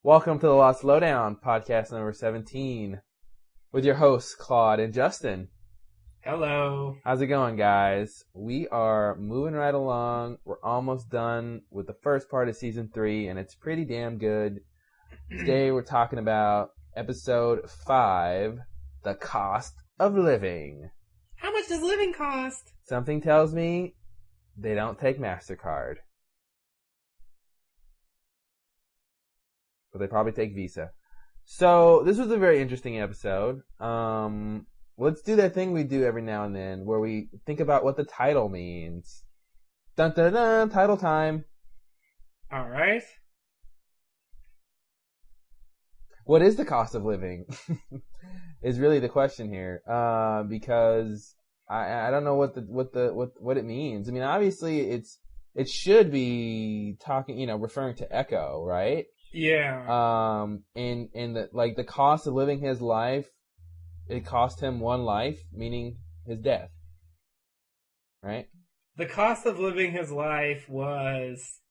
Welcome to the Lost Lowdown, podcast number 17, with your hosts, Claude and Justin. Hello. How's it going, guys? We are moving right along. We're almost done with the first part of Season 3, and it's pretty damn good. Today we're talking about Episode 5, The Cost of Living. How much does living cost? Something tells me they don't take MasterCard. But they probably take Visa. So, this was a very interesting episode. Let's do that thing we do every now and then, where we think about what the title means. Dun dun dun, title time. Alright. What is the cost of living? Is really the question here. Because I don't know what it means. I mean, obviously it should be talking, referring to Echo, right? Yeah. And the cost of living his life, it cost him one life, meaning his death. Right? The cost of living his life was,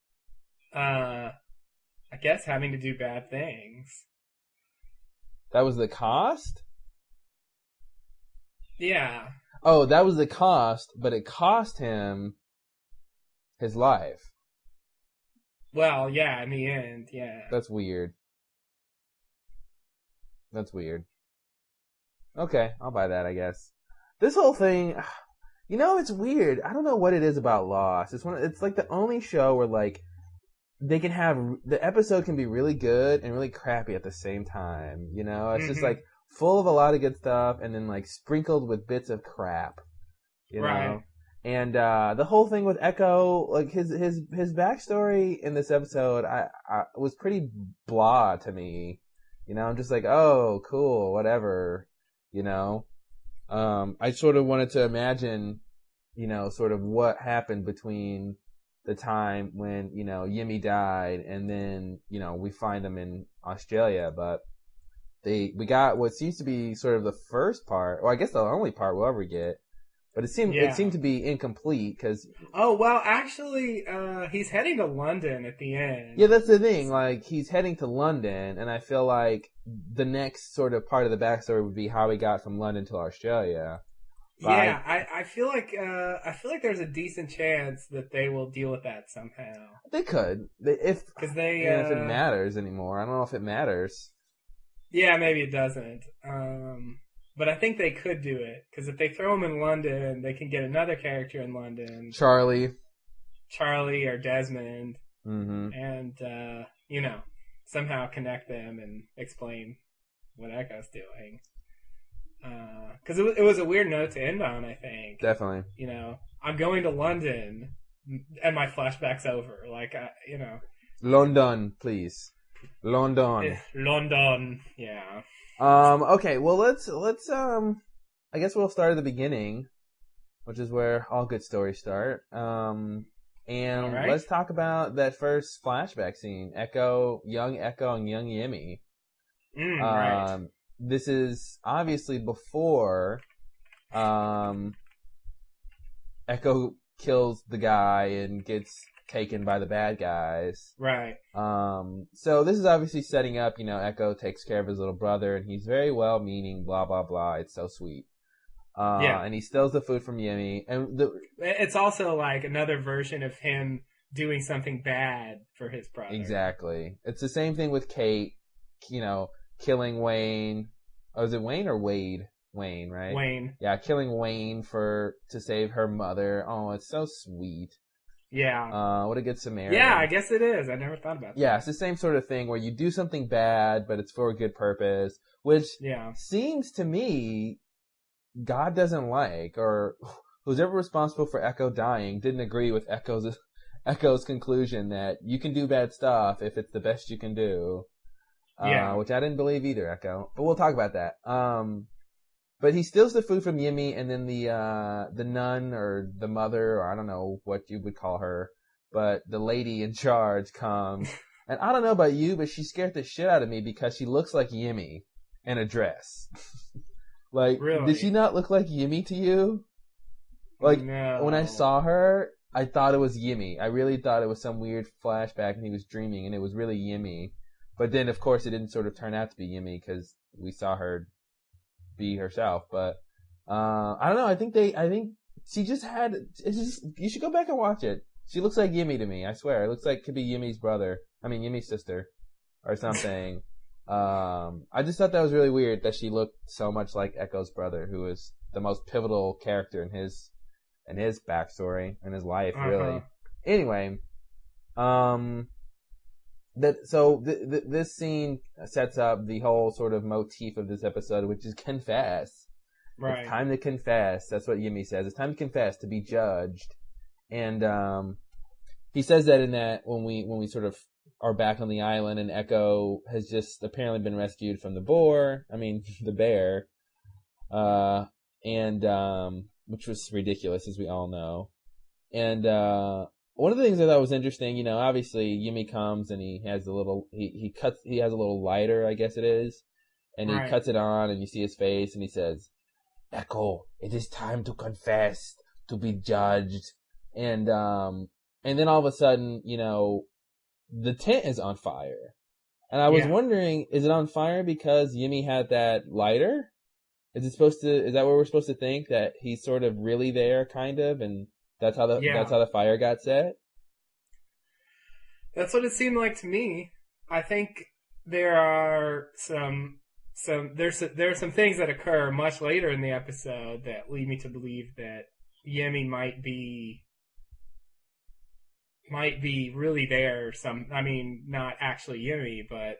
I guess, having to do bad things. That was the cost? Yeah. Oh, that was the cost, but it cost him his life. Well, yeah, in the end, yeah. That's weird. Okay, I'll buy that, I guess. This whole thing, it's weird. I don't know what it is about Lost. It's like the only show where they can have the episode can be really good and really crappy at the same time. It's just like full of a lot of good stuff and then like sprinkled with bits of crap. Right. And the whole thing with Echo, like his backstory in this episode, I was pretty blah to me. I'm just like, oh, cool, whatever. I sort of wanted to imagine, sort of what happened between the time when Yimmy died and then we find them in Australia, but we got what seems to be sort of the first part, or I guess the only part we'll ever get. But it seemed to be incomplete because. Oh well, actually, he's heading to London at the end. Yeah, that's the thing. Like he's heading to London, and I feel like the next sort of part of the backstory would be how he got from London to Australia. Yeah, I feel like there's a decent chance that they will deal with that somehow. They could, if it matters anymore. I don't know if it matters. Yeah, maybe it doesn't. But I think they could do it, because if they throw him in London, they can get another character in London. Charlie or Desmond. Mm-hmm. And, somehow connect them and explain what Echo's doing. Because it was a weird note to end on, I think. Definitely. I'm going to London, and my flashback's over. London, please. London, yeah. Okay, well let's I guess we'll start at the beginning, which is where all good stories start. And right. Let's talk about that first flashback scene. Young Echo and young Yimmy. Right. This is obviously before Echo kills the guy and gets taken by the bad guys. Right. So this is obviously setting up, Echo takes care of his little brother and he's very well-meaning, blah, blah, blah. It's so sweet. Yeah. And he steals the food from Yimmy. And it's also like another version of him doing something bad for his brother. Exactly. It's the same thing with Kate, killing Wayne. Oh, is it Wayne or Wade? Wayne, right? Wayne. Yeah, killing Wayne to save her mother. Oh, it's so sweet. Yeah. What a good Samaritan. Yeah, I guess it is. I never thought about that. Yeah, it's the same sort of thing where you do something bad, but it's for a good purpose, which seems to me God doesn't like, or who's ever responsible for Echo dying didn't agree with Echo's conclusion that you can do bad stuff if it's the best you can do. Which I didn't believe either, Echo. But we'll talk about that. But he steals the food from Yimmy, and then the nun or the mother, or I don't know what you would call her, but the lady in charge comes. And I don't know about you, but she scared the shit out of me because she looks like Yimmy in a dress. Really? Did she not look like Yimmy to you? No. When I saw her, I thought it was Yimmy. I really thought it was some weird flashback and he was dreaming, and it was really Yimmy. But then, of course, it didn't sort of turn out to be Yumi because we saw her be herself. But I don't know. I think she just had. It's just you should go back and watch it. She looks like Yumi to me. I swear, it looks like it could be Yumi's brother. I mean, Yumi's sister, or something. I just thought that was really weird that she looked so much like Echo's brother, who is the most pivotal character in his backstory and his life, really. Anyway, this scene sets up the whole sort of motif of this episode, which is confess. Right. It's time to confess. That's what Yumi says. It's time to confess, to be judged. And he says that in that when we sort of are back on the island and Echo has just apparently been rescued from the bear. Which was ridiculous, as we all know. And one of the things I thought was interesting, obviously Yumi comes and he has he has a little lighter, I guess it is, and he cuts it on, and you see his face, and he says, "Echo, it is time to confess, to be judged." And then all of a sudden, the tent is on fire, and I was wondering, is it on fire because Yumi had that lighter? Is that what we're supposed to think, that he's sort of really there, kind of, and that's how the fire got set? That's what it seemed like to me. I think there are some things that occur much later in the episode that lead me to believe that Yemi might be really there. Not actually Yemi, but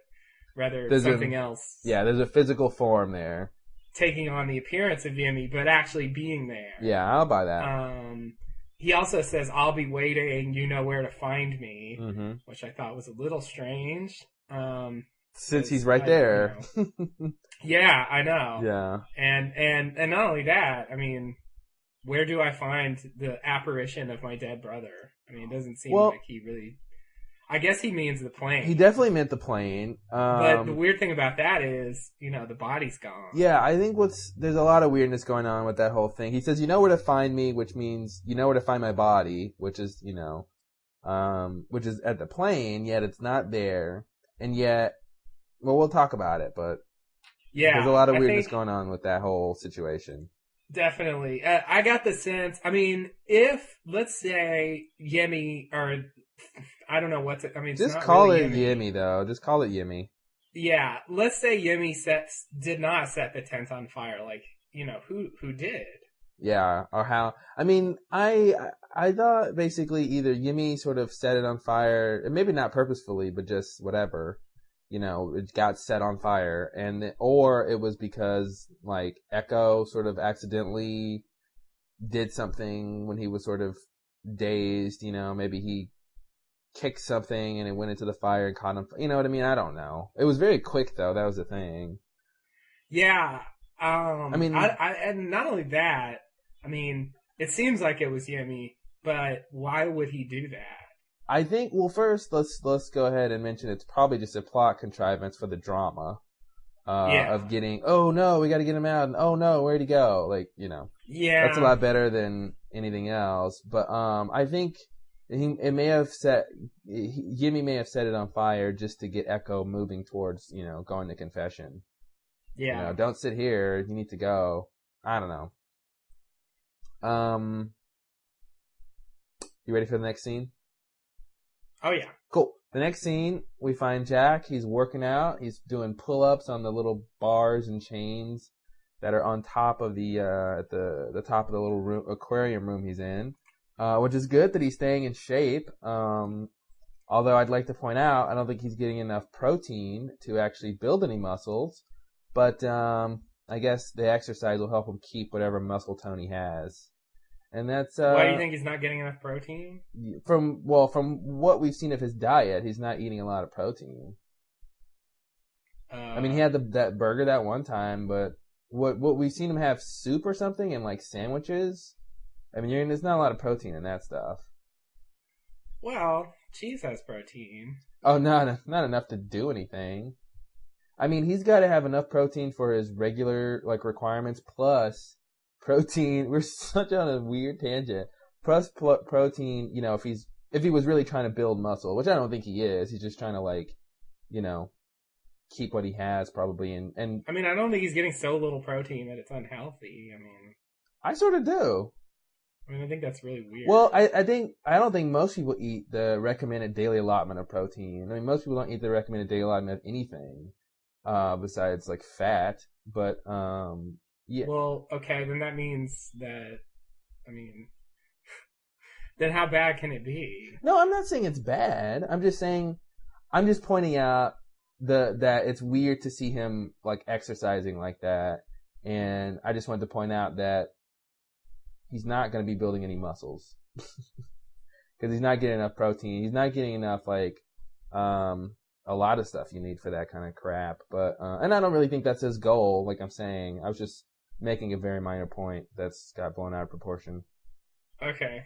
rather something else. Yeah, there's a physical form there, taking on the appearance of Yumi, but actually being there. Yeah, I'll buy that. He also says, "I'll be waiting, you know where to find me," which I thought was a little strange. Since he's right there. Yeah, I know. Yeah. And not only that, where do I find the apparition of my dead brother? It doesn't seem like he really... I guess he means the plane. He definitely meant the plane. But the weird thing about that is, the body's gone. Yeah, I think there's a lot of weirdness going on with that whole thing. He says, "You know where to find me," which means you know where to find my body, which is, which is at the plane, yet it's not there. And yet, well, we'll talk about it, but there's a lot of weirdness going on with that whole situation. Definitely. I got the sense, if, let's say, Yemi, or... I don't know what to... just call it Yemi, though. Just call it Yemi. Yeah. Let's say Yemi did not set the tent on fire. Who did? Yeah. Or how... I thought basically either Yemi sort of set it on fire, and maybe not purposefully, but just whatever. It got set on fire. Or it was because, Echo sort of accidentally did something when he was sort of dazed, maybe he kicked something and it went into the fire and caught him. You know what I mean? I don't know. It was very quick, though. That was the thing. Yeah. And not only that, it seems like it was Yemi, but why would he do that? I think, well, first, let's go ahead and mention it's probably just a plot contrivance for the drama. Of getting, oh no, we gotta get him out, and oh no, where'd he go? Yeah. That's a lot better than anything else. But, I think Yemi may have set it on fire just to get Echo moving towards, going to confession. Yeah. Don't sit here. You need to go. I don't know. You ready for the next scene? Oh, yeah. Cool. The next scene, we find Jack. He's working out. He's doing pull-ups on the little bars and chains that are on top of the top of the little aquarium room he's in. Which is good that he's staying in shape. Although I'd like to point out, I don't think he's getting enough protein to actually build any muscles. But I guess the exercise will help him keep whatever muscle tone he has. And that's... Why do you think he's not getting enough protein? From what we've seen of his diet, he's not eating a lot of protein. He had that burger that one time, but what we've seen him have soup or something and sandwiches... there's not a lot of protein in that stuff. Well, cheese has protein. Oh, not enough to do anything. He's got to have enough protein for his regular, requirements, plus protein. We're such on a weird tangent. Plus protein, if he was really trying to build muscle, which I don't think he is. He's just trying to, keep what he has probably. And I mean, I don't think he's getting so little protein that it's unhealthy. I mean, I sort of do. I mean, I think that's really weird. Well, I don't think most people eat the recommended daily allotment of protein. I mean, most people don't eat the recommended daily allotment of anything, besides like fat. But yeah. Well, okay, then that means that. I mean, then how bad can it be? No, I'm not saying it's bad. I'm just pointing out that it's weird to see him like exercising like that, and I just wanted to point out that he's not going to be building any muscles because he's not getting enough protein. He's not getting enough like a lot of stuff you need for that kind of crap. But and I don't really think that's his goal. Like I'm saying, I was just making a very minor point that's got blown out of proportion. Okay.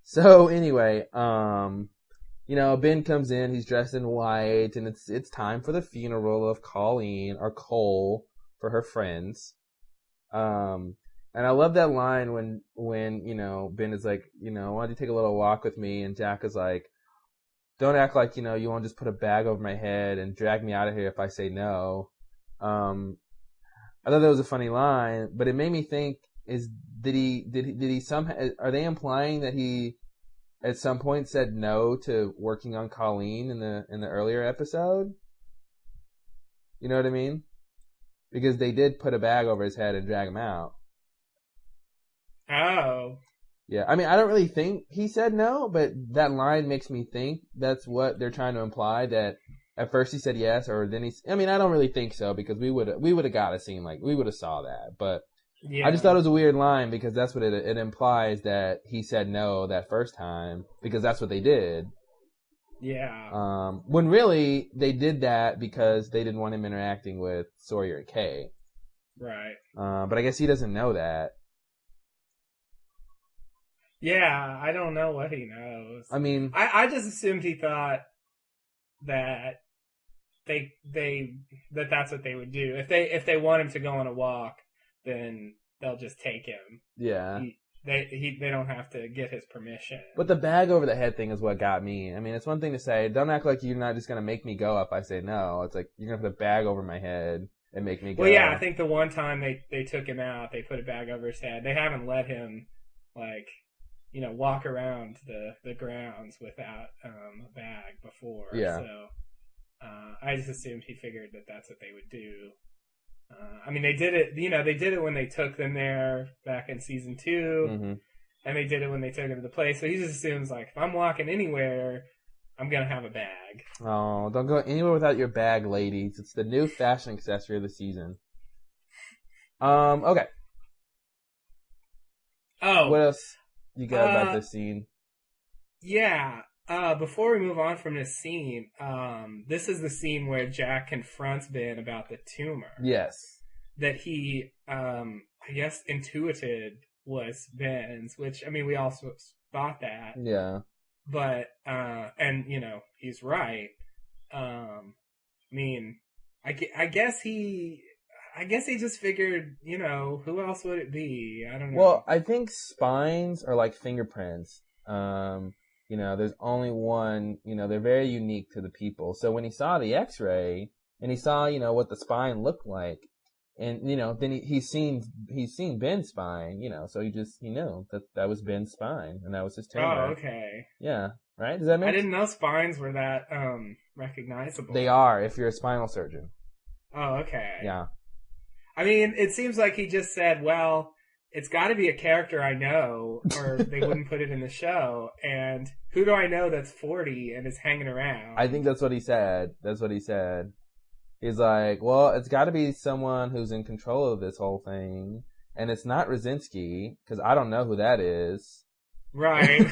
So anyway, Ben comes in, he's dressed in white, and it's time for the funeral of Colleen, or Cole, for her friends. And I love that line when Ben is like, why don't you take a little walk with me? And Jack is like, don't act like, you won't just put a bag over my head and drag me out of here if I say no. I thought that was a funny line, but it made me think, did he somehow, are they implying that he at some point said no to working on Colleen in the earlier episode? You know what I mean? Because they did put a bag over his head and drag him out. Oh. Yeah, I mean, I don't really think he said no, but that line makes me think that's what they're trying to imply, that at first he said yes, or then I mean, I don't really think so, because we would have got a scene, like, we would have saw that, but yeah. I just thought it was a weird line, because that's what it implies, that he said no that first time, because that's what they did. Yeah. When really, they did that because they didn't want him interacting with Sawyer and Kay. Right. But I guess he doesn't know that. Yeah, I don't know what he knows. I mean, I just assumed he thought that that's what they would do. If they want him to go on a walk, then they'll just take him. Yeah. They don't have to get his permission. But the bag over the head thing is what got me. I mean, it's one thing to say, don't act like you're not just going to make me go if I say no. It's like, you're going to put a bag over my head and make me go. Well, yeah, I think the one time they took him out, they put a bag over his head. They haven't let him, like, walk around the grounds without a bag before. Yeah. So I just assumed he figured that that's what they would do. I mean, they did it. They did it when they took them there back in season 2, mm-hmm. and they did it when they took him to the place. So he just assumes, like, if I'm walking anywhere, I'm gonna have a bag. Oh, don't go anywhere without your bag, ladies. It's the new fashion accessory of the season. Okay. Oh, what else you got about this scene? Yeah. Before we move on from this scene, this is the scene where Jack confronts Ben about the tumor. Yes. That he, I guess, intuited was Ben's, which, I mean, we also thought that. Yeah. But, and, he's right. I mean, I guess he just figured, who else would it be? I don't know. Well, I think spines are like fingerprints. There's only one, they're very unique to the people. So when he saw the x-ray and he saw, what the spine looked like, and, then he's seen Ben's spine, so he knew that was Ben's spine and that was his tumor. Oh, okay. Yeah. Right? Does that make sense? I didn't know spines were that, recognizable. They are if you're a spinal surgeon. Oh, okay. Yeah. I mean, it seems like he just said, well, it's got to be a character I know, or they wouldn't put it in the show. And who do I know that's 40 and is hanging around? I think that's what he said. He's like, well, it's got to be someone who's in control of this whole thing. And it's not Rosinski, because I don't know who that is. Right.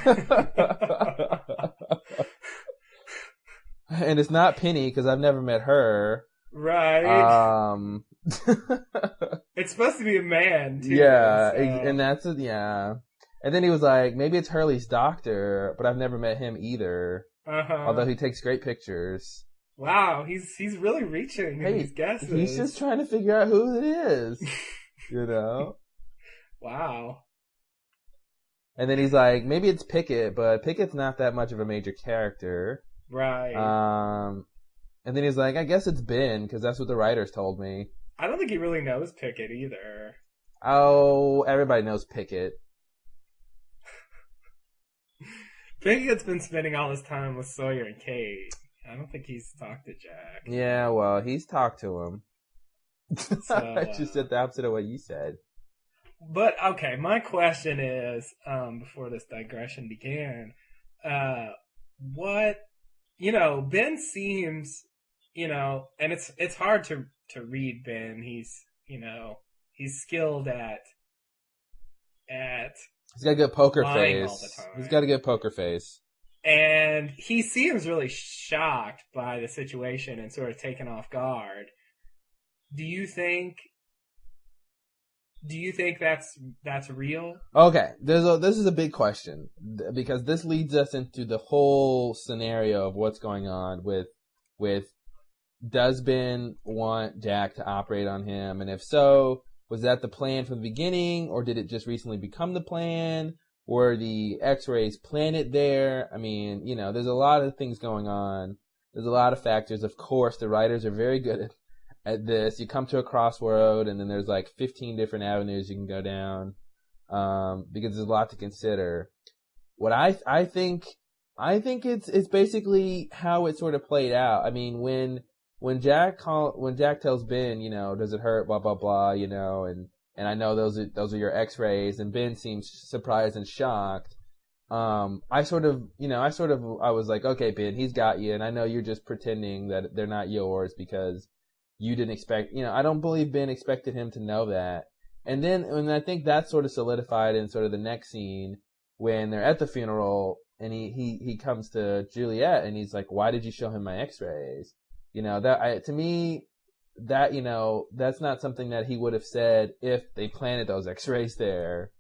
And it's not Penny, because I've never met her. Right. It's supposed to be a man, too. Yeah, so. And that's yeah. And then he was like, maybe it's Hurley's doctor, but I've never met him either. Uh-huh. Although he takes great pictures. Wow, he's really reaching in these guesses. He's just trying to figure out who it is. Wow. And then he's like, maybe it's Pickett, but Pickett's not that much of a major character. Right. And then he's like, I guess it's Ben, because that's what the writers told me. I don't think he really knows Pickett either. Oh, everybody knows Pickett. Pickett's been spending all his time with Sawyer and Kate. I don't think he's talked to Jack. Yeah, well, he's talked to him. So, I just said the opposite of what you said. But, okay, my question is, before this digression began, Ben seems, and it's hard to read Ben. He's skilled at he's got a good poker lying face. All the time. He's got a good poker face. And he seems really shocked by the situation and sort of taken off guard. Do you think that's real? Okay, this is a big question because this leads us into the whole scenario of what's going on with does Ben want Jack to operate on him, and if so, was that the plan from the beginning, or did it just recently become the plan? Were the X-rays planted there? I mean, there's a lot of things going on. There's a lot of factors. Of course, the writers are very good at this. You come to a crossroad, and then there's like 15 different avenues you can go down, because there's a lot to consider. What I think it's basically how it sort of played out. I mean, when Jack tells Ben, does it hurt, blah blah blah, and I know those are your X-rays, and Ben seems surprised and shocked. I was like, okay, Ben, he's got you, and I know you're just pretending that they're not yours because you didn't expect, I don't believe Ben expected him to know that. And I think that sort of solidified in sort of the next scene when they're at the funeral and he comes to Juliet and he's like, why did you show him my X-rays? To me, that's not something that he would have said if they planted those X-rays there.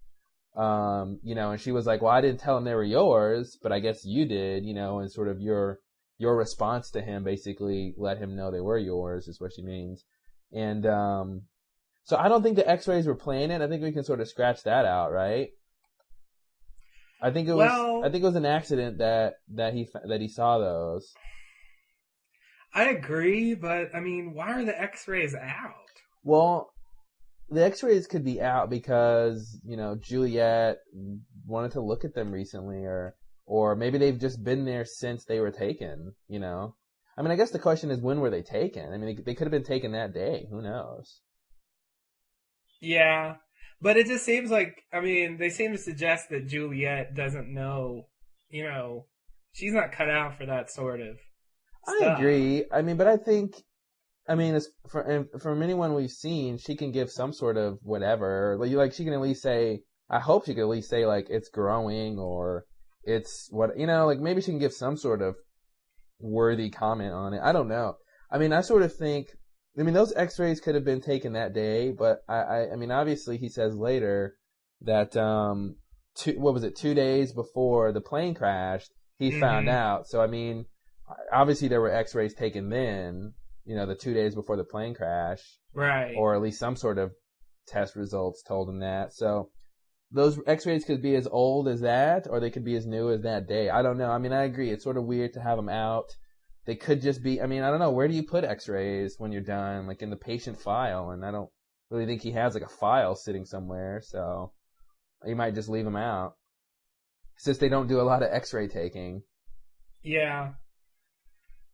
And she was like, well, I didn't tell him they were yours, but I guess you did, and sort of your response to him basically let him know they were yours, is what she means. And so I don't think the X-rays were planted. I think we can sort of scratch that out, right? I think it was an accident that he saw those. I agree, but I mean, why are the X-rays out? Well, the X-rays could be out because Juliet wanted to look at them recently, or maybe they've just been there since they were taken, I mean, I guess the question is, when were they taken? I mean, they could have been taken that day. Who knows? Yeah, but it just seems like, I mean, they seem to suggest that Juliet doesn't know, she's not cut out for that sort of stuff. I agree. I mean, but I think, from anyone we've seen, she can give some sort of whatever. Like she can at least say, I hope she can at least say, like, it's growing, or it's what, like maybe she can give some sort of worthy comment on it. I don't know. I mean, I sort of think, those X-rays could have been taken that day, but I mean, obviously he says later that, 2 days before the plane crashed, he found out. So, I mean, obviously there were X-rays taken then, the 2 days before the plane crash. Right. Or at least some sort of test results told him that. So those X-rays could be as old as that, or they could be as new as that day. I don't know. I mean, I agree. It's sort of weird to have them out. They could just be, I don't know. Where do you put X-rays when you're done? Like in the patient file. And I don't really think he has like a file sitting somewhere. So you might just leave them out. Since they don't do a lot of X-ray taking. Yeah.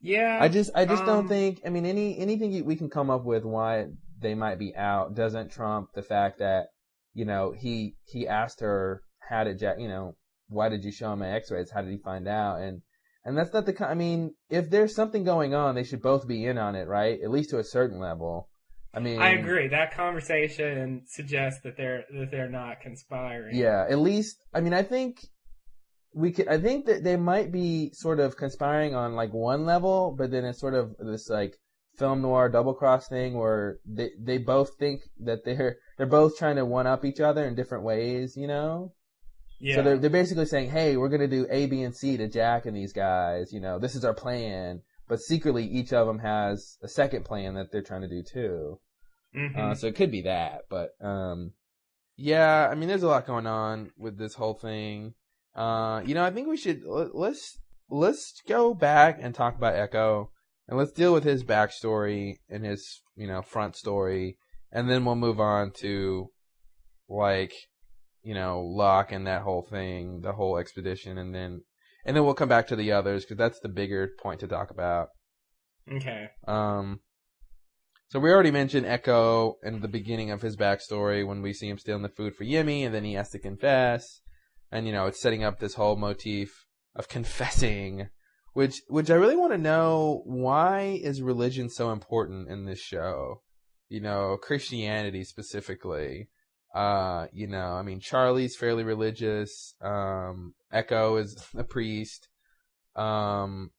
Yeah. I just don't think, anything we can come up with why they might be out doesn't trump the fact that, he asked her, how did Jack, why did you show him my X-rays? How did he find out? And that's not if there's something going on, they should both be in on it, right? At least to a certain level. I agree. That conversation suggests that they're not conspiring. Yeah, at least, I think that they might be sort of conspiring on like one level, but then it's sort of this like film noir double cross thing where they both think that they're both trying to one up each other in different ways, Yeah. So they're basically saying, hey, we're gonna do A, B, and C to Jack and these guys, this is our plan. But secretly, each of them has a second plan that they're trying to do too. Mm-hmm. So it could be that, but yeah, there's a lot going on with this whole thing. I think we should let's go back and talk about Echo. And let's deal with his backstory and his, front story. And then we'll move on to, Locke and that whole thing, the whole expedition. And then we'll come back to the others, because that's the bigger point to talk about. Okay. So we already mentioned Echo in the beginning of his backstory when we see him stealing the food for Yemi, and then he has to confess. And, it's setting up this whole motif of confessing, which I really want to know, why is religion so important in this show? Christianity specifically. Charlie's fairly religious. Echo is a priest. And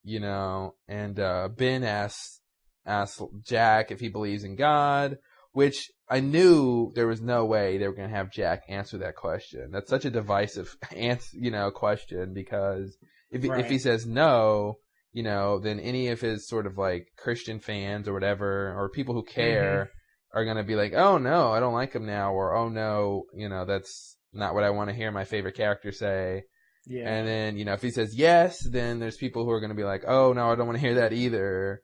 Ben asks Jack if he believes in God, which I knew there was no way they were going to have Jack answer that question. That's such a divisive question, because if he says no, then any of his sort of Christian fans or whatever, or people who care, are going to be like, oh no, I don't like him now, or oh no, that's not what I want to hear my favorite character say. Yeah. And then, if he says yes, then there's people who are going to be like, oh no, I don't want to hear that either.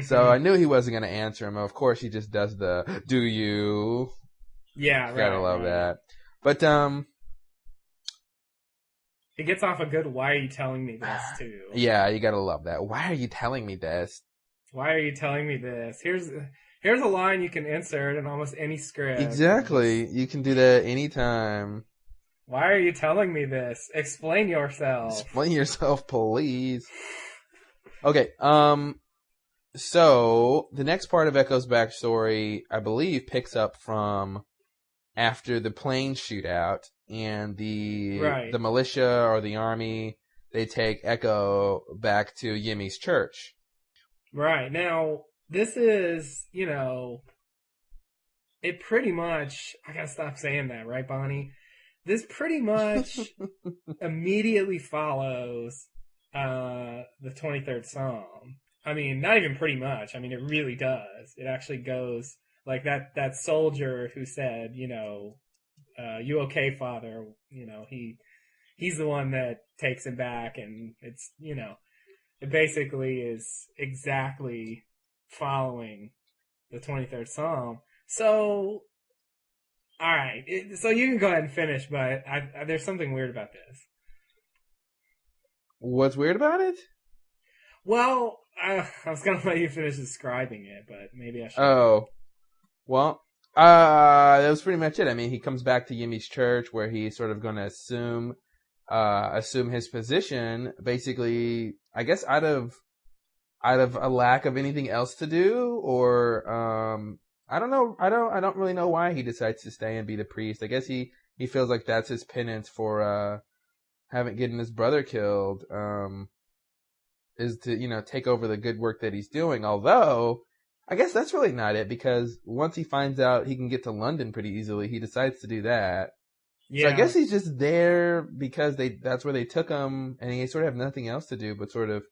So I knew he wasn't going to answer him. Of course, he just does the, do you? Yeah, right. Gotta love that. But, it gets off a good, why are you telling me this, too? Yeah, you gotta love that. Why are you telling me this? Why are you telling me this? Here's a line you can insert in almost any script. Exactly. You can do that anytime. Why are you telling me this? Explain yourself. Explain yourself, please. Okay, so the next part of Echo's backstory, I believe, picks up from after the plane shootout, and the militia or the army, they take Echo back to Yemi's church. Right. Now, this is, it pretty much, I gotta stop saying that, right, Bonnie? This pretty much immediately follows the 23rd Psalm. I mean, not even pretty much. I mean, it really does. It actually goes like that soldier who said, you okay, Father? He's the one that takes him back, and it's, it basically is exactly following the 23rd Psalm. So, all right. So you can go ahead and finish, but there's something weird about this. What's weird about it? Well, I was going to let you finish describing it, but maybe I should. Oh. Well, that was pretty much it. I mean, he comes back to Yimi's church, where he's sort of going to assume his position, basically, I guess out of a lack of anything else to do, or I don't know. I don't really know why he decides to stay and be the priest. I guess he feels like that's his penance for getting his brother killed, is to take over the good work that he's doing. Although I guess that's really not it, because once he finds out he can get to London pretty easily, he decides to do that. Yeah. So I guess he's just there because that's where they took him, and he sort of have nothing else to do but sort of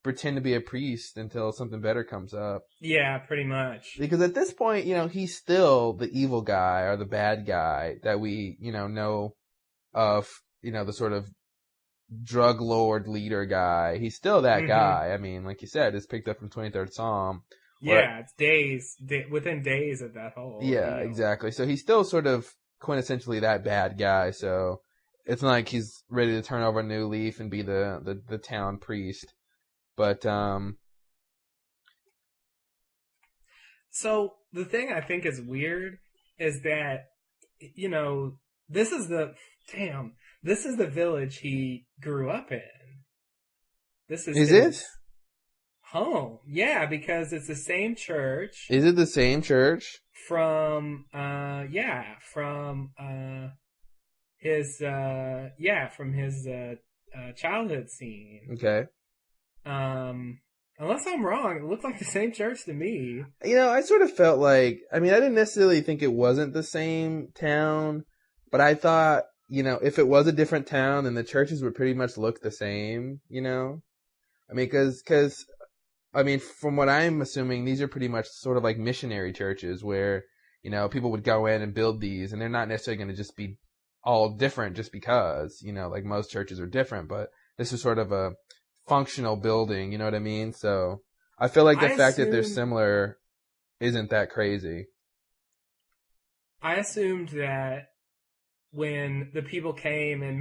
pretend to be a priest until something better comes up. Yeah, pretty much. Because at this point, he's still the evil guy or the bad guy that we, know of, the sort of drug lord leader guy. He's still that guy. I mean, like you said, it's picked up from 23rd Psalm. Yeah, it's within days of that whole Yeah, deal. Exactly. So he's still sort of quintessentially that bad guy. So it's not like he's ready to turn over a new leaf and be the town priest. But so the thing I think is weird is that this is the village he grew up in. This is it home? Yeah, because it's the same church. Is it the same church? From his childhood scene. Okay. Unless I'm wrong, it looked like the same church to me. I sort of felt like, I mean, I didn't necessarily think it wasn't the same town, but I thought, if it was a different town, then the churches would pretty much look the same, I mean, because from what I'm assuming, these are pretty much sort of like missionary churches where, people would go in and build these, and they're not necessarily going to just be all different just because, like most churches are different, but this is sort of a functional building, you know what I mean? So I feel like the fact that they're similar isn't that crazy. I assumed that when the people came and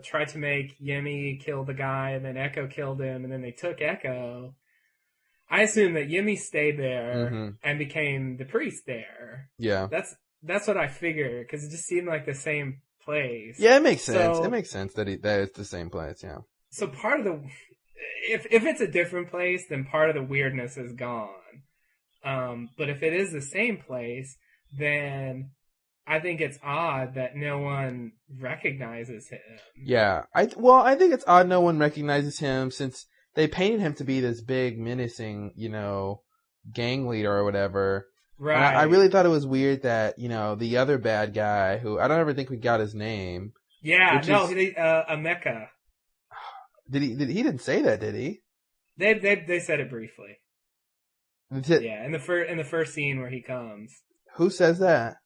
tried to make Yemi kill the guy, and then Echo killed him, and then they took Echo, I assumed that Yemi stayed there and became the priest there. Yeah. That's what I figured, because it just seemed like the same place. Yeah, it makes sense. It makes sense that it's the same place, yeah. So part of the... If it's a different place, then part of the weirdness is gone. But if it is the same place, then I think it's odd that no one recognizes him. Yeah. I think it's odd no one recognizes him, since they painted him to be this big, menacing, gang leader or whatever. Right. And I really thought it was weird that, the other bad guy, who I don't ever think we got his name. Yeah, no, Emeka. He didn't say that, did he? They said it briefly. Yeah, in the first scene where he comes. Who says that?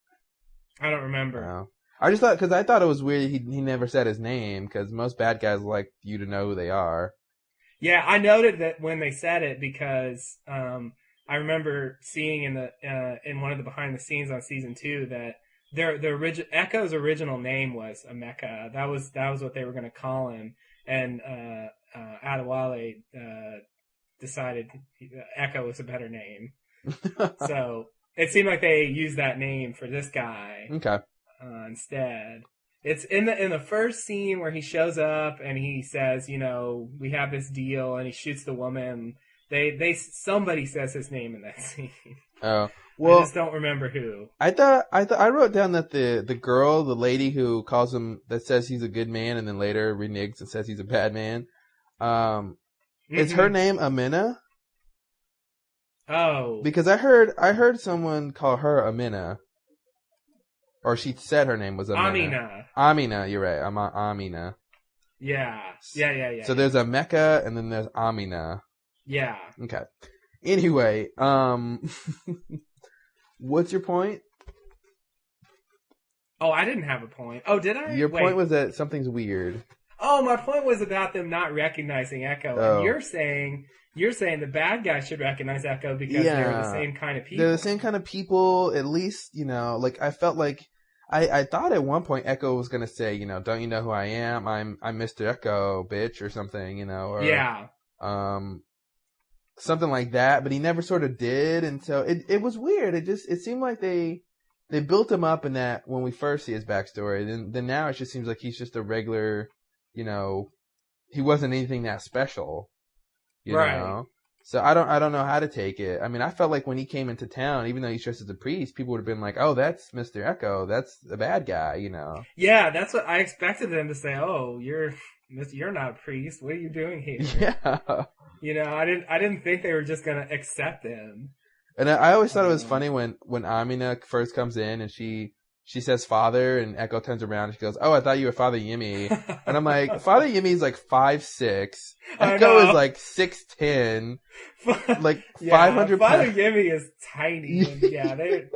I don't remember. Oh. I just thought, because I thought it was weird he never said his name, because most bad guys like you to know who they are. Yeah, I noted that when they said it, because I remember seeing in one of the behind the scenes on season 2 that Echo's original name was Emeka. That was what they were going to call him, and Adewale decided Echo was a better name. So it seemed like they used that name for this guy. Okay. Instead. It's in the first scene where he shows up and he says, we have this deal, and he shoots the woman. Somebody says his name in that scene. Oh, well, I just don't remember who. I wrote down that the girl, the lady who calls him, that says he's a good man and then later reneges and says he's a bad man. Is her name Amina? Oh, because I heard someone call her Amina. Or she said her name was Amina. Amina, you're right. Amina. Yeah. So there's Emeka and then there's Amina. Yeah. Okay. Anyway, what's your point? Oh, I didn't have a point. Oh, did I? Your point was that something's weird. Oh, my point was about them not recognizing Echo. Oh. And you're saying the bad guy should recognize Echo because they're the same kind of people. They're the same kind of people, at least, like I felt like I thought at one point Echo was gonna say, don't you know who I am? I'm Mr. Echo, bitch, or something, or yeah, something like that. But he never sort of did, and so it was weird. It seemed like they built him up in that when we first see his backstory. Then now it just seems like he's just a regular, he wasn't anything that special, you know. So I don't know how to take it. I mean, I felt like when he came into town, even though he's dressed as a priest, people would have been like, "Oh, that's Mr. Echo. That's the bad guy," Yeah, that's what I expected them to say. "Oh, you're not a priest. What are you doing here?" Yeah. I didn't think they were just gonna accept him. And I always thought it was funny when Amina first comes in and she says father, and Echo turns around and she goes, "Oh, I thought you were Father Yemi." And I'm like, Father Yemi is like 5'6". Echo is like 6'10". Like 500 Father Yemi is tiny. And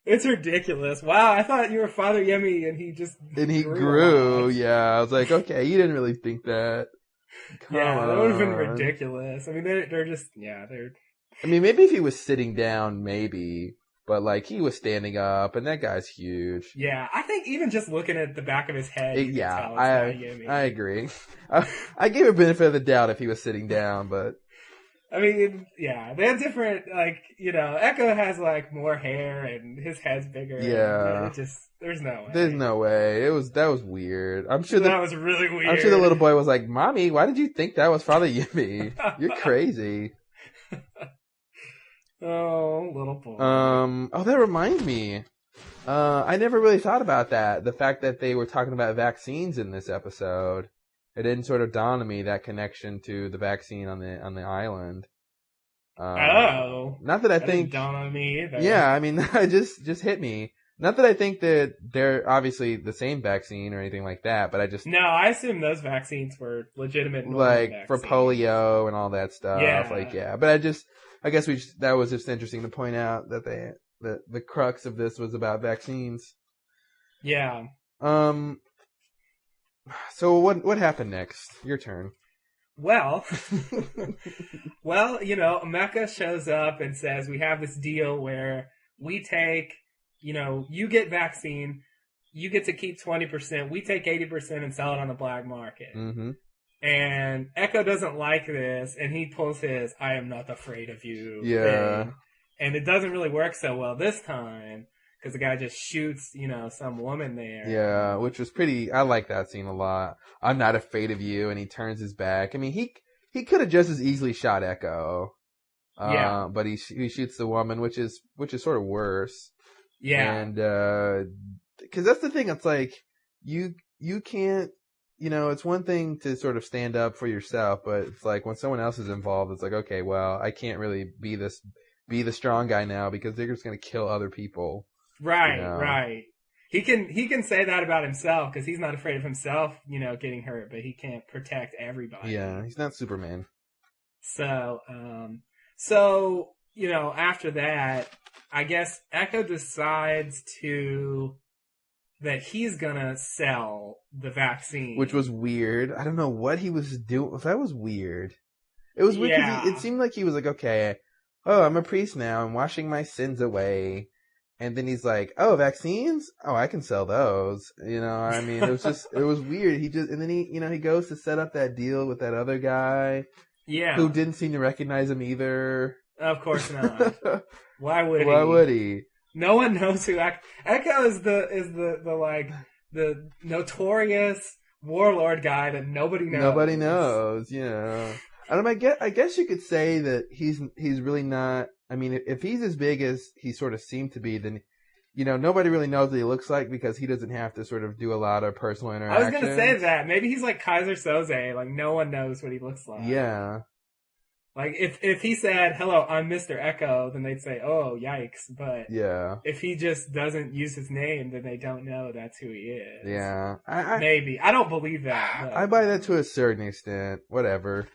it's ridiculous. Wow, I thought you were Father Yemi and he just grew. Yeah, I was like, okay, you didn't really think that. Come on. That would have been ridiculous. I mean, they're just, they're... I mean, maybe if he was sitting down, maybe. But, like, he was standing up, and that guy's huge. Yeah, I think even just looking at the back of his head, you can tell it's Father Yemi. I agree. I gave a benefit of the doubt if he was sitting down, but... I mean, yeah, they have different, Echo has, more hair, and his head's bigger. Yeah. There's no way. There's no way. That was weird. I'm sure that was really weird. I'm sure the little boy was like, "Mommy, why did you think that was Father Yemi? You're crazy." Oh, little boy. Oh, that reminds me. I never really thought about that. The fact that they were talking about vaccines in this episode. It didn't sort of dawn on me, that connection to the vaccine on the island. Not that I think didn't dawn on me either. Yeah, I mean, it just hit me. Not that I think that they're obviously the same vaccine or anything like that, but I just... No, I assume those vaccines were legitimate vaccines. For polio and all that stuff. Yeah. But I guess that was just interesting to point out that the crux of this was about vaccines. Yeah. So what happened next? Your turn. well, well, Mecca shows up and says, we have this deal where we take, you get vaccine, you get to keep 20%, we take 80% and sell it on the black market. Mm-hmm. And Echo doesn't like this, and he pulls his "I am not afraid of you" thing. And it doesn't really work so well this time, because the guy just shoots, some woman there. Yeah, which was pretty, I like that scene a lot. I'm not afraid of you, and he turns his back. I mean, he could have just as easily shot Echo. Yeah. But he shoots the woman, which is sort of worse. Yeah. And, cause that's the thing, it's like, you can't, it's one thing to sort of stand up for yourself, but it's like when someone else is involved, it's like, okay, well, I can't really be the strong guy now because they're just going to kill other people. Right, right. He can say that about himself because he's not afraid of himself, getting hurt, but he can't protect everybody. Yeah, he's not Superman. So, after that, I guess Echo decides that he's gonna sell the vaccine. Which was weird. I don't know what he was doing. That was weird. It was weird because it seemed like he was like, okay, oh, I'm a priest now. I'm washing my sins away. And then he's like, oh, vaccines? Oh, I can sell those. I mean, it was it was weird. And then he goes to set up that deal with that other guy. Yeah. Who didn't seem to recognize him either. Of course not. Why would he? Why would he? No one knows who Echo is. The notorious warlord guy that nobody knows. Nobody knows. I guess you could say that he's really not. I mean, if he's as big as he sort of seemed to be, then nobody really knows what he looks like because he doesn't have to sort of do a lot of personal interaction. I was gonna say that maybe he's like Kaiser Soze. Like no one knows what he looks like. Yeah. Like, if he said, hello, I'm Mr. Echo, then they'd say, oh, yikes. But if he just doesn't use his name, then they don't know that's who he is. Yeah. Maybe. I don't believe that. But, I buy that to a certain extent. Whatever.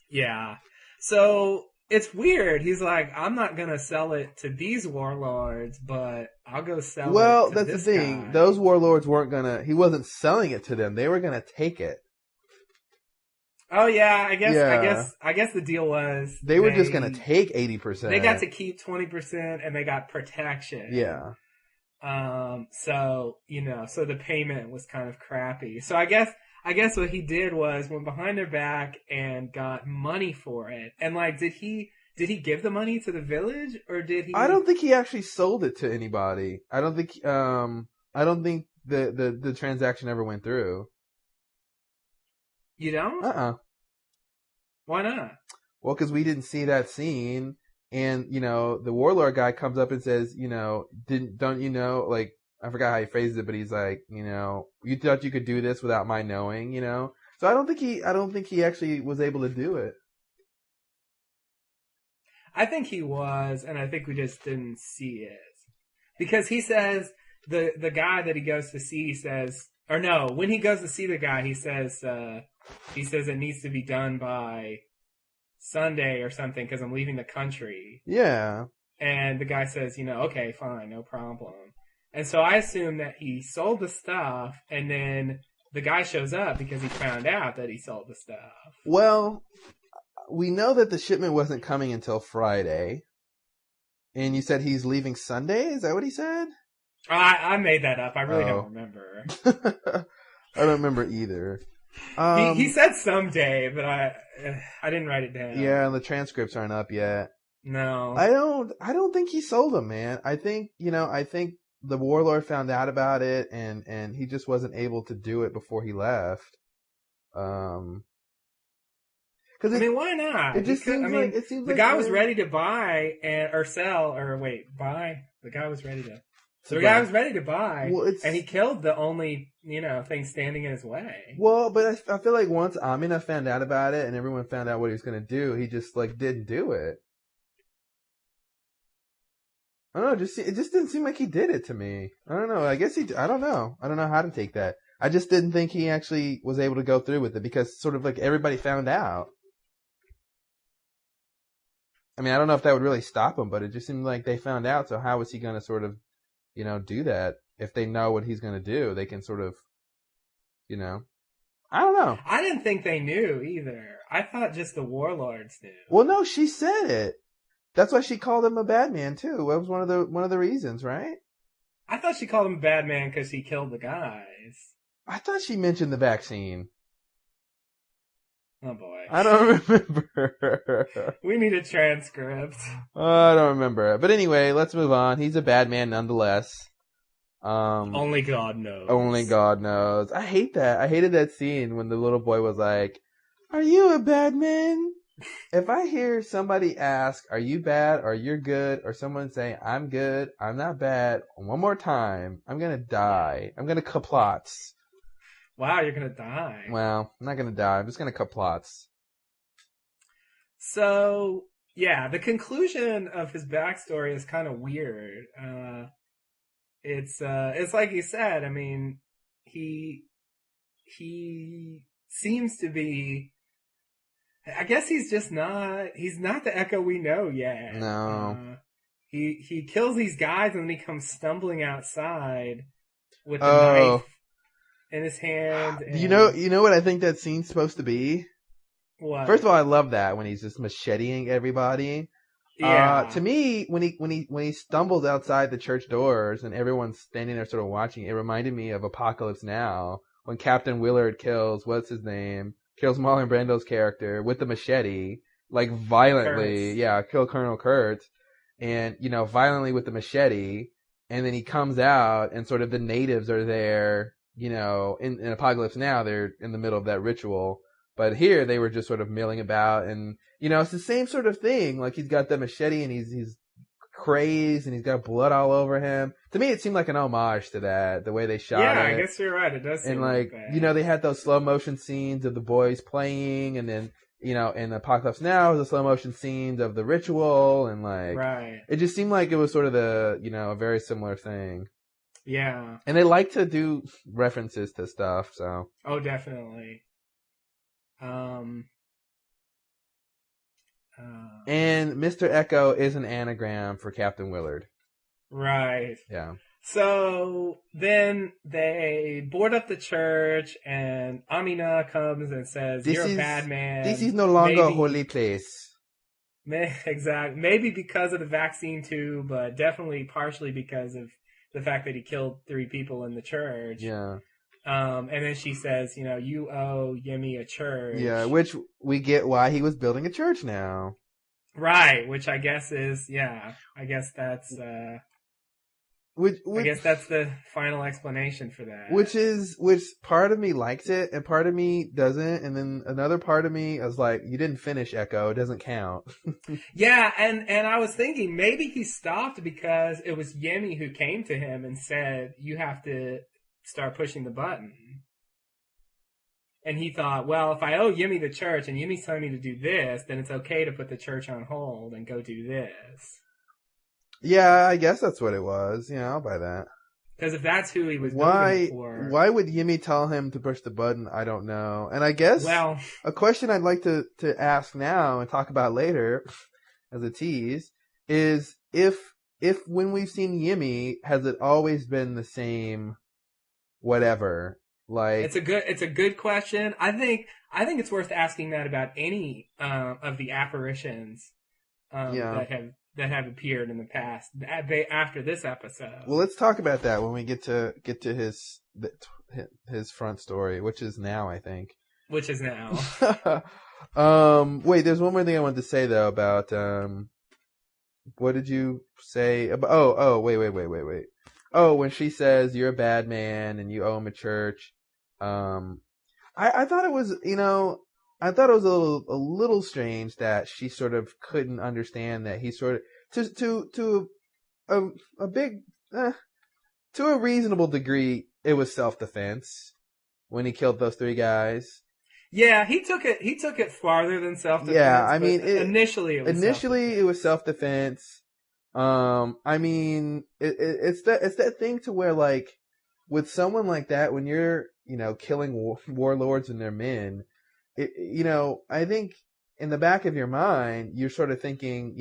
Yeah. So, it's weird. He's like, I'm not going to sell it to these warlords, but I'll go sell it to this guy. Well, that's the thing. Those warlords he wasn't selling it to them. They were going to take it. Oh yeah, I guess the deal was they were just gonna take 80%. They got to keep 20% and they got protection. Yeah. So the payment was kind of crappy. So I guess what he did was went behind their back and got money for it. And like, did he give the money to the village or did he? I don't think he actually sold it to anybody. I don't think the transaction ever went through. You don't? Why not? Well, because we didn't see that scene, and the warlord guy comes up and says, don't you know? Like, I forgot how he phrased it, but he's like, you thought you could do this without my knowing, So I don't think he actually was able to do it. I think he was, and I think we just didn't see it because he says the guy that he goes to see says, or no, when he goes to see the guy, he says it needs to be done by Sunday or something because I'm leaving the country. Yeah. And the guy says, okay, fine, no problem. And so I assume that he sold the stuff and then the guy shows up because he found out that he sold the stuff. Well, we know that the shipment wasn't coming until Friday. And you said he's leaving Sunday? Is that what he said? I made that up. I really don't remember. I don't remember either. He said someday, but I didn't write it down. Yeah, and the transcripts aren't up yet. No. I don't think he sold them, man. I think the warlord found out about it and he just wasn't able to do it before he left. Why not? It seems the guy was ready to buy buy. The guy was ready to. So the guy was ready to buy, and he killed the only, thing standing in his way. Well, but I feel like once Amina found out about it and everyone found out what he was going to do, he just, didn't do it. I don't know, it just didn't seem like he did it to me. I don't know, I don't know. I don't know how to take that. I just didn't think he actually was able to go through with it because sort of everybody found out. I mean, I don't know if that would really stop him, but it just seemed like they found out, so how was he going to sort of do that? If they know what he's going to do, they can sort of, I don't know. I didn't think they knew either. I thought just the warlords knew. Well, no, she said it. That's why she called him a bad man too. That was one of the reasons, right? I thought she called him a bad man because he killed the guys. I thought she mentioned the vaccine. Oh boy. I don't remember. We need a transcript. I don't remember. But anyway, let's move on. He's a bad man nonetheless. Only God knows. Only God knows. I hate that. I hated that scene when the little boy was like, "Are you a bad man?" If I hear somebody ask, "Are you bad?" or "You're good," or someone say, "I'm good, I'm not bad," one more time, I'm gonna die. I'm gonna kaplots. Wow, you're gonna die. Well, I'm not gonna die. I'm just gonna kaplots. So, yeah, the conclusion of his backstory is kind of weird. It's like you said. I mean, he seems to be. I guess he's not the Echo we know yet. No. He kills these guys and then he comes stumbling outside with the knife in his hand. And... You know what I think that scene's supposed to be? What? First of all, I love that when he's just macheteing everybody. Yeah. To me, when he stumbles outside the church doors and everyone's standing there sort of watching, it reminded me of Apocalypse Now when Captain Willard kills Marlon Brando's character with the machete, like violently. Kurtz. Yeah, kill Colonel Kurtz, and violently with the machete, and then he comes out and sort of the natives are there. In Apocalypse Now, they're in the middle of that ritual. But here they were just sort of milling about, and it's the same sort of thing. Like he's got the machete and he's crazed and he's got blood all over him. To me, it seemed like an homage to that, the way they shot it. Yeah, I guess you're right. It does seem like that. They had those slow motion scenes of the boys playing, and then in Apocalypse Now, the slow motion scenes of the ritual, and right. It just seemed like it was sort of a very similar thing. Yeah, and they like to do references to stuff. So definitely. And Mr. Echo is an anagram for Captain Willard. Right. Yeah. So then they board up the church, and Amina comes and says, "You're a bad man. This is no longer a holy place." Exactly. Maybe because of the vaccine too, but definitely partially because of the fact that he killed 3 people in the church. Yeah. And then she says, you owe Yemi a church. Yeah, which we get why he was building a church now. Right, which I guess is, I guess that's, I guess that's the final explanation for that. Which part of me likes it, and part of me doesn't, and then another part of me is like, you didn't finish, Echo, it doesn't count. Yeah, and I was thinking, maybe he stopped because it was Yemi who came to him and said, you have to start pushing the button. And he thought, well, if I owe Yemi the church and Yemi's telling me to do this, then it's okay to put the church on hold and go do this. Yeah, I guess that's what it was. Yeah, I'll buy that. Because if that's who he was building for... Why would Yemi tell him to push the button? I don't know. And I guess a question I'd like to ask now and talk about later as a tease is if when we've seen Yemi, has it always been the same whatever? Like it's a good question. I think it's worth asking that about any of the apparitions that have appeared in the past after this episode. Well, let's talk about that when we get to his front story, which is now, I think. Which is now. Wait, there's one more thing I wanted to say though about what did you say about? Oh, wait. Oh, when she says you're a bad man and you owe him a church. I thought it was, I thought it was a little strange that she sort of couldn't understand that he sort of to a reasonable degree it was self-defense when he killed those 3 guys. Yeah, he took it farther than self-defense. Yeah, I mean, initially it was self-defense. I mean, it's that thing to where, like, with someone like that, when you're, killing warlords and their men, I think in the back of your mind, you're sort of thinking,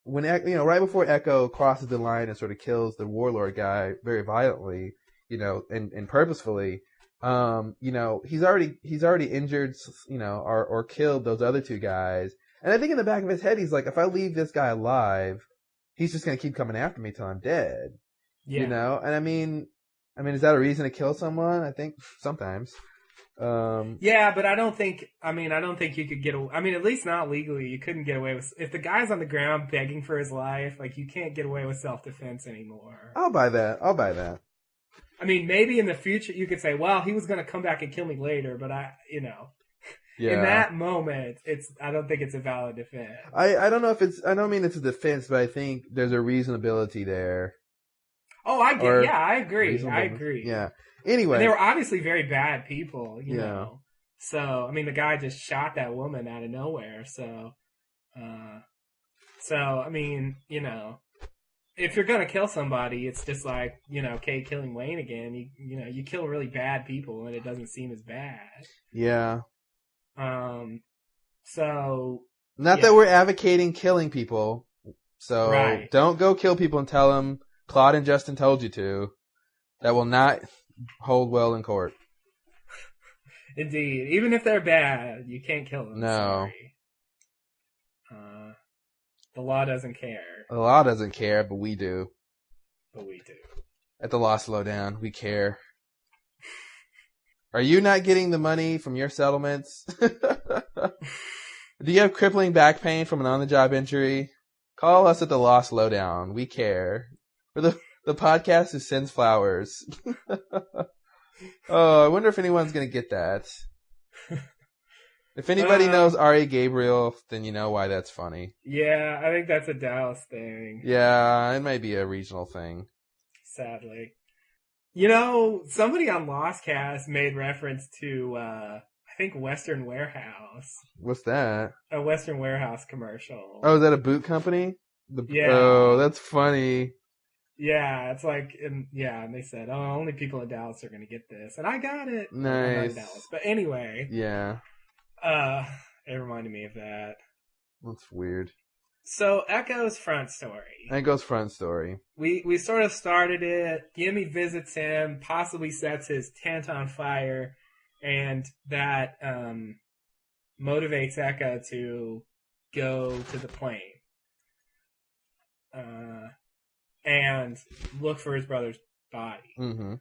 when, right before Echo crosses the line and sort of kills the warlord guy very violently, and purposefully, he's already injured, or killed those other two guys. And I think in the back of his head, he's like, if I leave this guy alive, he's just going to keep coming after me till I'm dead. Yeah. And I mean, is that a reason to kill someone? I think sometimes. Yeah, but I don't think you could get away. I mean, at least not legally. You couldn't get away with, if the guy's on the ground begging for his life, like, you can't get away with self-defense anymore. I'll buy that. I mean, maybe in the future you could say, well, he was going to come back and kill me later, but in that moment, I don't think it's a valid defense. I don't know if I don't mean it's a defense, but I think there's a reasonability there. Oh, I agree. Yeah. Anyway. And they were obviously very bad people, you know. So, I mean, the guy just shot that woman out of nowhere. So, I mean, if you're going to kill somebody, it's just like, Kay killing Wayne again. You kill really bad people and it doesn't seem as bad. Yeah. So. Not that we're advocating killing people. So don't go kill people and tell them Claude and Justin told you to. That will not hold well in court. Indeed. Even if they're bad, you can't kill them. No. Sorry. The law doesn't care. The law doesn't care, but we do. But we do. At the Lost Lowdown, we care. Are you not getting the money from your settlements? Do you have crippling back pain from an on-the-job injury? Call us at the Lost Lowdown. We care. We're the podcast who sends flowers. Oh, I wonder if anyone's going to get that. If anybody knows R.A. Gabriel, then you know why that's funny. Yeah, I think that's a Dallas thing. Yeah, it might be a regional thing. Sadly. Somebody on Lostcast made reference to, I think, Western Warehouse. What's that? A Western Warehouse commercial. Oh, is that a boot company? Yeah. Oh, that's funny. Yeah, it's like, and they said, oh, only people in Dallas are going to get this. And I got it. Nice. I'm not in Dallas. But anyway. Yeah. It reminded me of that. That's weird. So, Echo's front story. Echo's front story. We sort of started it. Yemi visits him, possibly sets his tent on fire, and that motivates Echo to go to the plane. And look for his brother's body. Mm-hmm.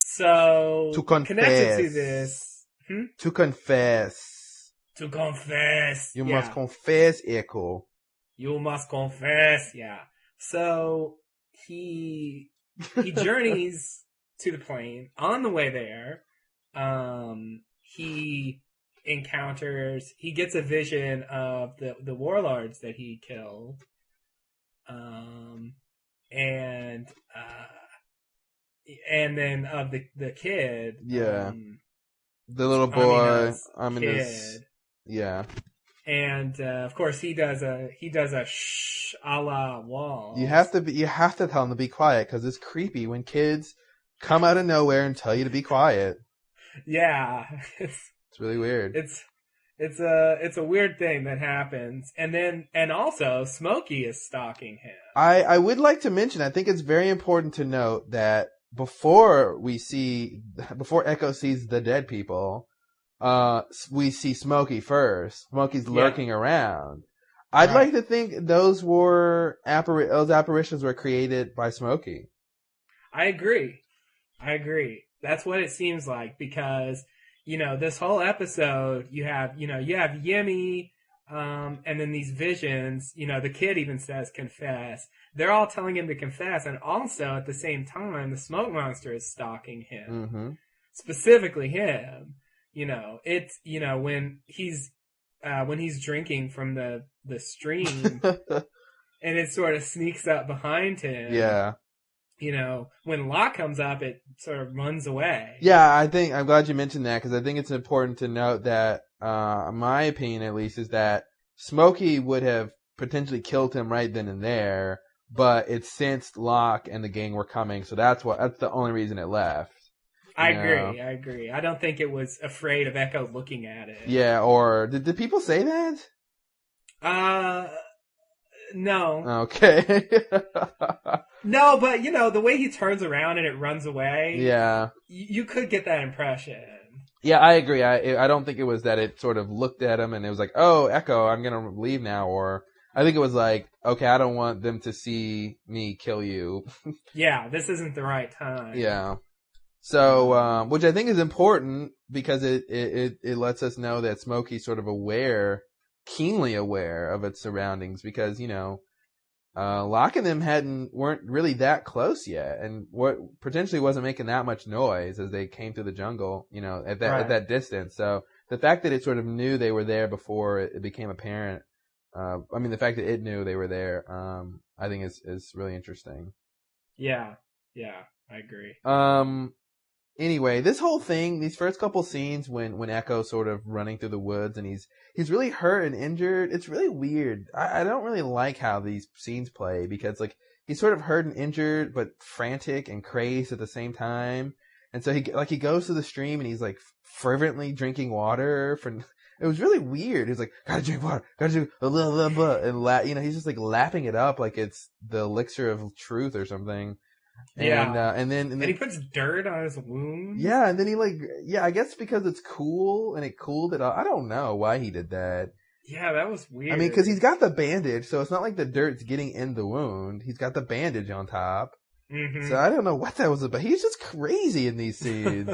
So, to confess. Connected to this... To confess. To confess. You must confess, Echo. You must confess. Yeah. So, he journeys to the plane. On the way there, he gets a vision of the warlords that he killed. And then of the kid. Yeah. The little boy. Kid. Yeah. And of course he does a shh a la wall. You have to tell him to be quiet because it's creepy when kids come out of nowhere and tell you to be quiet. Yeah. It's really weird. It's a weird thing that happens. And also Smokey is stalking him. I would like to mention, I think it's very important to note that before Echo sees the dead people, we see Smokey first. Smokey's lurking around. I'd like to think those apparitions were created by Smokey. I agree. That's what it seems like because, this whole episode, you have Yemi, and then these visions, the kid even says confess. They're all telling him to confess, and also at the same time, the smoke monster is stalking him. Mm-hmm. Specifically him. It's, when he's drinking from the stream, and it sort of sneaks up behind him. Yeah. When Locke comes up, it sort of runs away. Yeah, I'm glad you mentioned that because I think it's important to note that, my opinion at least, is that Smokey would have potentially killed him right then and there, but it sensed Locke and the gang were coming, so that's the only reason it left. I agree. I don't think it was afraid of Echo looking at it. Yeah, or did people say that? No. Okay. No, but the way he turns around and it runs away. Yeah. You could get that impression. Yeah, I agree. I don't think it was that it sort of looked at him and it was like, oh, Echo, I'm going to leave now. Or I think it was like, okay, I don't want them to see me kill you. Yeah, this isn't the right time. Yeah. So, which I think is important because it lets us know that Smokey's sort of keenly aware of its surroundings because, Locke and them weren't really that close yet, and what potentially wasn't making that much noise as they came through the jungle, at that distance. So the fact that it sort of knew they were there before it became apparent, the fact that it knew they were there, I think is really interesting. Yeah, I agree. Anyway, this whole thing, these first couple scenes when Echo's sort of running through the woods and he's really hurt and injured, it's really weird. I don't really like how these scenes play because like he's sort of hurt and injured but frantic and crazed at the same time. And so he goes to the stream and he's like fervently drinking water it was really weird. He's like, gotta drink water, gotta drink blah, blah, blah, and he's just like lapping it up like it's the elixir of truth or something. Yeah, and then he puts dirt on his wound. Yeah, and then I guess because it's cool and it cooled it off. I don't know why he did that. Yeah, that was weird. I mean, because he's got the bandage, so it's not like the dirt's getting in the wound. He's got the bandage on top. Mm-hmm. So I don't know what that was about. He's just crazy in these scenes.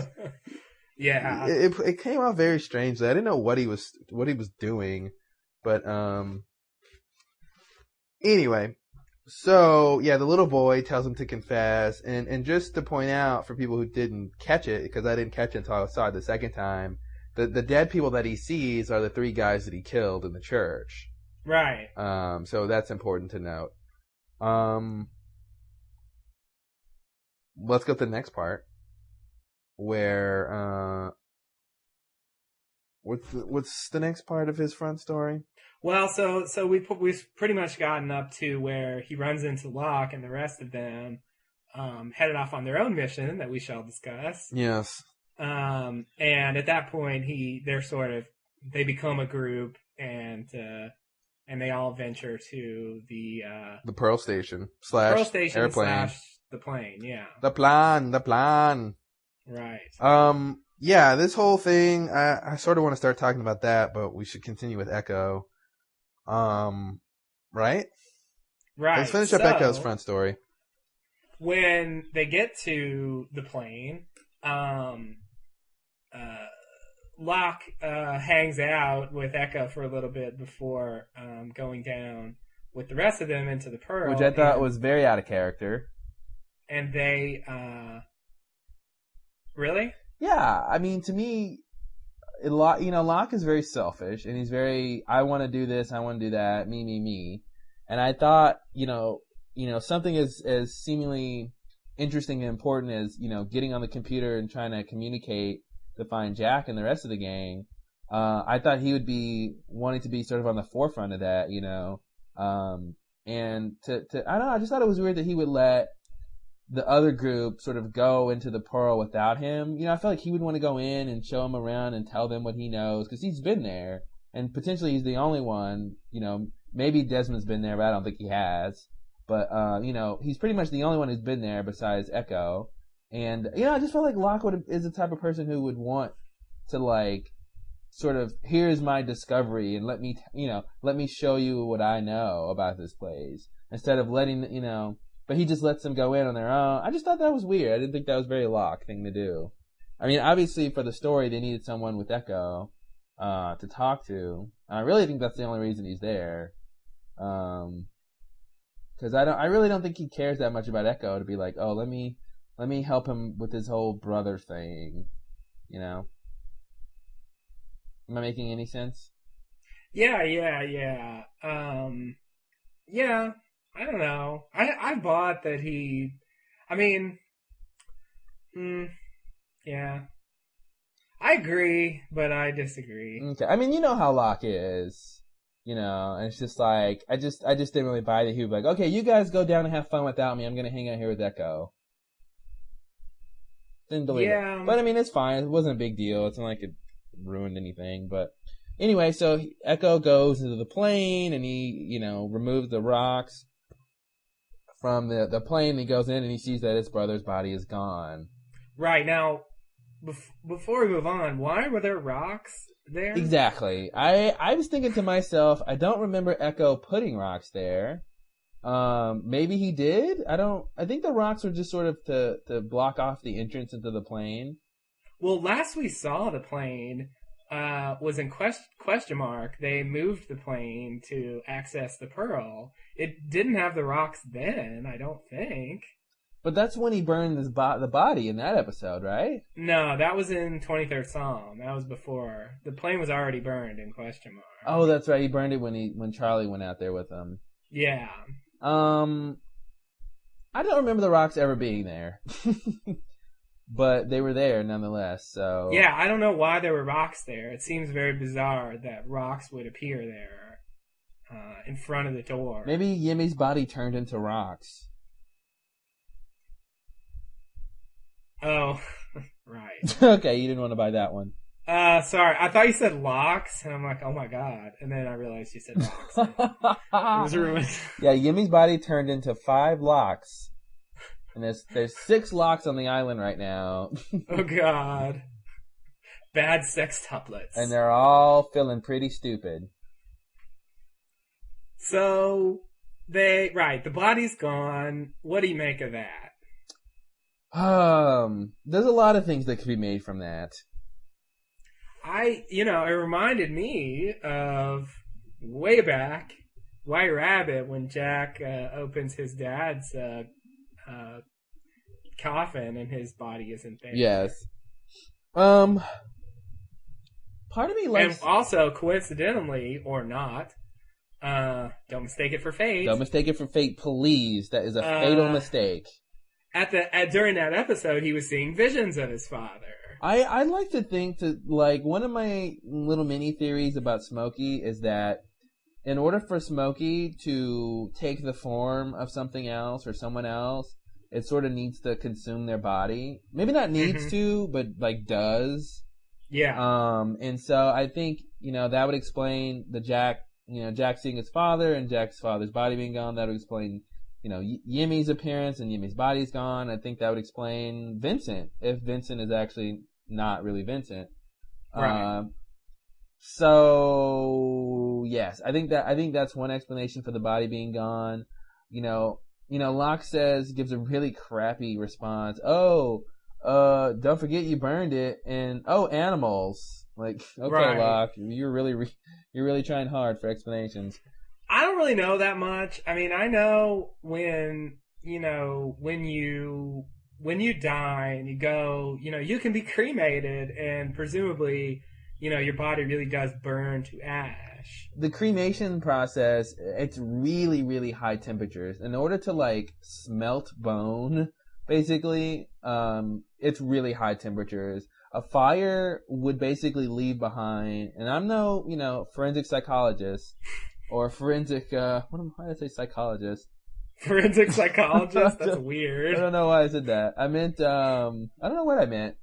Yeah, it came out very strangely. I didn't know what he was doing, but anyway. So, yeah, the little boy tells him to confess, and just to point out for people who didn't catch it, because I didn't catch it until I saw it the second time, the dead people that he sees are the 3 guys that he killed in the church. Right. So that's important to note. Let's go to the next part, where, what's the next part of his front story? Well, so we've pretty much gotten up to where he runs into Locke and the rest of them headed off on their own mission that we shall discuss. Yes. And at that point, they become a group and they all venture to the Pearl Station / airplane. / the plane. Yeah. The plan. Right. Yeah, this whole thing, I sort of want to start talking about that, but we should continue with Echo. Right? Right. Let's finish up Echo's front story. When they get to the plane, Locke hangs out with Echo for a little bit before going down with the rest of them into the Pearl. Which I thought was very out of character. And they, really? Yeah, I mean, to me, Locke is very selfish, and he's very, I want to do this, I want to do that, me. And I thought, something as seemingly interesting and important as, getting on the computer and trying to communicate to find Jack and the rest of the gang, I thought he would be wanting to be sort of on the forefront of that, and I don't know, I just thought it was weird that he would let the other group sort of go into the Pearl without him. I felt like he would want to go in and show them around and tell them what he knows, because he's been there, and potentially he's the only one, maybe Desmond's been there, but I don't think he has. But, he's pretty much the only one who's been there besides Echo. And, I just felt like Locke is the type of person who would want to, sort of, here's my discovery, and let me show you what I know about this place. Instead of letting, but he just lets them go in on their own. I just thought that was weird. I didn't think that was a very Locke thing to do. I mean, obviously for the story, they needed someone with Echo to talk to. I really think that's the only reason he's there. Because I really don't think he cares that much about Echo to be like, oh, let me help him with his whole brother thing. Am I making any sense? Yeah. Yeah. I don't know. I bought that he... I mean... yeah. I agree, but I disagree. Okay. I mean, you know how Locke is. And it's just like... I just didn't really buy that he would be like, okay, you guys go down and have fun without me. I'm going to hang out here with Echo. Didn't believe it. But I mean, it's fine. It wasn't a big deal. It's not like it ruined anything, but... Anyway, so Echo goes into the plane and he, removes the rocks from the plane. He goes in and he sees that his brother's body is gone. Right. Now, before we move on, why were there rocks there? Exactly. I was thinking to myself, I don't remember Echo putting rocks there. Maybe he did. I think the rocks were just sort of to block off the entrance into the plane. Well, last we saw the plane was in question mark. They moved the plane to access the Pearl. It didn't have the rocks then, I don't think. But that's when he burned the body in that episode, right? No, that was in 23rd Psalm. That was before. The plane was already burned in question mark. Oh, that's right. He burned it when Charlie went out there with him. Yeah. I don't remember the rocks ever being there. But they were there nonetheless, so... Yeah, I don't know why there were rocks there. It seems very bizarre that rocks would appear there in front of the door. Maybe Yimmy's body turned into rocks. Oh, right. Okay, you didn't want to buy that one. Sorry. I thought you said locks, and I'm like, oh my god. And then I realized you said rocks. It was ruined. Yeah, Yimmy's body turned into 5 locks. And there's 6 locks on the island right now. Oh god. Bad sextuplets. And they're all feeling pretty stupid. So, the body's gone. What do you make of that? There's a lot of things that could be made from that. It reminded me of way back, White Rabbit, when Jack opens his dad's coffin and his body isn't there. Yes. Part of me likes... And also, coincidentally, or not, don't mistake it for fate. Don't mistake it for fate, please. That is a fatal mistake. During that episode, he was seeing visions of his father. I like to think one of my little mini theories about Smokey is that in order for Smokey to take the form of something else or someone else, it sort of needs to consume their body. Maybe not needs to, but does. Yeah. And so I think, that would explain the Jack seeing his father and Jack's father's body being gone. That would explain, Yimmy's appearance and Yimmy's body's gone. I think that would explain Vincent, if Vincent is actually not really Vincent. Right. So yes, I think that's one explanation for the body being gone. Locke gives a really crappy response. Oh, don't forget you burned it, and animals. Like, okay, right. Locke, you're really trying hard for explanations. I don't really know that much. I mean, I know when you die and you go, you can be cremated, and presumably, your body really does burn to ash. The cremation process, it's really, really high temperatures. In order to smelt bone, basically, it's really high temperatures. A fire would basically leave behind, and I'm no, forensic psychologist or forensic, why did I say psychologist? Forensic psychologist? That's weird. I don't know why I said that. I meant, I don't know what I meant.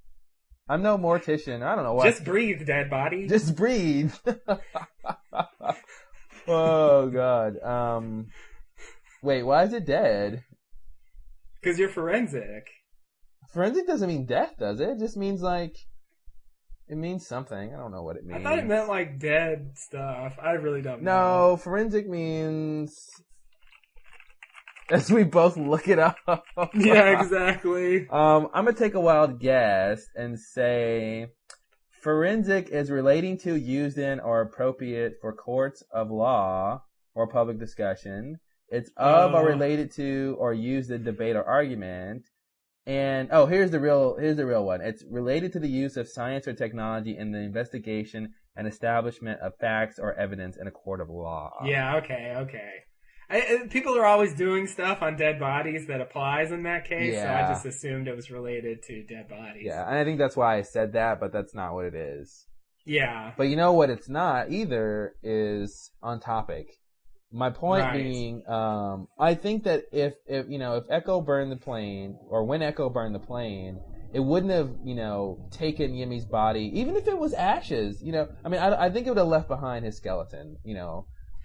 I'm no mortician. I don't know why. Just breathe, dead body. Just breathe. Oh, God. Wait, why is it dead? Because you're forensic. Forensic doesn't mean death, does it? It just means it means something. I don't know what it means. I thought it meant dead stuff. I really don't know. No, forensic means... As we both look it up. Yeah, exactly. I'm gonna take a wild guess and say forensic is relating to, used in, or appropriate for courts of law or public discussion. It's of or related to or used in debate or argument. And here's the real one. It's related to the use of science or technology in the investigation and establishment of facts or evidence in a court of law. Yeah, okay. People are always doing stuff on dead bodies that applies in that case, so I just assumed it was related to dead bodies. Yeah, and I think that's why I said that, but that's not what it is. Yeah. But you know what it's not either is on topic. My point being, I think that if Echo burned the plane, or when Echo burned the plane, it wouldn't have, taken Yimmy's body, even if it was ashes, I think it would have left behind his skeleton,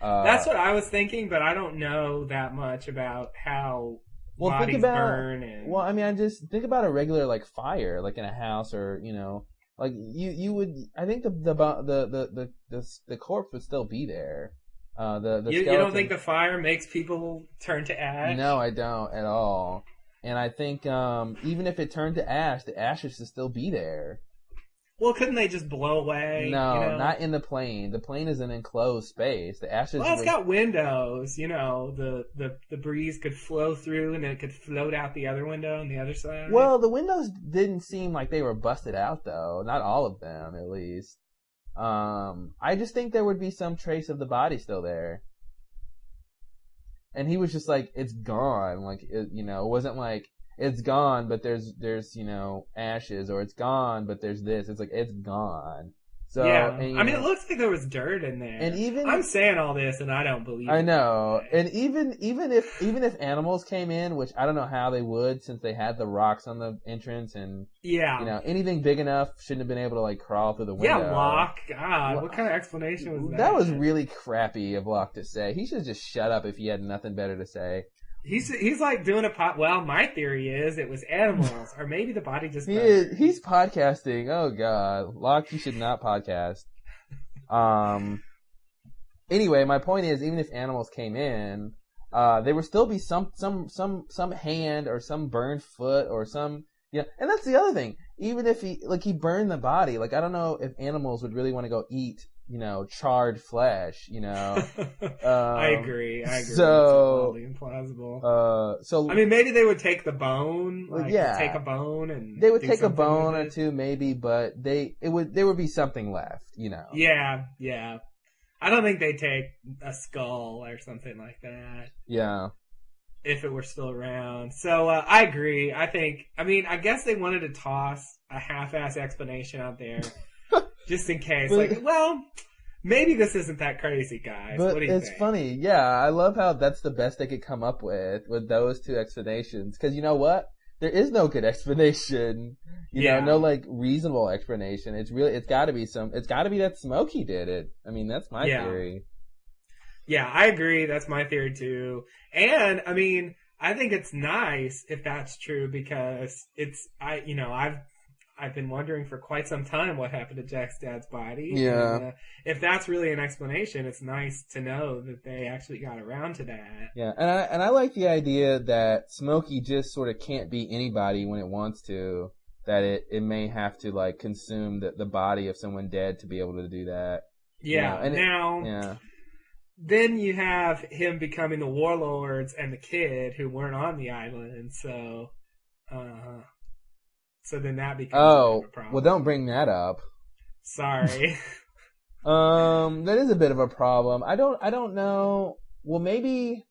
That's what I was thinking, but I don't know that much about how Well, think bodies about. burn and. Well, I mean, I just think about a regular like fire, like in a house, or like you would. I think the corpse would still be there. The You skeleton. don't think the fire makes people turn to ash? No, I don't at all. And I think even if it turned to ash, the ashes should still be there. Well, couldn't they just blow away? No, not in the plane. The plane is an enclosed space. The ashes. Well, it's got windows. The breeze could flow through, and it could float out the other window on the other side. Well, the windows didn't seem like they were busted out, though. Not all of them, at least. I just think there would be some trace of the body still there. And he was just like, it's gone. Like, it wasn't like, it's gone, but there's ashes, or it's gone, but there's this. It's like, it's gone. So, yeah. And, I mean, it looks like there was dirt in there. And even I'm saying all this, and I don't believe it. I know. And even if animals came in, which I don't know how they would, since they had the rocks on the entrance, and anything big enough shouldn't have been able to like crawl through the window. Yeah, Locke. God, what kind of explanation was that? That was really crappy of Locke to say. He should just shut up if he had nothing better to say. He's like doing a pot. Well, my theory is it was animals, or maybe the body just. He's podcasting. Oh God, Locke, you should not podcast. Anyway, my point is, even if animals came in, there would still be some hand or some burned foot or some. Yeah, and that's the other thing. Even if he burned the body, like I don't know if animals would really want to go eat. Charred flesh, I agree. So, it's implausible. I mean, maybe they would take the bone, take a bone and they would take a bone or two, maybe, but there would be something left, Yeah. I don't think they'd take a skull or something like that. Yeah. If it were still around. So, I agree. I guess they wanted to toss a half-ass explanation out there. Just in case. Maybe this isn't that crazy, guys. But what do you think? It's funny. Yeah, I love how that's the best they could come up with those two explanations. Because you know what? There is no good explanation. No like reasonable explanation. It's gotta be that Smokey did it. I mean, that's my theory. Yeah, I agree. That's my theory too. And, I mean, I think it's nice if that's true because I've been wondering for quite some time what happened to Jack's dad's body. Yeah. And, if that's really an explanation, it's nice to know that they actually got around to that. Yeah, and I like the idea that Smokey just sort of can't be anybody when it wants to. That it may have to like consume the body of someone dead to be able to do that. Yeah. Then you have him becoming the warlords and the kid who weren't on the island. So then that becomes a problem. Well, don't bring that up. Sorry. That is a bit of a problem. I don't know. Well, maybe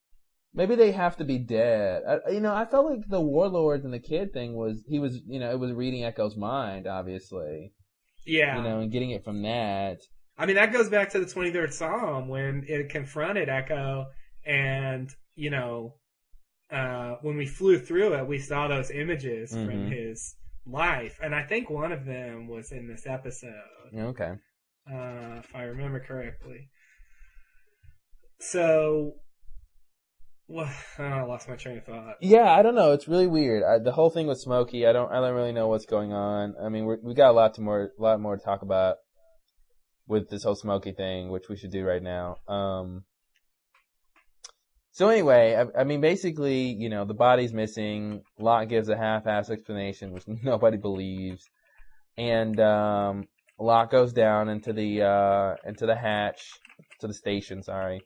they have to be dead. I felt like the warlords and the kid thing it was reading Echo's mind, obviously. Yeah. And getting it from that. I mean, that goes back to the 23rd Psalm when it confronted Echo and, when we flew through it, we saw those images from his life, and I think one of them was in this episode. Okay. If I remember correctly. So, I lost my train of thought. Yeah, I don't know. It's really weird. The whole thing with Smokey, I don't really know what's going on. I mean, we got a lot more to talk about with this whole Smokey thing, which we should do right now. So anyway, I mean, basically, the body's missing. Locke gives a half-ass explanation, which nobody believes, and Locke goes down into the hatch, to the station. Sorry,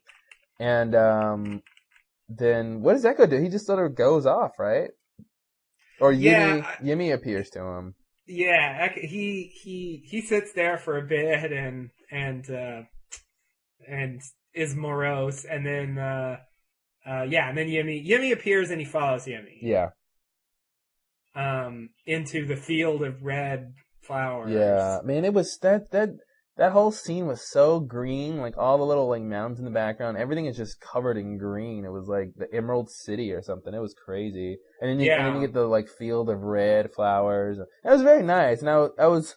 and then what does Echo do? He just sort of goes off, right? Or Yemi appears to him. Yeah, he sits there for a bit and is morose, and then. And then Yemi appears and he follows Yemi. Yeah. Into the field of red flowers. Yeah, man, it was that whole scene was so green, like all the little like mountains in the background, everything is just covered in green. It was like the Emerald City or something. It was crazy. And then you get the like field of red flowers. It was very nice. And I was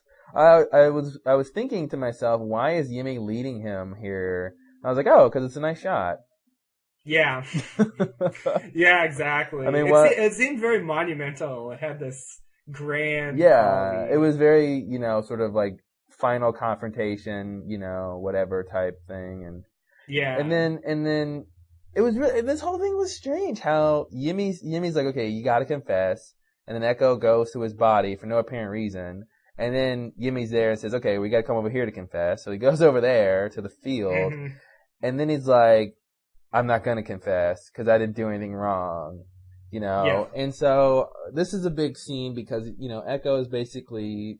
thinking to myself, why is Yemi leading him here? I was like, oh, because it's a nice shot. Yeah. Yeah, exactly. I mean, It seemed very monumental. It had this grand Yeah, it quality. was very, sort of like final confrontation, whatever type thing, Yeah. and then it was really, this whole thing was strange. How Yimmy's like, okay, you got to confess, and then Echo goes to his body for no apparent reason, and then Yimmy's there and says, okay, we got to come over here to confess. So he goes over there to the field, Hmm. and then he's like, I'm not gonna confess because I didn't do anything wrong, Yeah. And so this is a big scene because Echo is basically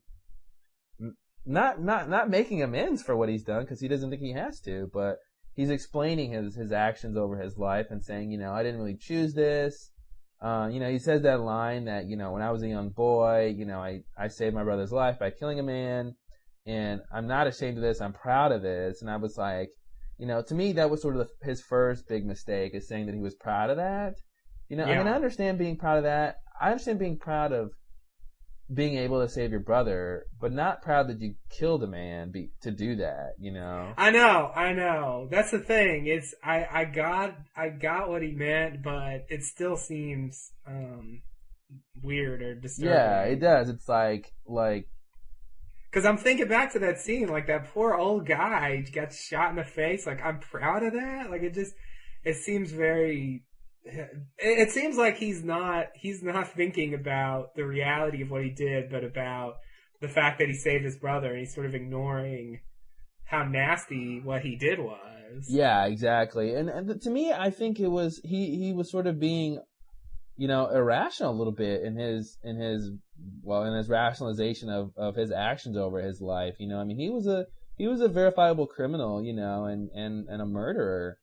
not making amends for what he's done because he doesn't think he has to, but he's explaining his actions over his life and saying, I didn't really choose this. He says that line that, when I was a young boy, I saved my brother's life by killing a man, and I'm not ashamed of this. I'm proud of this. And I was like, to me, that was sort of his first big mistake, is saying that he was proud of that. I mean, I Yeah. understand being proud of that. I understand being proud of being able to save your brother, but not proud that you killed a man to do that. I know. That's the thing. I got what he meant, but it still seems weird or Yeah, it disturbing. does. It's like, Because I'm thinking back to that scene, like that poor old guy got shot in the face. Like, I'm proud of that. Like, it seems very. It seems like he's not thinking about the reality of what he did, but about the fact that he saved his brother, and he's sort of ignoring how nasty what he did was. yeah, exactly. And to me, I think it was, he was sort of being, irrational a little bit in his rationalization of his actions over his life. I mean, he was a verifiable criminal, and a murderer,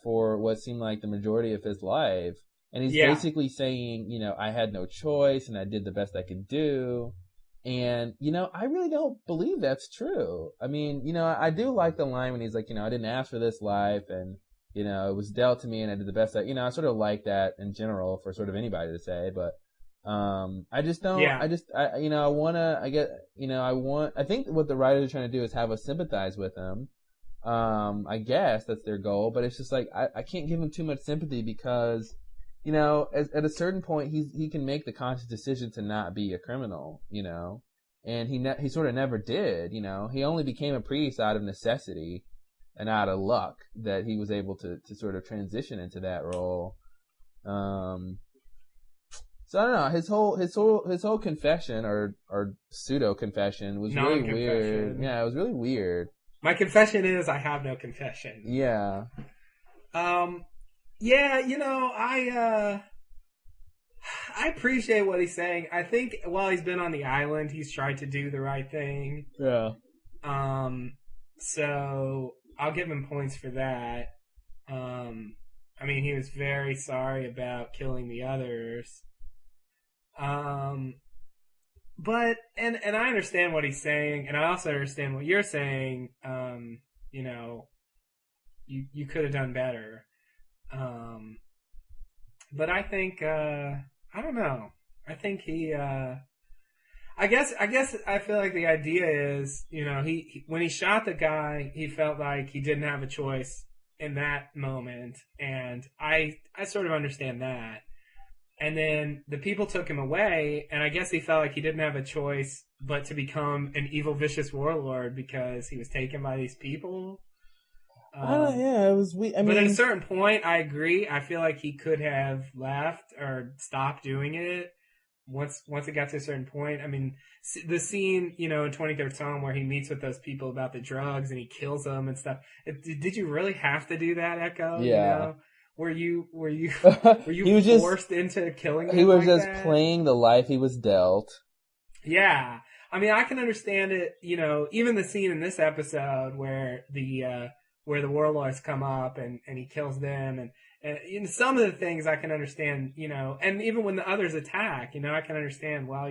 for what seemed like the majority of his life. And he's Yeah, basically saying, I had no choice and I did the best I could do. And, I really don't believe that's true. I mean, I do like the line when he's like, I didn't ask for this life, and, it was dealt to me and I did the best I sort of like that in general for sort of anybody to say, but, I just don't, yeah, I wanna, I think what the writers are trying to do is have us sympathize with him. I guess that's their goal, but it's just like, I can't give him too much sympathy because, at a certain point, he can make the conscious decision to not be a criminal, and he sort of never did, he only became a priest out of necessity and out of luck that he was able to sort of transition into that role. So I don't know, his whole confession or pseudo confession was really weird. non-confession. Yeah, it was really weird. My confession is I have no confession. Yeah. Um, yeah, I appreciate what he's saying. I think while he's been on the island, he's tried to do the right thing. Yeah. So I'll give him points for that. I mean, he was very sorry about killing the others. Um, but and I understand what he's saying, and I also understand what you're saying. You know, you could have done better. But I think I don't know. I think he. I guess I feel like the idea is, he when he shot the guy, he felt like he didn't have a choice in that moment, and I sort of understand that. And then the people took him away, and I guess he felt like he didn't have a choice but to become an evil, vicious warlord because he was taken by these people. Yeah, it was weird. But at a certain point, I agree. I feel like he could have left or stopped doing it once it got to a certain point. I mean, the scene, in 23rd Psalm where he meets with those people about the drugs and he kills them and stuff. Did you really have to do that, Echo? Yeah. Were you He was forced into killing them? He was like just that? playing the life he was dealt. Yeah. I mean, I can understand it, even the scene in this episode where the warlords come up and he kills them and some of the things I can understand, and even when the others attack, I can understand, well,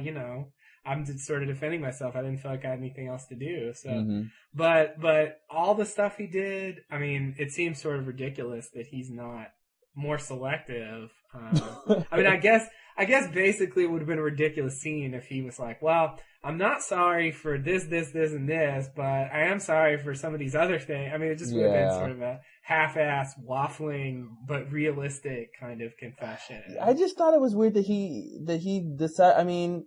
I'm just sort of defending myself. I didn't feel like I had anything else to do. So, Mm-hmm. but all the stuff he did, I mean, it seems sort of ridiculous that he's not more selective. I mean, I guess I guess basically it would have been a ridiculous scene if he was like, well, I'm not sorry for this, and this, but I am sorry for some of these other things. I mean, it just would have been sort of a half-ass waffling but realistic kind of confession. I just thought it was weird that he decided. I mean,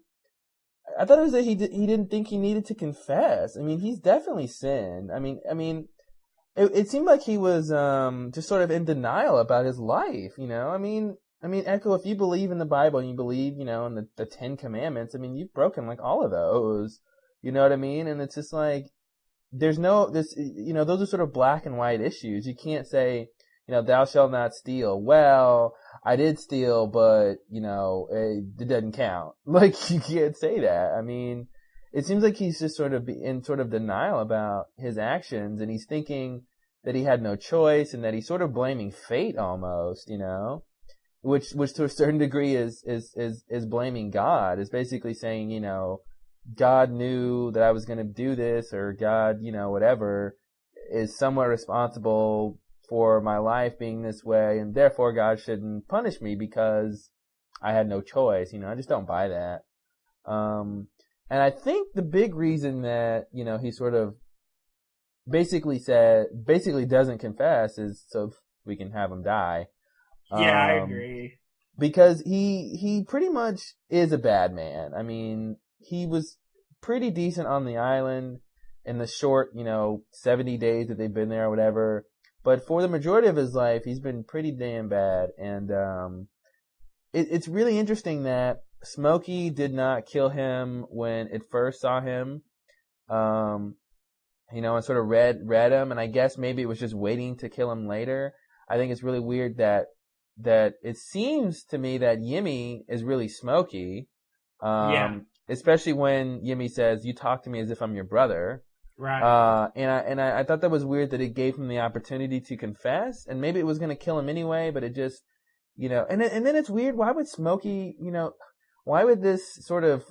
I thought it was that he didn't think he needed to confess. I mean, he's definitely sinned. I mean, it seemed like he was just sort of in denial about his life. You know, I mean, Echo, if you believe in the Bible and you believe, you know, in the Ten Commandments, I mean, you've broken like all of those. You know what I mean? And it's just like there's no this. You know, those are sort of black and white issues. You can't say, you know, thou shalt not steal. Well, I did steal, but, you know, it doesn't count. Like, you can't say that. I mean, it seems like he's just sort of in sort of denial about his actions, and he's thinking that he had no choice, and that he's sort of blaming fate almost, you know, which to a certain degree is blaming God, is basically saying, you know, God knew that I was going to do this, or God, you know, whatever, is somewhat responsible for my life being this way, and therefore God shouldn't punish me because I had no choice. You know, I just don't buy that. And I think the big reason that, you know, he sort of basically doesn't confess is so we can have him die. Yeah, I agree. Because he pretty much is a bad man. I mean, he was pretty decent on the island in the short, you know, 70 days that they've been there or whatever. But for the majority of his life, he's been pretty damn bad. And it's really interesting that Smokey did not kill him when it first saw him. You know, and sort of read him. And I guess maybe it was just waiting to kill him later. I think it's really weird that it seems to me that Yimmy is really Smokey. Yeah. Especially when Yimmy says, "You talk to me as if I'm your brother." Right. And I thought that was weird that it gave him the opportunity to confess, and maybe it was going to kill him anyway, but it just, you know, and then it's weird. Why would Smokey, you know, why would this sort of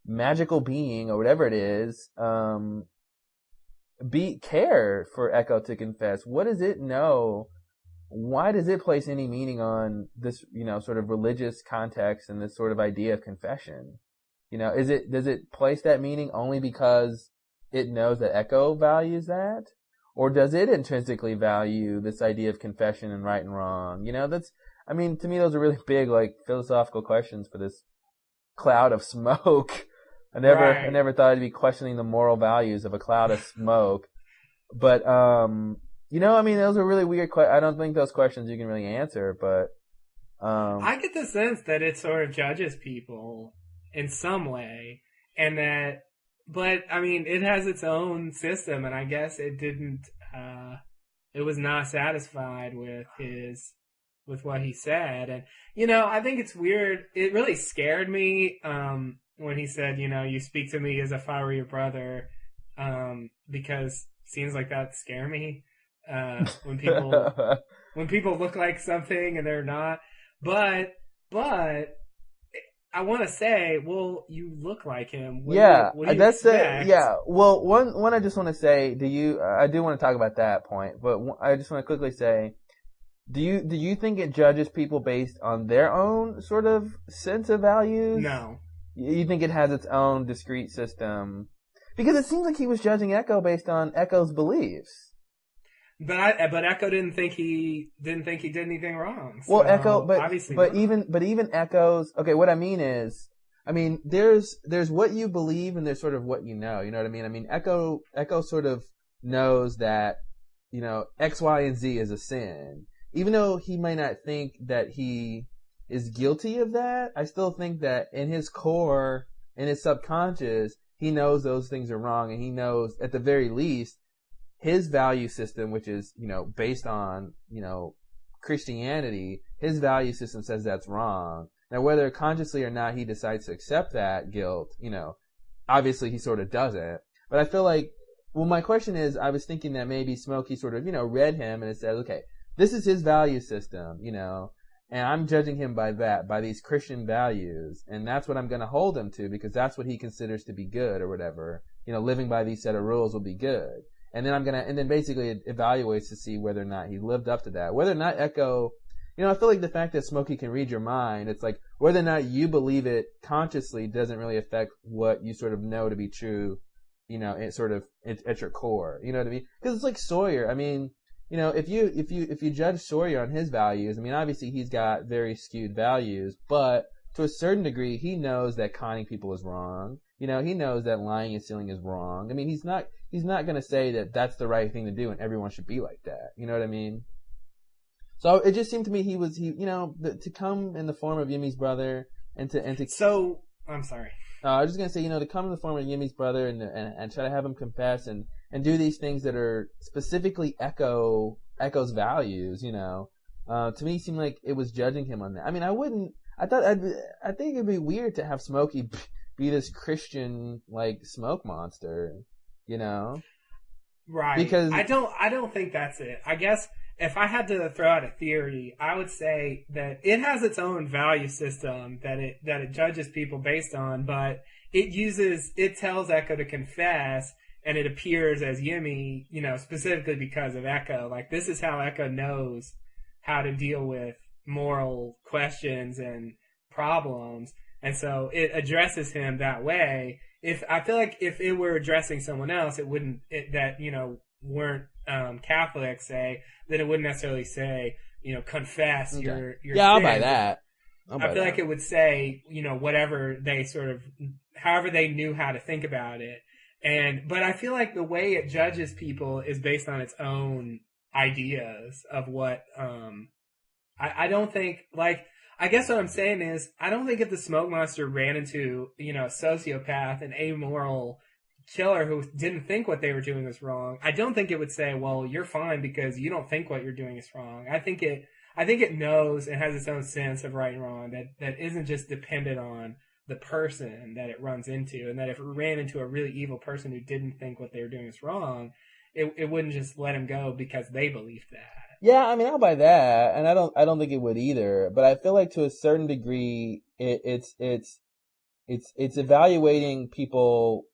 magical being or whatever it is, care for Echo to confess? What does it know? Why does it place any meaning on this, you know, sort of religious context and this sort of idea of confession? You know, does it place that meaning only because it knows that Echo values that? Or does it intrinsically value this idea of confession and right and wrong? You know, to me, those are really big, like, philosophical questions for this cloud of smoke. I never thought I'd be questioning the moral values of a cloud of smoke. But, you know, I mean, those are really weird questions. I don't think those questions you can really answer, but, I get the sense that it sort of judges people in some way, and that, but I mean, it has its own system, and I guess it didn't, it was not satisfied with what he said. And, you know, I think it's weird. It really scared me, when he said, you know, you speak to me as if I were your brother, because scenes like that scare me, when people look like something and they're not. But I want to say, well, you look like him. What do you expect? Yeah. Well, one I just want to say, I do want to talk about that point, but I just want to quickly say, do you think it judges people based on their own sort of sense of values? No. You think it has its own discrete system? Because it seems like he was judging Echo based on Echo's beliefs. But Echo didn't think he did anything wrong. So well, Echo, but obviously even Echo's. Okay, what I mean is, there's what you believe and there's sort of what you know. You know what I mean? I mean, Echo sort of knows that, you know, X, Y, and Z is a sin, even though he might not think that he is guilty of that. I still think that in his core, in his subconscious, he knows those things are wrong, and he knows at the very least his value system, which is, you know, based on, you know, Christianity, his value system says that's wrong. Now, whether consciously or not he decides to accept that guilt, you know, obviously he sort of doesn't. But I feel like, well, my question is, I was thinking that maybe Smokey sort of, you know, read him and it said, okay, this is his value system, you know, and I'm judging him by that, by these Christian values, and that's what I'm going to hold him to, because that's what he considers to be good or whatever. You know, living by these set of rules will be good. And then basically it evaluates to see whether or not he lived up to that. Whether or not Echo, you know, I feel like the fact that Smokey can read your mind, it's like, whether or not you believe it consciously doesn't really affect what you sort of know to be true, it sort of at your core. You know what I mean? Because it's like Sawyer. I mean, if you judge Sawyer on his values, I mean, obviously he's got very skewed values, but to a certain degree, he knows that conning people is wrong. He knows that lying and stealing is wrong. I mean, he's not going to say that that's the right thing to do and everyone should be like that. You know what I mean? So it just seemed to me to come in the form of Yimmy's brother and to. So I'm sorry. I was just gonna say, to come in the form of Yimmy's brother and try to have him confess and do these things that are specifically Echo's values. To me, it seemed like it was judging him on that. I mean, I think it'd be weird to have Smokey be this Christian like smoke monster. Right. Because I don't think that's it. I guess if I had to throw out a theory, I would say that it has its own value system that it judges people based on, but it tells Echo to confess, and it appears as Yimmy, specifically because of Echo. Like, this is how Echo knows how to deal with moral questions and problems, and so it addresses him that way. I feel like if it were addressing someone else, weren't Catholics, say, then it wouldn't necessarily say, confess your yeah, I'll sins. buy that. I feel like it would say, whatever they however they knew how to think about it. But I feel like the way it judges people is based on its own ideas of what, I don't think, like, I guess what I'm saying is, I don't think if the smoke monster ran into, a sociopath, an amoral killer who didn't think what they were doing was wrong, I don't think it would say, well, you're fine because you don't think what you're doing is wrong. I think it knows and has its own sense of right and wrong that isn't just dependent on the person that it runs into, and that if it ran into a really evil person who didn't think what they were doing was wrong, it wouldn't just let him go because they believed that. Yeah, I mean, I'll buy that, and I don't think it would either. But I feel like to a certain degree, it's evaluating people,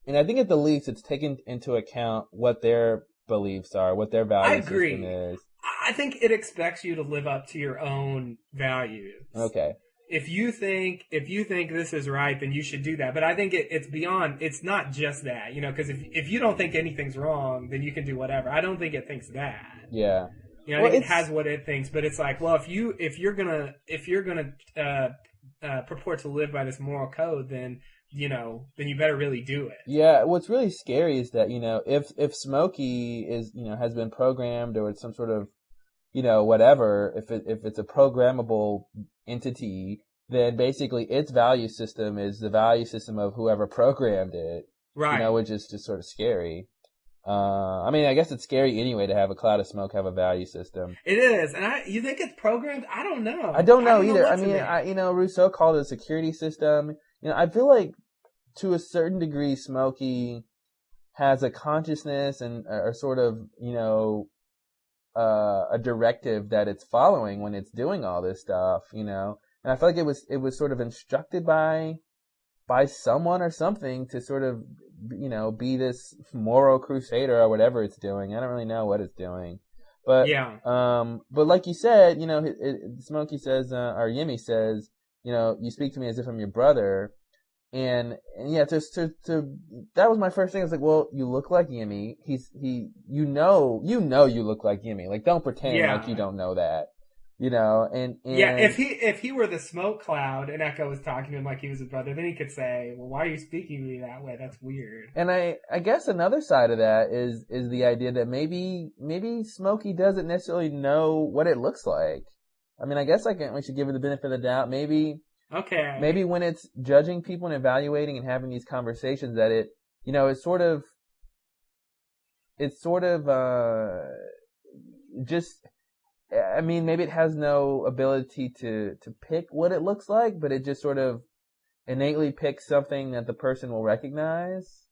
and I think at the least it's taking into account what their beliefs are, what their value system is. I think it expects you to live up to your own values. Okay. If you think this is right, then you should do that. But I think it's beyond. It's not just that, because if you don't think anything's wrong, then you can do whatever. I don't think it thinks that. Yeah. I think it has what it thinks, but it's like, well, if you're gonna purport to live by this moral code, then you better really do it. Yeah. What's really scary is that if Smokey is has been programmed, or it's some sort of whatever, if it's a programmable entity, then basically its value system is the value system of whoever programmed it. Right. Which is just sort of scary. I mean, I guess it's scary anyway to have a cloud of smoke have a value system. It is, and you think it's programmed? I don't know. I don't know either. I mean, Rousseau called it a security system. I feel like to a certain degree, Smokey has a consciousness and a sort of a directive that it's following when it's doing all this stuff. And I feel like it was sort of instructed by someone or something to sort of be this moral crusader or whatever it's doing. I don't really know what it's doing, but yeah. But like you said, Smokey says, or Yimmy says, you speak to me as if I'm your brother, and yeah, to that was my first thing. I was like, well, you look like Yimmy. You look like Yimmy. Like, don't pretend like you don't know that. And yeah, if he were the smoke cloud and Echo was talking to him like he was his brother, then he could say, well, why are you speaking to me that way? That's weird. And I guess another side of that is the idea that maybe Smokey doesn't necessarily know what it looks like. I mean, I guess we should give it the benefit of the doubt. Maybe when it's judging people and evaluating and having these conversations, that it, it's sort of just, I mean, maybe it has no ability to pick what it looks like, but it just sort of innately picks something that the person will recognize.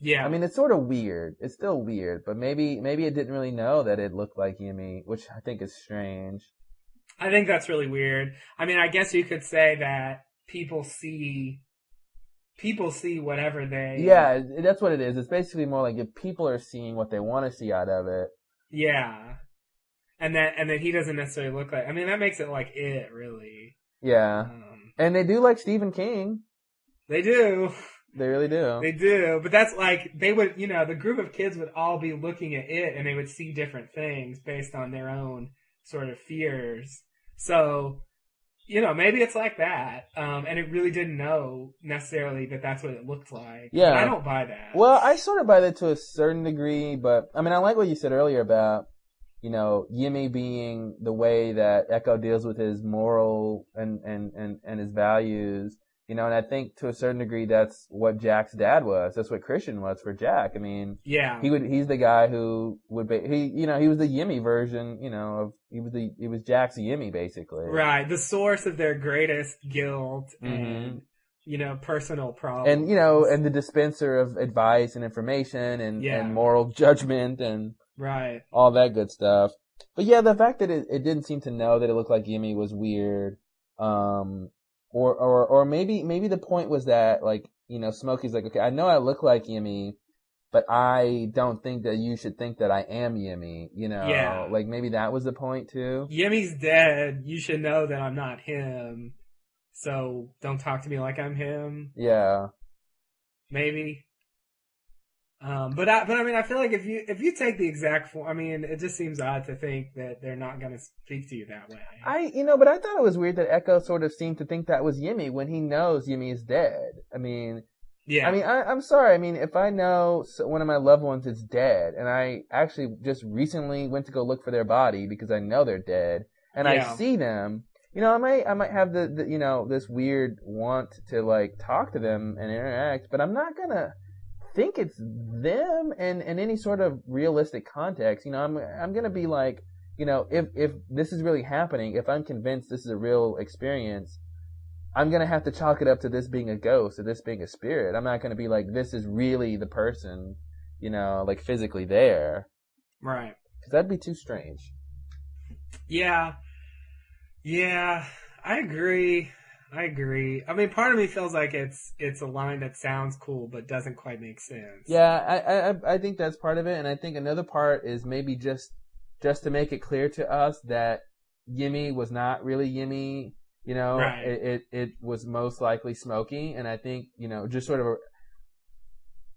Yeah. I mean, it's sort of weird. It's still weird, but maybe it didn't really know that it looked like Yimmy, which I think is strange. I think that's really weird. I mean, I guess you could say that people see whatever they... Yeah, that's what it is. It's basically more like if people are seeing what they want to see out of it. Yeah. And that he doesn't necessarily look like... I mean, that makes it like it, really. Yeah. And they do like Stephen King. They do. They really do. They do. But that's like, they would, the group of kids would all be looking at it and they would see different things based on their own sort of fears. So, maybe it's like that. And it really didn't know necessarily that that's what it looked like. Yeah. But I don't buy that. Well, I sort of buy that to a certain degree, but I mean, I like what you said earlier about, Yimmy being the way that Echo deals with his moral and his values, and I think to a certain degree that's what Jack's dad was. That's what Christian was for Jack. I mean, yeah, he's the guy who he was the Yimmy version, he was Jack's Yimmy basically. Right. The source of their greatest guilt and, personal problems. And, and the dispenser of advice and information and moral judgment and right, all that good stuff. But yeah, the fact that it didn't seem to know that it looked like Yimmy was weird. Or maybe the point was that, like, Smokey's like, okay, I know I look like Yimmy, but I don't think that you should think that I am Yimmy, Yeah. Like, maybe that was the point, too. Yimmy's dead. You should know that I'm not him. So, don't talk to me like I'm him. Yeah. Maybe. But I mean, I feel like if you take the exact form, I mean, it just seems odd to think that they're not going to speak to you that way. But I thought it was weird that Echo sort of seemed to think that was Yimmy when he knows Yimmy is dead. I mean, yeah. I mean, I'm sorry. I mean, if I know one of my loved ones is dead, and I actually just recently went to go look for their body because I know they're dead, and I see them, I might have the this weird want to, like, talk to them and interact, but I'm not gonna think it's them in any sort of realistic context. I'm gonna be like, if this is really happening, if I'm convinced this is a real experience, I'm gonna have to chalk it up to this being a ghost or this being a spirit. I'm not gonna be like, this is really the person, like physically there. Right. Because that'd be too strange. Yeah. Yeah, I agree. I mean, part of me feels like it's a line that sounds cool but doesn't quite make sense. Yeah, I think that's part of it, and I think another part is maybe just to make it clear to us that Yimmy was not really Yimmy. Right. It was most likely Smokey, and I think just sort of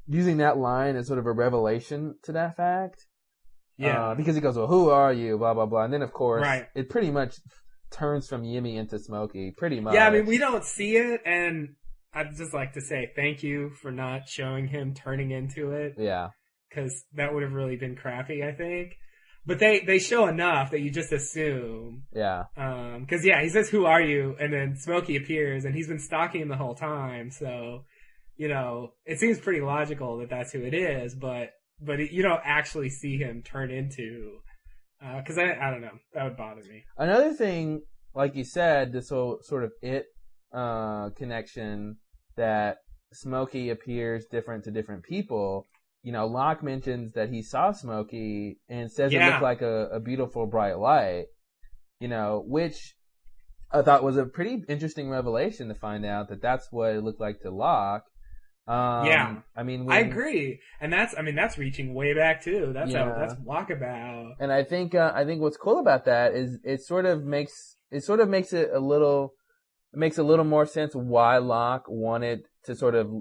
using that line as sort of a revelation to that fact. Yeah. Because he goes, well, who are you? Blah blah blah, and then of course it pretty much turns from Yimmy into Smokey, pretty much. Yeah, I mean, we don't see it, and I'd just like to say thank you for not showing him turning into it. Yeah. Because that would have really been crappy, I think. But they show enough that you just assume. Yeah. Because, he says, who are you? And then Smokey appears, and he's been stalking him the whole time, so, it seems pretty logical that that's who it is, but you don't actually see him turn into... Because I don't know. That would bother me. Another thing, like you said, this whole sort of connection that Smokey appears different to different people. Locke mentions that he saw Smokey and says it looked like a beautiful bright light, which I thought was a pretty interesting revelation to find out that that's what it looked like to Locke. I mean, I agree, and that's reaching way back too. That's walkabout. And I think what's cool about that is it makes it a little more sense why Locke wanted to sort of,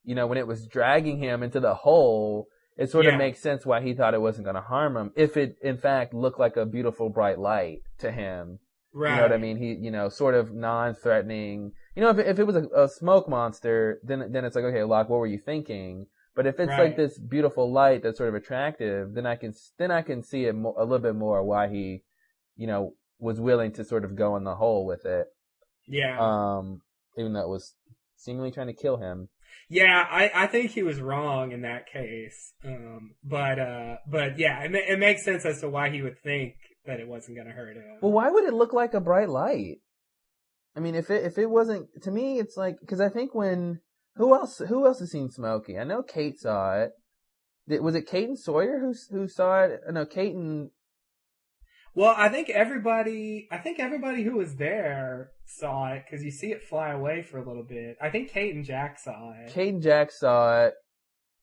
when it was dragging him into the hole, it sort of makes sense why he thought it wasn't going to harm him if it in fact looked like a beautiful bright light to him. Right. You know what I mean? He, sort of non-threatening. If it was a smoke monster, then it's like, okay, Locke, what were you thinking? But if it's like this beautiful light that's sort of attractive, then I can see it a little bit more why he, was willing to sort of go in the hole with it. Yeah. Even though it was seemingly trying to kill him. Yeah, I think he was wrong in that case. But yeah, it makes sense as to why he would think that it wasn't going to hurt him. Well, why would it look like a bright light? I mean, if it wasn't, to me, it's like, because I think who else has seen Smokey? I know Kate saw it. Was it Kate and Sawyer who saw it? No, Kate and... Well, I think everybody who was there saw it, because you see it fly away for a little bit. I think Kate and Jack saw it. Kate and Jack saw it.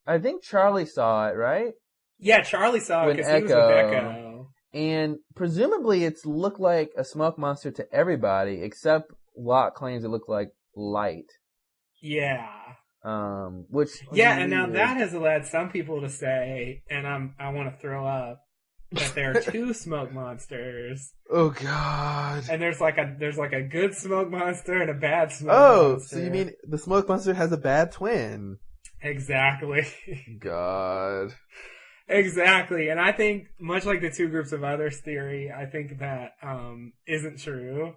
I think Charlie saw it, right? Yeah, Charlie saw it because he was with Echo. And presumably it's looked like a smoke monster to everybody except Locke claims it looked like light. Yeah. Which yeah, and now that has led some people to say, and I want to throw up, that there are two smoke monsters. Oh God! And there's like a good smoke monster and a bad smoke monster. So you mean the smoke monster has a bad twin? Exactly. God. Exactly, and I think much like the two groups of others theory, I think that isn't true.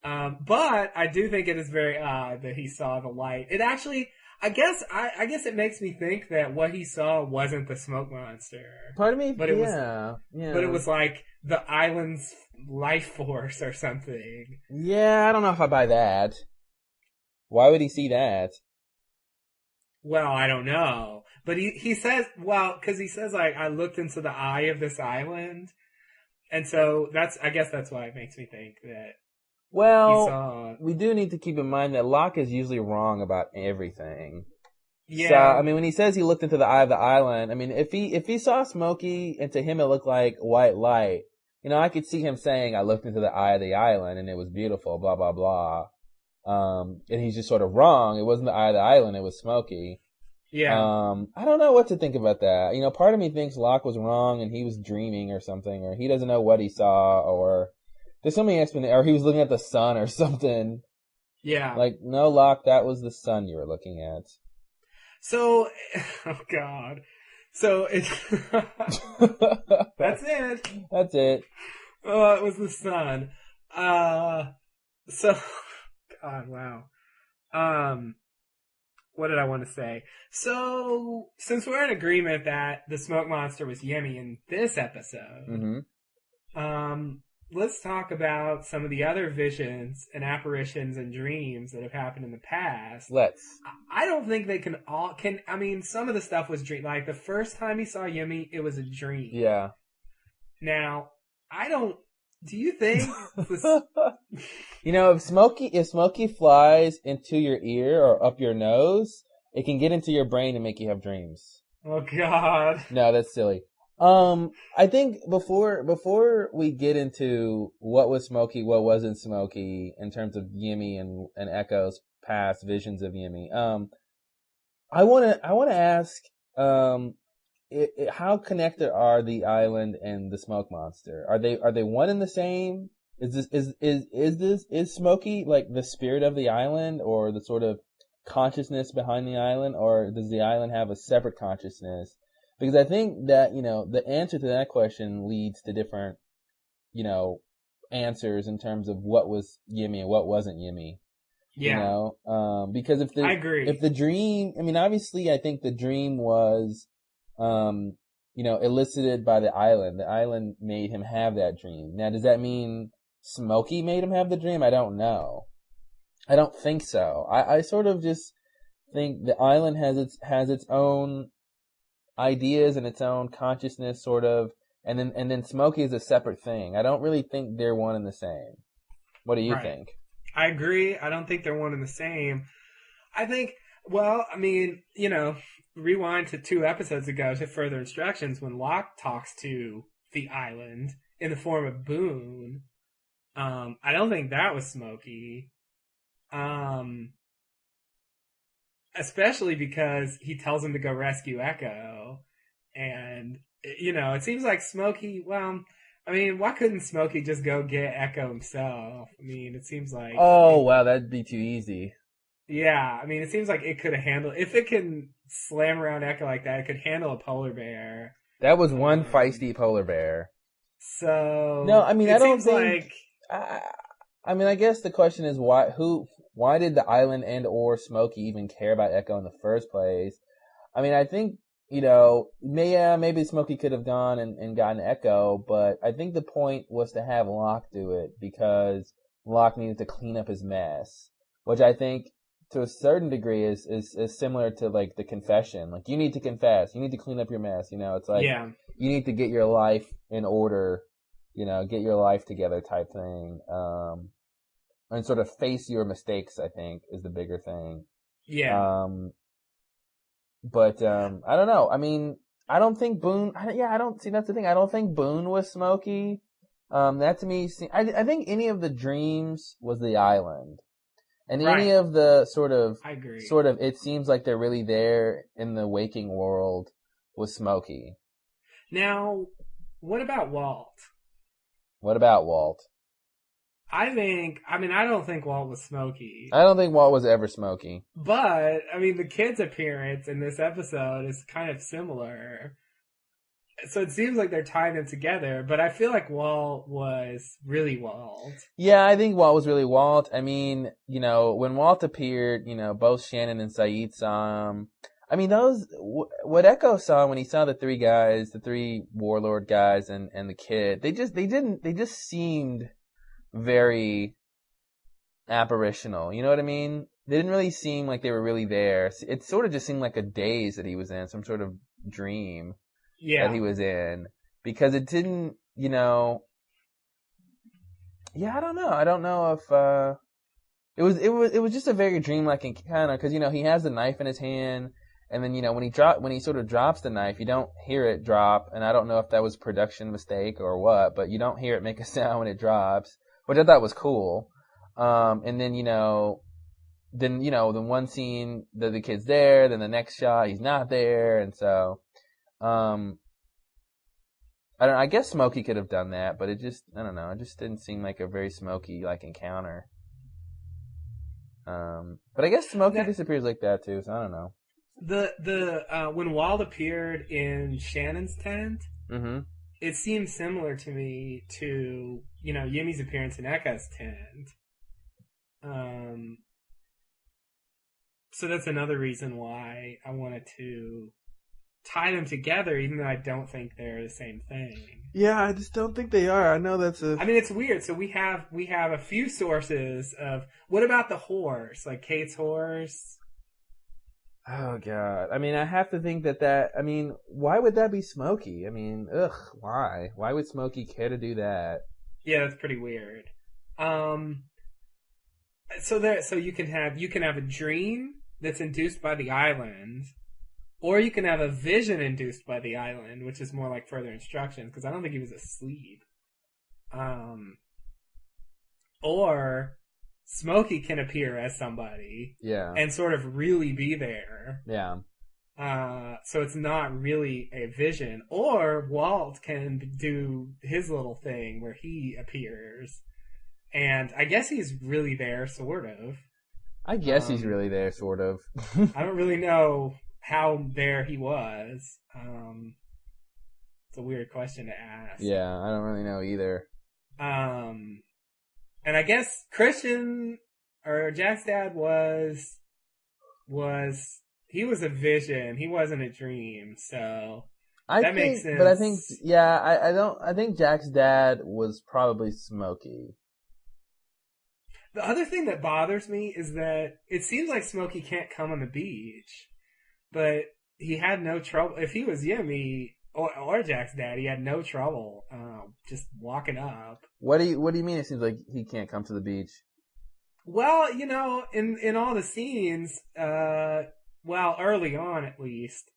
But I do think it is very odd that he saw the light. It actually, I guess it makes me think that what he saw wasn't the smoke monster. Part of me, but it was, yeah. But it was like the island's life force or something. Yeah, I don't know if I buy that. Why would he see that? Well, I don't know. But he says, because he says, like, I looked into the eye of this island. And so I guess that's why it makes me think that. Well, we do need to keep in mind that Locke is usually wrong about everything. Yeah. So, I mean, when he says he looked into the eye of the island, I mean, if he saw Smokey and to him it looked like white light, I could see him saying, I looked into the eye of the island and it was beautiful, blah, blah, blah. And he's just sort of wrong. It wasn't the eye of the island, it was Smokey. Yeah. I don't know what to think about that. Part of me thinks Locke was wrong and he was dreaming or something, or he doesn't know what he saw, or there's so many explanations, or he was looking at the sun or something. Yeah. Like, no, Locke, that was the sun you were looking at. So, oh God. So it's, that's it. That's it. Oh, it was the sun. So, God, wow. What did I want to say? So, since we're in agreement that the smoke monster was Yemi in this episode, let's talk about some of the other visions and apparitions and dreams that have happened in the past. Let's. I don't think they I mean, some of the stuff was dream. Like, the first time he saw Yemi, it was a dream. Yeah. Now, do you think if Smokey flies into your ear or up your nose, it can get into your brain and make you have dreams. Oh God. No, that's silly. I think before we get into what was Smokey, what wasn't Smokey in terms of Yemi and Echo's past visions of Yemi, I wanna ask, how connected are the island and the smoke monster? Are they one and the same? Is Smokey like the spirit of the island or the sort of consciousness behind the island, or does the island have a separate consciousness? Because I think that, the answer to that question leads to different, answers in terms of what was Yemi and what wasn't Yemi. Yeah. Because I agree. If the dream, I mean, obviously I think the dream was, elicited by the island. The island made him have that dream. Now, does that mean Smokey made him have the dream? I don't know. I don't think so. I sort of just think the island has its own ideas and its own consciousness, sort of, and then Smokey is a separate thing. I don't really think they're one and the same. What do you think? I agree. I don't think they're one and the same. I think, rewind to 2 episodes ago to further instructions when Locke talks to the island in the form of Boone. I don't think that was Smokey. Especially because he tells him to go rescue Echo. And, it seems like Smokey, why couldn't Smokey just go get Echo himself? I mean, it seems like... Oh, wow, that'd be too easy. Yeah, I mean, it seems like it could have handled... If it can slam around Echo like that, it could handle a polar bear. That was one feisty polar bear. So... No, I mean, I don't think... like... I guess the question is why did the island and or Smokey even care about Echo in the first place? I mean, I think, maybe Smokey could have gone and gotten Echo, but I think the point was to have Locke do it because Locke needed to clean up his mess, which I think to a certain degree is similar to like the confession. Like, you need to confess, you need to clean up your mess, it's like, you need to get your life in order, get your life together type thing. And sort of face your mistakes, I think, is the bigger thing. Yeah. But I don't know. I mean, I don't think Boone. That's the thing. I don't think Boone was Smokey. That to me, I think any of the dreams was the island. And any of the I agree. it seems like they're really there in the waking world with Smokey. Now, what about Walt? What about Walt? I don't think Walt was Smokey. I don't think Walt was ever Smokey. But, the kid's appearance in this episode is kind of similar. So it seems like they're tying them together, but I feel like Walt was really Walt. Yeah, I think Walt was really Walt. I mean, when Walt appeared, both Shannon and Sayid saw him. I mean, what Echo saw when he saw the three warlord guys and the kid, they just seemed very apparitional. You know what I mean? They didn't really seem like they were really there. It sort of just seemed like a daze that he was in, some sort of dream. Yeah. That he was in, because it didn't, yeah, I don't know. I don't know if, it was just a very dreamlike encounter, because, he has the knife in his hand, and then, when he sort of drops the knife, you don't hear it drop, and I don't know if that was a production mistake or what, but you don't hear it make a sound when it drops, which I thought was cool. And then, the one scene, the kid's there, then the next shot, he's not there, and so, I guess Smokey could have done that, but I don't know, it just didn't seem like a very Smokey-like encounter. But I guess Smokey disappears like that too, so I don't know. When Walt appeared in Shannon's tent, mm-hmm. It seemed similar to me to, Yimmy's appearance in Ekka's tent. So that's another reason why I wanted to tie them together, even though I don't think they're the same thing. Yeah, I just don't think they are. I know that's it's weird. So we have a few sources of, what about the horse? Like Kate's horse? Oh, God. I have to think that, why would that be Smokey? Why? Why would Smokey care to do that? Yeah, that's pretty weird. So you can have a dream that's induced by the island, or you can have a vision induced by the island, which is more like further instructions, because I don't think he was asleep. Or Smokey can appear as somebody, yeah, and sort of really be there. Yeah. So it's not really a vision. Or Walt can do his little thing where he appears, and I guess he's really there, sort of. I guess he's really there, sort of. I don't really know how there he was. It's a weird question to ask. Yeah, I don't really know either. And I guess Christian, or Jack's dad, he was a vision. He wasn't a dream, so makes sense. But I think, I think Jack's dad was probably Smokey. The other thing that bothers me is that it seems like Smokey can't come on the beach, but he had no trouble. If he was Yimmy or Jack's dad, he had no trouble just walking up. What do you mean? It seems like he can't come to the beach. Well, in all the scenes, early on at least,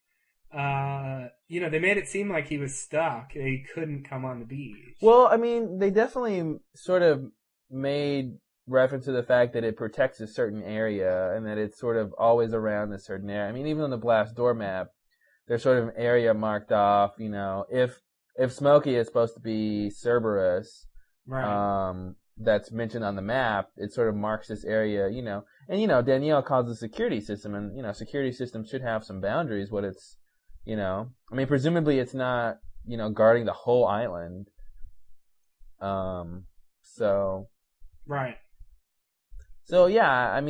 they made it seem like he was stuck. He couldn't come on the beach. Well, they definitely sort of made reference to the fact that it protects a certain area and that it's sort of always around a certain area. Even on the blast door map, there's sort of an area marked off, if Smokey is supposed to be Cerberus, right. That's mentioned on the map, it sort of marks this area, and Danielle calls it a security system, and security systems should have some boundaries. What it's, presumably it's not, guarding the whole island. Right. So yeah,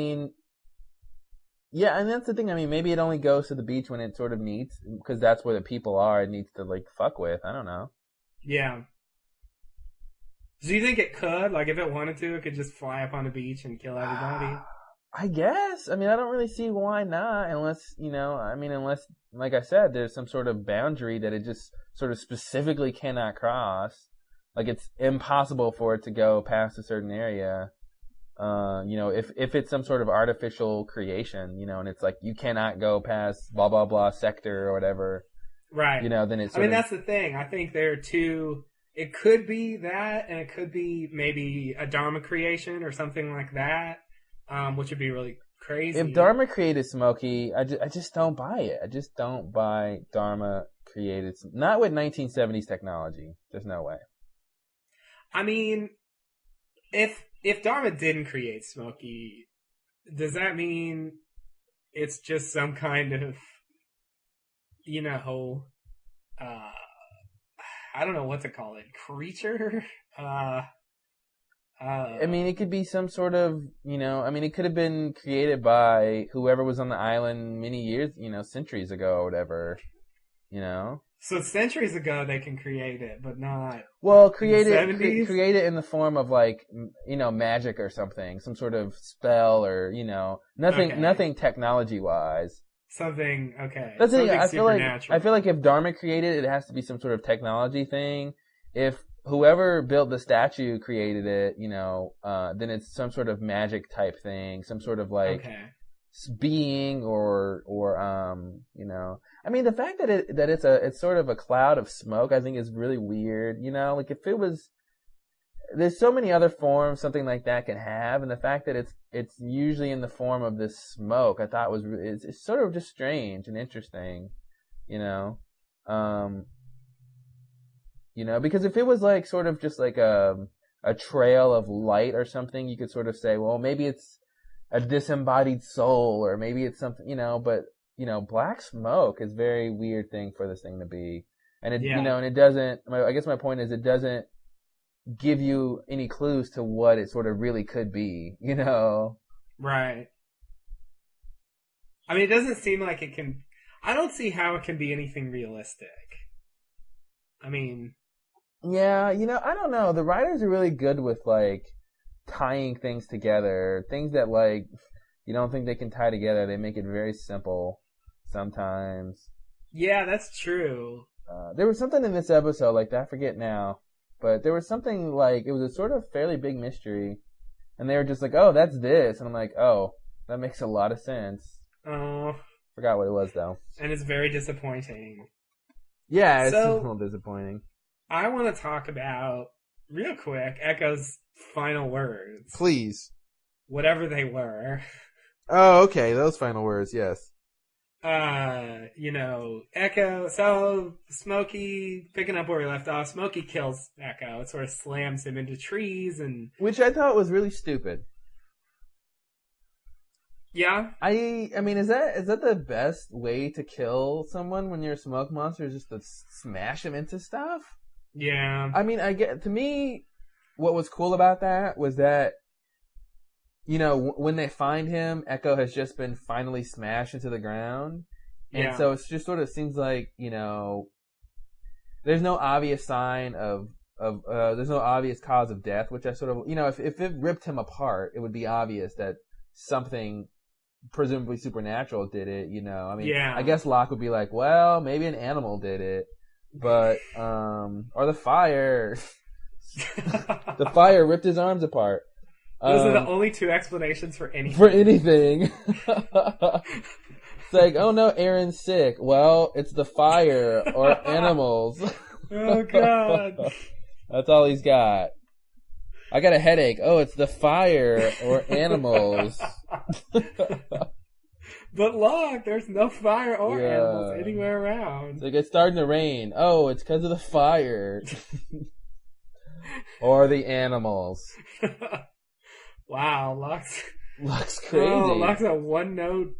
yeah, and that's the thing. Maybe it only goes to the beach when it sort of needs, because that's where the people are. It needs to fuck with. I don't know. Yeah. Do you think it could? If it wanted to, it could just fly up on the beach and kill everybody? I guess. I don't really see why not, unless, unless, like I said, there's some sort of boundary that it just sort of specifically cannot cross. It's impossible for it to go past a certain area. If it's some sort of artificial creation, and it's you cannot go past blah, blah, blah sector or whatever. Right. Then it's that's the thing. I think there are two. It could be that, and it could be maybe a Dharma creation or something like that. which would be really crazy. If Dharma created Smokey, I just don't buy it. I just don't buy Dharma created... Not with 1970s technology. There's no way. I mean, if Dharma didn't create Smokey, does that mean it's just some kind of, I don't know what to call it, creature? I mean, it could be some sort of, it could have been created by whoever was on the island many years, centuries ago or whatever, So centuries ago they can create it, but not. Well, create it in the form of magic or something, some sort of spell or nothing technology wise. Something okay. That's the thing. I feel like if Dharma created it, it has to be some sort of technology thing. If whoever built the statue created it, then it's some sort of magic type thing, some sort of being or I mean, the fact that it's sort of a cloud of smoke, I think is really weird. Like if it was, there's so many other forms something like that can have, and the fact that it's usually in the form of this smoke, I thought it's sort of just strange and interesting, because if it was like sort of just like a trail of light or something, you could sort of say, well, maybe it's a disembodied soul, or maybe it's something, but black smoke is a very weird thing for this thing to be, and and it doesn't. I guess my point is, it doesn't give you any clues to what it sort of really could be, Right. I mean, it doesn't seem like it can. I don't see how it can be anything realistic. I mean. Yeah, I don't know. The writers are really good with, tying things together. Things that, you don't think they can tie together. They make it very simple sometimes. Yeah, that's true. There was something in this episode, I forget now, but there was something, it was a sort of fairly big mystery, and they were just like, oh, that's this. And I'm like, oh, that makes a lot of sense. Oh. Forgot what it was, though. And it's very disappointing. Yeah, it's a little disappointing. I want to talk about, real quick, Echo's final words. Please. Whatever they were. Oh, okay. Those final words, yes. Echo, so Smokey, picking up where we left off, Smokey kills Echo. It sort of slams him into trees and... Which I thought was really stupid. Yeah? I mean, is that the best way to kill someone when you're a smoke monster, is just to smash them into stuff? Yeah. I mean, to me, what was cool about that was that, when they find him, Echo has just been finally smashed into the ground. And so it just sort of seems like, there's no obvious sign there's no obvious cause of death, which I sort of, if it ripped him apart, it would be obvious that something presumably supernatural did it, I mean, I guess Locke would be like, well, maybe an animal did it, but, or the fire. The fire ripped his arms apart. Those are the only two explanations for anything. For anything. It's like, oh no, Aaron's sick. Well, it's the fire or animals. Oh God. That's all he's got. I got a headache. Oh, it's the fire or animals. But look, there's no fire or animals anywhere around. It's like, it's starting to rain. Oh, it's because of the fire. Or the animals. Wow, Locke's crazy. Oh, Locke's a one-note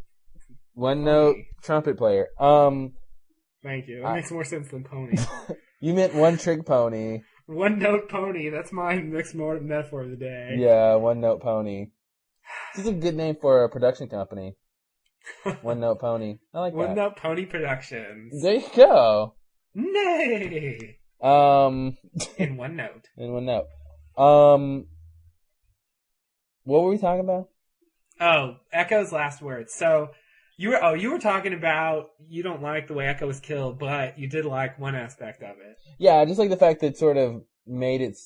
trumpet player. Thank you. That makes more sense than pony. You meant one-trick pony. One-note pony. That's my next metaphor of the day. Yeah, one-note pony. This is a good name for a production company. One-note pony. I like that. One-note pony productions. There you go. Nay. In one note. In one note. What were we talking about? Oh, Echo's last words. So you were talking about you don't like the way Echo was killed, but you did like one aspect of it. Yeah, I just like the fact that it sort of made it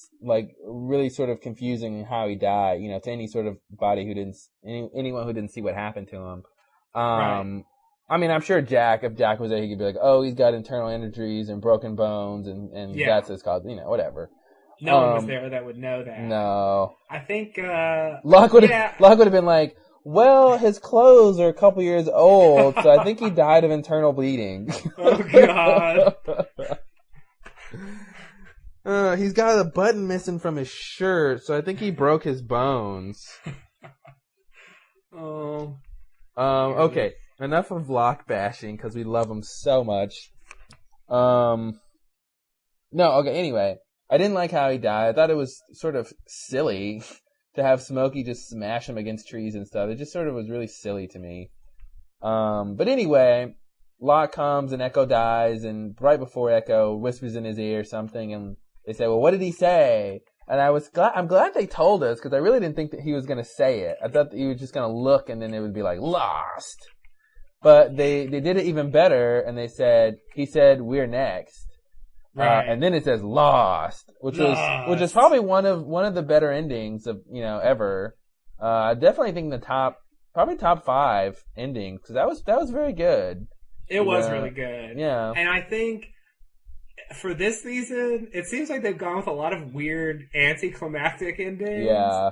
really sort of confusing how he died, to any sort of body anyone who didn't see what happened to him. Right. I mean, I'm sure if Jack was there, he could be like, oh, he's got internal injuries and broken bones and that's his cause, whatever. No one was there that would know that. No. I think, Locke would have been like, well, his clothes are a couple years old, so I think he died of internal bleeding. Oh, God. He's got a button missing from his shirt, so I think he broke his bones. Oh. Okay. Enough of Locke bashing, because we love him so much. No, okay, anyway. I didn't like how he died. I thought it was sort of silly to have Smokey just smash him against trees and stuff. It just sort of was really silly to me. But anyway, Locke comes and Echo dies, and right before Echo whispers in his ear something, and they say, well, what did he say? And I'm glad they told us, because I really didn't think that he was going to say it. I thought that he was just going to look, and then it would be like, lost. But they did it even better, and he said, we're next. Right. And then it says lost, which is probably one of the better endings of, ever. I definitely think probably top 5 endings, because that was very good. It was really good. Yeah. And I think for this season, it seems like they've gone with a lot of weird anticlimactic endings. Yeah.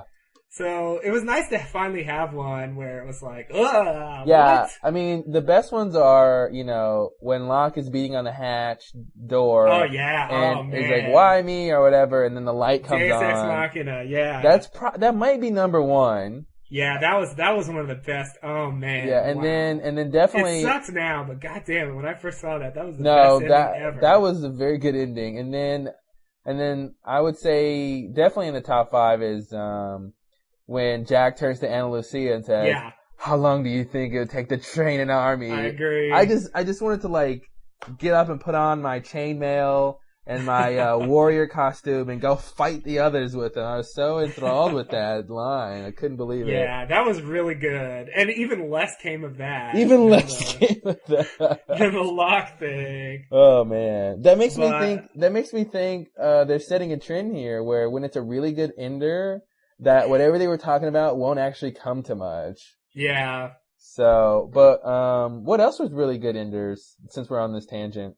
So it was nice to finally have one where it was like, ugh, yeah, what? I mean, the best ones are, when Locke is beating on the hatch door. Oh, yeah. And man. he's like, why me? Or whatever, and then the light comes Deus on. Ex Machina, yeah. That might be number 1. Yeah, that was one of the best. Oh, man. Yeah, and then definitely... It sucks now, but goddamn, when I first saw that was the best ending ever. That was a very good ending. And then I would say definitely in the top 5 is... when Jack turns to Ana Lucia and says, how long do you think it would take to train an army? I agree. I just wanted to, get up and put on my chainmail and my warrior costume and go fight the others with them. I was so enthralled with that line. I couldn't believe it. Yeah, that was really good. And even less came of that. Even less came of that. Than the Locke thing. Oh, man. That makes me think they're setting a trend here where when it's a really good ender, that whatever they were talking about won't actually come to much. Yeah. So, but what else was really good enders since we're on this tangent?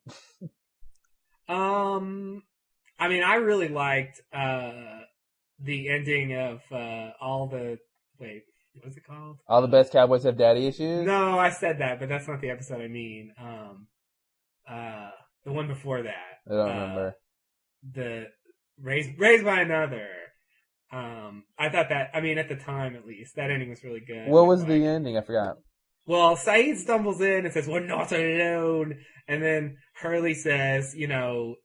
I mean, I really liked the ending of what's it called? All the best cowboys have daddy issues? No, I said that, but that's not the episode I mean. The one before that. I don't remember. The Raised by Another. I thought that, I mean, at the time at least, that ending was really good. What was the ending? I forgot. Well, Saeed stumbles in and says, we're not alone. And then Hurley says,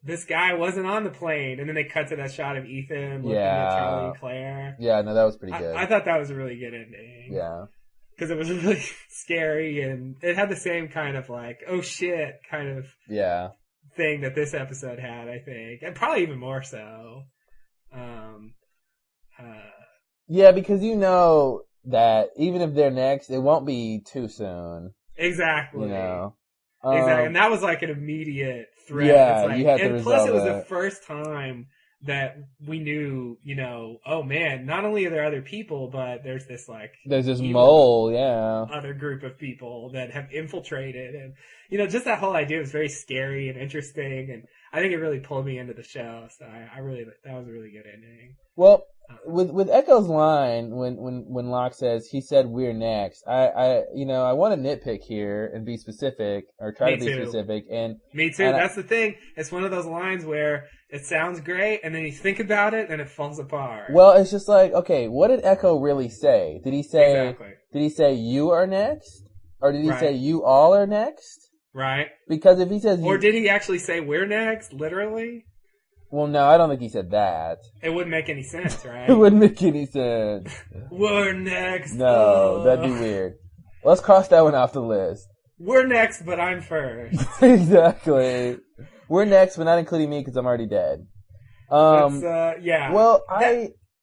this guy wasn't on the plane. And then they cut to that shot of Ethan looking at Charlie and Claire. Yeah, no, that was pretty good. I thought that was a really good ending. Yeah. Because it was really scary and it had the same kind of oh shit kind of thing that this episode had, I think. And probably even more so. Yeah, because that even if they're next, it won't be too soon. Exactly. Exactly. And that was an immediate threat. Yeah, you had to resolve plus it was that. the first time that we knew, oh man, not only are there other people, but there's this there's this mole, other group of people that have infiltrated, and just that whole idea was very scary and interesting, and I think it really pulled me into the show. So that was a really good ending. Well, with Echo's line when Locke says he said we're next, I want to nitpick here and be specific or try to be specific. And me too. That's the thing. It's one of those lines where it sounds great, and then you think about it, and it falls apart. Well, it's just okay, what did Echo really say? Did he say exactly. Did he say you are next, or did he say you all are next? Right. Because if he says, or did he actually say we're next, literally? Well, no, I don't think he said that. It wouldn't make any sense, right? It wouldn't make any sense. We're next. No, that'd be weird. Let's cross that one off the list. We're next, but I'm first. Exactly. We're next, but not including me because I'm already dead. Yeah. Well,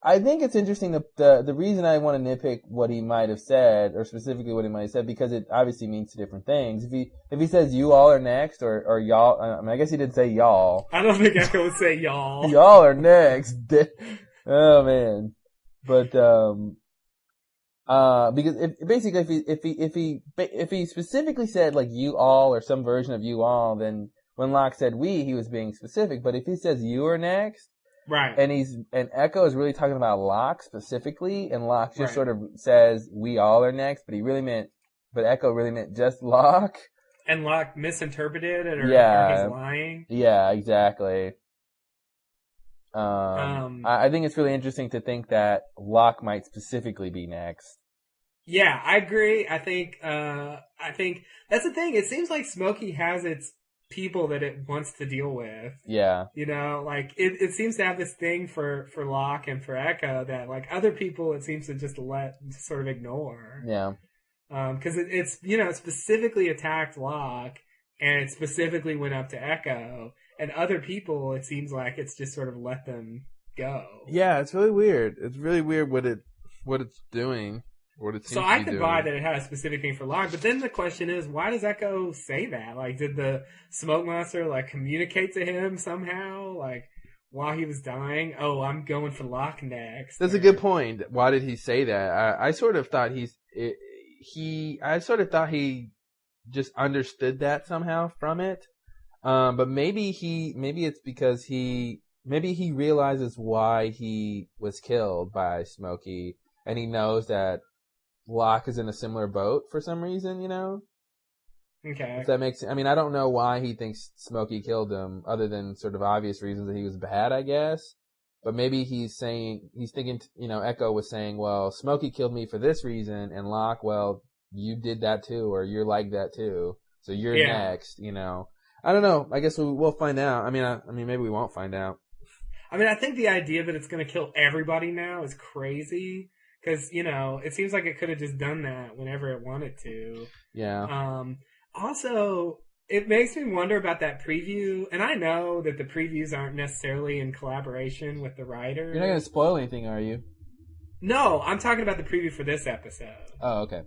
I think it's interesting. The reason I want to nitpick what he might have said, or specifically what he might have said, because it obviously means different things. If he says you all are next, or y'all, I mean, I guess he didn't say y'all. I don't think Echo would say y'all. Y'all are next. Oh man. But because if he specifically said you all or some version of you all, then when Locke said we, he was being specific. But if he says you are next, Right. And Echo is really talking about Locke specifically, and Locke just sort of says we all are next, but Echo really meant just Locke. And Locke misinterpreted it, or he's lying. Yeah, exactly. I think it's really interesting to think that Locke might specifically be next. Yeah, I agree. I think that's the thing. It seems like Smokey has its people that it wants to deal with. Yeah. You know, like it seems to have this thing for Locke and for Echo that like other people it seems to just sort of ignore. Yeah. Because it's it specifically attacked Locke and it specifically went up to Echo, and other people it seems like it's just sort of let them go. Yeah, it's really weird. It's really weird what it's doing. So I could buy that it had a specific thing for Locke, but then the question is, why does Echo say that? Like, did the smoke monster like communicate to him somehow, like while he was dying? Oh, I'm going for Locke next. That's a good point. Why did he say that? I sort of thought he just understood that somehow from it. But maybe it's because he realizes why he was killed by Smokey, and he knows that Locke is in a similar boat for some reason, Okay. If that makes sense. I mean, I don't know why he thinks Smokey killed him, other than sort of obvious reasons that he was bad, I guess. But maybe he's thinking, Echo was saying, well, Smokey killed me for this reason, and Locke, well, you did that too, or you're like that too, so you're next, I don't know. I guess we'll find out. I mean, maybe we won't find out. I mean, I think the idea that it's going to kill everybody now is crazy. Because, it seems like it could have just done that whenever it wanted to. Yeah. Also, it makes me wonder about that preview. And I know that the previews aren't necessarily in collaboration with the writer. You're not going to spoil anything, are you? No, I'm talking about the preview for this episode. Oh, okay.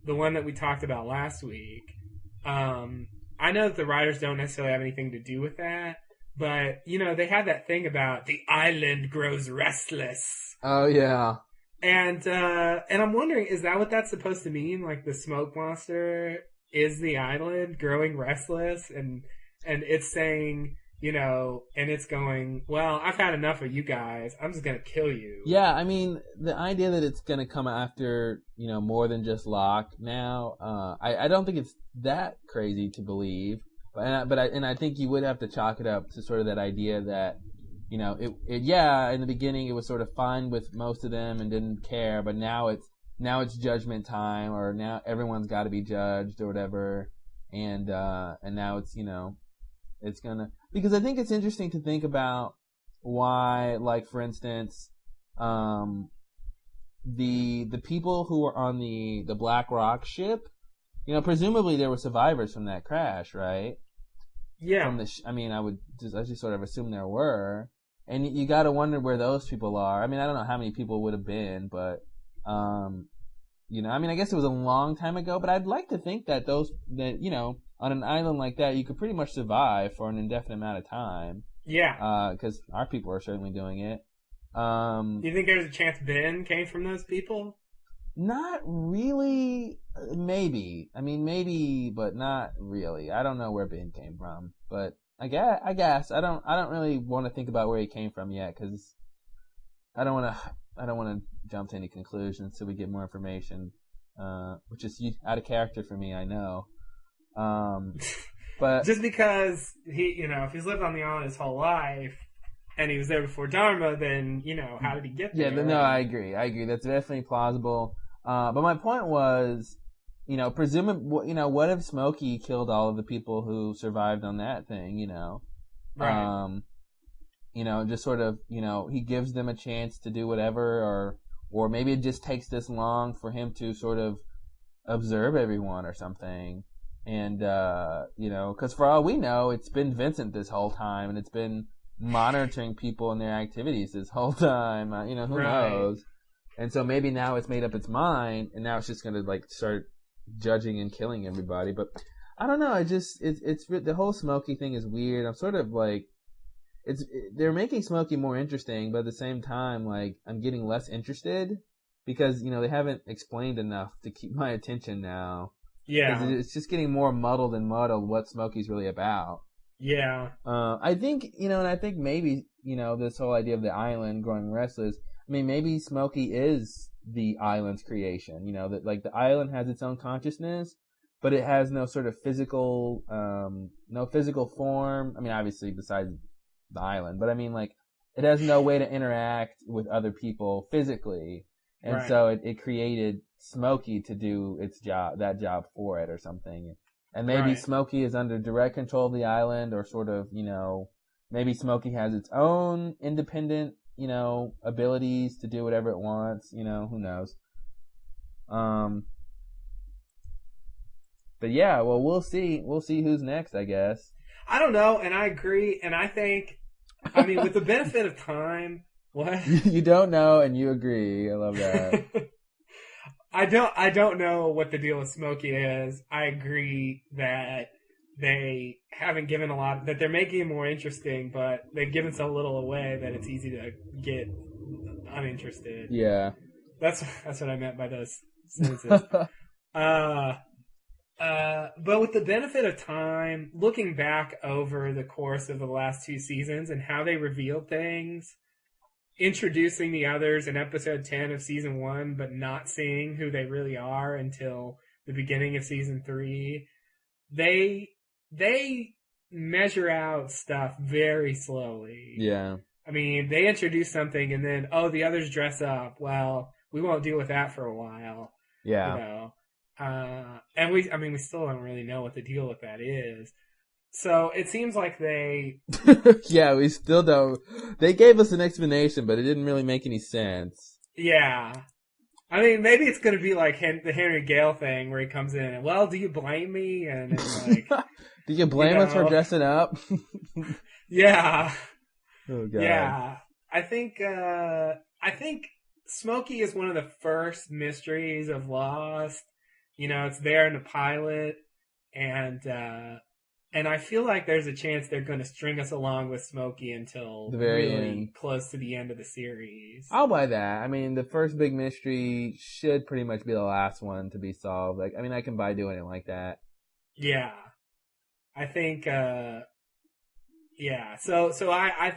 The one that we talked about last week. I know that the writers don't necessarily have anything to do with that. But, they had that thing about the island grows restless. Oh, yeah. And I'm wondering, is that what that's supposed to mean? Like the smoke monster is the island growing restless, and it's saying, and it's going, well, I've had enough of you guys. I'm just gonna kill you. Yeah, I mean, the idea that it's gonna come after, more than just Locke now, I don't think it's that crazy to believe, but I think you would have to chalk it up to sort of that idea that, in the beginning it was sort of fine with most of them and didn't care, but now it's judgment time, or now everyone's got to be judged or whatever, and now it's it's gonna, because I think it's interesting to think about why, like for instance, the people who were on the Black Rock ship, presumably there were survivors from that crash, right? Yeah. I would just sort of assume there were. And you got to wonder where those people are. I mean, I don't know how many people would have been, but, I guess it was a long time ago, but I'd like to think that on an island like that, you could pretty much survive for an indefinite amount of time. Yeah. Because our people are certainly doing it. Do you think there's a chance Ben came from those people? Not really. Maybe. I mean, maybe, but not really. I don't know where Ben came from, but I guess I don't really want to think about where he came from yet, because I don't want to jump to any conclusions till we get more information, which is out of character for me, I know. But just because he, if he's lived on the island his whole life and he was there before Dharma, then how did he get there? Yeah, no, I agree. That's definitely plausible. But my point was, presumably, what if Smokey killed all of the people who survived on that thing, Right. Just sort of, he gives them a chance to do whatever, or maybe it just takes this long for him to sort of observe everyone or something. And, because for all we know, it's been Vincent this whole time, and it's been monitoring people and their activities this whole time. Who knows? And so maybe now it's made up its mind, and now it's just going to start judging and killing everybody. But I don't know. It's the whole Smokey thing is weird. I'm sort of they're making Smokey more interesting, but at the same time, I'm getting less interested because, they haven't explained enough to keep my attention now. Yeah. It's just getting more muddled what Smokey's really about. Yeah. I think, and I think maybe, this whole idea of the island growing restless, I mean, maybe Smokey is the island's creation, that like the island has its own consciousness, but it has no sort of physical, no physical form. I mean, obviously besides the island, but I mean, like, it has no way to interact with other people physically. And so it created Smokey to do that job for it or something. And maybe Smokey is under direct control of the island, or sort of, maybe Smokey has its own independent, abilities to do whatever it wants, who knows. But yeah, well, we'll see who's next, I guess. I don't know, and I agree, and I think, with the benefit of time, what? You don't know, and you agree. I love that. I don't know what the deal with Smokey is. I agree that they haven't given a lot, that they're making it more interesting, but they've given so little away that it's easy to get uninterested. Yeah. That's what I meant by those sentences. But with the benefit of time, looking back over the course of the last 2 seasons and how they revealed things, introducing the others in episode 10 of season 1, but not seeing who they really are until the beginning of season 3, they measure out stuff very slowly. Yeah. I mean, they introduce something and then, the others dress up. Well, we won't deal with that for a while. Yeah. And we still don't really know what the deal with that is. So it seems like they... Yeah, we still don't... They gave us an explanation, but it didn't really make any sense. Yeah. I mean, maybe it's going to be like the Henry Gale thing where he comes in and, well, do you blame me? And it's like... Do you blame us for dressing up? Yeah. Oh, God. Yeah. I think Smokey is one of the first mysteries of Lost. It's there in the pilot, and I feel like there's a chance they're going to string us along with Smokey until the very really end. Close to the end of the series. I'll buy that. I mean, the first big mystery should pretty much be the last one to be solved. Like, I mean, I can buy doing it like that. Yeah. I think, yeah. So I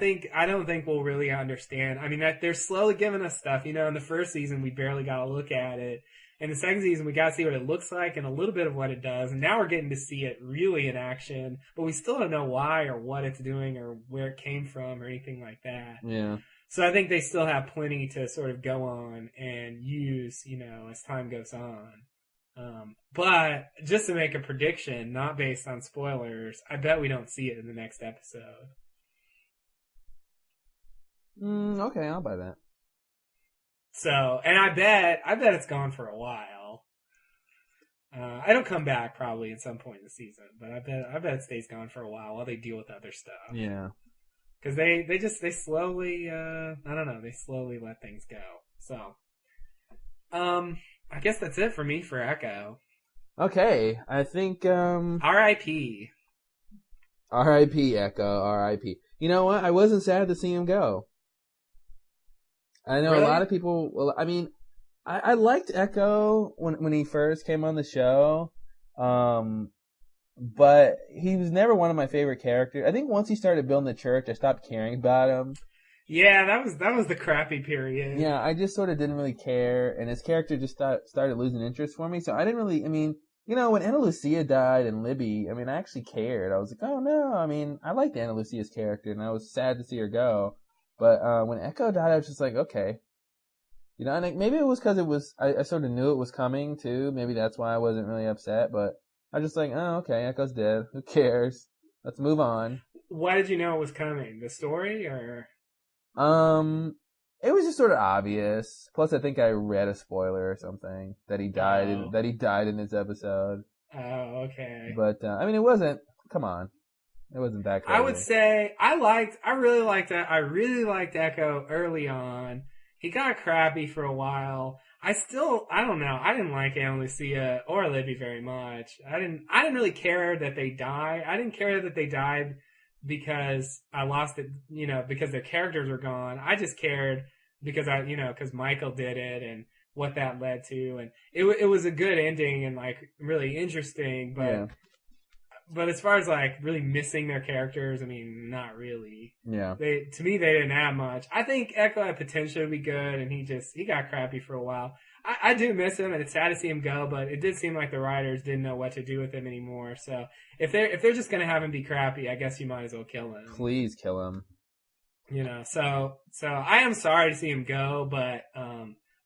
don't think we'll really understand. I mean, that they're slowly giving us stuff. In the first season, we barely got to look at it. In the second season, we got to see what it looks like and a little bit of what it does. And now we're getting to see it really in action, but we still don't know why or what it's doing or where it came from or anything like that. Yeah. So I think they still have plenty to sort of go on and use, as time goes on. But just to make a prediction, not based on spoilers, I bet we don't see it in the next episode. Okay, I'll buy that. So, and I bet it's gone for a while. It'll come back probably at some point in the season, but I bet it stays gone for a while they deal with other stuff. Yeah. Because they slowly, I don't know, they slowly let things go. So, I guess that's it for me for Echo. Okay, I think, R.I.P. R.I.P. Echo, R.I.P. You know what? I wasn't sad to see him go. I know really? A lot of people. Well, I mean, I liked Echo when he first came on the show, but he was never one of my favorite characters. I think once he started building the church, I stopped caring about him. Yeah, that was the crappy period. Yeah, I just sort of didn't really care, and his character just started losing interest for me. So I didn't really. I mean, when Ana Lucia died and Libby, I mean, I actually cared. I was like, oh no. I mean, I liked Ana Lucia's character, and I was sad to see her go. But when Echo died, I was just like, okay. And maybe it was because I sort of knew it was coming, too. Maybe that's why I wasn't really upset. But I was just like, oh, okay, Echo's dead. Who cares? Let's move on. Why did you know it was coming? The story, or? It was just sort of obvious. Plus, I think I read a spoiler or something that he died in this episode. Oh, okay. But, I mean, it wasn't, come on. It wasn't that crazy. I would say I really liked that. I really liked Echo early on. He got crappy for a while. I don't know. I didn't like Ana Lucia or Libby very much. I didn't really care that they died. I didn't care that they died because I lost it, because their characters were gone. I just cared because because Michael did it and what that led to. And it was a good ending and like really interesting, but. Yeah. but as far as like really missing their characters, I mean, not really. Yeah. To me, they didn't have much. I think Echo had potential to be good, and he got crappy for a while. I do miss him, and it's sad to see him go, but it did seem like the writers didn't know what to do with him anymore. So if they're just gonna have him be crappy, I guess you might as well kill him. Please kill him. You know, so I am sorry to see him go, but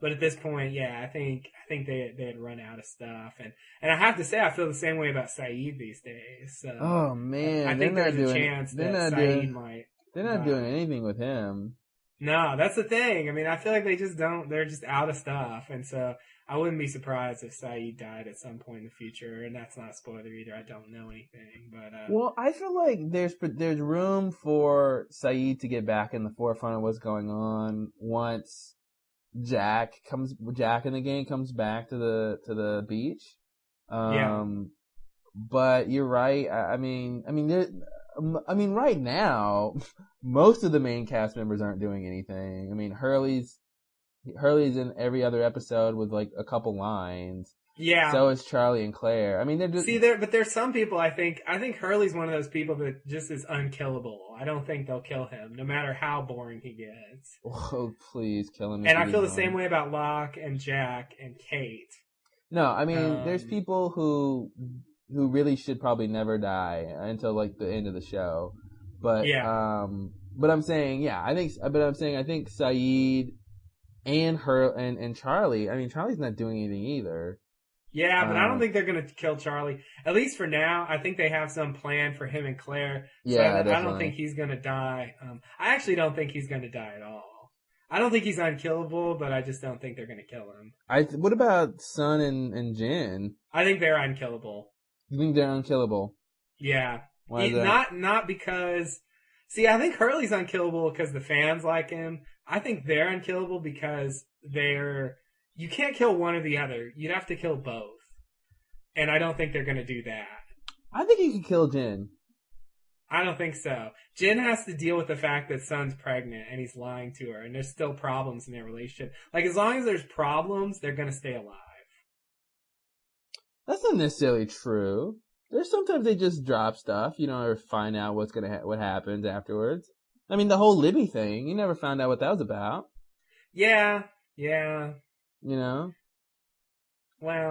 at this point, yeah, I think they had run out of stuff, and I have to say I feel the same way about Saeed these days. So oh man, I think there's a chance that Saeed might. They're not doing anything with him. No, that's the thing. I mean, I feel like they just don't. They're just out of stuff, and so I wouldn't be surprised if Saeed died at some point in the future. And that's not a spoiler either. I don't know anything, but well, I feel like there's room for Saeed to get back in the forefront of what's going on once Jack in the game comes back to the beach. Yeah. But you're right. I mean, right now, most of the main cast members aren't doing anything. I mean, Hurley's in every other episode with like a couple lines. Yeah. So is Charlie and Claire. I mean, they're just... but there's some people I think Hurley's one of those people that just is unkillable. I don't think they'll kill him, no matter how boring he gets. Oh, please kill him. And I feel the same way about Locke and Jack and Kate. No, I mean, there's people who really should probably never die until like the end of the show. But yeah. But I'm saying I think Saeed and and Charlie. I mean, Charlie's not doing anything either. Yeah, but I don't think they're gonna kill Charlie. At least for now, I think they have some plan for him and Claire. So yeah, I don't think he's gonna die. I actually don't think he's gonna die at all. I don't think he's unkillable, but I just don't think they're gonna kill him. What about Sun and Jin? I think they're unkillable. You think they're unkillable? Yeah. Why is that? Not because... See, I think Hurley's unkillable because the fans like him. I think they're unkillable because you can't kill one or the other. You'd have to kill both. And I don't think they're going to do that. I think you can kill Jin. I don't think so. Jin has to deal with the fact that Sun's pregnant and he's lying to her, and there's still problems in their relationship. Like, as long as there's problems, they're going to stay alive. That's not necessarily true. There's sometimes they just drop stuff, or find out what happens afterwards. I mean, the whole Libby thing, you never found out what that was about. Yeah. Well,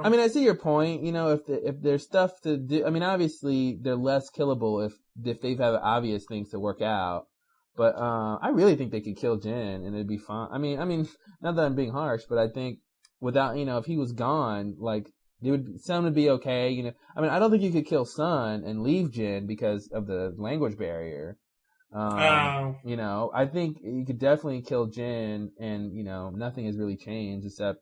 I mean, I see your point. If there's stuff to do, I mean, obviously they're less killable if they have obvious things to work out. But I really think they could kill Jin and it'd be fine. I mean, not that I'm being harsh, but I think without, if he was gone, like Sun would be okay. I mean, I don't think you could kill Sun and leave Jin because of the language barrier. I think you could definitely kill Jin and, nothing has really changed except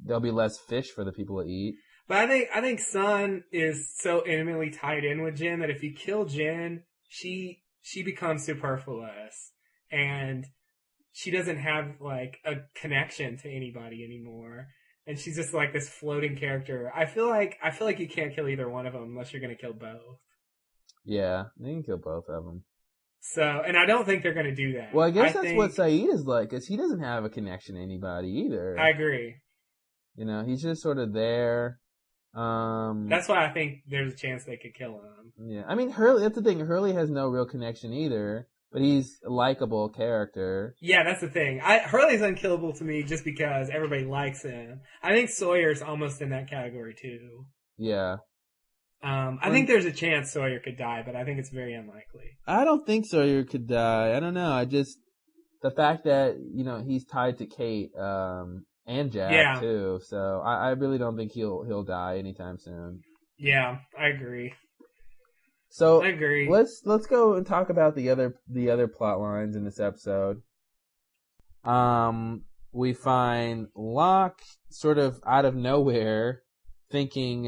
there'll be less fish for the people to eat. But I think Sun is so intimately tied in with Jin that if you kill Jin, she becomes superfluous and she doesn't have like a connection to anybody anymore. And she's just like this floating character. I feel like you can't kill either one of them unless you're going to kill both. Yeah, they can kill both of them. So, and I don't think they're going to do that. Well, I guess that's what Saeed is like, because he doesn't have a connection to anybody either. I agree. He's just sort of there. That's why I think there's a chance they could kill him. Yeah, I mean, Hurley. That's the thing. Hurley has no real connection either, but he's a likable character. Yeah, that's the thing. Hurley's unkillable to me just because everybody likes him. I think Sawyer's almost in that category too. Yeah. I think there's a chance Sawyer could die, but I think it's very unlikely. I don't think Sawyer could die. I don't know. The fact that, he's tied to Kate, and Jack too. So I really don't think he'll die anytime soon. Yeah, I agree. So I agree. Let's go and talk about the other plot lines in this episode. We find Locke sort of out of nowhere thinking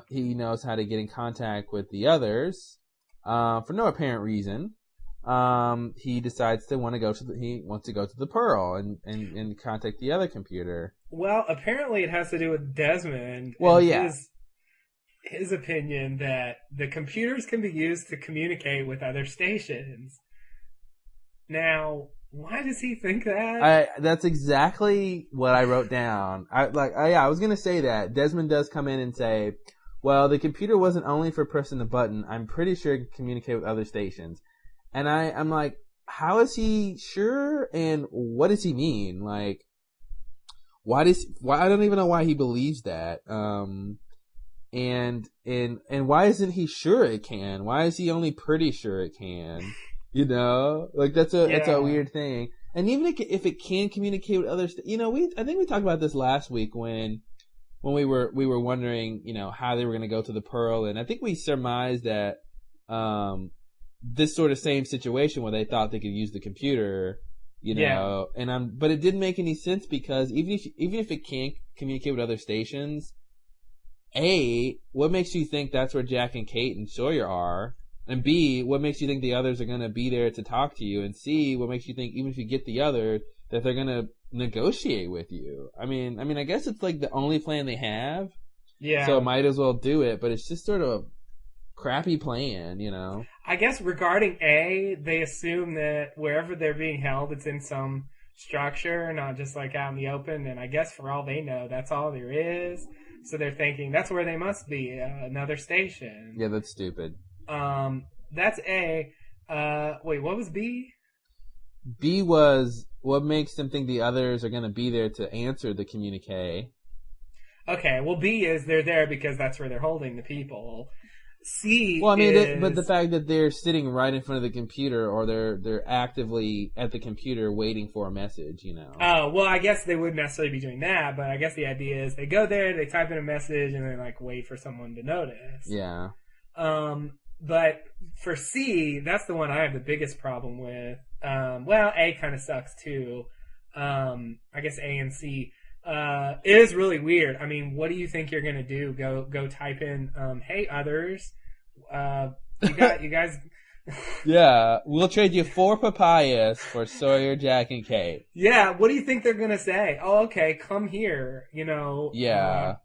he knows how to get in contact with the others for no apparent reason. He decides to want to go to the Pearl and contact the other computer. Well, apparently it has to do with Desmond. Well, yeah. His opinion that the computers can be used to communicate with other stations. Now, why does he think that? That's exactly what I wrote down. I was gonna say that Desmond does come in and say, well, the computer wasn't only for pressing the button. I'm pretty sure it can communicate with other stations. And I'm like, how is he sure? And what does he mean? Like, why I don't even know why he believes that. And why isn't he sure it can? Why is he only pretty sure it can? You know, like that's a weird thing. And even if it can communicate with others, you know, I think we talked about this last week when we were wondering, you know, how they were going to go to the Pearl, and I think we surmised that this sort of same situation where they thought they could use the computer, you know, but it didn't make any sense because even if it can't communicate with other stations, A, what makes you think that's where Jack and Kate and Sawyer are? And B, what makes you think the others are going to be there to talk to you? And C, what makes you think even if you get the other, that they're going to negotiate with you? I mean, I guess it's like the only plan they have. Yeah. So might as well do it, but it's just sort of a crappy plan, you know? I guess regarding A, they assume that wherever they're being held, it's in some structure, not just like out in the open. And I guess for all they know, that's all there is. So they're thinking that's where they must be, another station. Yeah, that's stupid. That's A. Wait, what was B? B was what makes them think the others are going to be there to answer the communique. Okay, well, B is they're there because that's where they're holding the people. C. Well, I mean, but the fact that they're sitting right in front of the computer, or they're actively at the computer waiting for a message, you know. Oh, well, I guess they wouldn't necessarily be doing that, but I guess the idea is they go there, they type in a message, and then like wait for someone to notice. Yeah. But for C, that's the one I have the biggest problem with. Well, A kind of sucks too. I guess A and C. It is really weird. I mean, what do you think you're gonna do? Go type in, hey others, you guys. Yeah, we'll trade you 4 papayas for Sawyer, Jack, and Kate. Yeah, what do you think they're gonna say? Oh, okay, come here. You know. Yeah.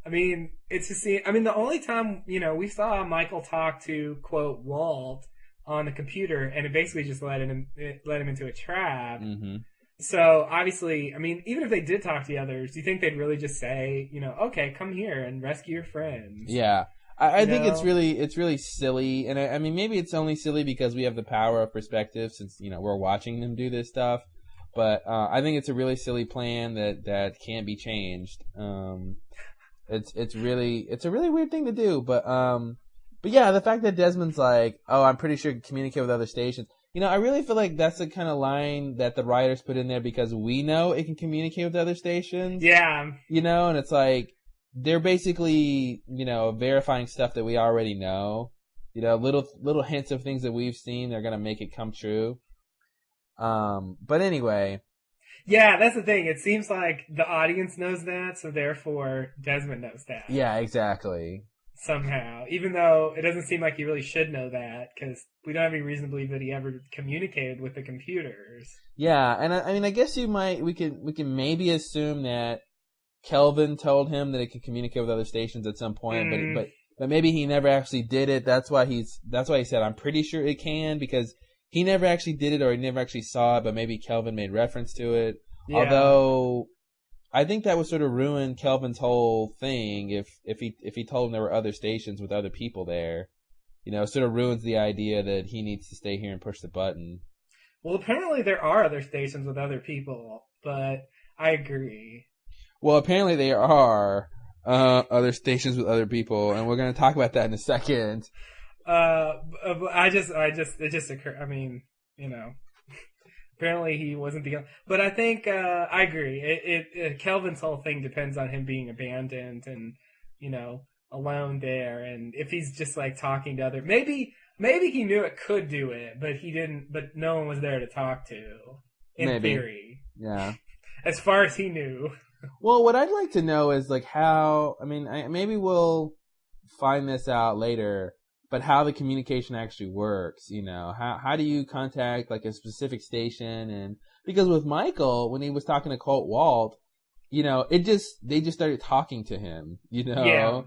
I mean, it's just the only time, you know, we saw Michael talk to, quote, Walt on the computer, and it basically just led him into a trap. Mm-hmm. So, obviously, I mean, even if they did talk to the others, do you think they'd really just say, you know, okay, come here and rescue your friends? Yeah. I think it's really silly, and I mean, maybe it's only silly because we have the power of perspective since, you know, we're watching them do this stuff, but I think it's a really silly plan that can't be changed. It's a really weird thing to do, but yeah, the fact that Desmond's like, oh, I'm pretty sure it can communicate with other stations. You know, I really feel like that's the kind of line that the writers put in there because we know it can communicate with other stations. Yeah. You know, and it's like, they're basically, you know, verifying stuff that we already know. You know, little hints of things that we've seen, they're gonna make it come true. But anyway. Yeah, that's the thing. It seems like the audience knows that, so therefore Desmond knows that. Yeah, exactly. Somehow. Even though it doesn't seem like he really should know that, because we don't have any reason to believe that he ever communicated with the computers. Yeah, and I mean, I guess we can maybe assume that Kelvin told him that it could communicate with other stations at some point, but maybe he never actually did it. That's why he said, I'm pretty sure it can, because he never actually did it, or he never actually saw it, but maybe Kelvin made reference to it. Yeah. Although, I think that would sort of ruin Kelvin's whole thing if he told him there were other stations with other people there. You know, it sort of ruins the idea that he needs to stay here and push the button. Well, apparently there are other stations with other people, but I agree. Well, apparently there are other stations with other people, and we're going to talk about that in a second. It just occurred. I mean, you know, apparently he wasn't the. But I think I agree. Kelvin's whole thing depends on him being abandoned and, you know, alone there. And if he's just like talking to other, maybe he knew it could do it, but he didn't. But no one was there to talk to. In theory, yeah. As far as he knew. Well, what I'd like to know is like how. I mean, maybe we'll find this out later. But how the communication actually works, you know, how do you contact like a specific station? And because with Michael, when he was talking to Colt Walt, you know, they just started talking to him, you know, yeah.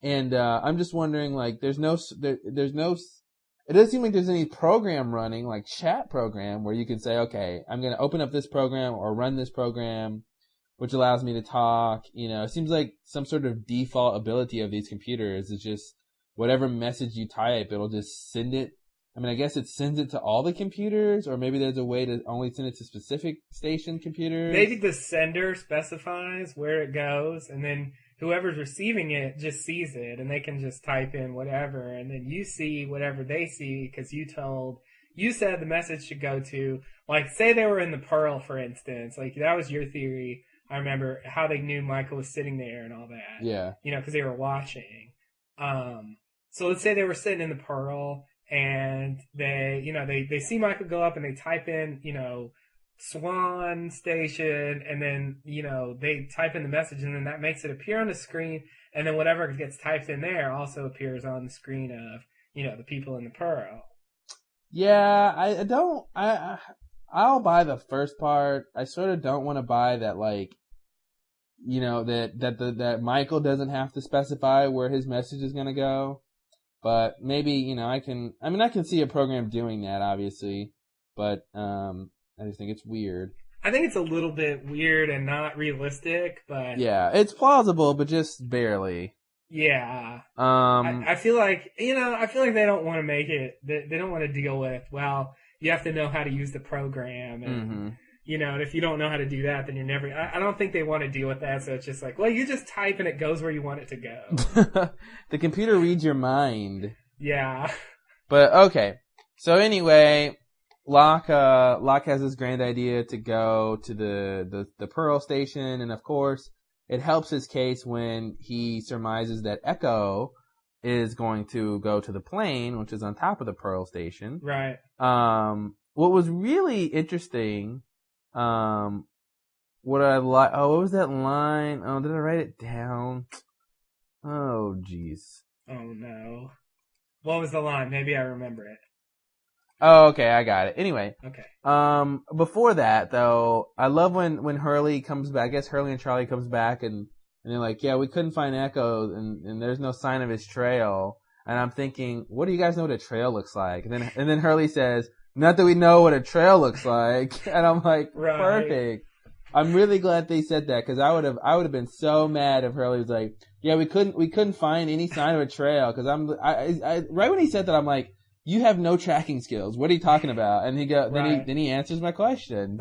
And I'm just wondering, like, there's no, it doesn't seem like there's any program running, like chat program, where you can say, okay, I'm going to open up this program or run this program, which allows me to talk. It seems like some sort of default ability of these computers is just whatever message you type, it'll just send it. I mean, I guess it sends it to all the computers, or maybe there's a way to only send it to specific station computers. Maybe the sender specifies where it goes, and then whoever's receiving it just sees it, and they can just type in whatever, and then you see whatever they see because you said the message should go to, like, say they were in the Pearl, for instance. Like, that was your theory. I remember how they knew Michael was sitting there and all that. Yeah. Because they were watching. So let's say they were sitting in the Pearl, and they see Michael go up and they type in, Swan Station, and then, they type in the message, and then that makes it appear on the screen, and then whatever gets typed in there also appears on the screen of, the people in the Pearl. Yeah, I'll buy the first part. I sort of don't want to buy that, like, that Michael doesn't have to specify where his message is going to go. But maybe, I can see a program doing that, obviously, but, I just think it's weird. I think it's a little bit weird and not realistic, but... Yeah, it's plausible, but just barely. Yeah. I feel like, they don't want to make it, they don't want to deal with, well, you have to know how to use the program, and, and if you don't know how to do that, then you're never, I don't think they want to deal with that, so it's just like, well, you just type and it goes where you want it to go. The computer reads your mind. Yeah. But, okay. So anyway, Locke has this grand idea to go to the Pearl station, and of course, it helps his case when he surmises that Echo is going to go to the plane, which is on top of the Pearl station. Right. What was really interesting, what was that line? Oh, did I write it down? Oh, jeez. Oh, no. What was the line? Maybe I remember it. Oh, okay, I got it. Anyway. Okay. Before that, though, I love when Hurley comes back. I guess Hurley and Charlie comes back and they're like, yeah, we couldn't find Echo and there's no sign of his trail. And I'm thinking, what do you guys know what a trail looks like? And then Hurley says, not that we know what a trail looks like. And I'm like, right. Perfect. I'm really glad they said that, because I would have been so mad if Hurley was like, yeah, we couldn't find any sign of a trail, because I right when he said that, I'm like, you have no tracking skills. What are you talking about? And then he answers my question.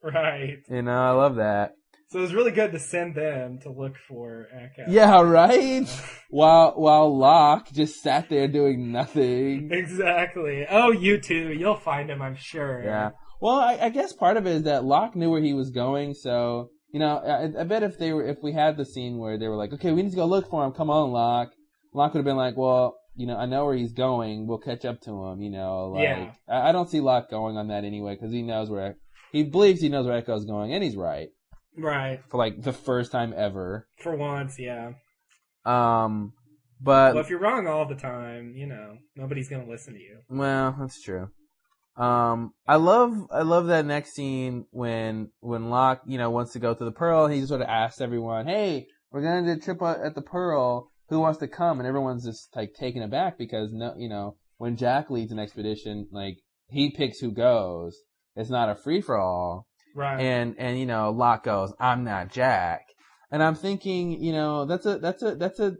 Right. I love that. So it was really good to send them to look for Echo. Yeah, right? While Locke just sat there doing nothing. Exactly. Oh, you two. You'll find him, I'm sure. Yeah. Well, I guess part of it is that Locke knew where he was going, so, I bet if we had the scene where they were like, okay, we need to go look for him, come on, Locke. Locke would have been like, well, I know where he's going, we'll catch up to him, Yeah. I don't see Locke going on that anyway, because he believes he knows where Echo's going, and he's right. Right. For, like, the first time ever. For once, yeah. But... Well, if you're wrong all the time, nobody's gonna listen to you. Well, that's true. I love that next scene when Locke, wants to go to the Pearl, and he just sort of asks everyone, hey, we're going to do a trip at the Pearl, who wants to come? And everyone's just, like, taken aback because, when Jack leads an expedition, like, he picks who goes. It's not a free-for-all. Right. And Locke goes, I'm not Jack. And I'm thinking, that's a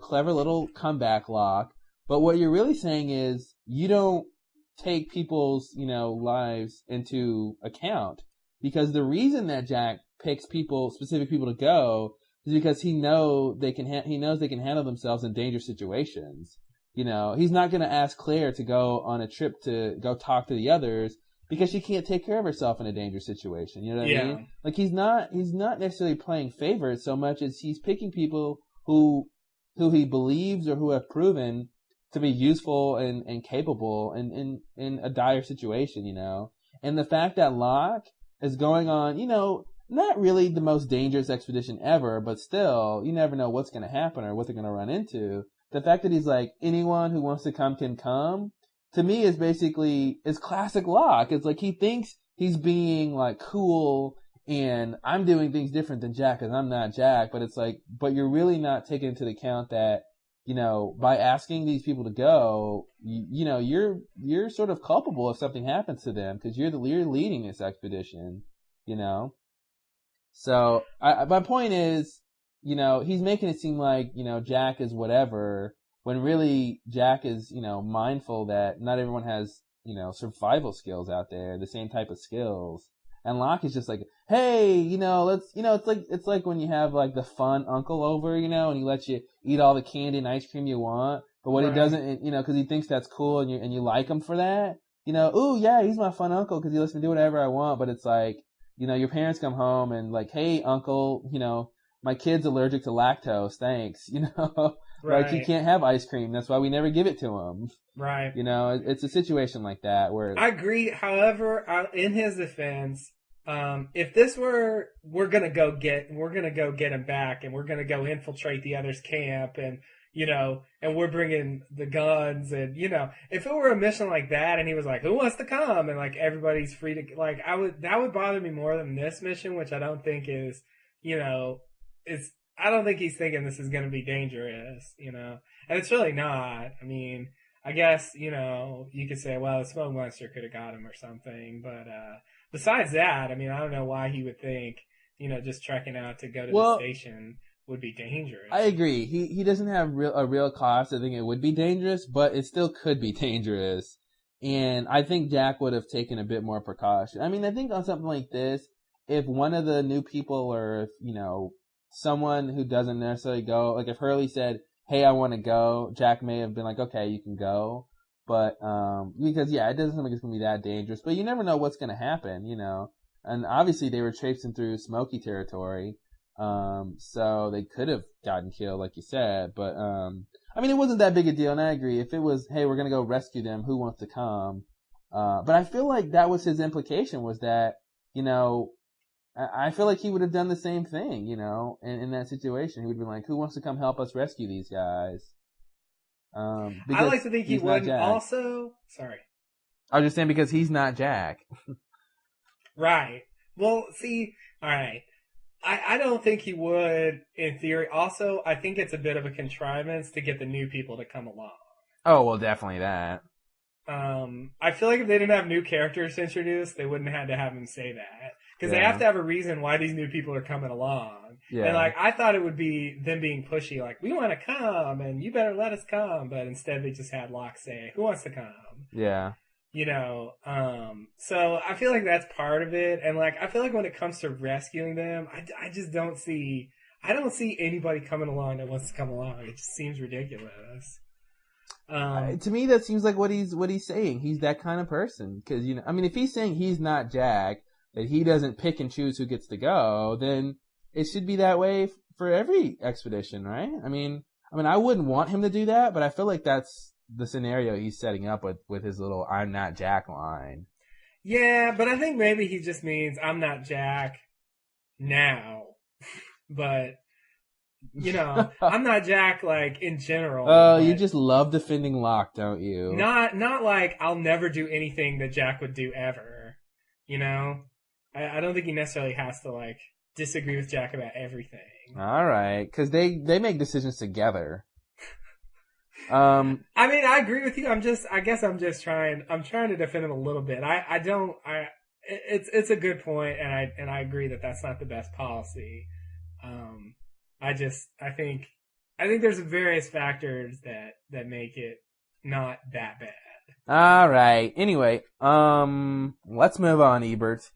clever little comeback, Locke. But what you're really saying is, you don't take people's, lives into account. Because the reason that Jack picks specific people to go, is because he knows they can handle themselves in dangerous situations. He's not going to ask Claire to go on a trip to go talk to the others because she can't take care of herself in a dangerous situation. You know what I mean? Like, he's not necessarily playing favorites so much as he's picking people who he believes or who have proven to be useful and capable in a dire situation, And the fact that Locke is going on, not really the most dangerous expedition ever, but still, you never know what's going to happen or what they're going to run into. The fact that he's like, anyone who wants to come can come, to me is classic Locke. It's like he thinks he's being like cool and I'm doing things different than Jack because I'm not Jack, but it's like, but you're really not taking into account that, by asking these people to go, you're sort of culpable if something happens to them because you're leading this expedition, So my point is, he's making it seem like, Jack is whatever, when really Jack is, mindful that not everyone has, survival skills out there, the same type of skills. And Locke is just like, hey, let's, it's like when you have like the fun uncle over, and he lets you eat all the candy and ice cream you want. But what he doesn't, cause he thinks that's cool and you like him for that, ooh, yeah, he's my fun uncle cause he lets me do whatever I want. But it's like, your parents come home and like, hey, uncle, my kid's allergic to lactose. Thanks. Like he can't have ice cream. That's why we never give it to him. Right. It's a situation like that where I agree. However, in his defense, if this were, we're gonna go get him back, and we're gonna go infiltrate the other's camp, and and we're bringing the guns, and if it were a mission like that, and he was like, "Who wants to come?" and like everybody's free to, like, that would bother me more than this mission, which I don't think is, I don't think he's thinking this is going to be dangerous, and it's really not. I mean, I guess, you could say, well, the smoke monster could have got him or something, but besides that, I mean, I don't know why he would think, just trekking out to go to the station would be dangerous. I agree. He doesn't have a real cause to think it would be dangerous, but it still could be dangerous. And I think Jack would have taken a bit more precaution. I mean, I think on something like this, if one of the new people, or if, someone who doesn't necessarily go, like if Hurley said, hey, I want to go, Jack may have been like, okay, you can go. But, because it doesn't seem like it's going to be that dangerous, but you never know what's going to happen, and obviously they were traipsing through smoky territory. So they could have gotten killed, like you said, but, I mean, it wasn't that big a deal, and I agree. If it was, hey, we're going to go rescue them, who wants to come? But I feel like that was his implication, was that, I feel like he would have done the same thing, in that situation. He would have been like, who wants to come help us rescue these guys? I like to think he would also. Sorry. I was just saying because he's not Jack. Right. Well, see, alright. I don't think he would, in theory. Also, I think it's a bit of a contrivance to get the new people to come along. Oh, well, definitely that. I feel like if they didn't have new characters introduced, they wouldn't have had to have him say that. Because they have to have a reason why these new people are coming along. Yeah. And, like, I thought it would be them being pushy, like, we want to come, and you better let us come. But instead they just had Locke say, who wants to come? Yeah. So I feel like that's part of it. And, like, I feel like when it comes to rescuing them, I just don't see anybody coming along that wants to come along. It just seems ridiculous. To me, that seems like what he's saying. He's that kind of person. Because, I mean, if he's saying he's not Jack, that he doesn't pick and choose who gets to go, then it should be that way for every expedition, right? I mean, I wouldn't want him to do that, but I feel like that's the scenario he's setting up with his little "I'm not Jack" line. Yeah, but I think maybe he just means I'm not Jack now, but I'm not Jack like in general. Oh, you just love defending Locke, don't you? Not like I'll never do anything that Jack would do ever. I don't think he necessarily has to like disagree with Jack about everything. All right, because they make decisions together. I mean, I agree with you. I'm trying to defend him a little bit. It's a good point, and I agree that that's not the best policy. I think there's various factors that make it not that bad. All right. Anyway, let's move on, Ebert.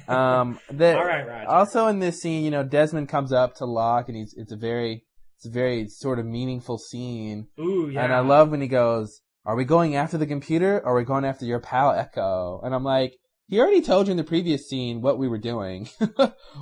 All right, Roger. Also in this scene, Desmond comes up to Locke, and it's a very sort of meaningful scene. Ooh, yeah. And I love when he goes, "Are we going after the computer, or are we going after your pal Echo?" And I'm like, he already told you in the previous scene what we were doing.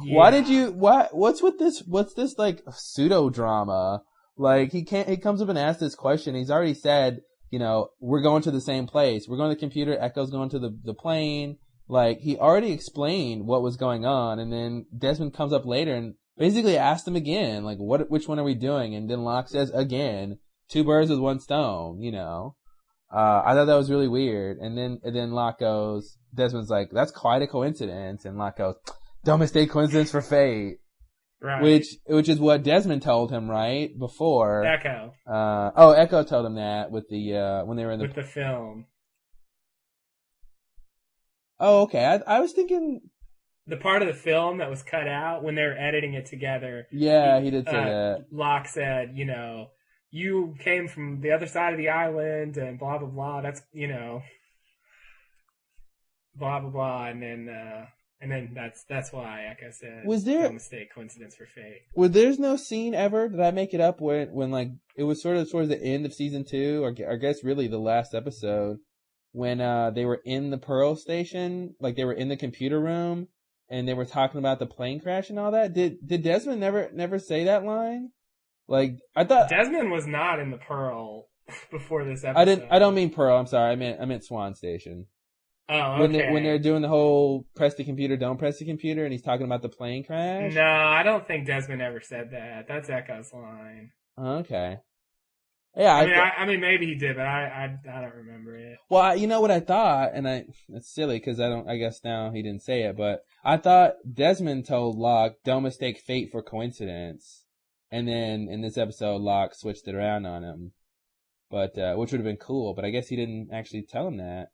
What's with this? What's this like pseudo drama? Like he comes up and asks this question. He's already said, we're going to the same place. We're going to the computer. Echo's going to the plane. Like he already explained what was going on, and then Desmond comes up later and basically asks him again, like, which one are we doing? And then Locke says again, 2 birds with 1 stone. I thought that was really weird. And then Locke goes, Desmond's like, that's quite a coincidence. And Locke goes, don't mistake coincidence for fate. Right. Which is what Desmond told him, right? Before. Echo. Echo told him that with the, when they were in with the film. Oh, okay. I was thinking the part of the film that was cut out when they were editing it together. Yeah, he did say that. Locke said, you came from the other side of the island and blah, blah, blah. That's, blah, blah, blah. And then that's why, like I said, was there no mistake, coincidence for fate. Well, there's no scene ever, did I make it up, when like, it was sort of towards the end of season 2, or I guess really the last episode, when they were in the Pearl station, like they were in the computer room, and they were talking about the plane crash and all that. Did Desmond never say that line? Like, I thought Desmond was not in the Pearl before this episode. I don't mean Pearl. I'm sorry. I meant Swan Station. Oh, okay. When they're doing the whole press the computer, don't press the computer, and he's talking about the plane crash. No, I don't think Desmond ever said that. That's Echo's line. Okay. Yeah, I mean, maybe he did, but I don't remember it. Well, you know what I thought, and it's silly because I guess now he didn't say it, but I thought Desmond told Locke, "Don't mistake fate for coincidence," and then in this episode, Locke switched it around on him, but which would have been cool. But I guess he didn't actually tell him that.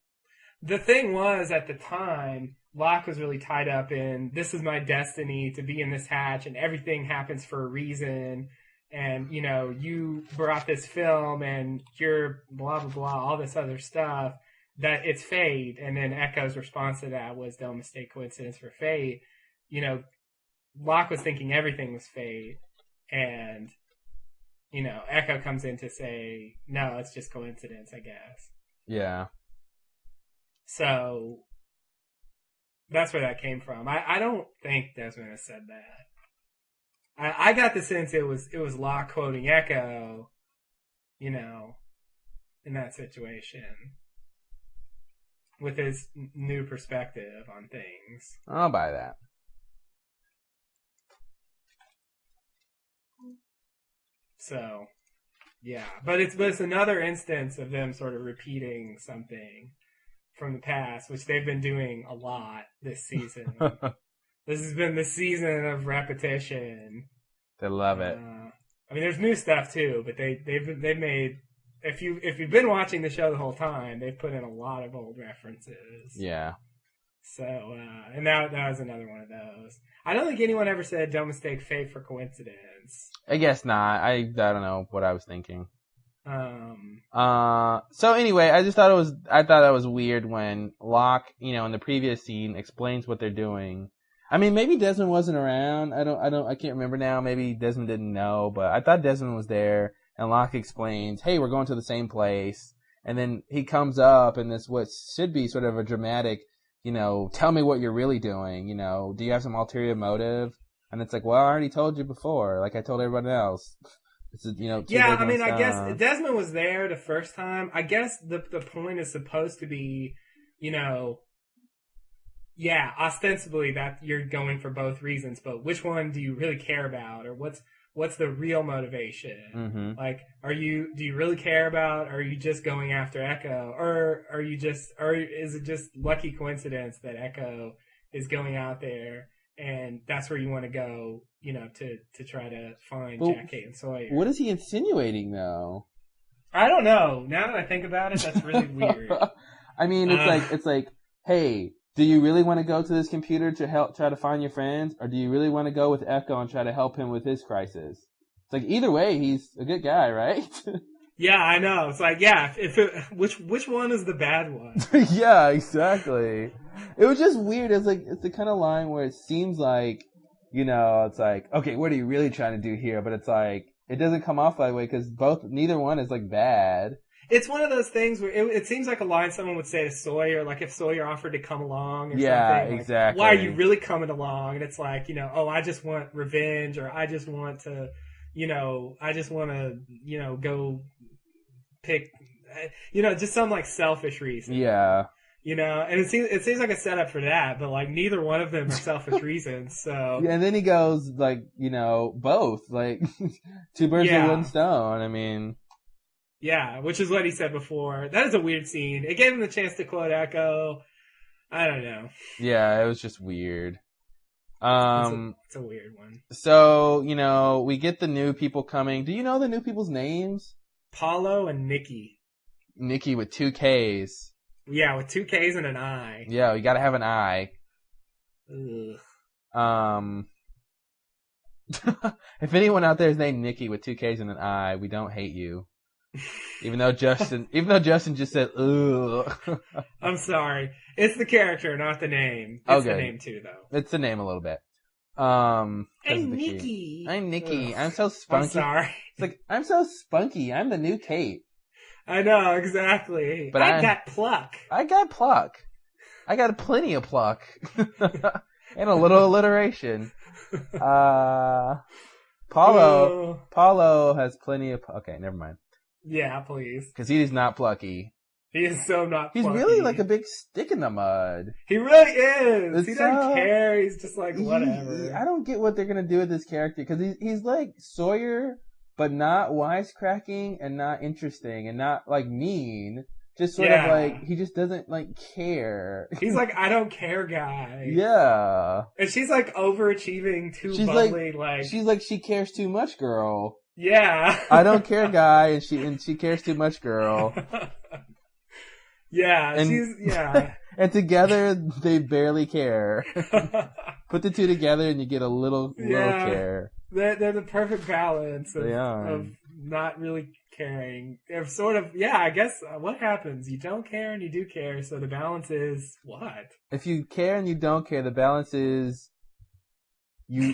The thing was, at the time, Locke was really tied up in, this is my destiny to be in this hatch, and everything happens for a reason. And, you brought this film and you're blah, blah, blah, all this other stuff, that it's fate. And then Echo's response to that was, don't mistake coincidence for fate. Locke was thinking everything was fate. And, Echo comes in to say, no, it's just coincidence, I guess. Yeah. So, that's where that came from. I don't think Desmond has said that. I got the sense it was Locke quoting Echo, in that situation, with his new perspective on things. I'll buy that. So, yeah, but it's another instance of them sort of repeating something from the past, which they've been doing a lot this season. This has been the season of repetition. They love it. I mean, there's new stuff too, but they've made, if you've been watching the show the whole time, they've put in a lot of old references. Yeah. So, and that was another one of those. I don't think anyone ever said don't mistake fate for coincidence. I guess not. I don't know what I was thinking. So anyway, I thought that was weird when Locke, in the previous scene explains what they're doing. I mean, maybe Desmond wasn't around. I can't remember now. Maybe Desmond didn't know, but I thought Desmond was there, and Locke explains, hey, we're going to the same place. And then he comes up in this, what should be sort of a dramatic, tell me what you're really doing, do you have some ulterior motive? And it's like, well, I already told you before, like I told everyone else. It's, yeah, I mean, I guess Desmond was there the first time. I guess the point is supposed to be, yeah, ostensibly that you're going for both reasons, but which one do you really care about, or what's the real motivation? Mm-hmm. Like, do you really care about, or are you just going after Echo, or is it just lucky coincidence that Echo is going out there and that's where you want to go, to try to find Jack, Kate, and Sawyer? What is he insinuating though? I don't know. Now that I think about it, that's really weird. I mean, it's like, hey, do you really want to go to this computer to help try to find your friends, or do you really want to go with Echo and try to help him with his crisis? It's like, either way, he's a good guy, right? Yeah, I know. It's like, yeah, which one is the bad one? Yeah, exactly. It was just weird. It's the kind of line where it seems like, it's like, okay, what are you really trying to do here? But it's like, it doesn't come off that way because neither one is like bad. It's one of those things where it seems like a line someone would say to Sawyer, like if Sawyer offered to come along or something. Yeah, like, exactly. why are you really coming along? And it's like, oh, I just want revenge, or I just want to, go pick, just some like selfish reason. Yeah. And it seems like a setup for that, but like neither one of them are selfish reasons. So yeah, and then he goes like, both, like two birds with one stone. I mean. Yeah, which is what he said before. That is a weird scene. It gave him the chance to quote Echo. I don't know. Yeah, it was just weird. It's a weird one. So, we get the new people coming. Do you know the new people's names? Paulo and Nikki. Nikki with 2 Ks. Yeah, with 2 Ks and an I. Yeah, we gotta have an I. If anyone out there is named Nikki with 2 K's and an I, we don't hate you. Even though Justin just said, ugh. I'm sorry. It's the character, not the name. It's the name too, though. It's the name a little bit. I'm Nikki. I'm Nikki. I'm so spunky. I'm sorry. It's like, I'm so spunky. I'm the new Kate. I know, exactly. But I got pluck. I got pluck. I got plenty of pluck. And a little alliteration. Paulo has plenty of... Okay, never mind. Yeah, please. Because he is not plucky. He is so not plucky. He's really like a big stick in the mud. He really is. He doesn't care. He's just like, whatever. I don't get what they're going to do with this character. Because he's like Sawyer, but not wisecracking and not interesting and not like mean. Just sort of like, he just doesn't like care. He's like, I don't care guy. Yeah. And she's like overachieving, too bubbly, like. She's like, she cares too much, girl. Yeah. I don't care guy, and she cares too much, girl. Yeah, And together, they barely care. Put the two together and you get a little care. They're the perfect balance of not really caring. They're sort of, I guess what happens? You don't care and you do care, so the balance is what? If you care and you don't care, the balance is you...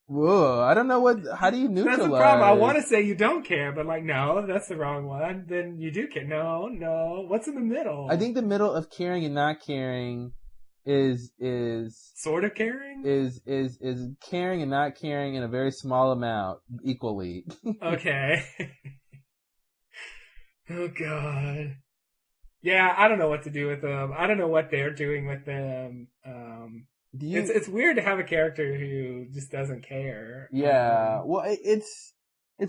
Whoa, I don't know how do you neutralize? That's the problem. I want to say you don't care, but like, no, that's the wrong one. Then you do care. No. What's in the middle? I think the middle of caring and not caring is sort of caring? Is caring and not caring in a very small amount equally. Okay. Oh God. Yeah, I don't know what to do with them. I don't know what they're doing with them. It's weird to have a character who just doesn't care. Yeah, well, it's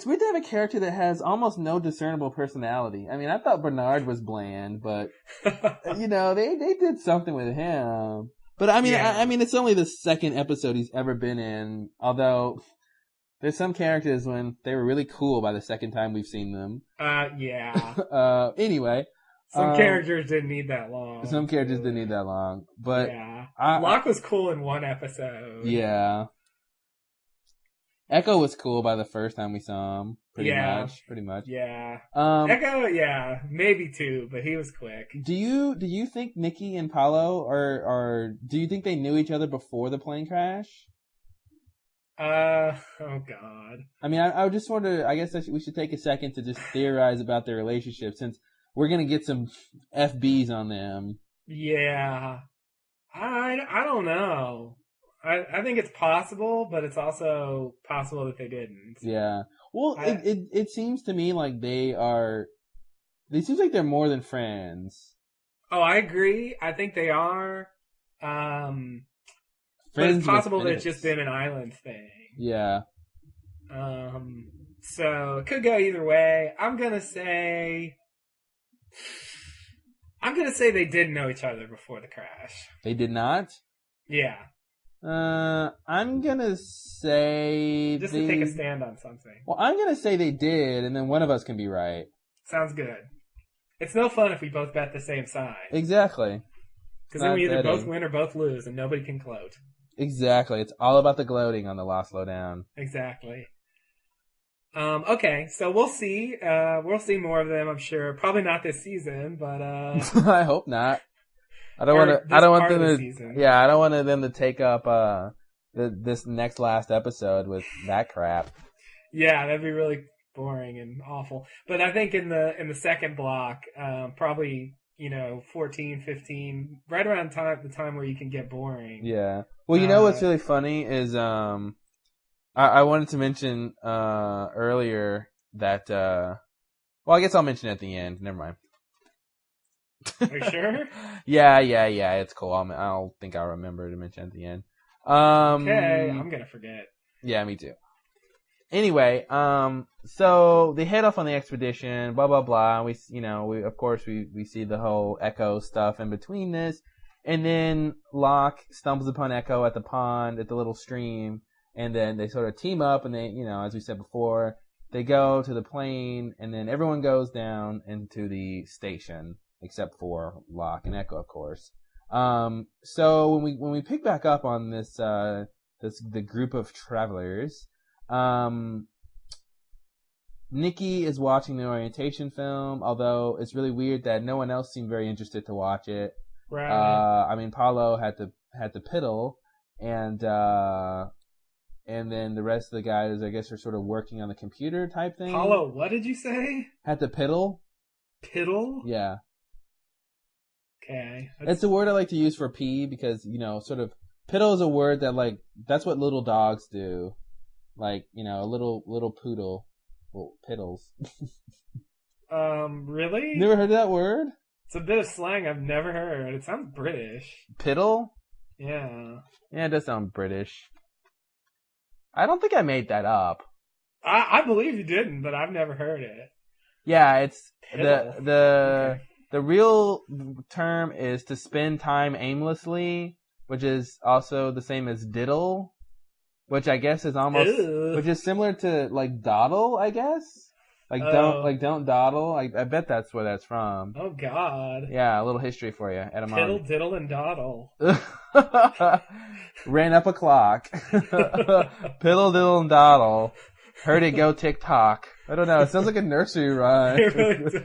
weird to have a character that has almost no discernible personality. I mean, I thought Bernard was bland, but they did something with him. But I mean, I mean, it's only the second episode he's ever been in. Although there's some characters when they were really cool by the second time we've seen them. Yeah. Anyway. Some characters didn't need that long. But Locke was cool in one episode. Yeah. Echo was cool by the first time we saw him. Pretty much. Yeah. Echo, maybe 2, but he was quick. Do you think Nikki and Paulo are do you think they knew each other before the plane crash? Oh God. I mean, I just wonder, I guess we should take a second to just theorize about their relationship, since we're gonna get some FBs on them. Yeah. I don't know. I think it's possible, but it's also possible that they didn't. Yeah. Well, it seems to me like they seem like they're more than friends. Oh, I agree. I think they are. But it's possible that it's just been an island thing. Yeah. So it could go either way. I'm gonna say they didn't know each other before the crash. They did not? Yeah. I'm gonna say just to take a stand on something. Well, I'm gonna say they did, and then one of us can be right. Sounds good. It's no fun if we both bet the same side. Exactly. Because then we either both win or both lose, and nobody can gloat. Exactly. It's all about the gloating on the Lost Lowdown. Exactly. Okay, so we'll see. We'll see more of them, I'm sure. Probably not this season, but I hope not. I don't want them to take up this next last episode with that crap. Yeah, that'd be really boring and awful. But I think in the second block, probably 14, 15, right around the time where you can get boring. Yeah. Well, what's really funny is I wanted to mention earlier that I guess I'll mention it at the end. Never mind. Are you sure? Yeah. It's cool. I'll remember to mention at the end. Okay, I'm gonna forget. Yeah, me too. Anyway, so they head off on the expedition. Blah blah blah. We of course we see the whole Echo stuff in between this, and then Locke stumbles upon Echo at the pond at the little stream, and then they sort of team up, and they as we said before, they go to the plane, and then everyone goes down into the station. Except for Locke and Echo, of course. So when we pick back up on the group of travelers, Nikki is watching the orientation film, although it's really weird that no one else seemed very interested to watch it. Right. I mean, Paulo had to piddle, and then the rest of the guys, I guess, are sort of working on the computer type thing. Paulo, what did you say? Had to piddle. Piddle? Yeah. Okay. It's a word I like to use for pee because, sort of, piddle is a word that, like, that's what little dogs do. Like, a little poodle. Well, piddles. Really? Never heard that word? It's a bit of slang I've never heard. It sounds British. Piddle? Yeah. Yeah, it does sound British. I don't think I made that up. I believe you didn't, but I've never heard it. Yeah, it's Piddle. the real term is to spend time aimlessly, which is also the same as diddle, which I guess is almost, which is similar to like dawdle, I guess. Don't dawdle. I bet that's where that's from. Oh God. Yeah, a little history for you. Piddle, diddle, and dawdle. Ran up a clock. Piddle, diddle, and dawdle. Heard it go tick tock. I don't know. It sounds like a nursery rhyme. It really does.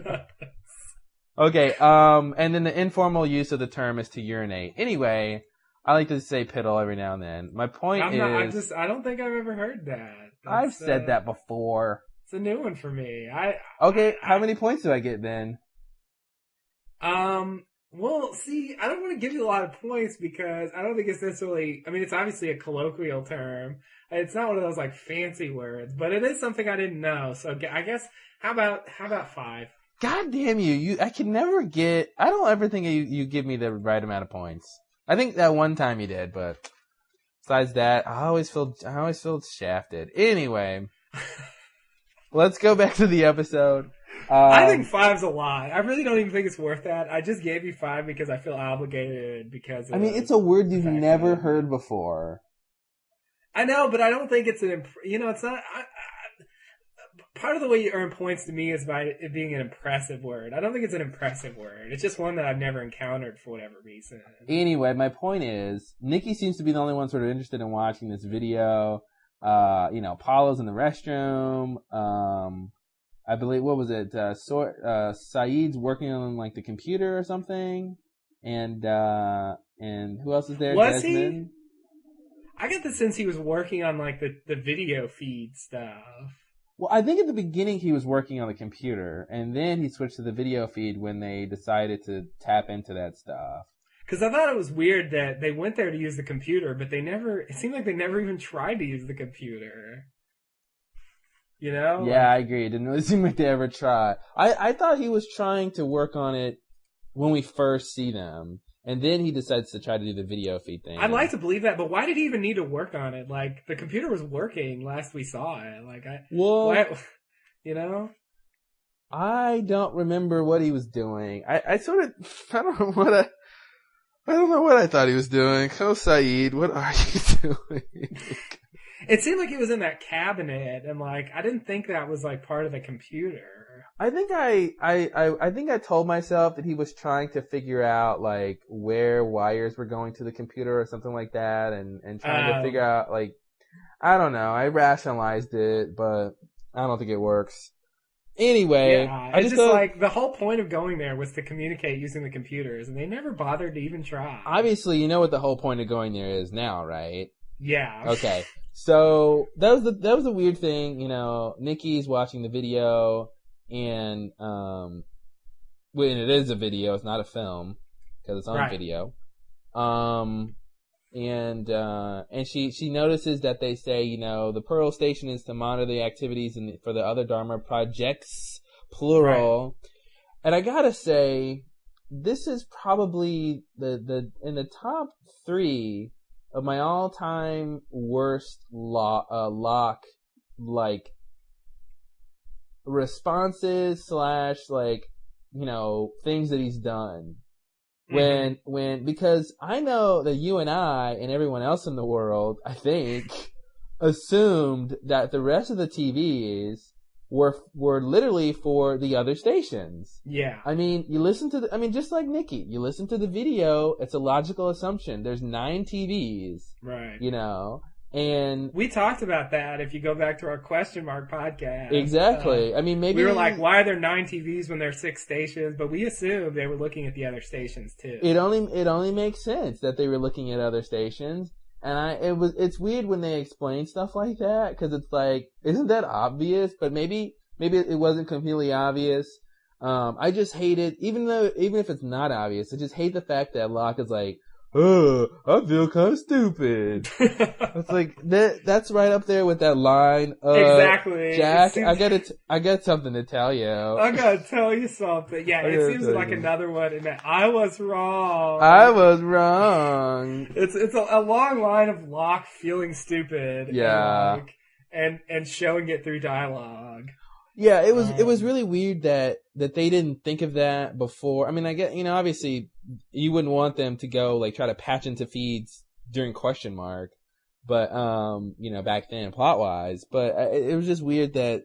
Okay. And then the informal use of the term is to urinate. Anyway, I like to say piddle every now and then. My point I don't think I've ever heard that. I've said that before. It's a new one for me. Okay, how many points do I get then? Well, see, I don't want to give you a lot of points because I don't think it's necessarily, I mean, it's obviously a colloquial term. It's not one of those like fancy words, but it is something I didn't know. So I guess, how about 5? God damn you. I can never get, I don't ever think you give me the right amount of points. I think that one time you did, but besides that, I always feel shafted. Anyway, let's go back to the episode. I think 5's a lot. I really don't even think it's worth that. I just gave you 5 because I feel obligated because it's a word you've never heard before. I know, but I don't think it's it's not. Part of the way you earn points to me is by it being an impressive word. I don't think it's an impressive word. It's just one that I've never encountered for whatever reason. Anyway, my point is, Nikki seems to be the only one sort of interested in watching this video. Paula's in the restroom. I believe, what was it? Saeed's working on like the computer or something. And who else is there? Was Desmond. he? I got the sense he was working on like the video feed stuff. Well, I think at the beginning he was working on the computer, and then he switched to the video feed when they decided to tap into that stuff. Because I thought it was weird that they went there to use the computer, but it seemed like they never even tried to use the computer. You know? Yeah, I agree. It didn't really seem like they ever tried. I thought he was trying to work on it when we first see them. And then he decides to try to do the video feed thing. I'd like to believe that, but why did he even need to work on it? Like, the computer was working last we saw it. I don't remember what he was doing. I don't know what I thought he was doing. Oh, Saeed, what are you doing? It seemed like he was in that cabinet, and like, I didn't think that was like part of the computer. I think I told myself that he was trying to figure out like where wires were going to the computer or something like that, and trying to figure out like, I don't know. I rationalized it, but I don't think it works. Anyway, yeah, I just like the whole point of going there was to communicate using the computers, and they never bothered to even try. Obviously, you know what the whole point of going there is now, right? Yeah. Okay. So that was the weird thing, Nikki's watching the video, and when it is a video, it's not a film because it's on video. And she notices that they say, the Pearl Station is to monitor the activities for the other Dharma projects, plural. Right. And I gotta say, this is probably the in the top 3 of my all-time worst lock responses / things that he's done. Because I know that you and I and everyone else in the world, I think, assumed that the rest of the TVs were literally for the other stations. Yeah. I mean, you listen to just like Nikki, you listen to the video, it's a logical assumption. There's 9 TVs. Right. You know, and we talked about that if you go back to our question mark podcast. Exactly. I mean, maybe we were like, why are there 9 TVs when there's 6 stations? But we assumed they were looking at the other stations too. It only makes sense that they were looking at other stations. And it's weird when they explain stuff like that, because it's like, isn't that obvious? But maybe it wasn't completely obvious. I just hate it, even if it's not obvious, I just hate the fact that Locke is like, oh, I feel kind of stupid. It's like, that's right up there with that line. Exactly. Jack, I got something to tell you. I gotta tell you something. Yeah, it seems like another one in that I was wrong. I was wrong. It's a long line of Locke feeling stupid. Yeah. And showing it through dialogue. Yeah, it was really weird that they didn't think of that before. I mean, I get, obviously you wouldn't want them to go like try to patch into feeds during question mark, but back then plot wise, but it was just weird that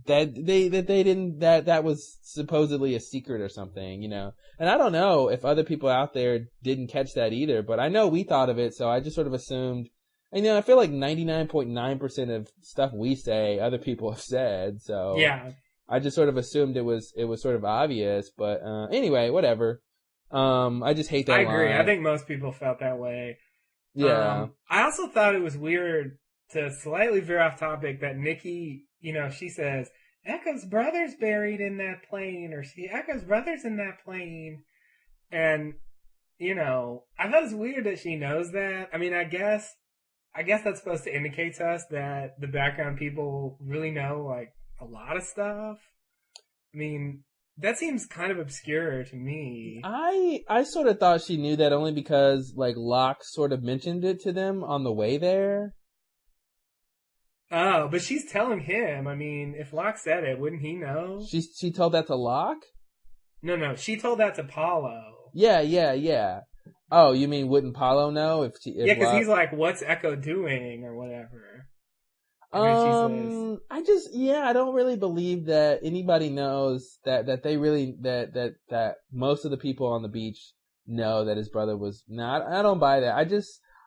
they didn't, that was supposedly a secret or something, and I don't know if other people out there didn't catch that either, but I know we thought of it, so I just sort of assumed. I feel like 99.9% of stuff we say, other people have said, so. Yeah. I just sort of assumed it was sort of obvious, but, anyway, whatever. I just hate that line. I agree. I think most people felt that way. Yeah. I also thought it was weird, to slightly veer off topic, that Nikki, she says, Echo's brother's buried in that plane, or Echo's brother's in that plane. And, I thought it's weird that she knows that. I mean, I guess that's supposed to indicate to us that the background people really know, like, a lot of stuff. I mean, that seems kind of obscure to me. I sort of thought she knew that only because, like, Locke sort of mentioned it to them on the way there. Oh, but she's telling him. I mean, if Locke said it, wouldn't he know? She told that to Locke? No, she told that to Paulo. Yeah. Oh, you mean wouldn't Paulo know if yeah, because he's like, "What's Echo doing?" or whatever. I don't really believe that anybody knows that they really that most of the people on the beach know that his brother was not. I don't buy that.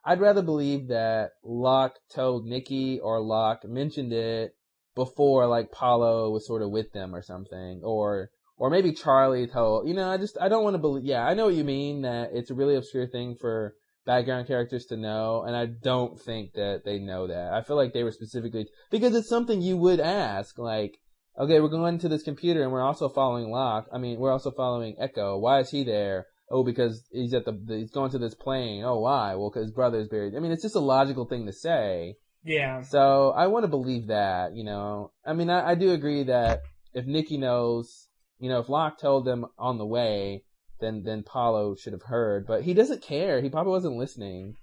I'd rather believe that Locke told Nikki or Locke mentioned it before, like, Paulo was sort of with them or something, or maybe Charlie told, I don't want to believe, yeah, I know what you mean, that it's a really obscure thing for background characters to know, and I don't think that they know that. I feel like they were specifically, because it's something you would ask, like, okay, we're going to this computer and we're also following Locke, we're also following Echo, why is he there? Oh, because he's he's going to this plane. Oh, why? Well, because his brother's buried. It's just a logical thing to say. Yeah. So, I want to believe that, I do agree that if Nikki knows, if Locke told them on the way, then Paulo should have heard. But he doesn't care. He probably wasn't listening.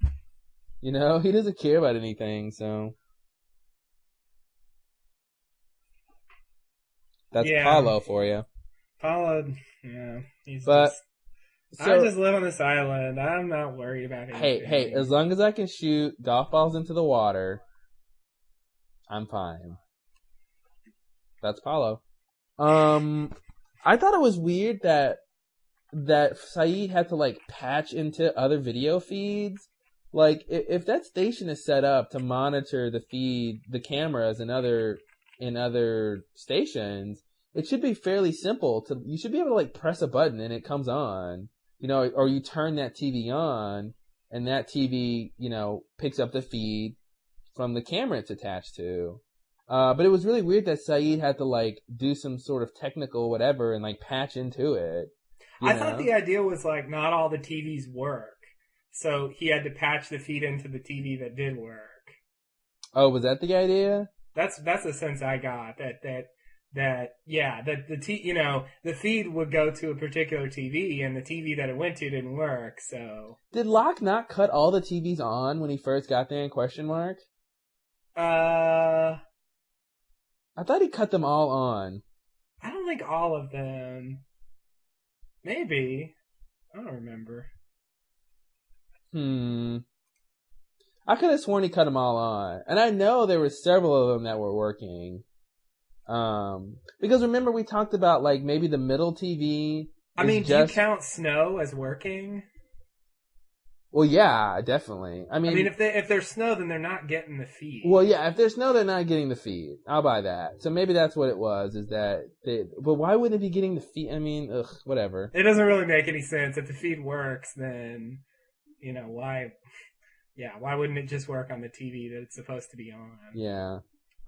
He doesn't care about anything, so. That's Paulo for you. Paulo, yeah. I just live on this island. I'm not worried about anything. Hey, as long as I can shoot golf balls into the water, I'm fine. That's Paulo. I thought it was weird that Saeed had to, like, patch into other video feeds. Like, if that station is set up to monitor the cameras in other stations, it should be fairly simple you should be able to, like, press a button and it comes on. Or you turn that TV on and that TV, picks up the feed from the camera it's attached to. But it was really weird that Saeed had to, like, do some sort of technical whatever and, like, patch into it. I thought the idea was, like, not all the TVs work. So he had to patch the feed into the TV that did work. Oh, was that the idea? That's the sense I got. The feed would go to a particular TV and the TV that it went to didn't work, so. Did Locke not cut all the TVs on when he first got there in question mark? I thought he cut them all on. I don't think all of them. Maybe. I don't remember. I could have sworn he cut them all on. And I know there were several of them that were working. Because remember we talked about like maybe the middle TV. I mean, do you count snow as working? Well, yeah, definitely. I mean, if there's snow, then they're not getting the feed. Well, yeah, if there's snow, they're not getting the feed. I'll buy that. So maybe that's what it was, is that but why wouldn't it be getting the feed? I mean, whatever. It doesn't really make any sense. If the feed works, then, why wouldn't it just work on the TV that it's supposed to be on? Yeah.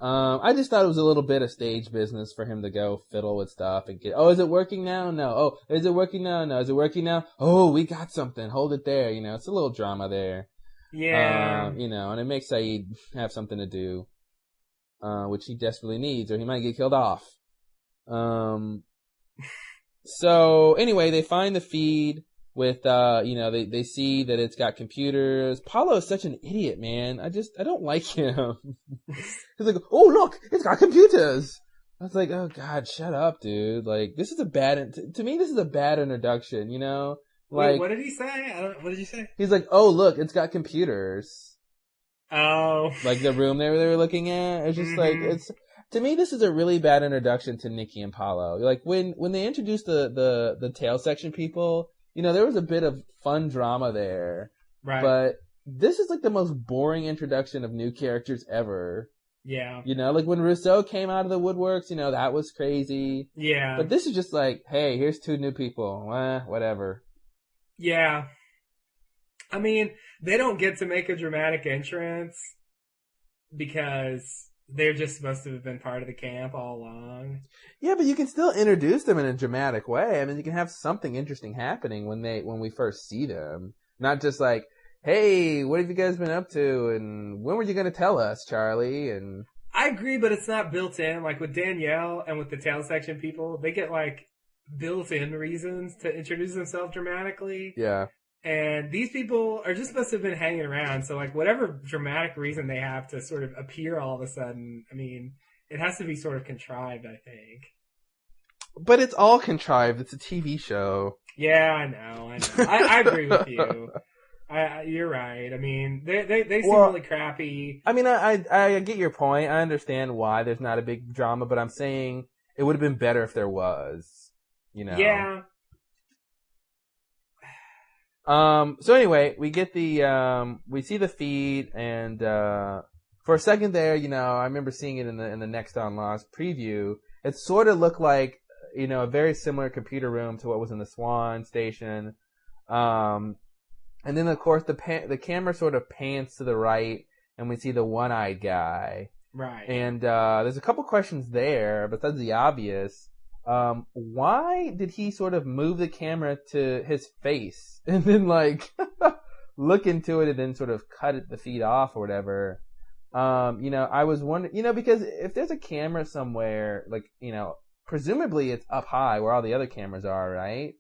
I just thought it was a little bit of stage business for him to go fiddle with stuff and get, is it working now? No. Oh, is it working now? No. Is it working now? Oh, we got something. Hold it there. It's a little drama there. Yeah. And it makes Saeed have something to do, which he desperately needs, or he might get killed off. So anyway, they find the feed with, they see that it's got computers. Paulo is such an idiot, man. I don't like him. He's like, oh, look, it's got computers. I was like, oh god, shut up, dude. Like, this is a bad, to me, this is a bad introduction, Like, wait, what did he say? What did you say? He's like, oh, look, it's got computers. Oh. Like the room they were looking at. It's just like, to me, this is a really bad introduction to Nikki and Paulo. Like, when they introduced the tail section people, there was a bit of fun drama there. Right. But this is like the most boring introduction of new characters ever. Yeah. Like when Rousseau came out of the woodworks, that was crazy. Yeah. But this is just like, hey, here's 2 new people. Whatever. Yeah. I mean, they don't get to make a dramatic entrance because they're just supposed to have been part of the camp all along. Yeah, but you can still introduce them in a dramatic way. I mean, you can have something interesting happening when we first see them. Not just like, hey, what have you guys been up to? And when were you going to tell us, Charlie? And I agree, but it's not built in. Like with Danielle and with the tail section people, they get like built-in reasons to introduce themselves dramatically. Yeah. And these people are just supposed to have been hanging around. So like whatever dramatic reason they have to sort of appear all of a sudden, I mean, it has to be sort of contrived, I think. But it's all contrived. It's a TV show. Yeah, I know. I agree with you. You're right. I mean, they seem really crappy. I mean, I get your point. I understand why there's not a big drama, but I'm saying it would have been better if there was, Yeah. So anyway, we get we see the feed, and, for a second there, I remember seeing it in the Next on Lost preview. It sort of looked like, a very similar computer room to what was in the Swan station. And then of course the camera sort of pans to the right, and we see the one-eyed guy. Right. And, there's a couple questions there, besides the obvious. Why did he sort of move the camera to his face and then like look into it and then sort of cut the feed off or whatever? I was wondering, because if there's a camera somewhere, like, presumably it's up high where all the other cameras are, right?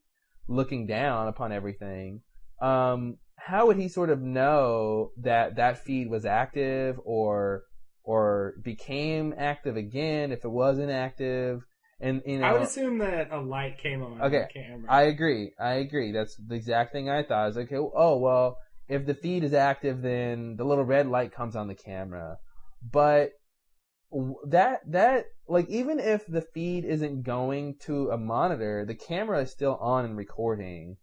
Looking down upon everything. How would he sort of know that feed was active or became active again if it wasn't active? And I would assume that a light came on the camera. I agree. That's the exact thing I thought. I was like, oh well, if the feed is active, then the little red light comes on the camera. But that like, even if the feed isn't going to a monitor, the camera is still on and recording.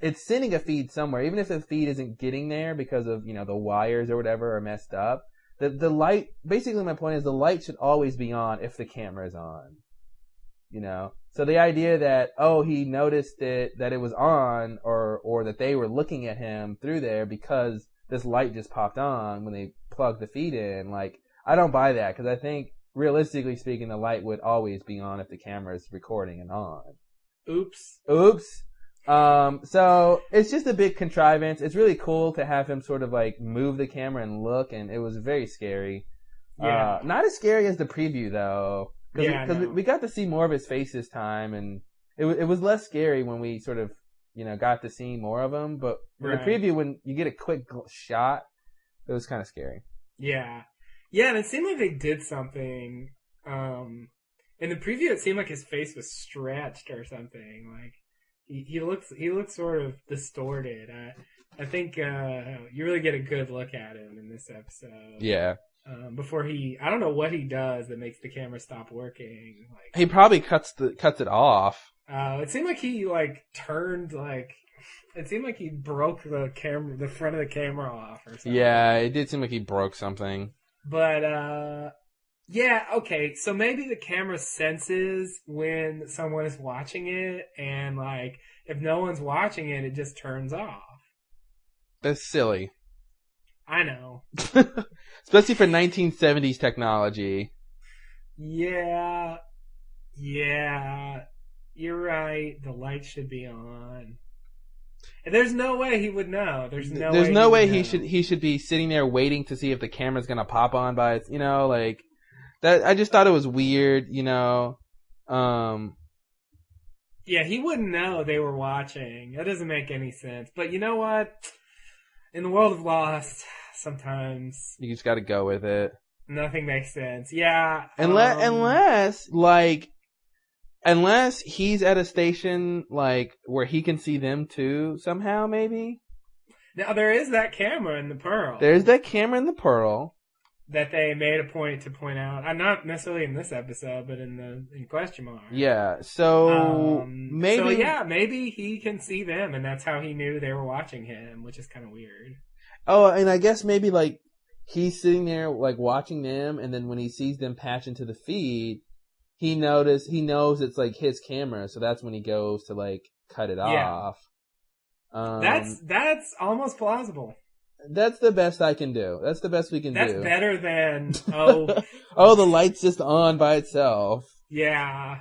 It's sending a feed somewhere, even if the feed isn't getting there because of the wires or whatever are messed up. The light, basically my point is the light should always be on if the camera is on. So the idea that, he noticed that it was on or that they were looking at him through there because this light just popped on when they plugged the feed in, like, I don't buy that, because I think realistically speaking the light would always be on if the camera is recording and on. Oops. So it's just a big contrivance. It's really cool to have him sort of like move the camera and look, and it was very scary. Yeah. Not as scary as the preview though. Because no. we got to see more of his face this time, and it was less scary when we sort of, got to see more of him. But in the preview, when you get a quick shot, it was kind of scary. Yeah. Yeah, and it seemed like they did something. In the preview, it seemed like his face was stretched or something. Like, he looks sort of distorted. I think you really get a good look at him in this episode. Yeah. Before I don't know what he does that makes the camera stop working. Like, he probably cuts it off. It seemed like he turned it seemed like he broke the front of the camera off or something. Yeah, it did seem like he broke something. But yeah, okay. So maybe the camera senses when someone is watching it, and like if no one's watching it, it just turns off. That's silly. I know. Especially for 1970s technology. Yeah. You're right. The light should be on. And there's no way he would know. There's no way he should be sitting there waiting to see if the camera's gonna pop on by its, like that. I just thought it was weird, Yeah, he wouldn't know they were watching. That doesn't make any sense. But you know what? In the world of Lost, sometimes you just got to go with it. Nothing makes sense. Yeah. Unless he's at a station like where he can see them too somehow, maybe. Now there is that camera in the Pearl. There's that camera in the Pearl that they made a point to point out. Not necessarily in this episode, but in Question Mark. Yeah. So maybe. So yeah, maybe he can see them, and that's how he knew they were watching him, which is kind of weird. Oh, and I guess maybe like he's sitting there like watching them, and then when he sees them patch into the feed, he knows it's like his camera, so that's when he goes to like cut it off. That's almost plausible. That's the best I can do. That's the best we can do. That's better than the light's just on by itself. Yeah.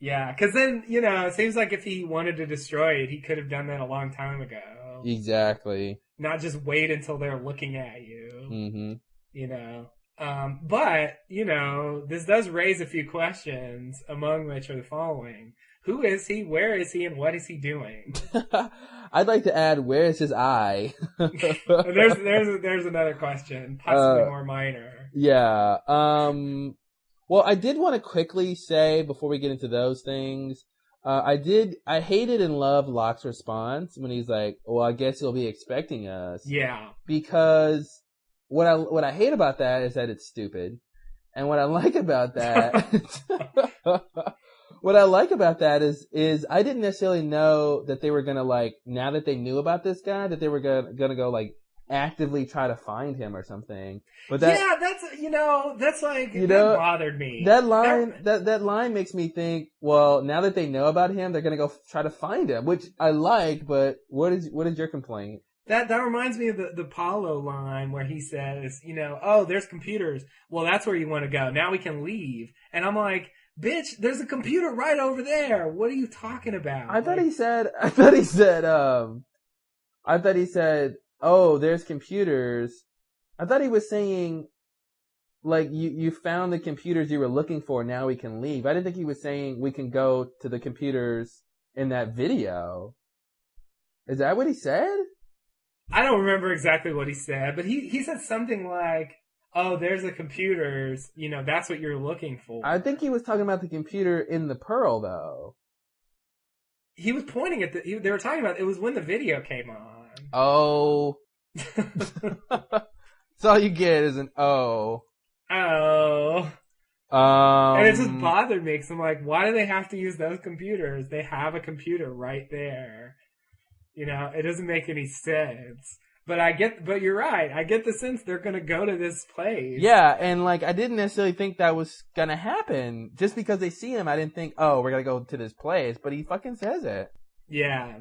Yeah, because then, it seems like if he wanted to destroy it, he could have done that a long time ago. Exactly. Not just wait until they're looking at you. Mm-hmm. But, this does raise a few questions, among which are the following. Who is he? Where is he? And what is he doing? I'd like to add, where is his eye? there's another question, possibly more minor. Yeah. Well, I did want to quickly say before we get into those things, I hated and loved Locke's response when he's like, "Well, I guess he'll be expecting us." Yeah. Because what I hate about that is that it's stupid, and what I like about that. What I like about that is I didn't necessarily know that they were gonna like, now that they knew about this guy, that they were gonna go like actively try to find him or something. But that, yeah, that's like, that bothered me. That line makes me think, well, now that they know about him, they're gonna go try to find him, which I like, but what is your complaint? That reminds me of the Paulo line where he says, oh, there's computers. Well, that's where you want to go. Now we can leave. And I'm like, bitch, there's a computer right over there. What are you talking about? I thought he said, oh, there's computers. I thought he was saying, like, you found the computers you were looking for, now we can leave. I didn't think he was saying we can go to the computers in that video. Is that what he said? I don't remember exactly what he said, but he said something like, oh, there's the computers, that's what you're looking for. I think he was talking about the computer in the Pearl, though. He was pointing at they were talking about, it was when the video came on. Oh. That's all you get is an oh. Oh. And it just bothered me, because I'm like, why do they have to use those computers? They have a computer right there. It doesn't make any sense. But you're right. I get the sense they're gonna go to this place. Yeah, and like, I didn't necessarily think that was gonna happen. Just because they see him, I didn't think, oh, we're gonna go to this place, but he fucking says it. Yeah.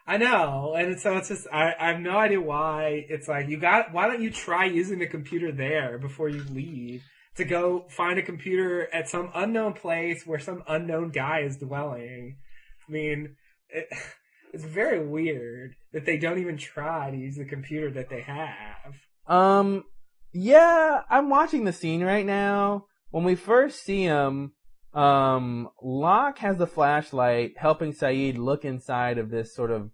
I know, and so it's just, I have no idea why. It's like, why don't you try using the computer there before you leave? To go find a computer at some unknown place where some unknown guy is dwelling. I mean, it's very weird that they don't even try to use the computer that they have. Yeah, I'm watching the scene right now. When we first see him, Locke has the flashlight helping Saeed look inside of this sort of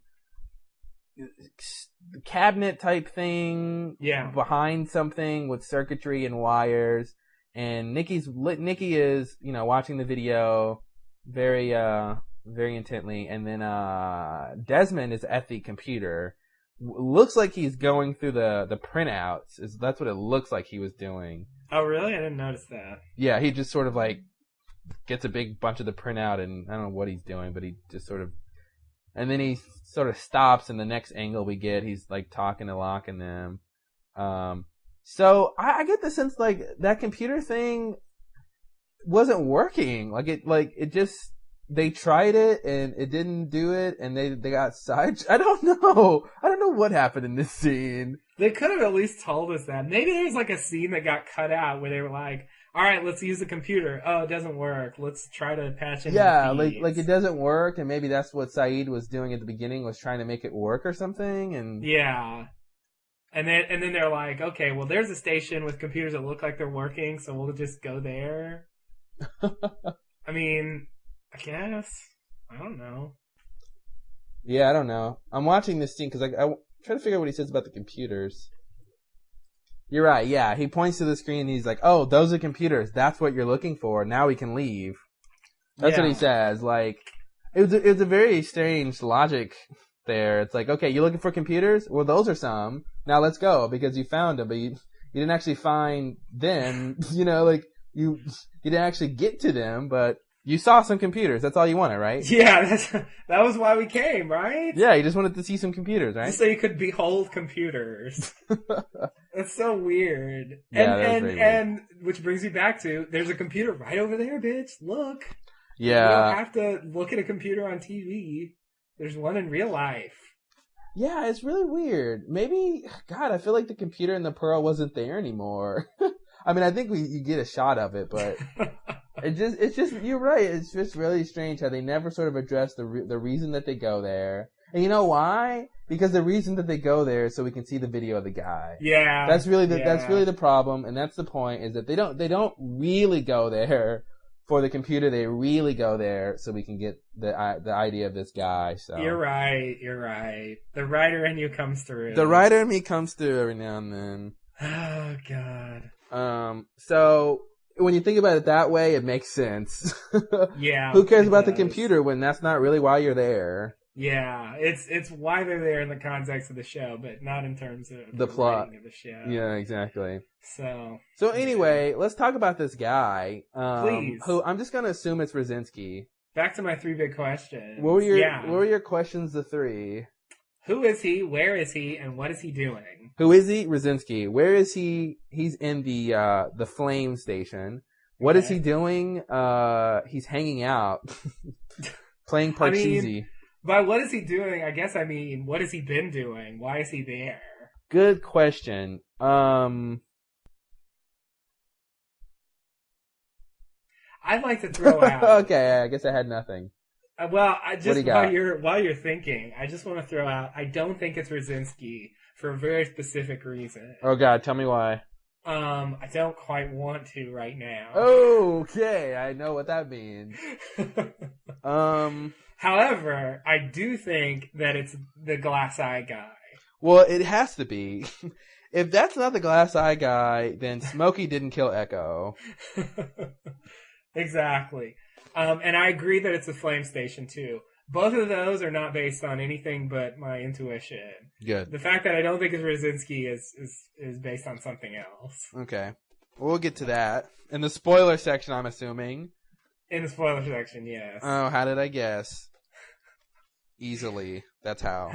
cabinet type thing. Yeah. Behind something with circuitry and wires. And Nikki is, watching the video very, very intently, and then Desmond is at the computer. Looks like he's going through the printouts. That's what it looks like he was doing. Oh, really? I didn't notice that. Yeah, he just sort of like gets a big bunch of the printout, and I don't know what he's doing, but he just sort of, and then he sort of stops, and the next angle we get, he's like talking to Locke and them. So I get the sense like that computer thing wasn't working. Like it just, they tried it and it didn't do it, and they got side. I don't know what happened in this scene. They could have at least told us that. Maybe there was like a scene that got cut out where they were like, all right, let's use the computer. Oh, it doesn't work. Let's try to patch in Yeah, the feeds. like it doesn't work, and maybe that's what Saeed was doing at the beginning, was trying to make it work or something. And yeah, and then they're like, okay, well, there's a station with computers that look like they're working, so we'll just go there. I mean, I guess, I don't know. Yeah, I don't know. I'm watching this scene because I try to figure out what he says about the computers. You're right, yeah. He points to the screen and he's like, oh, those are computers. That's what you're looking for. Now we can leave. That's what he says. Like, it was a very strange logic there. It's like, okay, you're looking for computers? Well, those are some. Now let's go, because you found them, but you didn't actually find them. Like, you didn't actually get to them, but you saw some computers. That's all you wanted, right? Yeah, that was why we came, right? Yeah, you just wanted to see some computers, right? Just so you could behold computers. That's so weird. Yeah, that was very weird. And which brings me back to, there's a computer right over there, bitch. Look. Yeah. You don't have to look at a computer on TV. There's one in real life. Yeah, it's really weird. Maybe, God, I feel like the computer in the Pearl wasn't there anymore. I mean, I think you get a shot of it, but it's just, you're right. It's just really strange how they never sort of address the reason that they go there. And you know why? Because the reason that they go there is so we can see the video of the guy. Yeah. That's really the problem, and that's the point, is that they don't really go there for the computer. They really go there so we can get the idea of this guy. So You're right. The writer in you comes through. The writer in me comes through every now and then. Oh God. So when you think about it that way, it makes sense. Yeah. Who cares about the computer when that's not really why you're there? Yeah, it's why they're there in the context of the show, but not in terms of the plot of the show. Yeah, exactly. So anyway, let's talk about this guy. Please. Who I'm just gonna assume it's Brzezinski. Back to my 3 big questions. What were your questions? The 3. Who is he? Where is he? And what is he doing? Who is he? Brzezinski. Where is he? He's in the flame station. What is he doing? He's hanging out, playing Parcheesi. By what is he doing, I guess I mean, what has he been doing? Why is he there? Good question. I'd like to throw out. Okay, I guess I had nothing. Well, while you're thinking, I just want to throw out, I don't think it's Brzezinski for a very specific reason. Oh God, tell me why. I don't quite want to right now. Okay, I know what that means. However, I do think that it's the glass eye guy. Well, it has to be. If that's not the glass eye guy, then Smokey didn't kill Echo. Exactly. And I agree that it's a flame station too. Both of those are not based on anything but my intuition. Good. The fact that I don't think it's Brzezinski is based on something else. Okay. We'll get to that. In the spoiler section, I'm assuming. In the spoiler section, yes. Oh, how did I guess? Easily. That's how.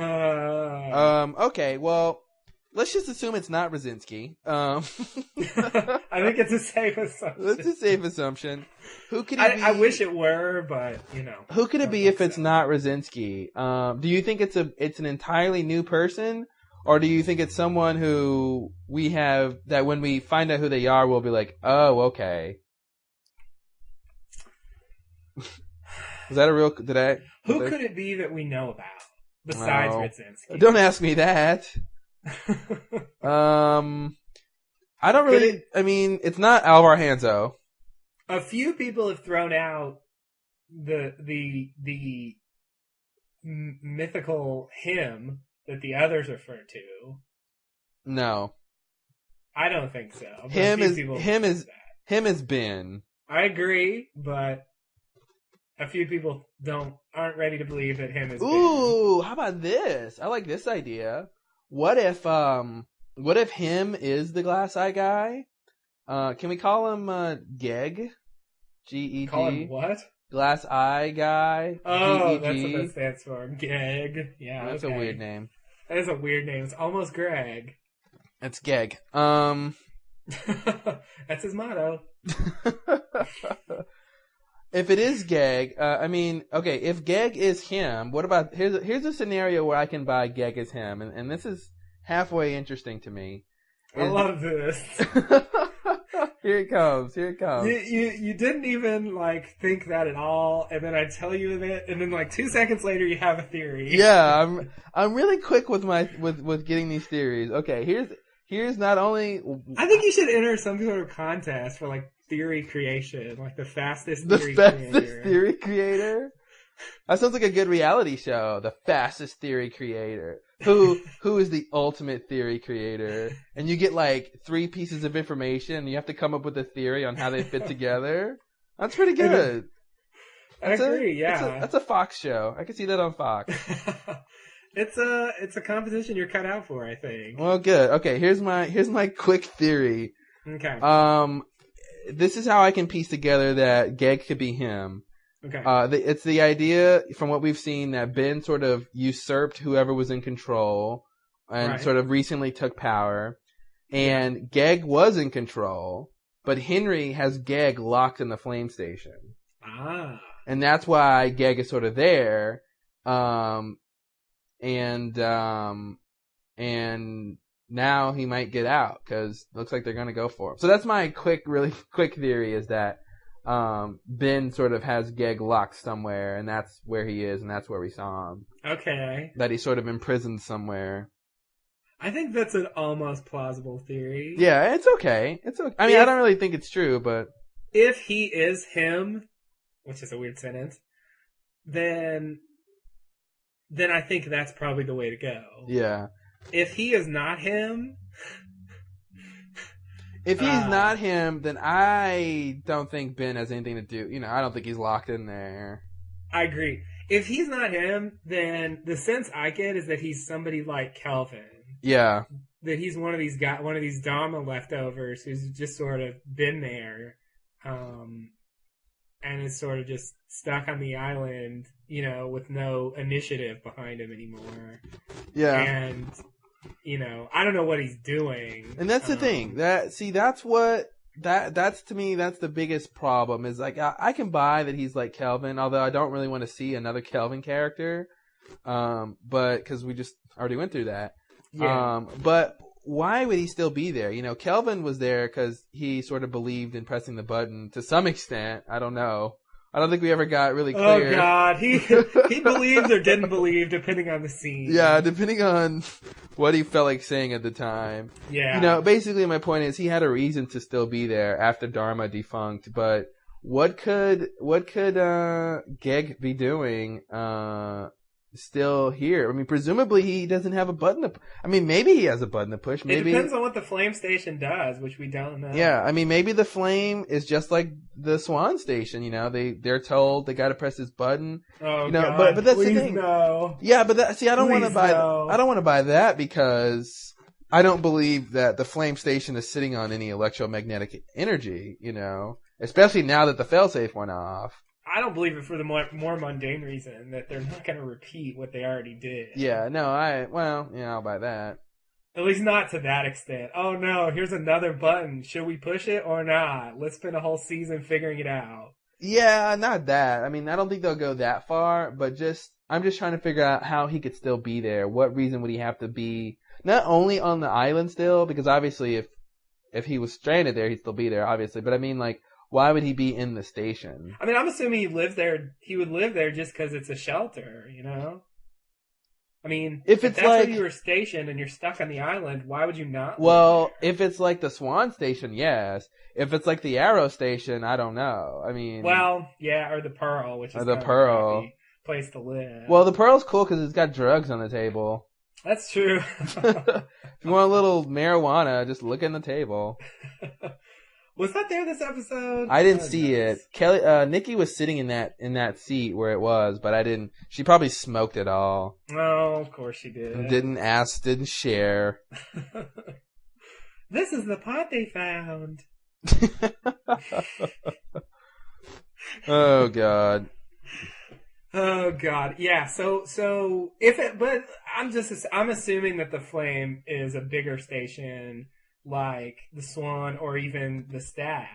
Okay, well, let's just assume it's not Brzezinski. I think it's a safe assumption. It's a safe assumption. Who could it be? I wish it were, but, Who could it be if it's not Brzezinski? Do you think it's an entirely new person? Or do you think it's someone who we have, that when we find out who they are, we'll be like, oh, okay. Was that a real, Who could it be that we know about besides Brzezinski? Don't ask me that. I don't really, it's not Alvar Hanzo. A few people have thrown out the mythical him that the others refer to. No. I don't think so. Him is Ben. I agree, but a few people aren't ready to believe that him is Ooh, how about this? I like this idea. What if him is the glass eye guy? Can we call him Geg? G-E-G? Call him what? Glass eye guy. Oh, G-E-G. that's what that stands for. Geg. Yeah, that's a weird name. That is a weird name. It's almost Greg. It's Geg. That's his motto. If it is Geg, okay, if Geg is him, what about, here's a scenario where I can buy Geg as him, and this is halfway interesting to me. I love this. Here it comes. You didn't even, think that at all, and then I tell you it, and then, 2 seconds later you have a theory. Yeah, I'm really quick with with getting these theories. Okay, here's not only... I think you should enter some sort of contest for, theory creation, the fastest theory creator. That sounds like a good reality show. The fastest theory creator. Who is the ultimate theory creator? And you get 3 pieces of information and you have to come up with a theory on how they fit together. That's pretty good. I agree, yeah. That's a Fox show. I can see that on Fox. It's a competition you're cut out for, I think. Well, good. Okay, here's my quick theory. Okay. This is how I can piece together that Geg could be him. Okay. It's the idea from what we've seen that Ben sort of usurped whoever was in control and sort of recently took power. And Geg was in control, but Henry has Geg locked in the flame station. Ah. And that's why Geg is sort of there. And now he might get out because it looks like they're going to go for him. So that's my really quick theory is that Ben sort of has Geg locked somewhere, and that's where he is, and that's where we saw him. Okay. That he's sort of imprisoned somewhere. I think that's an almost plausible theory. Yeah, it's okay. It's okay. I mean, I don't really think it's true, but... If he is him, which is a weird sentence, then I think that's probably the way to go. Yeah. If he is not him... If he's not him, then I don't think Ben has anything to do. I don't think he's locked in there. I agree. If he's not him, then the sense I get is that he's somebody like Kelvin. Yeah. That he's one of these Dharma leftovers who's just sort of been there, and is sort of just stuck on the island, with no initiative behind him anymore. Yeah. And... I don't know what he's doing. And that's the thing. That's to me, that's the biggest problem is I can buy that he's like Kelvin, although I don't really want to see another Kelvin character. But cause we just already went through that. Yeah. But why would he still be there? Kelvin was there cause he sort of believed in pressing the button to some extent. I don't know. I don't think we ever got really clear. Oh God, he believed or didn't believe depending on the scene. Yeah, depending on what he felt like saying at the time. Yeah. Basically my point is he had a reason to still be there after Dharma defunct, but what could Geg be doing still here? I mean, presumably he doesn't have a button to... I mean, maybe he has a button to push. Maybe... It depends on what the flame station does, which we don't know. Yeah, I mean, maybe the flame is just like the Swan station, they're told they got to press this button. Oh, God, but that's please the thing. No. Yeah, but I don't want to buy. No. I don't want to buy that because I don't believe that the flame station is sitting on any electromagnetic energy. Especially now that the failsafe went off. I don't believe it for the more mundane reason that they're not going to repeat what they already did. Yeah, no, I'll buy that. At least not to that extent. Oh no, here's another button. Should we push it or not? Let's spend a whole season figuring it out. Yeah, not that. I mean, I don't think they'll go that far, but I'm just trying to figure out how he could still be there. What reason would he have to be not only on the island still, because obviously if he was stranded there, he'd still be there, obviously. But I mean, why would he be in the station? I mean, I'm assuming he would live there just because it's a shelter, I mean, if that's where you were stationed and you're stuck on the island, why would you not? Well, if it's like the Swan station, yes. If it's like the Arrow station, I don't know. I mean, well, yeah, or the Pearl, which is the Pearl a crappy place to live. Well, the Pearl's cool because it's got drugs on the table. That's true. If you want a little marijuana, just look in the table. Was that there this episode? I didn't see it. Nikki was sitting in that seat where it was, but I didn't. She probably smoked it all. Oh, of course she did. And didn't share. This is the pot they found. Oh God. Oh God. Yeah. So but I'm assuming that the Flame is a bigger station like the Swan or even the Staff.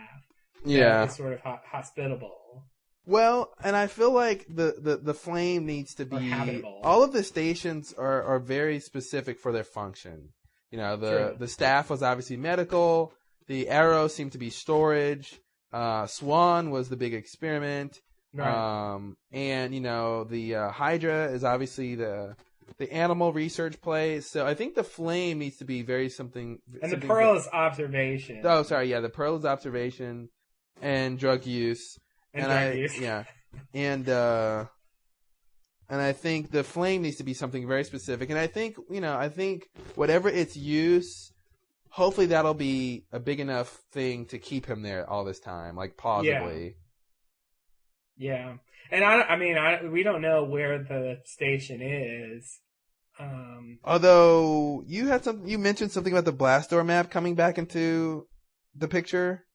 Yeah. Is sort of hospitable. Well, and I feel like the Flame needs to be habitable. All of the stations are very specific for their function. You know, the Staff was obviously medical. The Arrow seemed to be storage. Swan was the big experiment. Right. And you know, the Hydra is obviously the animal research place. So I think the Flame needs to be something. And the Pearl is observation. Oh, sorry, yeah, the Pearl is observation and drug use. Yeah. And I think the Flame needs to be something very specific. And I think whatever its use, hopefully that'll be a big enough thing to keep him there all this time, like plausibly. Yeah. And we don't know where the station is. Although you mentioned something about the Blastor map coming back into the picture.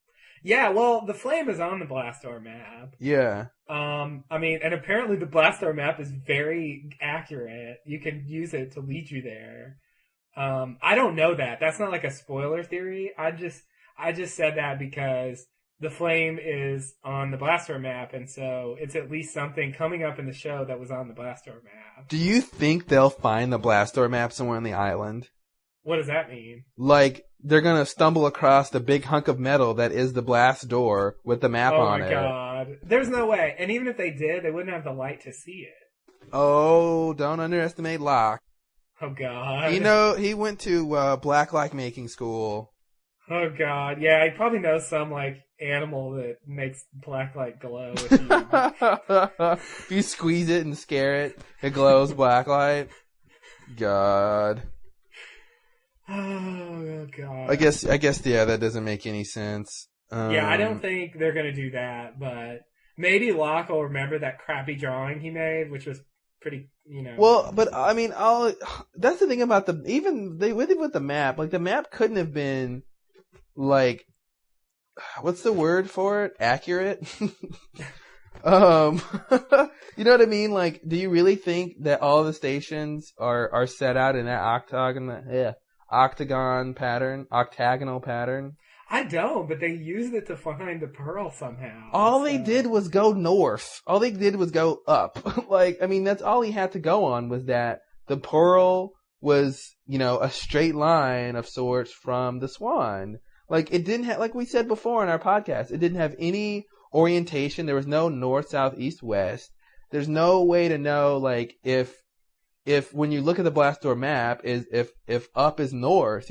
Yeah, well, the Flame is on the Blastor map. Yeah. And apparently the Blastor map is very accurate. You can use it to lead you there. I don't know that. That's not like a spoiler theory. I just said that because the Flame is on the Blastor map, and so it's at least something coming up in the show that was on the Blastor map. Do you think they'll find the Blastor map somewhere on the island? What does that mean? Like, they're gonna stumble across the big hunk of metal that is the blast door with the map on it. Oh my God. There's no way. And even if they did, they wouldn't have the light to see it. Oh, don't underestimate Locke. Oh God. You know, he went to blacklight making school. Oh God. Yeah, he probably knows some, like, animal that makes blacklight glow if you... If you squeeze it and scare it, it glows blacklight. God. Oh God. I guess, yeah, that doesn't make any sense. Yeah, I don't think they're gonna do that, but maybe Locke will remember that crappy drawing he made, which was pretty, Well, but I mean, that's the thing about with the map. Like, the map couldn't have been, like, what's the word for it? Accurate? You know what I mean? Like, do you really think that all the stations are set out in that octagonal pattern? I don't, but they used it to find the Pearl somehow. All they did was go north. All they did was go up. Like, I mean, that's all he had to go on, was that the Pearl was, a straight line of sorts from the Swan. Like, it didn't have, like we said before in our podcast, it didn't have any orientation. There was no north, south, east, west. There's no way to know, like, if when you look at the Blastor map, if up is north,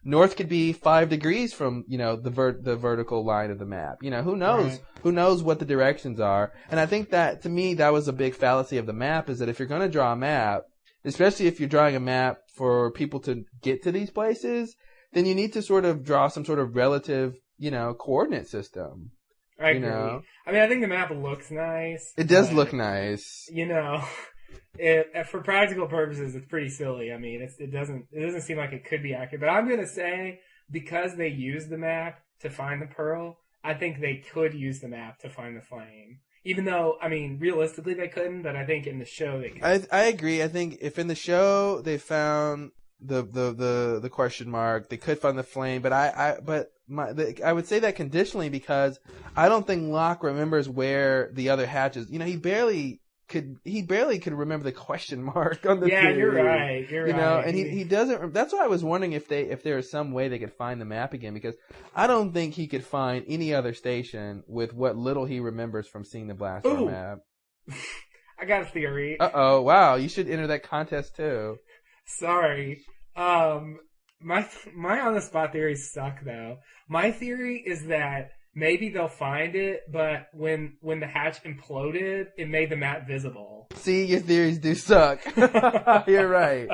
north could be 5 degrees from, the vertical line of the map. Who knows? Right. Who knows what the directions are? And I think that, to me, that was a big fallacy of the map, is that if you're going to draw a map, especially if you're drawing a map for people to get to these places, then you need to sort of draw some sort of relative, coordinate system. I agree. I mean, I think the map looks nice. It does look nice. For practical purposes, it's pretty silly. I mean, it doesn't seem like it could be accurate. But I'm gonna say, because they used the map to find the Pearl, I think they could use the map to find the Flame. Even though, I mean, realistically they couldn't, but I think in the show they could. I agree. I think if in the show they found the question mark, they could find the Flame. But I would say that conditionally, because I don't think Locke remembers where the other hatch is. He barely could remember the question mark on the Yeah, theory. You're right. And he doesn't. That's why I was wondering if there was some way they could find the map again, because I don't think he could find any other station with what little he remembers from seeing the Blastor map. I got a theory. Uh-oh, wow, you should enter that contest too. Sorry. My on the spot theories suck though. My theory is that maybe they'll find it, but when the hatch imploded, it made the map visible. See, your theories do suck. You're right.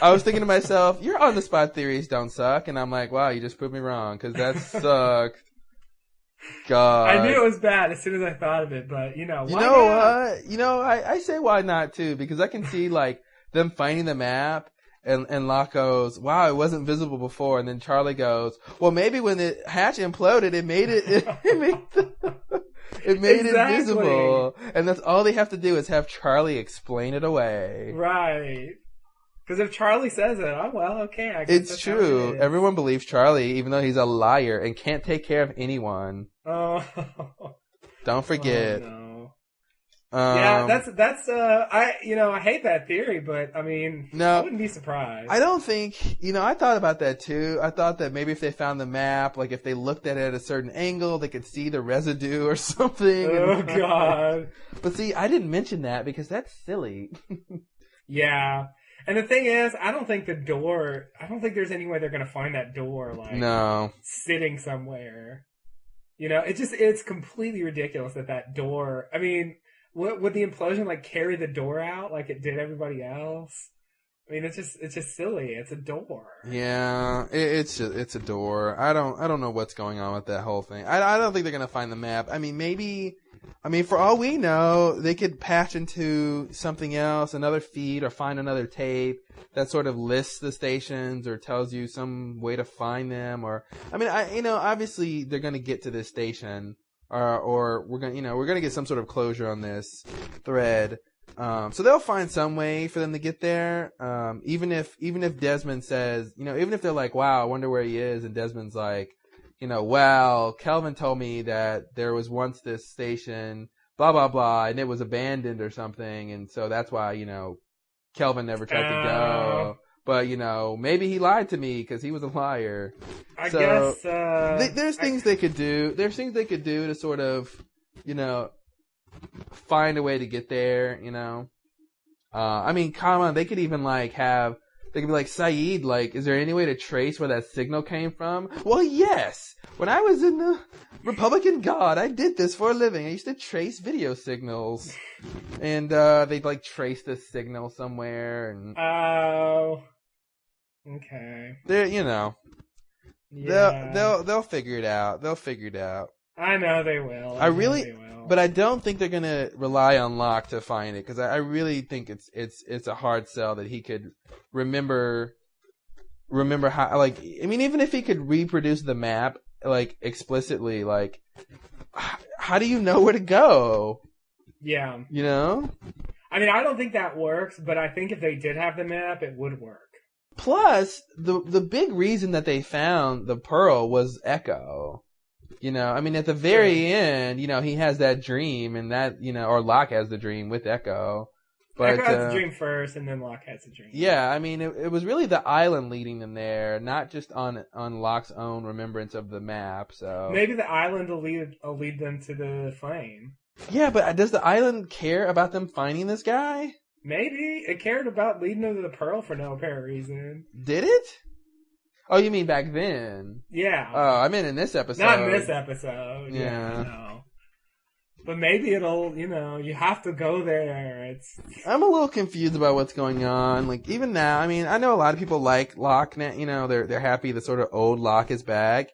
I was thinking to myself, your on the spot theories don't suck, and I'm like, wow, you just proved me wrong because that sucked. God, I knew it was bad as soon as I thought of it, but why not? I say why not too, because I can see like them finding the map. And Locke goes, wow, it wasn't visible before. And then Charlie goes, well, maybe when the hatch imploded, it made it Exactly. visible. And that's all they have to do is have Charlie explain it away. Right. Because if Charlie says it, oh, well, okay, I guess it's true. Everyone believes Charlie, even though he's a liar and can't take care of anyone. Oh. Don't forget. Oh, no. Yeah, that's I hate that theory, but I mean, no, I wouldn't be surprised. I don't think, I thought about that too. I thought that maybe if they found the map, like if they looked at it at a certain angle, they could see the residue or something. Oh, God. But see, I didn't mention that because that's silly. Yeah. And the thing is, I don't think there's any way they're going to find that door, no, sitting somewhere. It's completely ridiculous that door, I mean, would the implosion carry the door out like it did everybody else? I mean, it's just silly. It's a door. Yeah, it's a door. I don't know what's going on with that whole thing. I don't think they're gonna find the map. I mean, for all we know, they could patch into something else, another feed, or find another tape that sort of lists the stations or tells you some way to find them. Or obviously they're gonna get to this station. Or we're gonna get some sort of closure on this thread. So they'll find some way for them to get there. Even if Desmond says, even if they're like, wow, I wonder where he is, and Desmond's like, well, Kelvin told me that there was once this station, blah blah blah, and it was abandoned or something, and so that's why Kelvin never tried to go. But, maybe he lied to me because he was a liar. I guess, there's things they could do. There's things they could do to sort of, find a way to get there, I mean, come on, they could even, they could be like, Saeed, is there any way to trace where that signal came from? Well, yes! When I was in the Republican Guard, I did this for a living. I used to trace video signals. And, they'd, trace this signal somewhere, and... Oh... Okay. They're, Yeah. they'll figure it out. They'll figure it out. I know they will. But I don't think they're gonna rely on Locke to find it, because I really think it's a hard sell that he could remember how, even if he could reproduce the map, explicitly, how do you know where to go? Yeah. I mean, I don't think that works, but I think if they did have the map, it would work. Plus, the big reason that they found the pearl was Echo. I mean, at the very end, he has that dream, and that, or Locke has the dream with Echo. But, Echo has the dream first, and then Locke has the dream. Yeah, I mean, it was really the island leading them there, not just on Locke's own remembrance of the map. So maybe the island will lead them to the flame. Yeah, but does the island care about them finding this guy? Maybe. It cared about leading them to the pearl for no apparent reason. Did it? Oh, you mean back then? Yeah. Oh, I mean in this episode. Not in this episode. Yeah. I know. But maybe it'll, you have to go there. I'm a little confused about what's going on. Even now, I mean, I know a lot of people like Locke now. They're happy the sort of old Locke is back.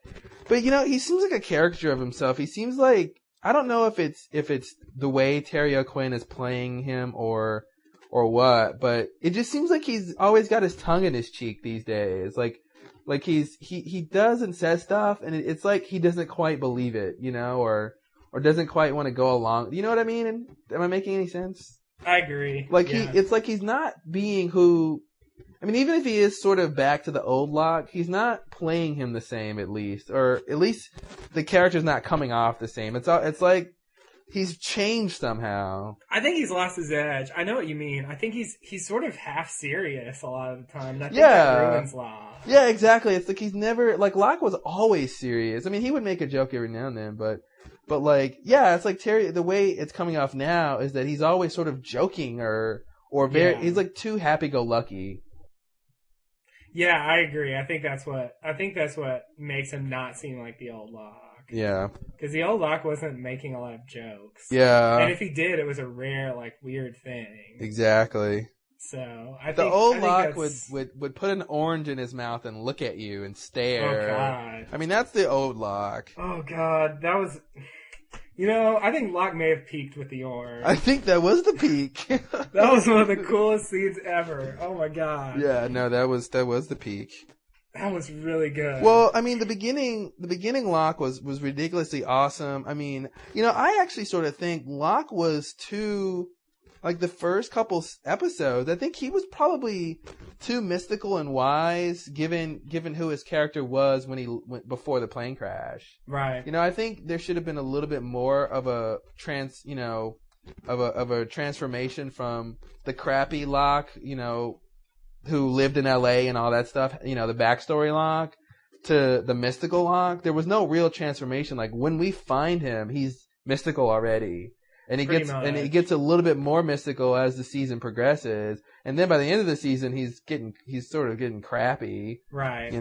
But, he seems like a caricature of himself. He seems like, I don't know if it's the way Terry O'Quinn is playing him or what, but it just seems like he's always got his tongue in his cheek these days. He does and says stuff, and it's like he doesn't quite believe it, or doesn't quite want to go along. You know what I mean? Am I making any sense? I agree. It's like he's not being who. I mean, even if he is sort of back to the old Locke, he's not playing him the same, at least, or at least the character's not coming off the same. It's like he's changed somehow. I think he's lost his edge. I know what you mean. I think he's sort of half serious a lot of the time. And I think that ruins Locke. Yeah, exactly. It's like he's never, Locke was always serious. I mean, he would make a joke every now and then, but it's like Terry, the way it's coming off now is that he's always sort of joking or very, he's too happy-go-lucky. Yeah, I agree. I think that's what makes him not seem like the old Locke. Yeah. Because the old Locke wasn't making a lot of jokes. Yeah. And if he did, it was a rare, weird thing. Exactly. So the old Locke would put an orange in his mouth and look at you and stare. Oh God! I mean, that's the old Locke. Oh God, that was. I think Locke may have peaked with the orange. I think that was the peak. That was one of the coolest scenes ever. Oh my God! Yeah, no, that was the peak. That was really good. Well, I mean, the beginning Locke was ridiculously awesome. I mean, I actually sort of think Locke was too. Like the first couple episodes, I think he was probably too mystical and wise, given who his character was when he went before the plane crash. Right. I think there should have been a little bit more of a transformation from the crappy Locke, who lived in LA and all that stuff, the backstory Locke, to the mystical Locke. There was no real transformation. Like when we find him, he's mystical already. And he gets a little bit more mystical as the season progresses, and then by the end of the season, he's sort of getting crappy, right?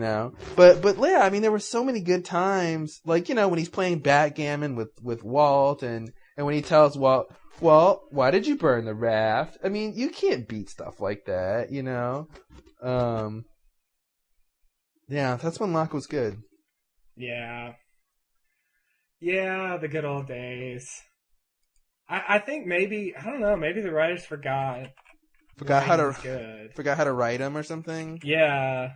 But yeah, I mean, there were so many good times, like when he's playing backgammon with Walt, and when he tells Walt, why did you burn the raft? I mean, you can't beat stuff like that, Yeah, that's when Locke was good. Yeah, the good old days. I think maybe the writers forgot how to write him or something. Yeah,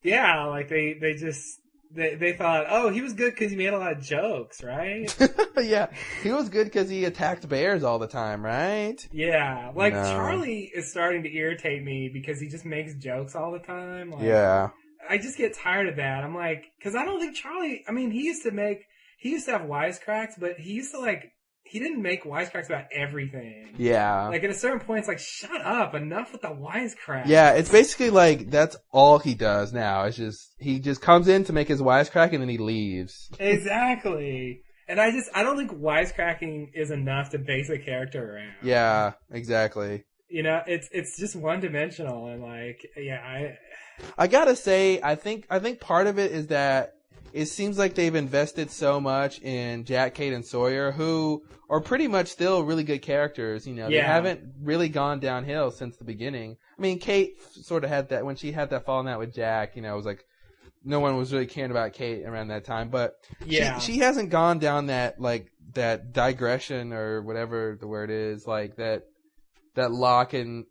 like they thought, oh, he was good because he made a lot of jokes, right? Yeah, he was good because he attacked bears all the time, right? Yeah, like Charlie is starting to irritate me because he just makes jokes all the time. Like, yeah, I just get tired of that. I'm like, because I don't think Charlie. I mean, he used to have wisecracks, but he used to he didn't make wisecracks about everything. Yeah. Like, at a certain point, it's like, shut up, enough with the wisecracks. Yeah, it's basically like, that's all he does now. It's just, he just comes in to make his wisecrack and then he leaves. Exactly. And I don't think wisecracking is enough to base a character around. Yeah, exactly. It's just one-dimensional, and I gotta say, I think part of it is that it seems like they've invested so much in Jack, Kate, and Sawyer, who are pretty much still really good characters. They haven't really gone downhill since the beginning. I mean, Kate sort of had that, when she had that falling out with Jack, it was like, no one was really caring about Kate around that time. But she hasn't gone down that digression or whatever the word is, like that Locke and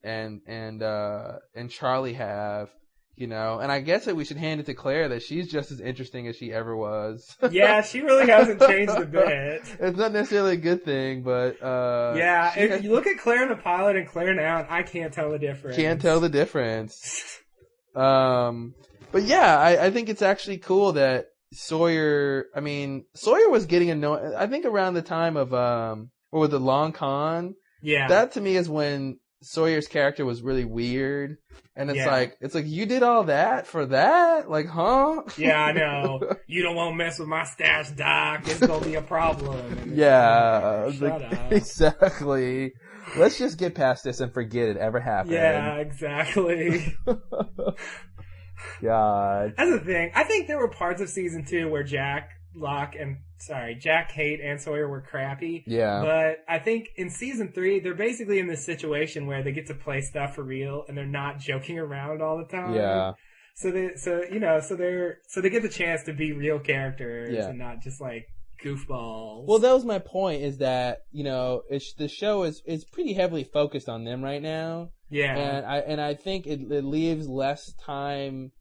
Charlie have. And I guess that we should hand it to Claire that she's just as interesting as she ever was. Yeah, she really hasn't changed a bit. It's not necessarily a good thing, but if you look at Claire in the pilot and Claire now, I can't tell the difference. But yeah, I think it's actually cool that Sawyer was getting annoyed. I think around the time of the Long Con. Yeah. That to me is when Sawyer's character was really weird, and it's like you did all that for that, like, huh? Yeah, I know. You don't want to mess with my stash, Doc. It's gonna be a problem. Yeah, shut up. Exactly. Let's just get past this and forget it ever happened. Yeah, exactly. God, that's the thing. I think there were parts of season 2 where Jack, Kate, and Sawyer were crappy. Yeah. But I think in season 3, they're basically in this situation where they get to play stuff for real and they're not joking around all the time. Yeah. So they get the chance to be real characters and not just like goofballs. Well, that was my point, is that, the show is pretty heavily focused on them right now. Yeah. And I think it leaves less time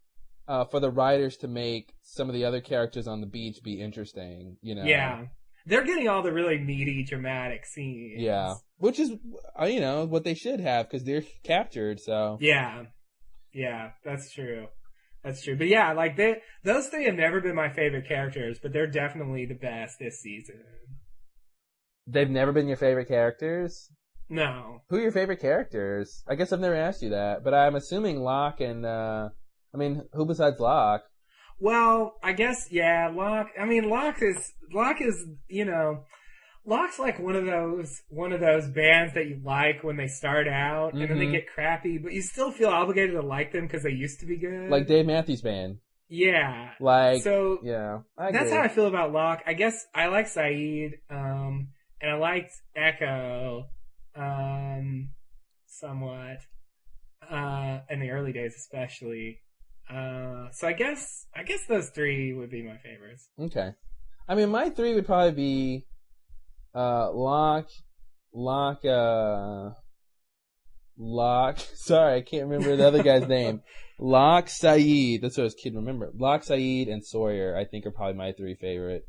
for the writers to make some of the other characters on the beach be interesting, Yeah. They're getting all the really meaty, dramatic scenes. Yeah. Which is, what they should have, because they're captured, so. Yeah. Yeah, that's true. But yeah, like, those 3 have never been my favorite characters, but they're definitely the best this season. They've never been your favorite characters? No. Who are your favorite characters? I guess I've never asked you that, but I'm assuming Locke and, who besides Locke? Well, I guess, Locke. I mean, Locke is, Locke's like one of those bands that you like when they start out, and then they get crappy, but you still feel obligated to like them because they used to be good. Like Dave Matthews Band. Yeah. Yeah. That's how I feel about Locke. I guess I like Saeed, and I liked Echo. somewhat, in the early days especially. So I guess those three would be my favorites. Okay. I mean, my three would probably be Locke. Sorry, I can't remember the other guy's name. Locke, Saeed. That's what I was kidding. Remember, Locke, Saeed, and Sawyer. I think are probably my three favorite.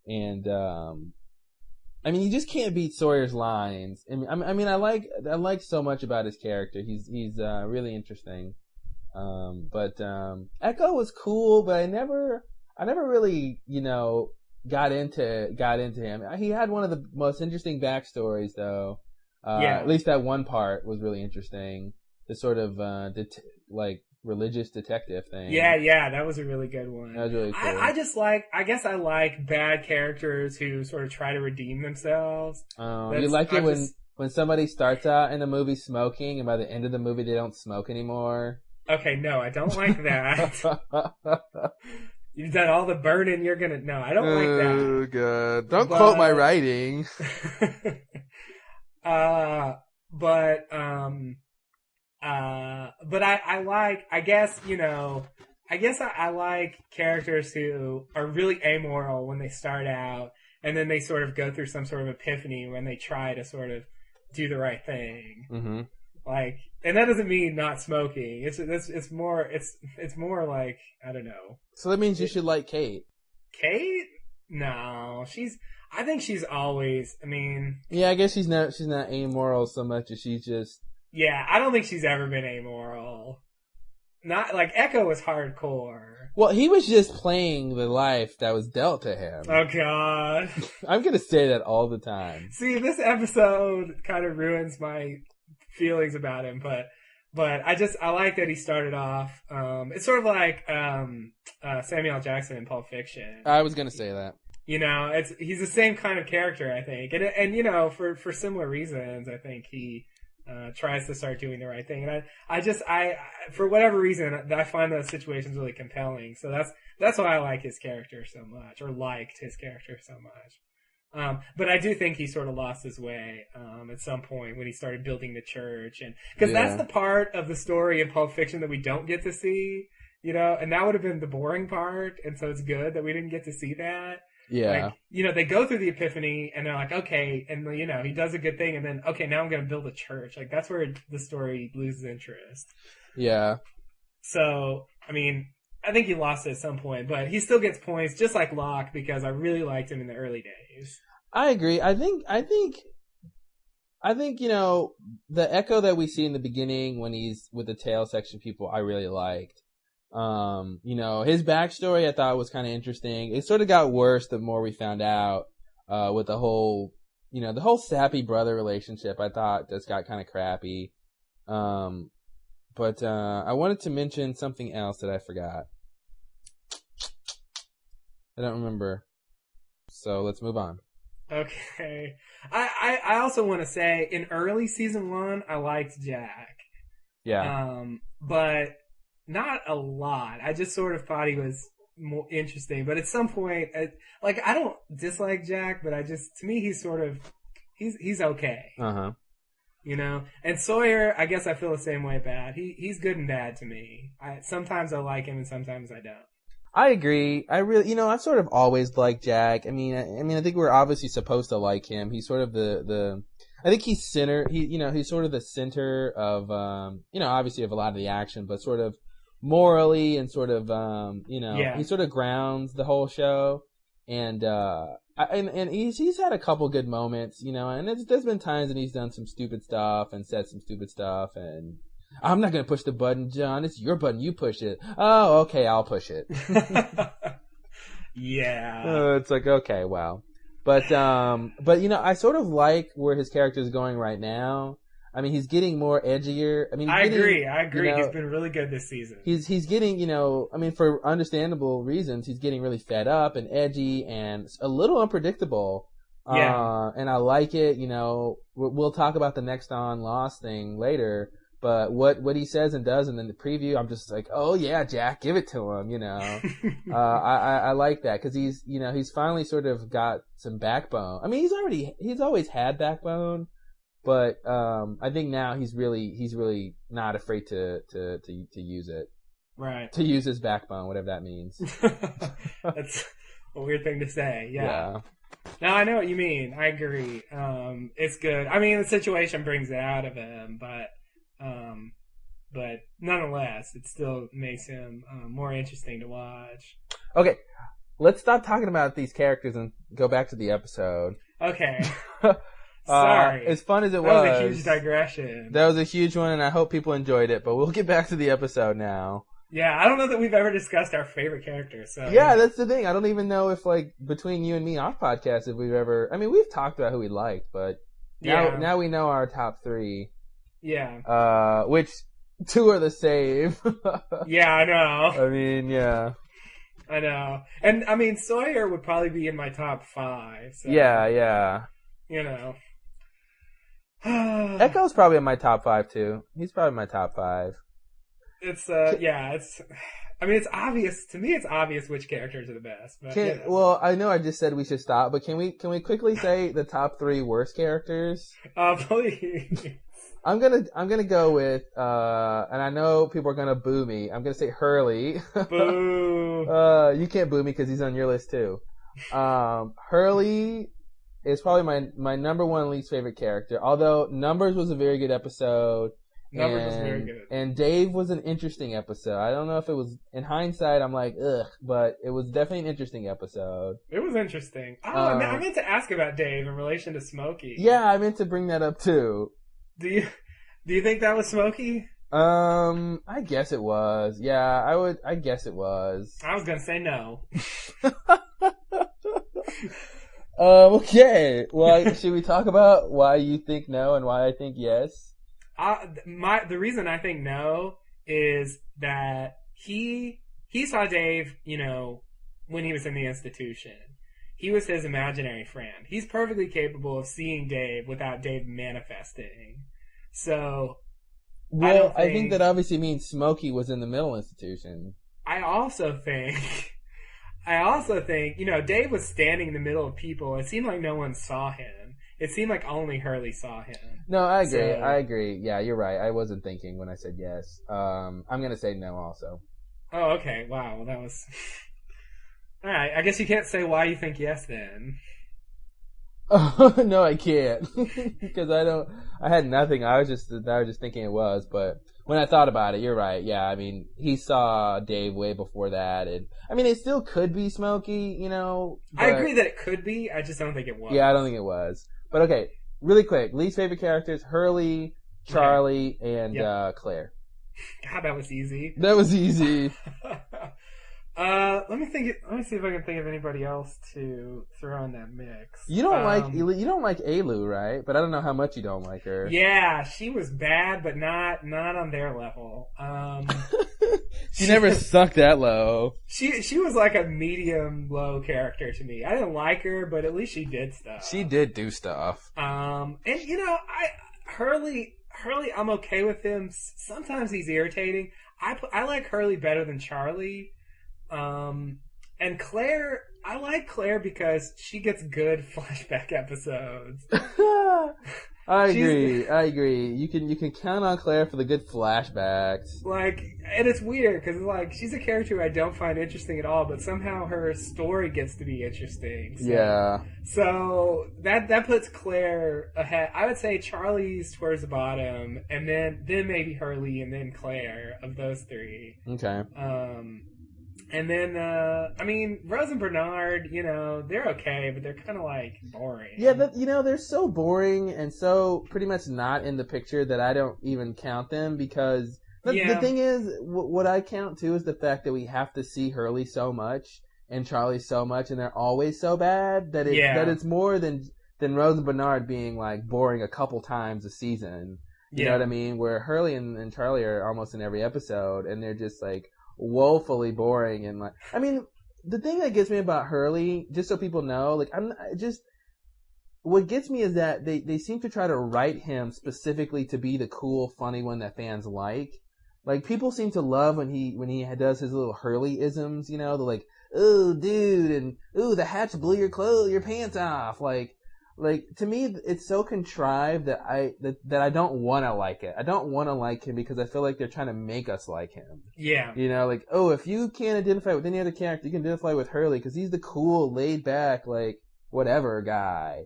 And I mean, you just can't beat Sawyer's lines. I mean, I like so much about his character. He's really interesting. But Echo was cool, but I never really, got into him. He had one of the most interesting backstories, though. At least that one part was really interesting. The sort of religious detective thing. Yeah, that was a really good one. That was really cool. I guess I like bad characters who sort of try to redeem themselves. You like it when somebody starts out in a movie smoking, and by the end of the movie they don't smoke anymore. Okay, no, I don't like that. You've done all the burning. No, I don't like that. Oh god! Don't quote my writing. But I like, I guess I like characters who are really amoral when they start out, and then they sort of go through some sort of epiphany when they try to sort of do the right thing. Mm-hmm. Like, and that doesn't mean not smoking. It's more like, I don't know. So that means you should like Kate. Kate? No, I think she's always, I mean. Yeah, I guess she's not amoral so much as she's just. Yeah, I don't think she's ever been amoral. Not, like, Echo was hardcore. Well, he was just playing the life that was dealt to him. Oh, God. I'm gonna say that all the time. See, this episode kind of ruins my feelings about him, but I like that he started off, it's sort of like, Samuel L. Jackson in Pulp Fiction. I was gonna say that. He's the same kind of character, I think. And for similar reasons, I think he, tries to start doing the right thing. And I for whatever reason, I find those situations really compelling. So that's why I like his character so much, or liked his character so much. But I do think he sort of lost his way, at some point when he started building the church, and because that's the part of the story in Pulp Fiction that we don't get to see, and that would have been the boring part. And so it's good that we didn't get to see that. Yeah. Like, they go through the epiphany and they're like, okay, and he does a good thing, and then, okay, now I'm going to build a church. Like, that's where the story loses interest. Yeah. So, I mean, I think he lost it at some point, but he still gets points, just like Locke, because I really liked him in the early days. I agree. I think, the Echo that we see in the beginning when he's with the tail section people, I really liked. His backstory I thought was kind of interesting. It sort of got worse the more we found out, with the whole sappy brother relationship. I thought just got kind of crappy. But I wanted to mention something else that I forgot. I don't remember. So let's move on. Okay. I also want to say in early season 1, I liked Jack. Yeah. But not a lot. I just sort of thought he was more interesting. But at some point, I don't dislike Jack, but to me, he's sort of, he's okay. Uh-huh. And Sawyer, I guess I feel the same way about. He's good and bad to me. Sometimes I like him and sometimes I don't. I agree. I really, I've sort of always liked Jack. I mean, I think we're obviously supposed to like him. He's sort of I think he's he's sort of the center of, obviously of a lot of the action, but sort of morally and sort of, he sort of grounds the whole show. And he's had a couple good moments, and there's been times that he's done some stupid stuff and said some stupid stuff, and I'm not going to push the button, John. It's your button. You push it. Oh, okay. I'll push it. Yeah. It's like, okay, wow. But I sort of like where his character is going right now. I mean, he's getting more edgier. I mean, I agree. He's been really good this season. He's getting, for understandable reasons, he's getting really fed up and edgy and a little unpredictable. Yeah. And I like it. We'll talk about the next on Lost thing later. But what he says and does, and then the preview, I'm just like, oh yeah, Jack, give it to him, I like that, cause he's finally sort of got some backbone. I mean, he's always had backbone, But I think now he's really not afraid to use it. Right. To use his backbone, whatever that means. That's a weird thing to say. Yeah. No, I know what you mean. I agree. It's good. I mean, the situation brings it out of him, but nonetheless, it still makes him more interesting to watch. Okay, let's stop talking about these characters and go back to the episode. Okay. Sorry. As fun as it was. That was a huge digression. That was a huge one, and I hope people enjoyed it, but we'll get back to the episode now. Yeah, I don't know that we've ever discussed our favorite characters. So yeah, that's the thing. I don't even know if, like, between you and me off podcast, if we've ever... I mean, we've talked about who we liked, but now we know our top 3. Yeah. Which 2 are the same. Yeah, I know. I mean, yeah. I know. And, I mean, Sawyer would probably be in my top 5. So, yeah. You know. Echo's probably in my top 5, too. He's probably my top 5. It's I mean, it's obvious to me. It's obvious which characters are the best. But, Well, I know I just said we should stop, but can we quickly say the top 3 worst characters? Please. I'm gonna go with and I know people are gonna boo me. I'm gonna say Hurley. Boo. You can't boo me because he's on your list too. Hurley is probably my number 1 least favorite character. Although Numbers was a very good episode. Numbers was very good. And Dave was an interesting episode. I don't know if it was, in hindsight, I'm like, ugh, but it was definitely an interesting episode. It was interesting. I meant to ask about Dave in relation to Smokey. Yeah, I meant to bring that up too. Do you think that was Smokey? I guess it was. Yeah, I guess it was. I was gonna say no. Okay. Well, should we talk about why you think no and why I think yes? The reason I think no is that he saw Dave, when he was in the institution. He was his imaginary friend. He's perfectly capable of seeing Dave without Dave manifesting. So, well, I think that obviously means Smokey was in the mental institution. I also think, Dave was standing in the middle of people. It seemed like no one saw him. It seemed like only Hurley saw him. No, I agree. Yeah, you're right. I wasn't thinking when I said yes. I'm going to say no also. Oh, okay. Wow. Well, that was... All right. I guess you can't say why you think yes then. No, I can't. Because I had nothing. I was just thinking it was. But when I thought about it, you're right. Yeah, I mean, he saw Dave way before that. And I mean, it still could be Smokey, But, I agree that it could be. I just don't think it was. Yeah, I don't think it was. But okay, really quick. Least favorite characters, Hurley, Charlie, and Claire. God, that was easy. That was easy. Let me see if I can think of anybody else to throw in that mix. You don't like Alu, right? But I don't know how much you don't like her. Yeah, she was bad, but not on their level. She never sunk that low. She was like a medium low character to me. I didn't like her, but at least she did stuff. She did do stuff. And Hurley, I'm okay with him. Sometimes he's irritating. I like Hurley better than Charlie. And Claire, I like Claire because she gets good flashback episodes. I agree. You can count on Claire for the good flashbacks. And it's weird because she's a character who I don't find interesting at all, but somehow her story gets to be interesting. So that puts Claire ahead. I would say Charlie's towards the bottom, and then maybe Hurley, and then Claire of those 3. Okay. And then, Rose and Bernard, they're okay, but they're kind of, boring. Yeah, they're so boring and so pretty much not in the picture that I don't even count them because the thing is, what I count, too, is the fact that we have to see Hurley so much and Charlie so much, and they're always so bad that it's more than Rose and Bernard being, boring a couple times a season. You know what I mean? Where Hurley and Charlie are almost in every episode, and they're just, woefully boring and the thing that gets me about Hurley, just so people know, what gets me is that they seem to try to write him specifically to be the cool, funny one that fans like. People seem to love when he does his little Hurley-isms, they're like, "Oh, dude," and "Ooh, the hatch blew your pants off." like, to me, it's so contrived that I don't want to like it. I don't want to like him because I feel like they're trying to make us like him. Yeah. You know, like, oh, if you can't identify with any other character, you can identify with Hurley because he's the cool, laid back, like, whatever guy.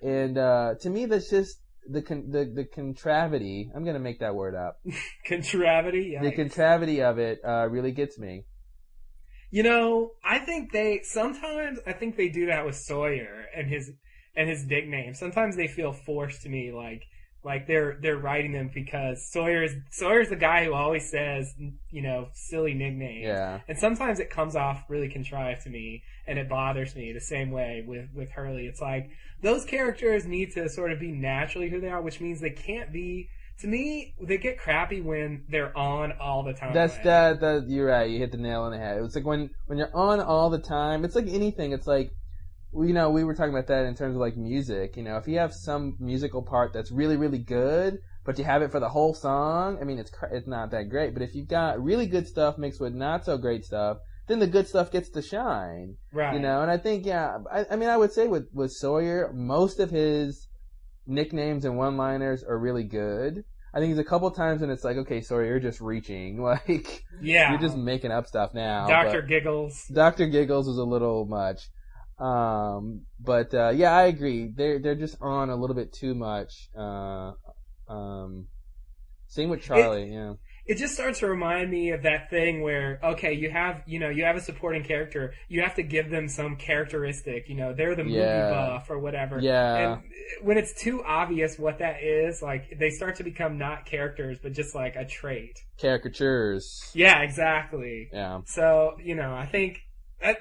And, to me, that's just the contravity. I'm gonna make that word up. Contravity? Yikes. The contravity of it, really gets me. You know, I think they do that with Sawyer and his nickname. Sometimes they feel forced to me, like they're writing them because Sawyer's the guy who always says, you know, silly nicknames. Yeah. And sometimes it comes off really contrived to me, and it bothers me the same way with Hurley. It's like those characters need to sort of be naturally who they are, which means they can't be. To me, they get crappy when they're on all the time. That's you're right. You hit the nail on the head. It's like when you're on all the time. It's like anything. It's like, you know, we were talking about that in terms of like music. You know, if you have some musical part that's really, really good, but you have it for the whole song, I mean, it's not that great. But if you've got really good stuff mixed with not so great stuff, then the good stuff gets to shine. Right. You know, and I think, yeah, I mean, I would say with Sawyer, most of his nicknames and one-liners are really good. I think there's a couple times when it's like, okay, Sawyer, you're just reaching. Like, yeah, you're just making up stuff now. Dr. Giggles. Dr. Giggles was a little much. Yeah, I agree. They're just on a little bit too much. Same with Charlie, yeah. It just starts to remind me of that thing where, okay, you have a supporting character, you have to give them some characteristic, you know, they're the movie buff or whatever. Yeah. And when it's too obvious what that is, like, they start to become not characters, but just like a trait. Caricatures. Yeah, exactly. Yeah. So, you know, I think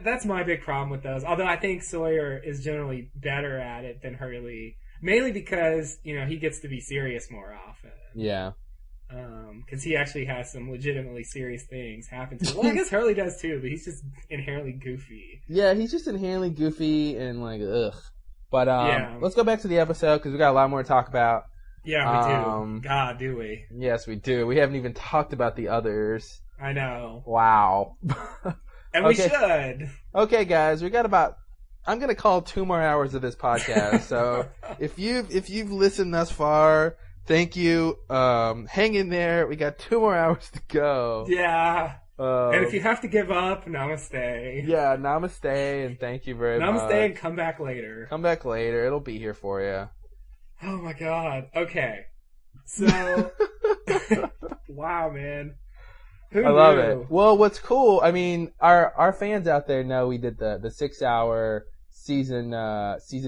that's my big problem with those. Although I think Sawyer is generally better at it than Hurley, mainly because, you know, he gets to be serious more often. Yeah. Because he actually has some legitimately serious things happen to him. Well, I guess Hurley does too, but he's just inherently goofy. Yeah, he's just inherently goofy and like, ugh. But yeah. Let's go back to the episode because we got a lot more to talk about. Yeah, we do. God, do we? Yes, we do. We haven't even talked about the others. I know. Wow. And we should. Okay, guys, we got about, I'm going to call 2 more hours of this podcast. So if you've listened thus far, thank you. Hang in there. We got 2 more hours to go. Yeah. And if you have to give up, namaste. Yeah, namaste, and thank you very much. Namaste, and come back later. Come back later. It'll be here for you. Oh my god. Okay. So, wow, man. Who I knew? love it. Well, what's cool, I mean, our fans out there know we did the 6-hour season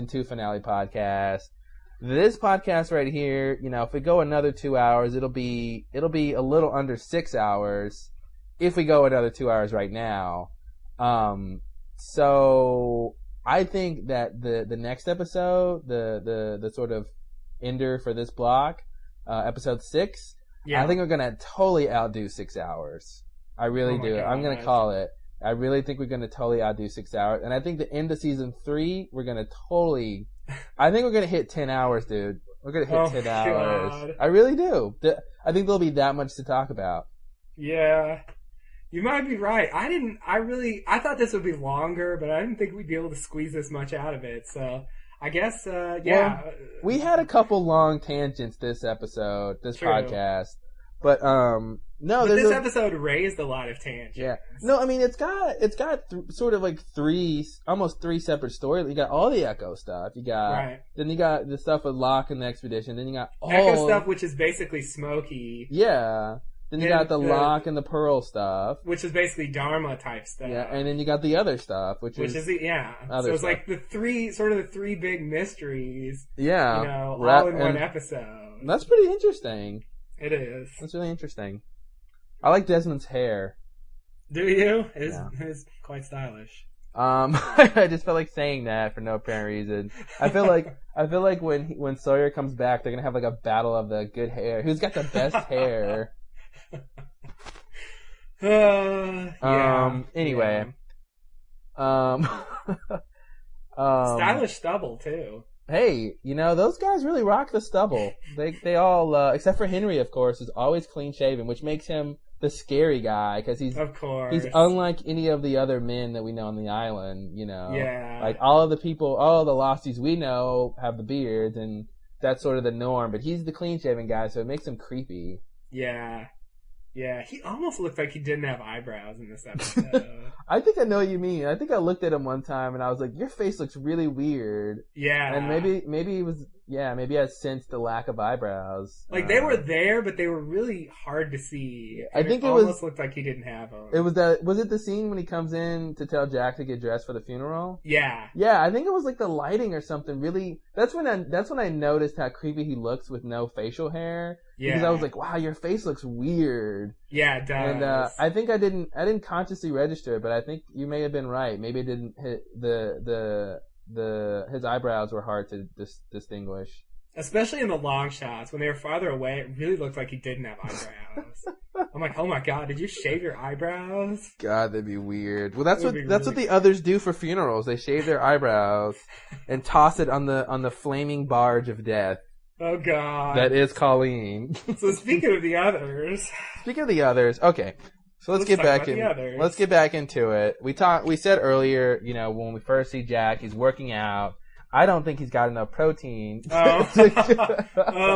2 finale podcast. This podcast right here, you know, if we go another 2 hours, it'll be a little under 6 hours if we go another 2 hours right now. So I think that the next episode, the sort of ender for this block, episode 6, I think we're gonna totally outdo 6 hours. I really do. God, I'm gonna call it. I really think we're gonna totally outdo 6 hours, and I think the end of season 3, we're gonna totally. I think we're gonna hit 10 hours, dude. We're gonna hit 10 hours. God. I really do. I think there'll be that much to talk about. Yeah. You might be right. I thought this would be longer, but I didn't think we'd be able to squeeze this much out of it. So I guess, yeah. Well, we had a couple long tangents this episode, this podcast, but no. But this episode raised a lot of tangents. Yeah. No, I mean it's got sort of like almost three separate stories. You got all the Echo stuff. You got then you got the stuff with Locke and the expedition. Then you got all Echo stuff, which is basically Smokey. Yeah. Then you got the Locke and the Pearl stuff, which is basically Dharma type stuff. Yeah, and then you got the other stuff, which is so it's like the three big mysteries. Yeah, you know, all in one episode. That's pretty interesting. It is. That's really interesting. I like Desmond's hair. Do you? It's quite stylish. I just felt like saying that for no apparent reason. I feel like when Sawyer comes back, they're gonna have like a battle of the good hair. Who's got the best hair? Anyway. Stylish stubble too. Hey, you know, those guys really rock the stubble. They all, except for Henry, of course, is always clean shaven, which makes him the scary guy because he's unlike any of the other men that we know on the island. Yeah. Like all of the people, all of the Losties we know have the beards, and that's sort of the norm. But he's the clean shaven guy, so it makes him creepy. Yeah. Yeah, he almost looked like he didn't have eyebrows in this episode. I think I know what you mean. I think I looked at him one time and I was like, your face looks really weird. Yeah. And maybe it was, maybe I sensed the lack of eyebrows. Like they were there, but they were really hard to see. I think it almost looked like he didn't have them. Was it the scene when he comes in to tell Jack to get dressed for the funeral? Yeah. Yeah, I think it was like the lighting or something really, that's when I noticed how creepy he looks with no facial hair. Yeah. Because I was like, wow, your face looks weird. Yeah, it does. And I think I didn't consciously register it, but I think you may have been right. Maybe it didn't hit his eyebrows were hard to distinguish. Especially in the long shots, when they were farther away, it really looked like he didn't have eyebrows. I'm like, oh my god, did you shave your eyebrows? God, that'd be weird. Well, that's what the others do for funerals. They shave their eyebrows and toss it on the flaming barge of death. Oh god. That is Colleen. So speaking of the others. Okay. So let's get back into it. We said earlier, when we first see Jack, he's working out. I don't think he's got enough protein. Oh,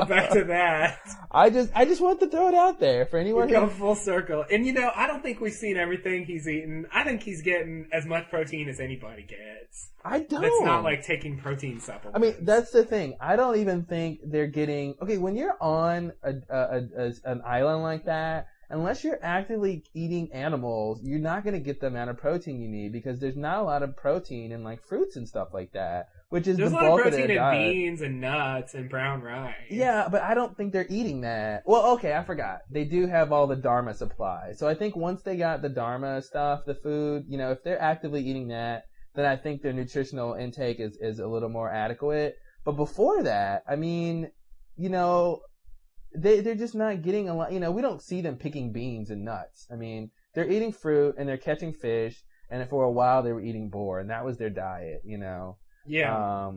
back to that. I just want to throw it out there for anyone. Go full circle. And I don't think we've seen everything he's eaten. I think he's getting as much protein as anybody gets. I don't. That's not like taking protein supplements. I mean, that's the thing. I don't even think they're getting. Okay, when you're on an island like that, unless you're actively eating animals, you're not going to get the amount of protein you need because there's not a lot of protein in like fruits and stuff like that. Which is there's the bulk of their protein diet. in beans and nuts and brown rice. Yeah, but I don't think they're eating that. Well, okay, I forgot. They do have all the Dharma supply. So I think once they got the Dharma stuff, the food, if they're actively eating that, then I think their nutritional intake is a little more adequate. But before that, I mean, they're just not getting a lot. We don't see them picking beans and nuts. I mean, they're eating fruit and they're catching fish, and for a while they were eating boar, and that was their diet, Yeah.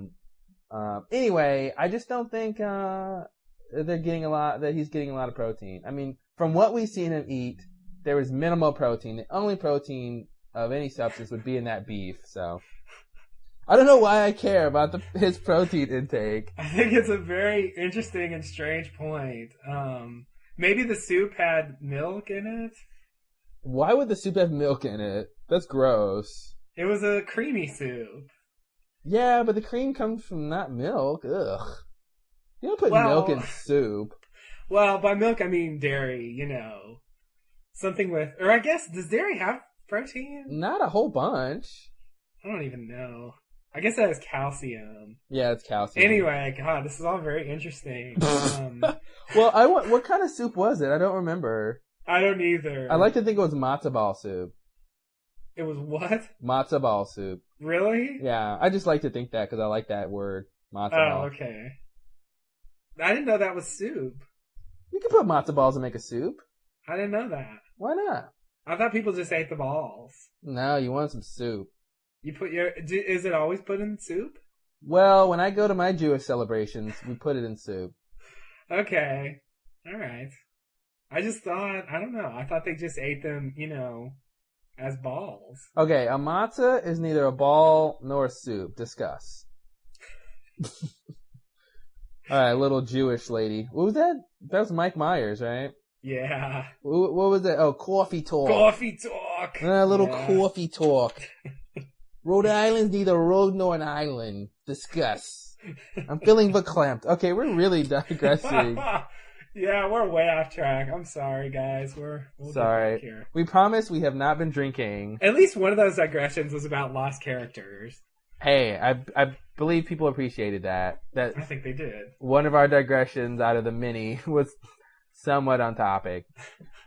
Anyway, I just don't think that he's getting a lot of protein. I mean, from what we've seen him eat, there was minimal protein. The only protein of any substance would be in that beef. So I don't know why I care about his protein intake. I think it's a very interesting and strange point. Maybe the soup had milk in it. Why would the soup have milk in it? That's gross. It was a creamy soup. Yeah, but the cream comes from not milk. Ugh. You don't put milk in soup. Well, by milk I mean dairy, Something with... Or I guess, does dairy have protein? Not a whole bunch. I don't even know. I guess that has calcium. Yeah, it's calcium. Anyway, God, this is all very interesting. Well, what kind of soup was it? I don't remember. I don't either. I like to think it was matzo ball soup. It was what? Matzo ball soup. Really? Yeah, I just like to think that because I like that word, matzo ball. Oh, okay. I didn't know that was soup. You can put matzo balls and make a soup. I didn't know that. Why not? I thought people just ate the balls. No, you want some soup. You put is it always put in soup? Well, when I go to my Jewish celebrations, we put it in soup. Okay. Alright. I just thought, I don't know, I thought they just ate them, as balls. Okay, a matzah is neither a ball nor a soup. Discuss. Alright, little Jewish lady. What was that? That was Mike Myers, right? Yeah. What was that? Oh, coffee talk. Coffee talk. A little coffee talk. Rhode Island's neither a road nor an island. Discuss. I'm feeling verklempt. Okay, we're really digressing. Yeah, we're way off track. I'm sorry, guys. We'll sorry. Get back here. We promise we have not been drinking. At least one of those digressions was about lost characters. Hey, I believe people appreciated that. I think they did. One of our digressions out of the mini was somewhat on topic.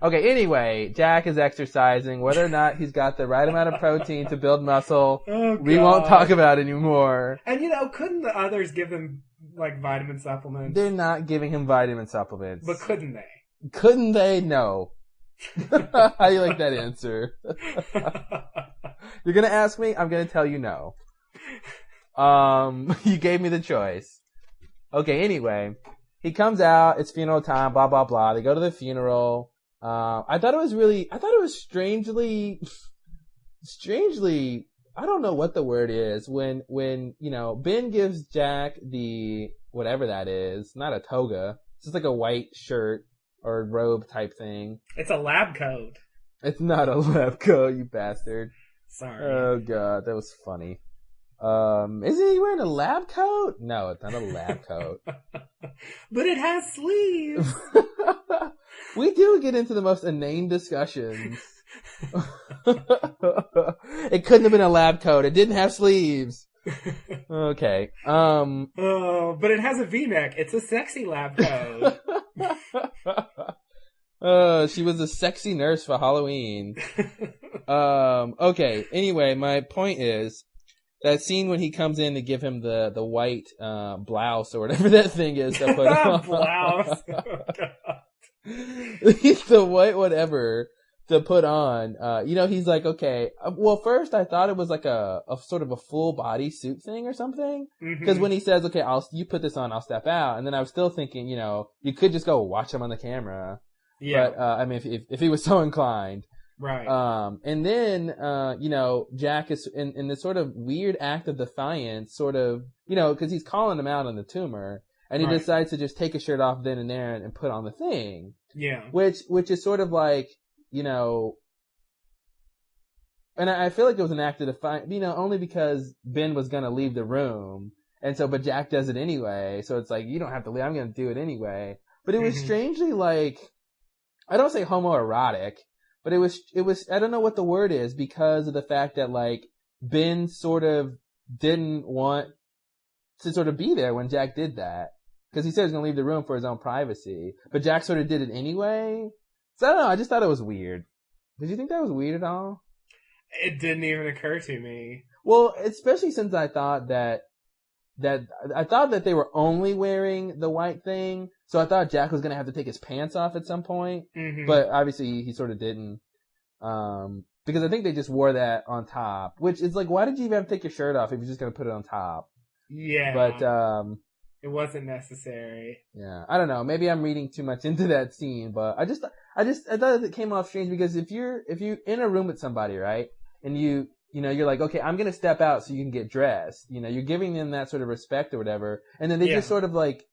Okay, anyway, Jack is exercising. Whether or not he's got the right amount of protein to build muscle, we won't talk about anymore. And couldn't the others give them like vitamin supplements? They're not giving him vitamin supplements. But couldn't they? Couldn't they? No. How do you like that answer? You're gonna ask me, I'm gonna tell you no. You gave me the choice. Okay, anyway. He comes out, it's funeral time, blah, blah, blah. They go to the funeral. I thought it was strangely, I don't know what the word is when, Ben gives Jack the, whatever that is, not a toga, it's just like a white shirt or robe type thing. It's a lab coat. It's not a lab coat, you bastard. Sorry. Oh god, that was funny. Isn't he wearing a lab coat? No, it's not a lab coat. But it has sleeves. We do get into the most inane discussions. It couldn't have been a lab coat. It didn't have sleeves. Okay. Oh, but it has a V-neck. It's a sexy lab coat. She was a sexy nurse for Halloween. Okay. Anyway, my point is that scene when he comes in to give him the white blouse or whatever that thing is to put on. Blouse. Oh, God. The white whatever to put on. He's like, okay. Well, first I thought it was like a sort of a full body suit thing or something. Because when he says, okay, you put this on, I'll step out. And then I was still thinking, you could just go watch him on the camera. Yeah. But, if he was so inclined. Right. And then, Jack is in this sort of weird act of defiance, sort of, cause he's calling him out on the tumor, and he decides to just take his shirt off then and there and put on the thing. Yeah. Which is sort of like, and I feel like it was an act of defiance, only because Ben was gonna leave the room, but Jack does it anyway, so it's like, you don't have to leave, I'm gonna do it anyway. But it was strangely like, I don't say homoerotic, but it was, I don't know what the word is, because of the fact that, like, Ben sort of didn't want to sort of be there when Jack did that. Because he said he was going to leave the room for his own privacy. But Jack sort of did it anyway. So I don't know, I just thought it was weird. Did you think that was weird at all? It didn't even occur to me. Well, especially since I thought that they were only wearing the white thing. So I thought Jack was going to have to take his pants off at some point. But obviously he sort of didn't. Because I think they just wore that on top. Which is like, why did you even have to take your shirt off if you're just going to put it on top? Yeah. But, it wasn't necessary. Yeah. I don't know. Maybe I'm reading too much into that scene, but I thought it came off strange because if you're in a room with somebody, right? And you're like, okay, I'm going to step out so you can get dressed. You're giving them that sort of respect or whatever. And then they just sort of like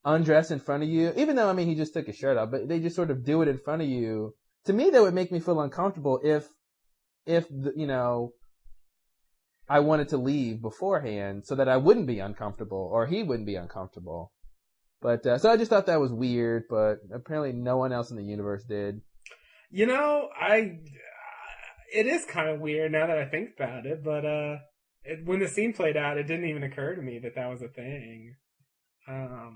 undress in front of you. Even though, he just took his shirt off, but they just sort of do it in front of you. To me, that would make me feel uncomfortable if I wanted to leave beforehand so that I wouldn't be uncomfortable or he wouldn't be uncomfortable. But, so I just thought that was weird, but apparently no one else in the universe did. It is kind of weird now that I think about it, but, when the scene played out, it didn't even occur to me that was a thing. I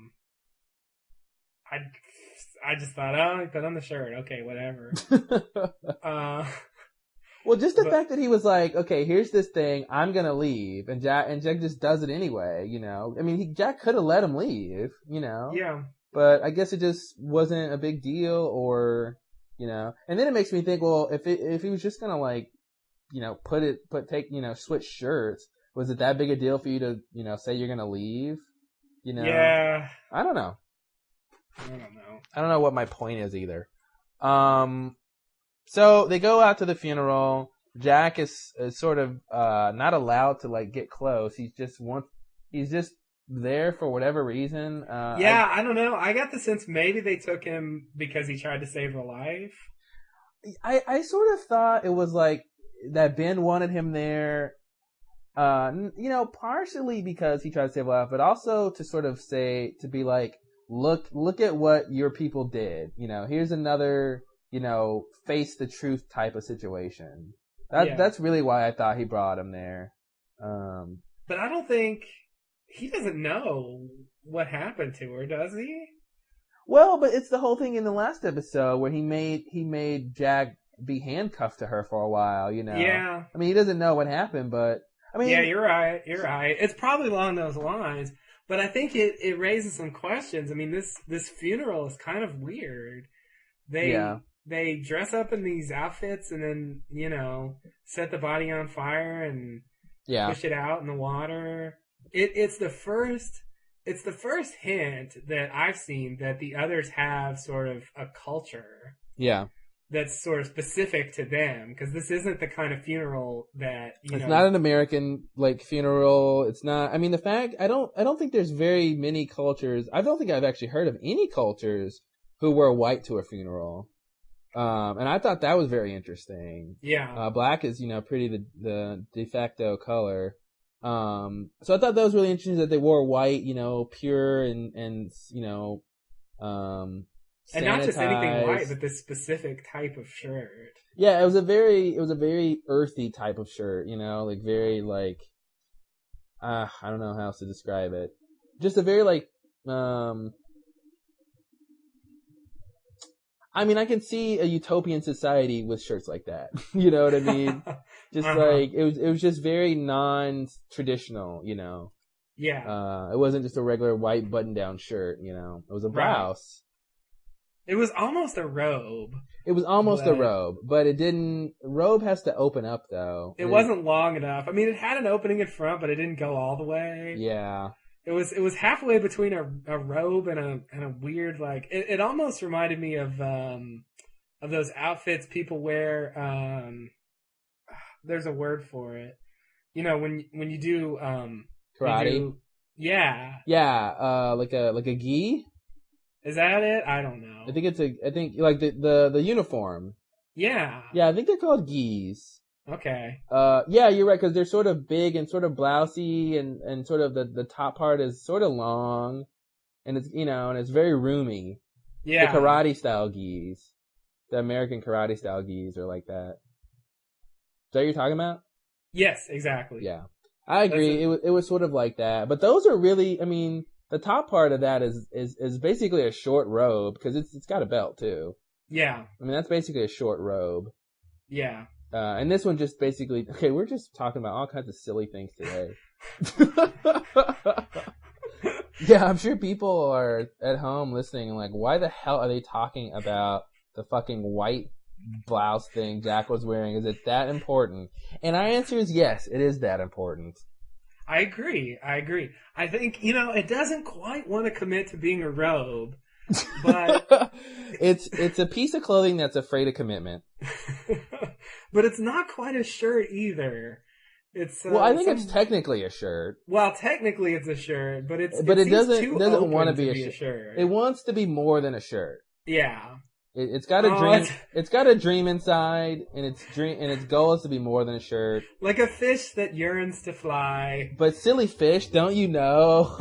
just thought, oh, he put on the shirt. Okay, whatever. Well, just the fact that he was like, okay, here's this thing, I'm gonna leave, and Jack just does it anyway, Jack could have let him leave, Yeah. But I guess it just wasn't a big deal, or, and then it makes me think, well, if he was just gonna like, switch shirts, was it that big a deal for you to, say you're gonna leave? Yeah. I don't know. I don't know what my point is either. So they go out to the funeral. Jack is sort of not allowed to like get close. He's just there for whatever reason. I don't know. I got the sense maybe they took him because he tried to save her life. I sort of thought it was like that Ben wanted him there, partially because he tried to save her life, but also to sort of say, to be like, look at what your people did. Here's another, face the truth type of situation. That's really why I thought he brought him there. But I don't think he doesn't know what happened to her, does he? Well, but it's the whole thing in the last episode where he made Jack be handcuffed to her for a while, Yeah. He doesn't know what happened, but yeah, you're right. It's probably along those lines, but I think it raises some questions. This funeral is kind of weird. They dress up in these outfits and then, set the body on fire and push it out in the water. It's the first hint that I've seen that the others have sort of a culture. Yeah. That's sort of specific to them, because this isn't the kind of funeral that it's not an American like funeral. It's not. I mean, the fact I don't think there's very many cultures. I don't think I've actually heard of any cultures who wear white to a funeral. And I thought that was very interesting. Yeah. Black is pretty the de facto color. So I thought that was really interesting that they wore white, pure and and not just anything white, but this specific type of shirt. Yeah, it was a very earthy type of shirt, like very like, I don't know how else to describe it. Just a very like, I mean, I can see a utopian society with shirts like that. You know what I mean? Just like, it was just very non-traditional, Yeah. It wasn't just a regular white button-down shirt, it was a blouse. It was almost a robe. It was almost a robe, but it didn't. Robe has to open up though. It wasn't long enough. I mean, it had an opening in front, but it didn't go all the way. Yeah. It was halfway between a robe and a weird like. It almost reminded me of those outfits people wear. There's a word for it. When you do karate. Yeah. Yeah. Like a gi. Is that it? I don't know. I think like the uniform. Yeah. Yeah, I think they're called gis. Okay. Yeah, you're right, because they're sort of big and sort of blousy, and sort of the top part is sort of long, and it's and it's very roomy. Yeah. The karate style gis, the American karate style gis are like that. Is that what you're talking about? Yes, exactly. Yeah, I agree. It was sort of like that, but those are really, I mean. The top part of that is basically a short robe, because it's got a belt too. Yeah. I mean, that's basically a short robe. Yeah. And this one just basically, okay, we're just talking about all kinds of silly things today. Yeah, I'm sure people are at home listening and like, why the hell are they talking about the fucking white blouse thing Jack was wearing? Is it that important? And our answer is yes, it is that important. I agree. I think, it doesn't quite want to commit to being a robe, but it's a piece of clothing that's afraid of commitment. But it's not quite a shirt either. It's I think it's technically a shirt. Well, technically it's a shirt, but it doesn't want to be a shirt. It wants to be more than a shirt. Yeah. It's got a dream. It's got a dream inside, and its goal is to be more than a shirt. Like a fish that yearns to fly. But silly fish, don't you know?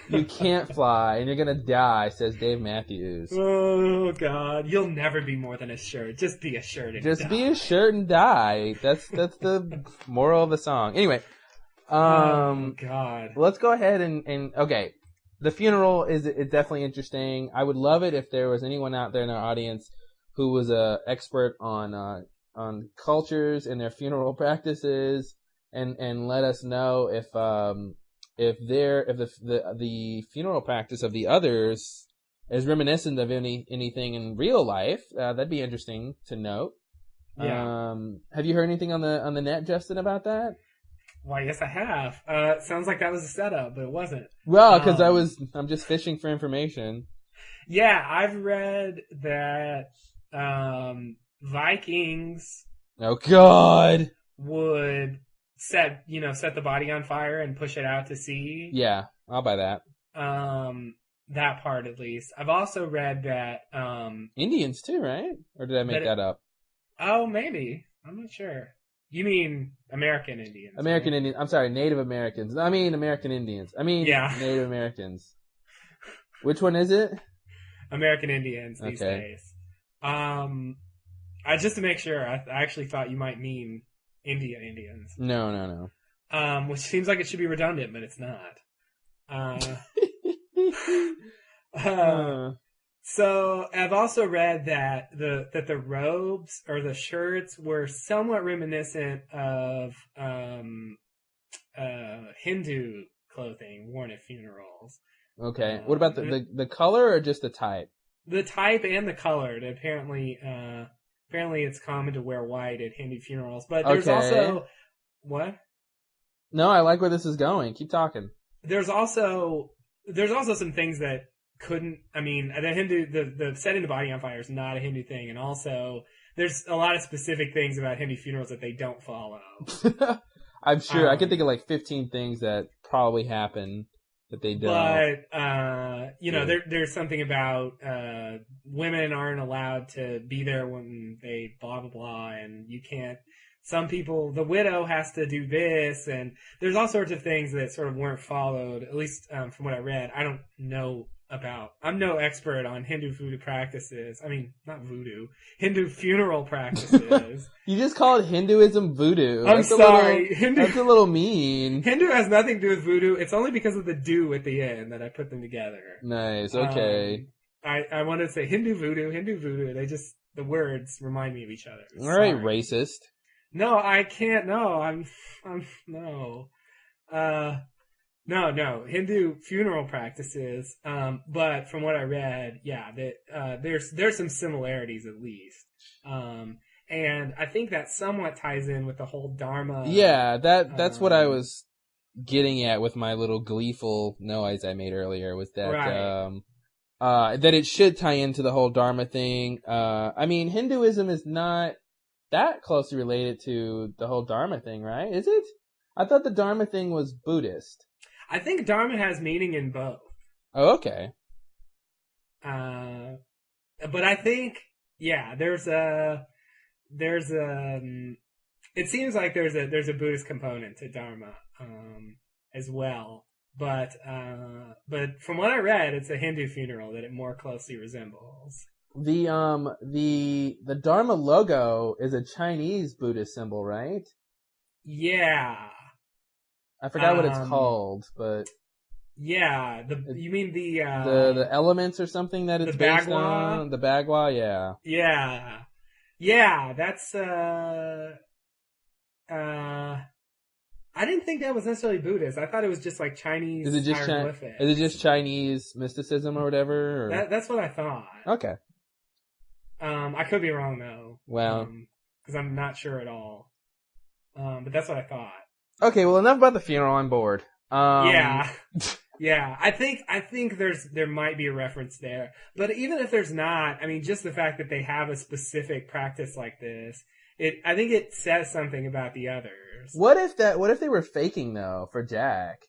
You can't fly, and you're gonna die, says Dave Matthews. Oh God, you'll never be more than a shirt. Just be a shirt and die. Just be a shirt and die. That's the moral of the song. Anyway, oh God. Let's go ahead and okay. The funeral is definitely interesting. I would love it if there was anyone out there in our audience who was a expert on cultures and their funeral practices, and let us know if the funeral practice of the others is reminiscent of anything in real life. That'd be interesting to note. Yeah. Have you heard anything on the net, Justin, about that? Why, yes, I have. Sounds like that was a setup, but it wasn't. Well, because I'm just fishing for information. Yeah, I've read that Vikings. Oh God! Would set the body on fire and push it out to sea. Yeah, I'll buy that. That part at least. I've also read that Indians too, right? Or did I make that up? Oh, maybe. I'm not sure. You mean American Indians? American right? Indians. I'm sorry, Native Americans. I mean American Indians. I mean Native Americans. Which one is it? American Indians these days. Just to make sure, I actually thought you might mean Indians. No. Which seems like it should be redundant, but it's not. So I've also read that the robes or the shirts were somewhat reminiscent of Hindu clothing worn at funerals. Okay. What about the color or just the type? The type and the color. Apparently it's common to wear white at Hindu funerals, but there's also what? No, I like where this is going. Keep talking. There's also some things that couldn't. I mean, the setting the body on fire is not a Hindu thing, and also there's a lot of specific things about Hindu funerals that they don't follow. I'm sure I can think of like 15 things that probably happen that they don't. But there's something about women aren't allowed to be there when they blah blah blah, and you can't. Some people, the widow has to do this, and there's all sorts of things that sort of weren't followed. At least from what I read, I don't know about. I'm no expert on Hindu voodoo practices. I mean, not voodoo, Hindu funeral practices. You just call it Hinduism voodoo. I'm sorry. That's a little mean. Hindu has nothing to do with voodoo. It's only because of the do at the end that I put them together. Nice. Okay. I wanted to say Hindu voodoo. The words remind me of each other. All right, racist. No, I can't. No, I'm no. No, Hindu funeral practices. But from what I read, yeah, that there's some similarities at least. And I think that somewhat ties in with the whole Dharma. Yeah, that's what I was getting at with my little gleeful noise I made earlier. Was that right. That it should tie into the whole Dharma thing. I mean, Hinduism is not that closely related to the whole Dharma thing, right? Is it? I thought the Dharma thing was Buddhist. I think Dharma has meaning in both. Oh, okay. But I think, yeah, it seems like there's a Buddhist component to Dharma, as well. But from what I read, it's a Hindu funeral that it more closely resembles. The Dharma logo is a Chinese Buddhist symbol, right? Yeah. I forgot what it's called, but yeah, you mean the elements or something that it's based on? The Bagua, yeah. Yeah, that's I didn't think that was necessarily Buddhist. I thought it was just like Chinese hieroglyphics. Is it just Chinese mysticism or whatever? Or? That's what I thought. Okay. I could be wrong though. Well, because I'm not sure at all. But that's what I thought. Okay, well, enough about the funeral. I'm bored. Yeah. Yeah. I think there might be a reference there. But even if there's not, I mean, just the fact that they have a specific practice like this, I think it says something about the others. What if they were faking though for Jack?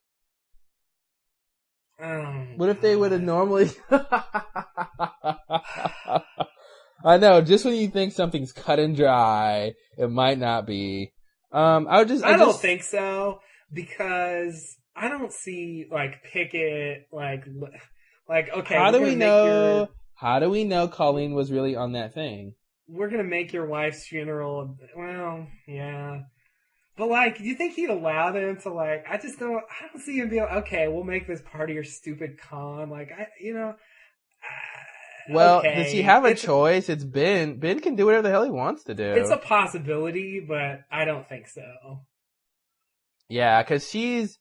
What if they would have normally I know, just when you think something's cut and dry, it might not be. I don't think so, because I don't see like Pickett like okay. How do we know Colleen was really on that thing? We're gonna make your wife's funeral. Well, yeah, but like, do you think he'd allow them to like? I don't see him being okay. We'll make this part of your stupid con. Like Well, okay. Does he have a choice? It's Ben. Ben can do whatever the hell he wants to do. It's a possibility, but I don't think so. Yeah, because she's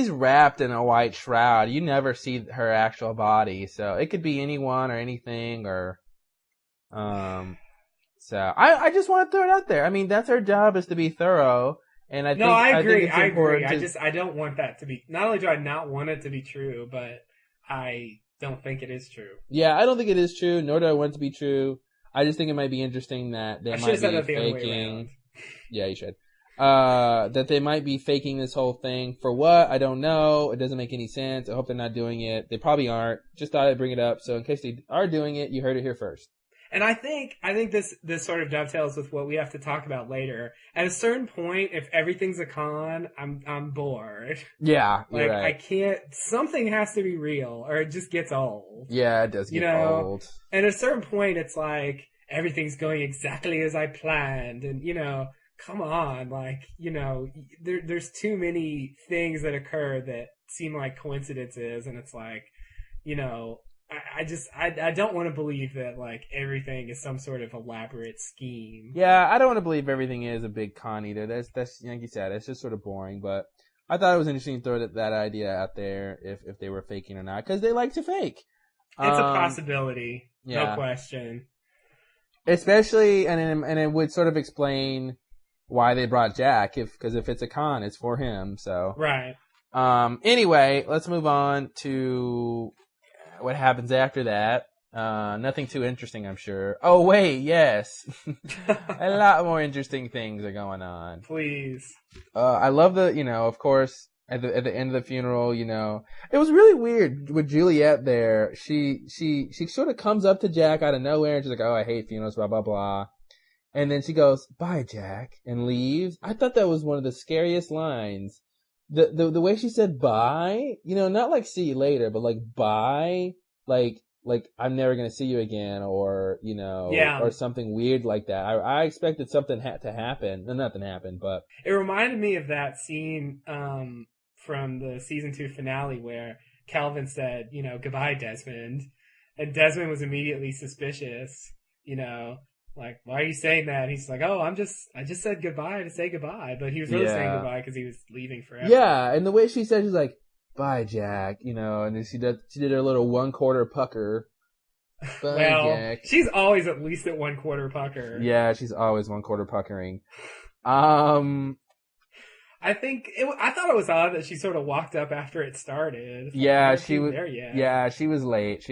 wrapped in a white shroud. You never see her actual body, so it could be anyone or anything, or So I just want to throw it out there. I mean, that's our job, is to be thorough, and I agree. I agree. I don't want that to be. Not only do I not want it to be true, but I don't think it is true. Yeah, I don't think it is true, nor do I want it to be true. I just think it might be interesting that they might be faking. Yeah, you should. That they might be faking this whole thing. For what? I don't know. It doesn't make any sense. I hope they're not doing it. They probably aren't. Just thought I'd bring it up. So in case they are doing it, you heard it here first. And I think this sort of dovetails with what we have to talk about later. At a certain point, if everything's a con, I'm bored. Yeah, you're right. I can't. Something has to be real, or it just gets old. Yeah, it does get old. And at a certain point, it's like everything's going exactly as I planned, and come on, there's too many things that occur that seem like coincidences, and it's like, I don't want to believe that like everything is some sort of elaborate scheme. Yeah, I don't want to believe everything is a big con either. That's like you said, it's just sort of boring. But I thought it was interesting to throw that idea out there, if they were faking or not, because they like to fake. It's a possibility, no question. Especially, and it would sort of explain why they brought Jack, because if it's a con, it's for him. So right. Anyway, let's move on to what happens after that. Nothing too interesting, I'm sure. Oh, wait, yes. A lot more interesting things are going on. Please. I love of course, at the end of the funeral, it was really weird with Juliet there. She sort of comes up to Jack out of nowhere and she's like, oh, I hate funerals, blah, blah, blah. And then she goes, bye, Jack, and leaves. I thought that was one of the scariest lines. The way she said bye, not like see you later, but like bye, like I'm never gonna see you again, or or something weird like that. I expected something to happen. Nothing happened, but it reminded me of that scene from the season 2 finale where Calvin said, goodbye, Desmond, and Desmond was immediately suspicious. Like, why are you saying that? And he's like, oh, I just said goodbye to say goodbye, but he was really saying goodbye because he was leaving forever. Yeah, and the way she said, she's like, bye, Jack, and then she did her little 1/4 pucker. Bye, Jack. She's always at least at 1/4 pucker. Yeah, she's always 1/4 puckering. I thought it was odd that she sort of walked up after it started. Yeah, she was there yet. Yeah, she was late.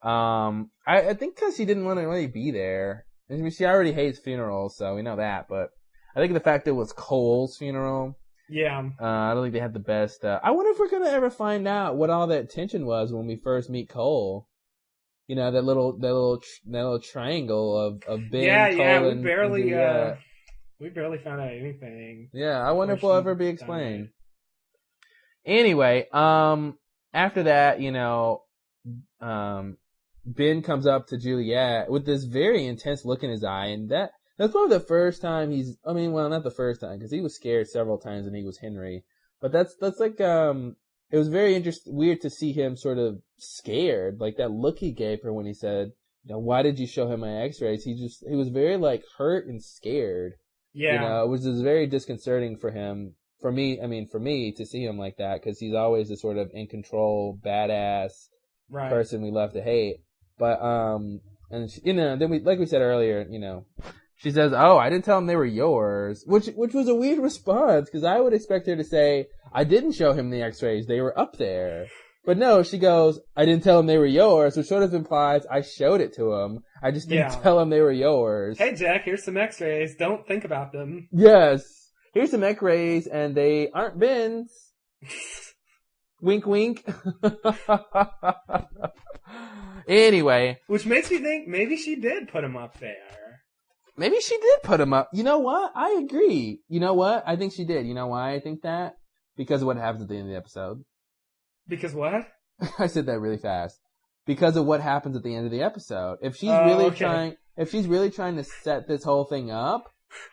I think because she didn't want to really be there. I mean, she already hates funerals, so we know that. But I think the fact that it was Cole's funeral. Yeah. I don't think they had the best. I wonder if we're gonna ever find out what all that tension was when we first meet Cole. That little triangle of Ben. Cole, we barely found out anything. Yeah, I wonder if we'll ever be explained. Anyway, after that, Ben comes up to Juliet with this very intense look in his eye, and that's probably the first time not the first time, because he was scared several times when he was Henry, but that's like, it was very weird to see him sort of scared, like that look he gave her when he said, why did you show him my x-rays? He was very like hurt and scared. Yeah. It was just very disconcerting for him, for me to see him like that, because he's always a sort of in control, badass person we love to hate. But, and then like we said earlier, she says, oh, I didn't tell him they were yours, which was a weird response, because I would expect her to say, I didn't show him the x-rays, they were up there. But no, she goes, I didn't tell him they were yours, which sort of implies I showed it to him. I just didn't tell him they were yours. Hey, Jack, here's some x-rays. Don't think about them. Yes. Here's some x-rays, and they aren't Ben's. Wink, wink. Anyway. Which makes me think maybe she did put him up there. Maybe she did put him up. You know what? I agree. You know what? I think she did. You know why I think that? Because of what happens at the end of the episode. Because what? I said that really fast. Because of what happens at the end of the episode. If she's really trying to set this whole thing up,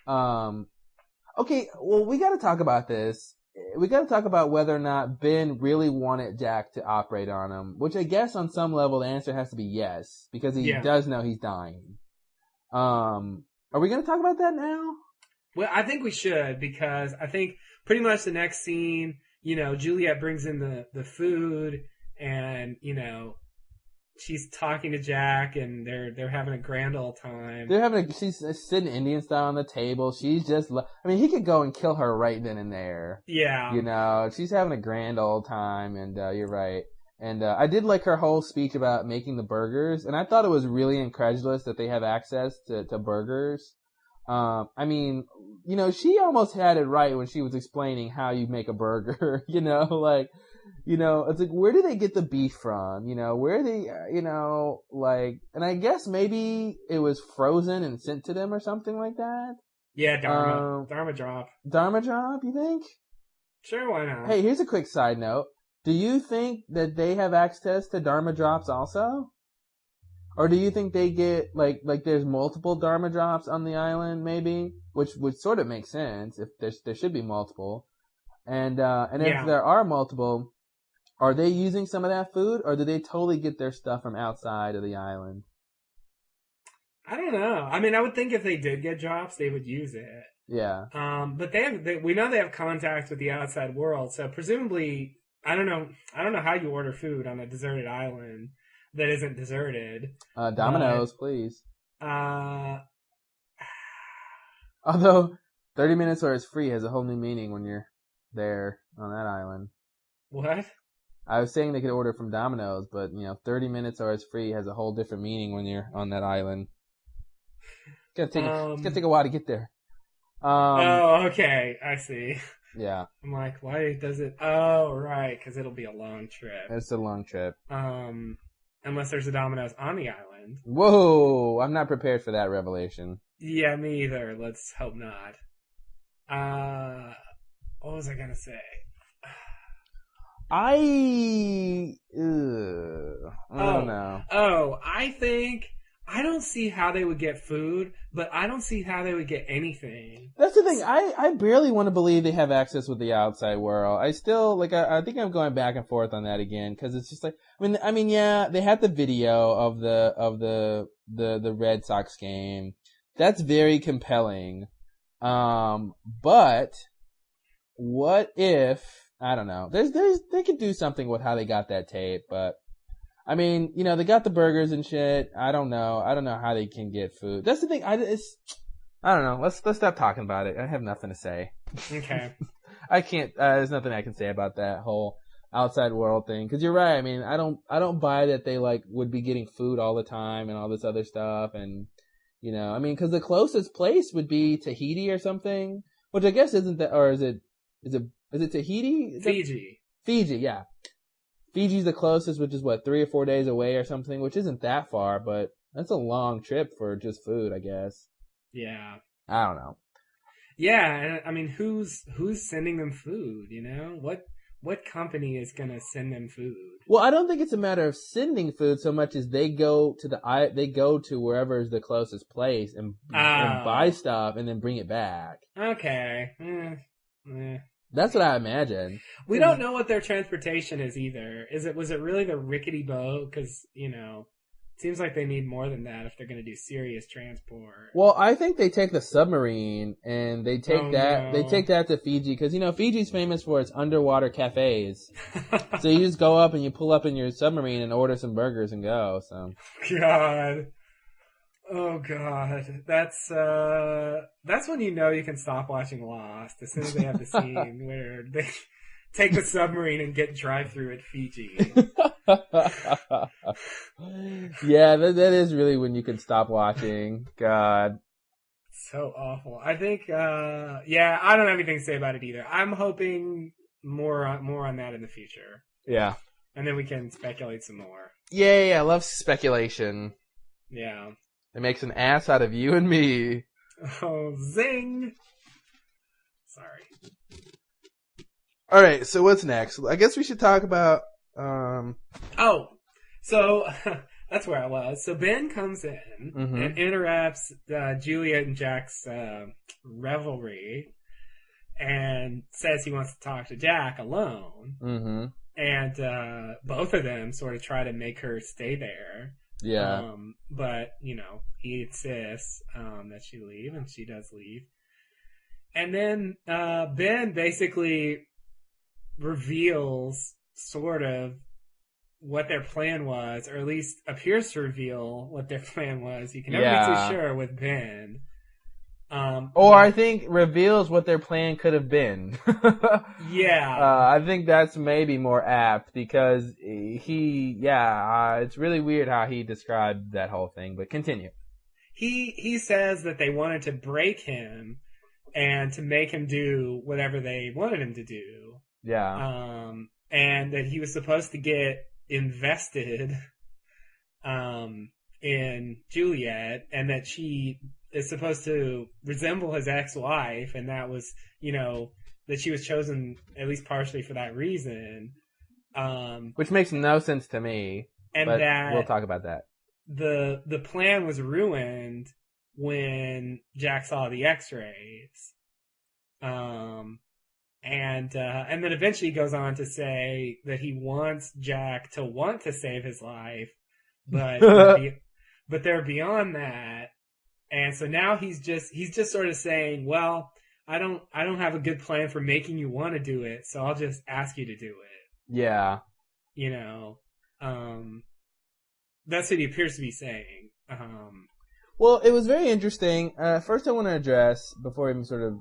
okay, well, we gotta talk about this. We gotta talk about whether or not Ben really wanted Jack to operate on him, which I guess on some level the answer has to be yes, because he does know he's dying. Are we gonna talk about that now? Well, I think we should, because I think pretty much the next scene, Juliet brings in the food, and, she's talking to Jack, and they're having a grand old time. She's sitting Indian style on the table. She's just, he could go and kill her right then and there. Yeah. She's having a grand old time, and you're right. And I did like her whole speech about making the burgers, and I thought it was really incredulous that they have access to burgers. She almost had it right when she was explaining how you make a burger, it's like, where do they get the beef from? Where are they, and I guess maybe it was frozen and sent to them or something like that. Yeah, Dharma drop. Dharma drop, you think? Sure, why not? Hey, here's a quick side note. Do you think that they have access to Dharma drops also? Or do you think they get, like there's multiple Dharma drops on the island, maybe? Which would sort of make sense, if there should be multiple. And if there are multiple, are they using some of that food, or do they totally get their stuff from outside of the island? I don't know. I would think if they did get drops, they would use it. Yeah. But we know they have contact with the outside world, so presumably, I don't know how you order food on a deserted island that isn't deserted. Domino's, please. Although 30 minutes where it's free has a whole new meaning when you're there on that island. What? I was saying they could order from Domino's, but 30 minutes or it's free has a whole different meaning when you're on that island. It's gonna take a while to get there. Okay, I see. Yeah. I'm like, why does it? Oh, right, because it'll be a long trip. It's a long trip. Unless there's a Domino's on the island. Whoa, I'm not prepared for that revelation. Yeah, me either. Let's hope not. What was I gonna say? I don't know. I don't see how they would get food, but I don't see how they would get anything. That's the thing. I barely want to believe they have access with the outside world. I still, I think I'm going back and forth on that again, because it's just like, yeah, they had the video of the Red Sox game. That's very compelling. But what if, I don't know, they could do something with how they got that tape, but they got the burgers and shit. I don't know how they can get food. That's the thing. I don't know. Let's stop talking about it. I have nothing to say. Okay. I can't, there's nothing I can say about that whole outside world thing. Cause you're right. I don't buy that they would be getting food all the time and all this other stuff. And, cause the closest place would be Tahiti or something, which I guess isn't that, or is it Tahiti? Fiji, yeah. Fiji's the closest, which is 3 or 4 days away or something, which isn't that far, but that's a long trip for just food, I guess. Yeah. I don't know. Yeah, who's sending them food, What company is gonna send them food? Well, I don't think it's a matter of sending food so much as they go to wherever is the closest place and buy stuff and then bring it back. Okay. That's what I imagine. We don't know what their transportation is either. Was it really the rickety boat? Because, it seems like they need more than that if they're going to do serious transport. Well, I think they take the submarine and they take that to Fiji because, Fiji's famous for its underwater cafes. So you just go up and you pull up in your submarine and order some burgers and go. So. God. Oh God, that's when you can stop watching Lost as soon as they have the scene where they take the submarine and get drive-through at Fiji. Yeah, that is really when you can stop watching. God, so awful. I think, I don't have anything to say about it either. I'm hoping more on that in the future. Yeah, and then we can speculate some more. Yeah, I love speculation. Yeah. It makes an ass out of you and me. Oh, zing! Sorry. All right, so what's next? I guess we should talk about. Oh, so that's where I was. So Ben comes in and interrupts Juliet and Jack's revelry, and says he wants to talk to Jack alone. Mm-hmm. And both of them sort of try to make her stay there. Yeah. But, he insists that she leave, and she does leave. And then Ben basically reveals sort of what their plan was, or at least appears to reveal what their plan was. You can never be too sure with Ben. I think reveals what their plan could have been. Yeah. I think that's maybe more apt because it's really weird how he described that whole thing, but continue. He says that they wanted to break him and to make him do whatever they wanted him to do. Yeah. And that he was supposed to get invested, in Juliet, and that she is supposed to resemble his ex-wife, and that was, that she was chosen at least partially for that reason. Which makes no sense to me. And but that we'll talk about that. The plan was ruined when Jack saw the X-rays. And then eventually goes on to say that he wants Jack to want to save his life, but they're beyond that. And so now he's just sort of saying, well, I don't have a good plan for making you want to do it, so I'll just ask you to do it. Yeah. That's what he appears to be saying. Well, it was very interesting. First I want to address, before we sort of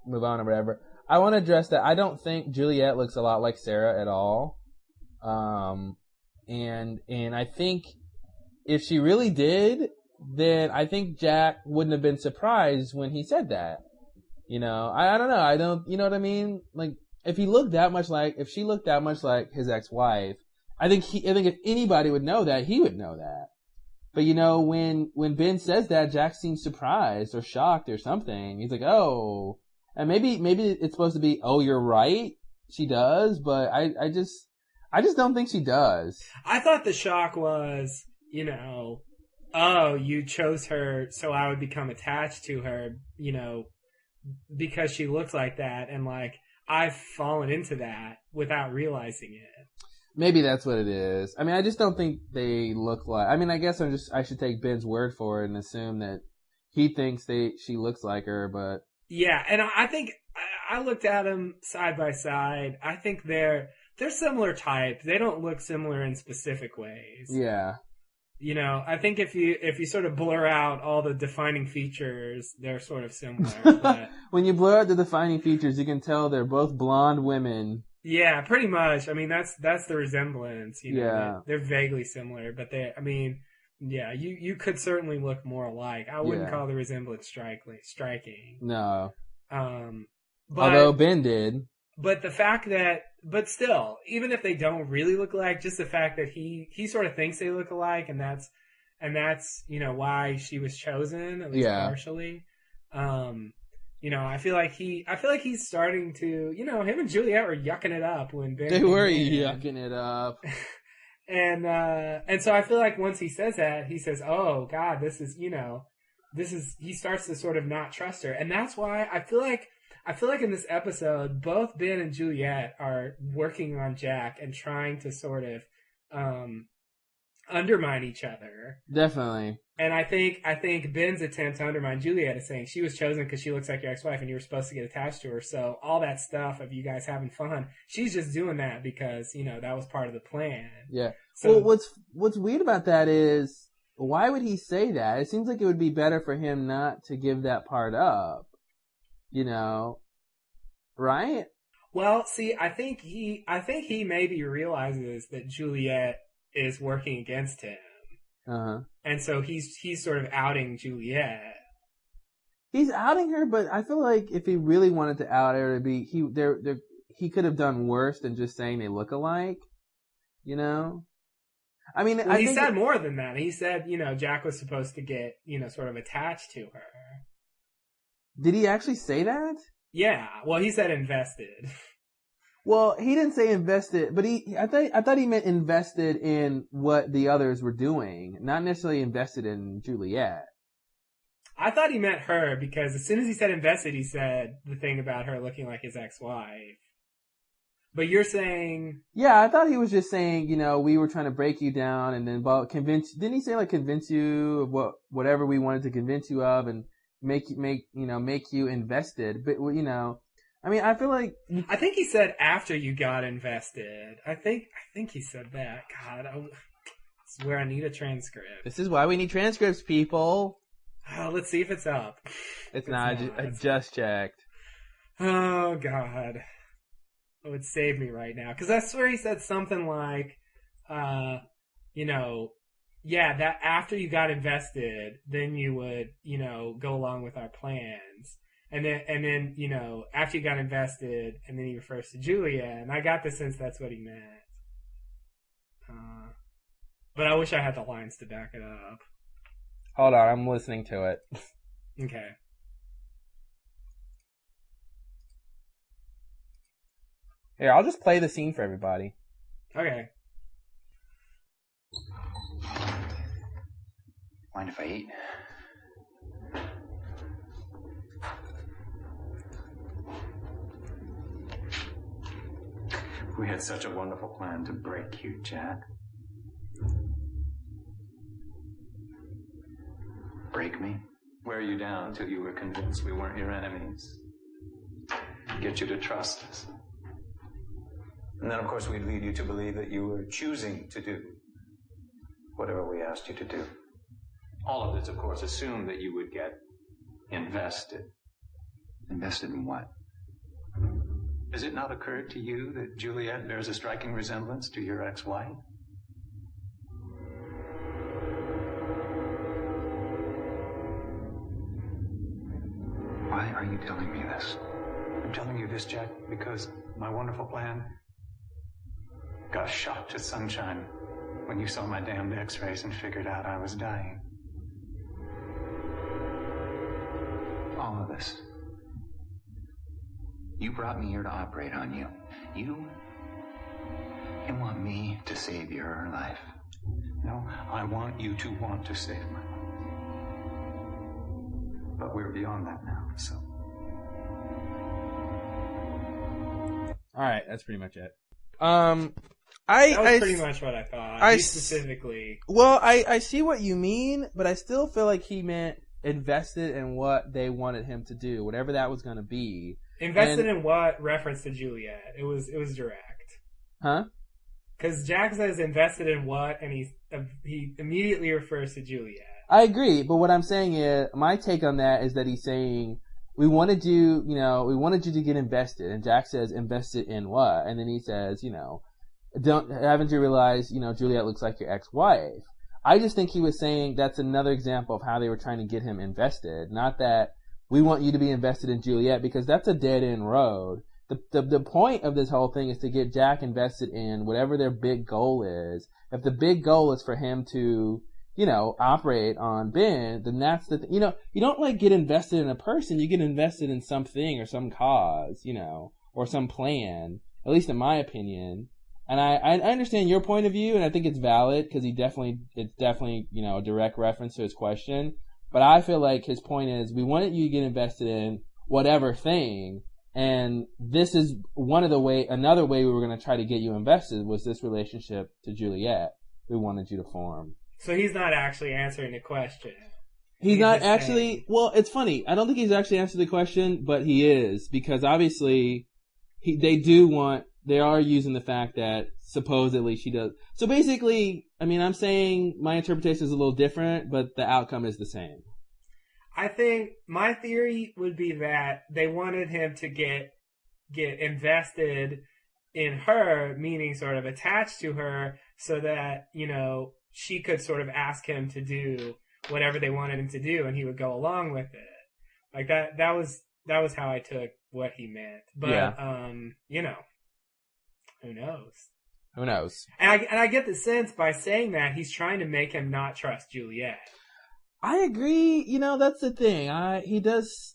move on or whatever, I want to address that I don't think Juliet looks a lot like Sarah at all. And I think if she really did, then I think Jack wouldn't have been surprised when he said that. You know, I don't know. I don't, you know what I mean? Like, if she looked that much like his ex-wife, I think if anybody would know that, he would know that. But you know, when Ben says that, Jack seems surprised or shocked or something. He's like, oh, and maybe it's supposed to be, oh, you're right. She does, but I just don't think she does. I thought the shock was, you know, oh, you chose her so I would become attached to her, you know, because she looked like that, and like I've fallen into that without realizing it. Maybe that's what it is. I mean, I just don't think they look like. I mean, I guess I should take Ben's word for it and assume that he thinks she looks like her, but yeah, and I think I looked at them side by side. I think they're similar types. They don't look similar in specific ways. Yeah. You know, I think if you sort of blur out all the defining features, they're sort of similar. But when you blur out the defining features, you can tell they're both blonde women. Yeah, pretty much. I mean, that's the resemblance. You know, yeah. They're vaguely similar, but yeah, you could certainly look more alike. I wouldn't call the resemblance striking. No. But, although Ben did. But the fact that, but still, even if they don't really look alike, just the fact that he sort of thinks they look alike, and that's you know why she was chosen, at least partially. You know, I feel like he's starting to, you know, him and Juliet were yucking it up when Ben. They were yucking it up. And so I feel like once he says that, he says, "Oh God, he starts to sort of not trust her," and that's why I feel like in this episode, both Ben and Juliet are working on Jack and trying to sort of undermine each other. Definitely. And I think Ben's attempt to undermine Juliet is saying she was chosen because she looks like your ex-wife and you were supposed to get attached to her. So all that stuff of you guys having fun, she's just doing that because, you know, that was part of the plan. Yeah. So, well, what's weird about that is, why would he say that? It seems like it would be better for him not to give that part up. You know, right? Well, see, I think he maybe realizes that Juliet is working against him. Uh-huh. And so he's sort of outing Juliet. He's outing her, but I feel like if he really wanted to out her, he could have done worse than just saying they look alike. You know? I mean, well, he said more than that. He said, you know, Jack was supposed to get, you know, sort of attached to her. Did he actually say that? Yeah. Well, he said invested. Well, he didn't say invested, but I thought he meant invested in what the others were doing, not necessarily invested in Juliet. I thought he meant her because as soon as he said invested, he said the thing about her looking like his ex-wife. But you're saying... Yeah, I thought he was just saying, you know, we were trying to break you down and then didn't he say like convince you of whatever we wanted to convince you of and make you invested, but you know, I mean, I feel like... I think he said after you got invested. I think he said that. God, I swear I need a transcript. This is why we need transcripts, people. Oh, let's see if it's up. It's not. I just checked. Oh, God. It would save me right now. Because I swear he said something like, you know, yeah, that after you got invested, then you would, you know, go along with our plans. And then, you know, after you got invested, and then he refers to Julia, and I got the sense that's what he meant. But I wish I had the lines to back it up. Hold on, I'm listening to it. Okay. Here, I'll just play the scene for everybody. Okay. Mind if I eat? We had such a wonderful plan to break you, Jack. Break me? Wear you down till you were convinced we weren't your enemies. Get you to trust us. And then, of course, we'd lead you to believe that you were choosing to do whatever we asked you to do. All of this, of course, assumed that you would get invested. Invested in what? Has it not occurred to you that Juliet bears a striking resemblance to your ex-wife? Why are you telling me this? I'm telling you this, Jack, because my wonderful plan got shot to sunshine when you saw my damned x-rays and figured out I was dying. All of this. You brought me here to operate on you. You want me to save your life. No, I want you to want to save my life. But we're beyond that now, so. Alright, that's pretty much it. That was pretty much what I thought. You specifically. Well, I see what you mean, but I still feel like he meant invested in what they wanted him to do, whatever that was going to be. Invested in what? Reference to Juliet. It was direct. Huh? Because Jack says invested in what, and he immediately refers to Juliet. I agree, but what I'm saying is, my take on that is that he's saying, we wanted you to get invested, and Jack says, invested in what? And then he says, haven't you realized, Juliet looks like your ex-wife? I just think he was saying that's another example of how they were trying to get him invested, not that we want you to be invested in Juliet, because that's a dead-end road. The point of this whole thing is to get Jack invested in whatever their big goal is. If the big goal is for him to, operate on Ben, then that's the you don't get invested in a person, you get invested in something or some cause, or some plan, at least in my opinion. And I understand your point of view, and I think it's valid, because it's definitely, a direct reference to his question. But I feel like his point is, we wanted you to get invested in whatever thing, and this is another way we were going to try to get you invested was this relationship to Juliet we wanted you to form. So he's not actually answering the question. He's not actually saying... Well, it's funny. I don't think he's actually answered the question, but he is, because obviously they are using the fact that supposedly she does. So basically, I'm saying my interpretation is a little different, but the outcome is the same. I think my theory would be that they wanted him to get invested in her, meaning sort of attached to her, so that, she could sort of ask him to do whatever they wanted him to do, and he would go along with it. Like that was how I took what he meant. But yeah. Who knows? Who knows? And I get the sense by saying that he's trying to make him not trust Juliet. I agree. That's the thing. He does.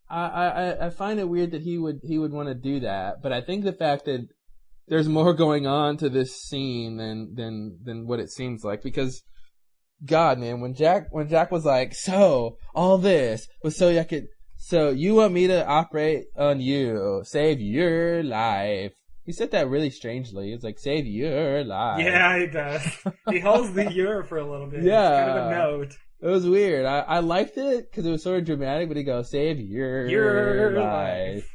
I find it weird that he would want to do that, but I think the fact that there's more going on to this scene than what it seems like, because God, man, when Jack was like, so all this was so you want me to operate on you, save your life. He said that really strangely. It's like, save your life. Yeah, he does. He holds the "your" for a little bit. Yeah. It's kind of a note. It was weird. I liked it because it was sort of dramatic, but he goes, save your life.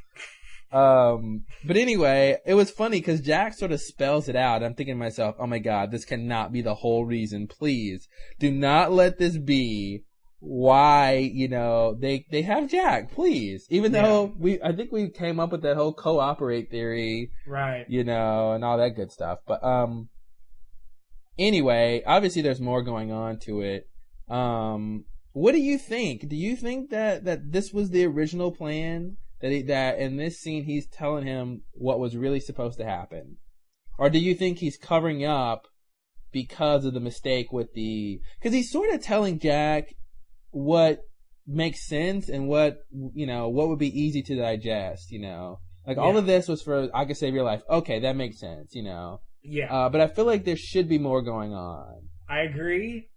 But anyway, it was funny because Jack sort of spells it out. I'm thinking to myself, oh my God, this cannot be the whole reason. Please do not let this be why, they have Jack, please. Even though I think we came up with that whole cooperate theory. Right. And all that good stuff. But, anyway, obviously there's more going on to it. What do you think? Do you think that this was the original plan? That in this scene he's telling him what was really supposed to happen? Or do you think he's covering up because of the mistake with because he's sort of telling Jack what makes sense and what would be easy to digest, all of this was for, I could save your life. Okay, that makes sense, Yeah. But I feel like there should be more going on. I agree.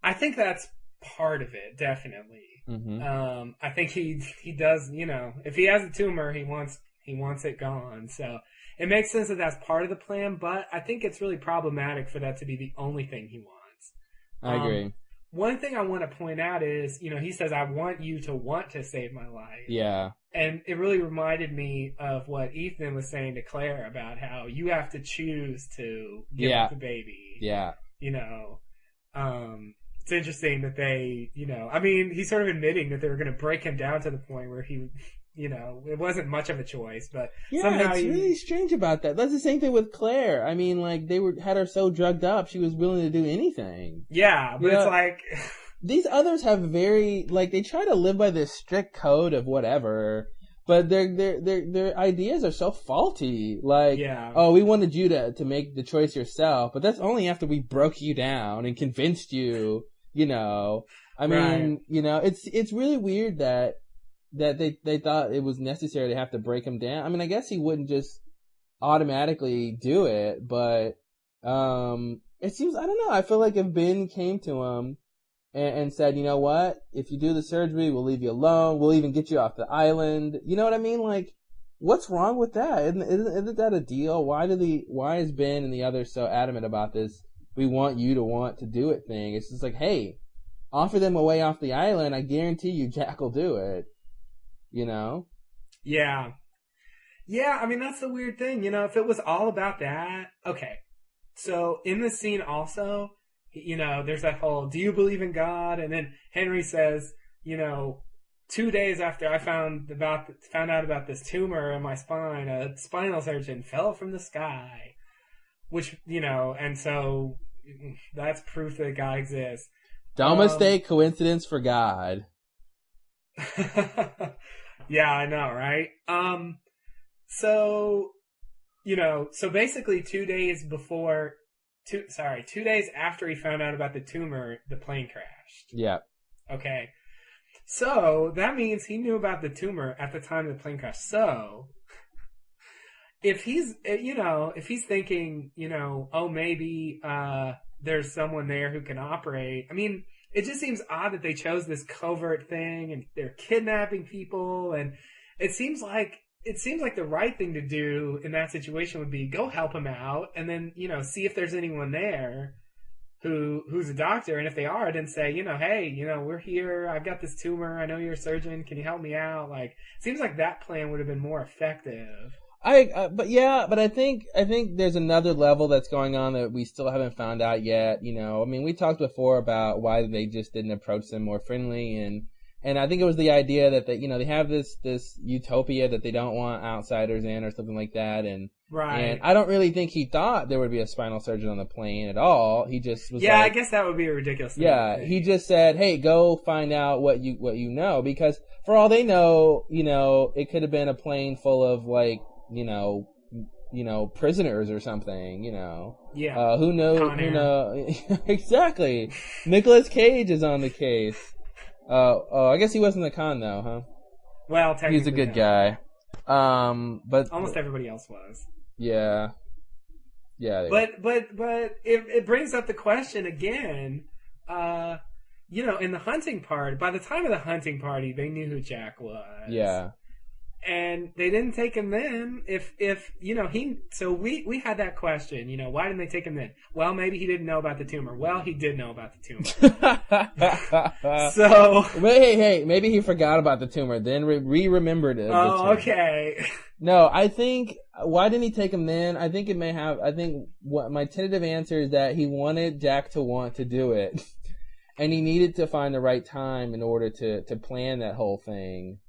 I think that's part of it, definitely. Mm-hmm. I think he does, if he has a tumor, he wants it gone. So it makes sense that that's part of the plan, but I think it's really problematic for that to be the only thing he wants. I agree. One thing I want to point out is, he says, I want you to want to save my life. Yeah. And it really reminded me of what Ethan was saying to Claire about how you have to choose to give up the baby. Yeah. It's interesting that they, he's sort of admitting that they were going to break him down to the point where he it wasn't much of a choice, but yeah, somehow it's really strange about that. That's the same thing with Claire. I mean, like, had her so drugged up, she was willing to do anything. Yeah, but it's like... These others have very, like, they try to live by this strict code of whatever, but their ideas are so faulty. Like, oh, we wanted you to make the choice yourself, but that's only after we broke you down and convinced you, I mean, it's really weird that they thought it was necessary to have to break him down. I mean, I guess he wouldn't just automatically do it, but, it seems, I don't know, I feel like if Ben came to him and said, you know what, if you do the surgery, we'll leave you alone, we'll even get you off the island, you know what I mean? Like, what's wrong with that? Isn't that a deal? Why is Ben and the others so adamant about this, we want you to want to do it thing? It's just like, hey, offer them a way off the island, I guarantee you Jack will do it. Yeah. Yeah, I mean, that's the weird thing, if it was all about that. Okay. So, in this scene also, there's that whole, do you believe in God? And then Henry says, 2 days after I found out about this tumor in my spine, a spinal surgeon fell from the sky. Which, and so that's proof that God exists. Don't mistake coincidence for God. Yeah, I know, right? So basically 2 days before, 2 days after he found out about the tumor, the plane crashed. Yeah. Okay. So that means he knew about the tumor at the time the plane crashed. So if he's thinking, oh, maybe, there's someone there who can operate. I mean, it just seems odd that they chose this covert thing and they're kidnapping people, and it seems like the right thing to do in that situation would be go help him out and then, see if there's anyone there who's a doctor, and if they are, then say, hey, we're here, I've got this tumor, I know you're a surgeon, can you help me out? Like, seems like that plan would have been more effective. But I think there's another level that's going on that we still haven't found out yet. I mean, we talked before about why they just didn't approach them more friendly, and I think it was the idea that they have this utopia that they don't want outsiders in or something like that, and right. And I don't really think he thought there would be a spinal surgeon on the plane at all. He just was I guess that would be a ridiculous thing. Yeah, he just said, "Hey, go find out what you know," because for all they know, it could have been a plane full of like. Prisoners or something, Yeah. Who knows, exactly. Nicolas Cage is on the case. I guess he wasn't the con though, huh? Well, technically. He's a good guy. But. Almost everybody else was. Yeah. Yeah. But it brings up the question again, in the hunting party, by the time of the hunting party, they knew who Jack was. Yeah. And they didn't take him then. So we had that question, why didn't they take him then? Well, maybe he didn't know about the tumor. Well, he did know about the tumor. So. Hey, maybe he forgot about the tumor, then remembered it. Oh, okay. No, I think, why didn't he take him then? I think what my tentative answer is that he wanted Jack to want to do it. And he needed to find the right time in order to plan that whole thing.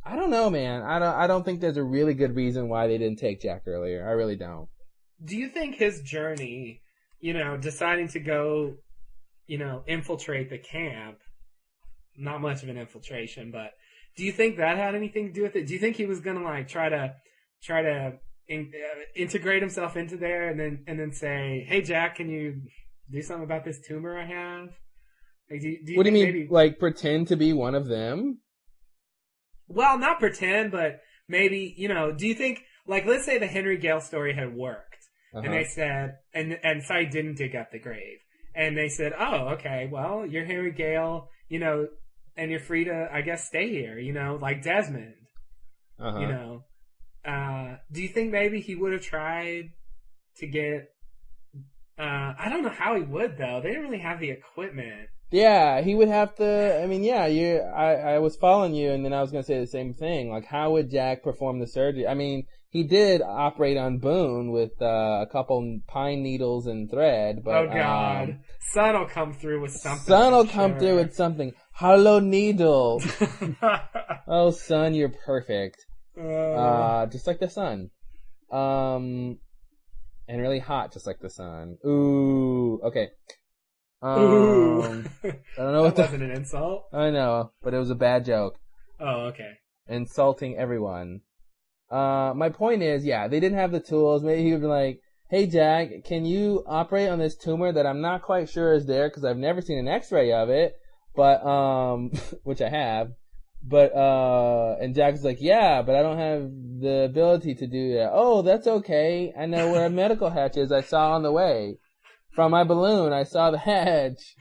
I don't know, man. I don't think there's a really good reason why they didn't take Jack earlier. I really don't. Do you think his journey, deciding to go, infiltrate the camp, not much of an infiltration, but do you think that had anything to do with it? Do you think he was gonna like try to integrate himself into there and then say, "Hey, Jack, can you do something about this tumor I have?" Like, what do you mean, maybe, like pretend to be one of them? Well, not pretend, but maybe, do you think, like, let's say the Henry Gale story had worked, and they said, and Cy didn't dig up the grave, and they said, oh, okay, well, you're Henry Gale, and you're free to, I guess, stay here, like Desmond, do you think maybe he would have tried to get, I don't know how he would, though. They didn't really have the equipment. Yeah, he would have to. I mean, yeah, I was following you, and then I was going to say the same thing. Like, how would Jack perform the surgery? I mean, he did operate on Boone with a couple pine needles and thread. But, oh God! Son will come through with something. Son will come through with something. Hollow needle. Oh, son, you're perfect. Just like the sun. And really hot, just like the sun. Ooh, okay. Ooh. I don't know what that wasn't an insult. I know, but it was a bad joke. Oh, okay. Insulting everyone. My point is, yeah, they didn't have the tools. Maybe he would be like, hey, Jack, can you operate on this tumor that I'm not quite sure is there because I've never seen an x-ray of it, but, which I have. But, and Jack's like, yeah, but I don't have the ability to do that. Oh, that's okay. I know where a medical hatch is. I saw on the way. From my balloon, I saw the hatch.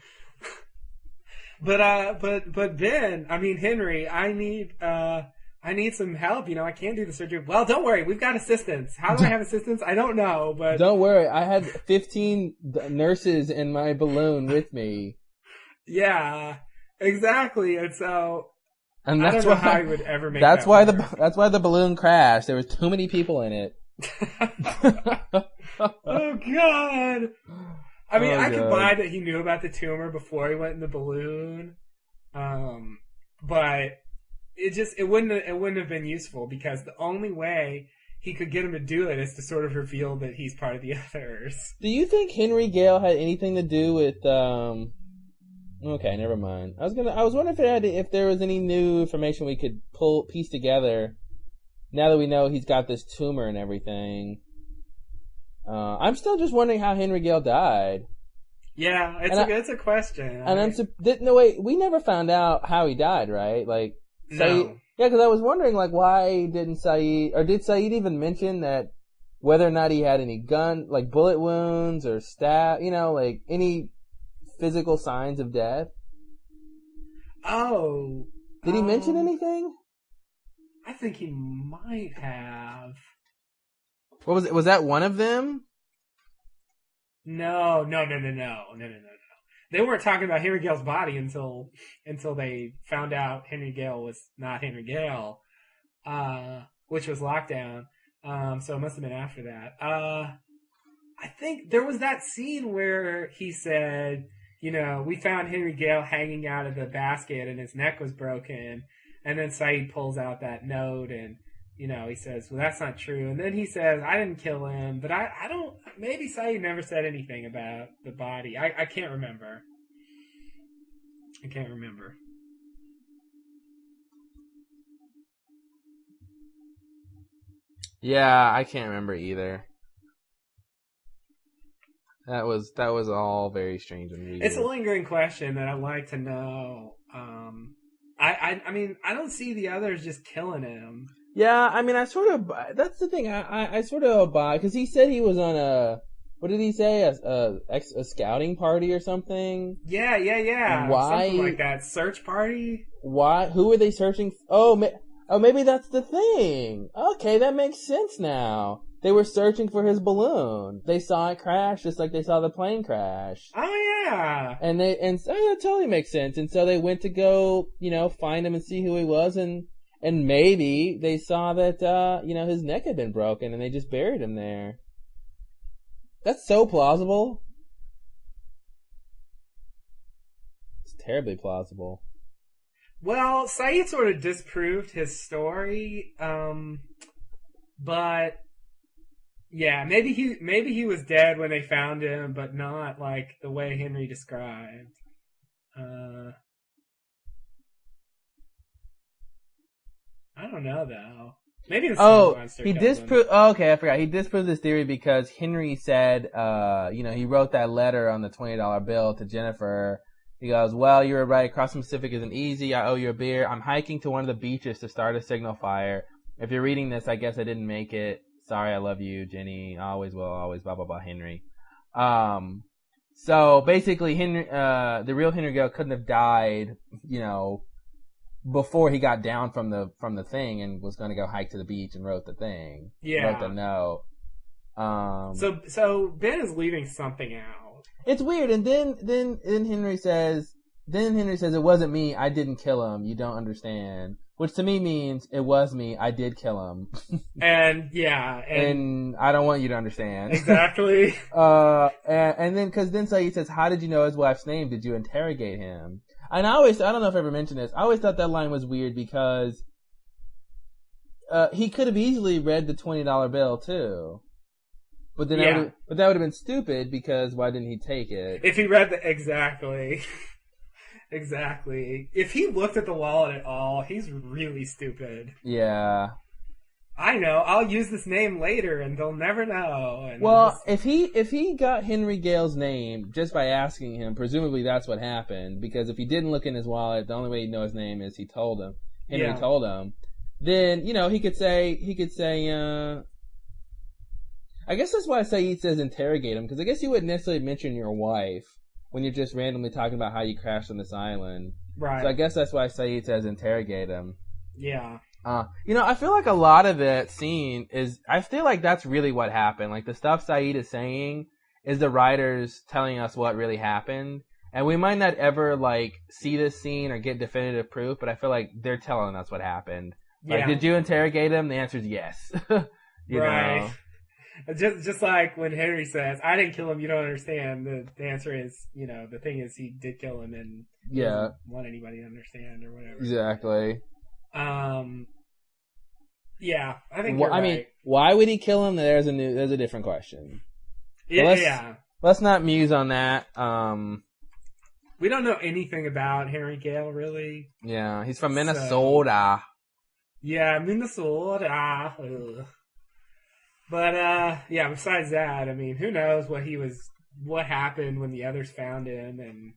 But Ben, I mean, Henry, I need some help. I can't do the surgery. Well, don't worry. We've got assistants. How do I have assistants? I don't know, but... Don't worry. I had 15 nurses in my balloon with me. Yeah, exactly. And so... And I don't know how he would ever make that's that why work. That's why the balloon crashed. There was too many people in it. Oh, God. I mean, I could God. buy that he knew about the tumor before he went in the balloon. But it wouldn't have been useful because the only way he could get him to do it is to sort of reveal that he's part of the others. Do you think Henry Gale had anything to do with Okay, never mind. I was wondering if there was any new information we could piece together now that we know he's got this tumor and everything. I'm still just wondering how Henry Gale died. Yeah, it's a question. And we never found out how he died, right? Like, no. Saeed, yeah, because I was wondering, like, why did Saeed even mention that whether or not he had any bullet wounds or stab, like any physical signs of death? Oh. Did he mention anything? I think he might have. What was it? Was that one of them? No. They weren't talking about Henry Gale's body until they found out Henry Gale was not Henry Gale, which was Lockdown. So it must have been after that. I think there was that scene where he said, we found Henry Gale hanging out of the basket and his neck was broken. And then Saeed pulls out that note and, he says, well, that's not true. And then he says, I didn't kill him. But I don't, maybe Saeed never said anything about the body. I can't remember. Yeah, I can't remember either. That was all very strange and weird. It's a lingering question that I'd like to know. I mean, I don't see the others just killing him. Yeah, I mean, that's the thing. I sort of buy, because he said he was on what did he say? A scouting party or something? Yeah. And why? Something like that. Search party? Why? Who were they searching? Maybe that's the thing. Okay, that makes sense now. They were searching for his balloon. They saw it crash just like they saw the plane crash. Oh, yeah. And that totally makes sense. And so they went to go, find him and see who he was. And maybe they saw that, his neck had been broken and they just buried him there. That's so plausible. It's terribly plausible. Well, Saeed sort of disproved his story, but yeah, maybe he was dead when they found him, but not like the way Henry described. I don't know though. Maybe the monster. He disproved. Oh, okay, I forgot. He disproved this theory because Henry said, he wrote that letter on the $20 bill to Jennifer. He goes, well, you were right. Crossing the Pacific isn't easy. I owe you a beer. I'm hiking to one of the beaches to start a signal fire. If you're reading this, I guess I didn't make it. Sorry, I love you, Jenny. Always will, always, blah, blah, blah, Henry. So basically, Henry, the real Henry Gale couldn't have died, before he got down from the thing and was going to go hike to the beach and wrote the thing. Yeah. Wrote the note. So Ben is leaving something out. It's weird, and then Henry says it wasn't me. I didn't kill him. You don't understand. which to me means it was me. I did kill him. And I don't want you to understand. Exactly. And then, cause then Saeed says, how did you know his wife's name? Did you interrogate him? And I don't know if I ever mentioned this. I always thought that line was weird because, he could have easily read the $20 bill too. But then that would have been stupid because why didn't he take it? If he read exactly. Exactly. If he looked at the wallet at all, he's really stupid. Yeah. I know. I'll use this name later, and they'll never know. And well, if he got Henry Gale's name just by asking him, presumably that's what happened. Because if he didn't look in his wallet, the only way he'd know his name is he told him. Henry told him. Then he could say. I guess that's why Saeed says interrogate him, because I guess you wouldn't necessarily mention your wife when you're just randomly talking about how you crashed on this island. Right. So I guess that's why Saeed says interrogate him. Yeah. I feel like a lot of that scene I feel like that's really what happened. Like the stuff Saeed is saying is the writers telling us what really happened. And we might not ever like see this scene or get definitive proof, but I feel like they're telling us what happened. Like, did you interrogate him? The answer is yes. you know? Just like when Henry says, I didn't kill him, you don't understand. The answer is, the thing is he did kill him and he doesn't want anybody to understand or whatever. Exactly. Yeah, I think you're right. I mean, why would he kill him? There's a different question. Yeah. Let's not muse on that. We don't know anything about Henry Gale, really. Yeah, he's from Minnesota. Yeah, Minnesota. Ugh. But, besides that, I mean, who knows what happened when the others found him, and,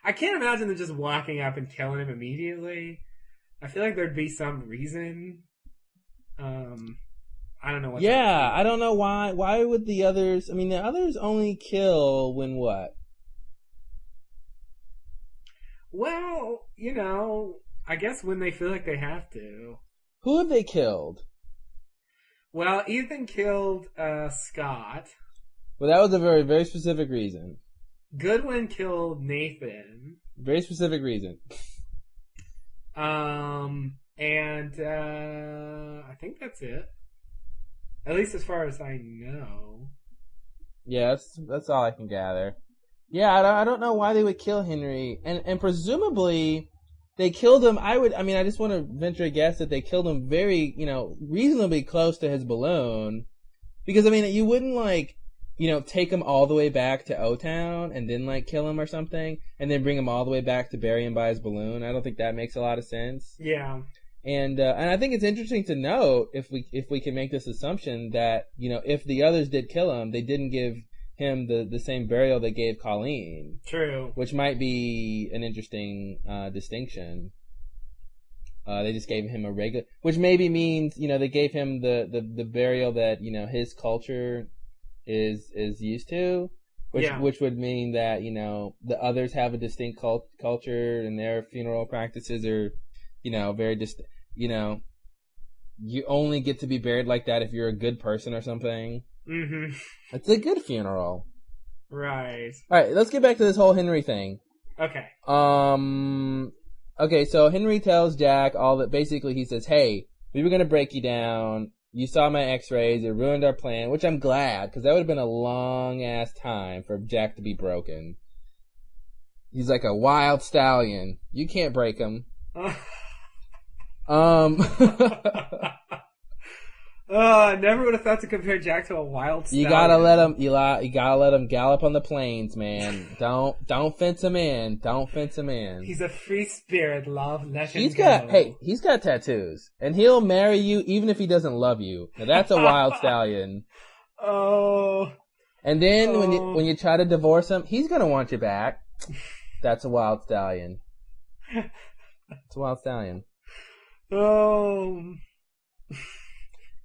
I can't imagine them just walking up and killing him immediately. I feel like there'd be some reason. I don't know what. Yeah, I don't know why. Why would the others, the others only kill when what? Well, I guess when they feel like they have to. Who have they killed? Well, Ethan killed Scott. Well, that was a very, very specific reason. Goodwin killed Nathan. Very specific reason. And I think that's it. At least as far as I know. Yeah, that's all I can gather. Yeah, I don't know why they would kill Henry, and presumably they killed him. I just want to venture a guess that they killed him very, reasonably close to his balloon, because you wouldn't take him all the way back to O-Town and then kill him or something, and then bring him all the way back to bury him by his balloon. I don't think that makes a lot of sense. Yeah. And I think it's interesting to note if we can make this assumption that if the others did kill him, they didn't give him the same burial they gave Colleen. True. Which might be an interesting distinction. They just gave him a regular, which maybe means they gave him the burial that his culture is used to, which would mean that the others have a distinct culture and their funeral practices are very distinct. You only get to be buried like that if you're a good person or something. Mm-hmm. It's a good funeral. Right. Alright, let's get back to this whole Henry thing. Okay. Okay, so Henry tells Jack all that. Basically, he says, hey, we were going to break you down. You saw my x-rays. It ruined our plan, which I'm glad, because that would have been a long-ass time for Jack to be broken. He's like a wild stallion. You can't break him. I never would have thought to compare Jack to a wild stallion. You gotta let him gallop on the plains, man. Don't fence him in. Don't fence him in. He's a free spirit, love. Let him go. He's got tattoos, and he'll marry you even if he doesn't love you. Now that's a wild stallion. Oh. And then when you try to divorce him, he's gonna want you back. That's a wild stallion. It's a wild stallion. Oh.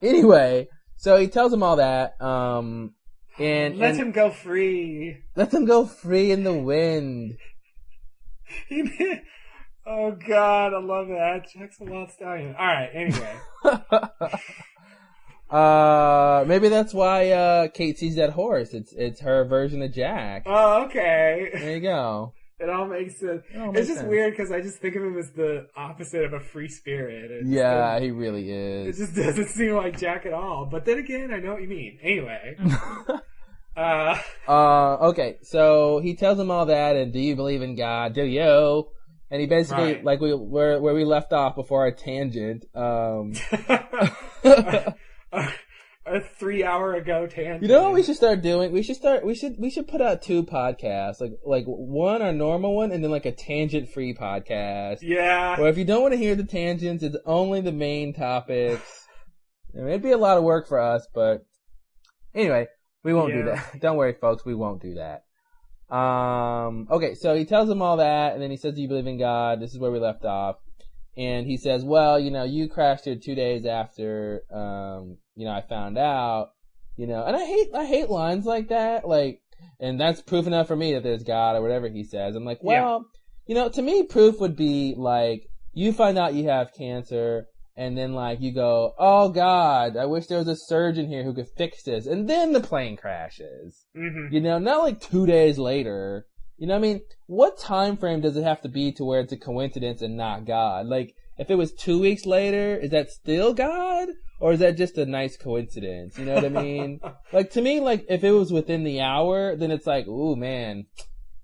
Anyway, so he tells him all that, and let him go free. Let him go free in the wind. Oh God, I love that. Jack's a wild stallion. All right, anyway. Maybe that's why Kate sees that horse. It's her version of Jack. Oh, okay. There you go. It all makes sense. It's just weird because I just think of him as the opposite of a free spirit. Yeah, he really is. It just doesn't seem like Jack at all. But then again, I know what you mean. Anyway. Okay, so he tells him all that, and do you believe in God? Do you? And he basically, like where we left off before our tangent, a 3 hour ago tangent. You know what we should start doing? We should put out 2 podcasts, like one, our normal one, and then like a tangent free podcast. Yeah. Or if you don't want to hear the tangents, it's only the main topics. I mean, it'd be a lot of work for us, but anyway, we won't do that. Don't worry, folks, we won't do that. Okay, so he tells him all that, and then he says, "Do you believe in God?" This is where we left off. And he says, well, you crashed here 2 days after, I found out, and I hate lines like that, and that's proof enough for me that there's God or whatever he says. I'm like, well, to me, proof would be like, you find out you have cancer, and then you go, oh God, I wish there was a surgeon here who could fix this. And then the plane crashes, not 2 days later. You know what I mean? What time frame does it have to be to where it's a coincidence and not God? If it was 2 weeks later, is that still God? Or is that just a nice coincidence? You know what I mean? To me, if it was within the hour, then it's ooh, man,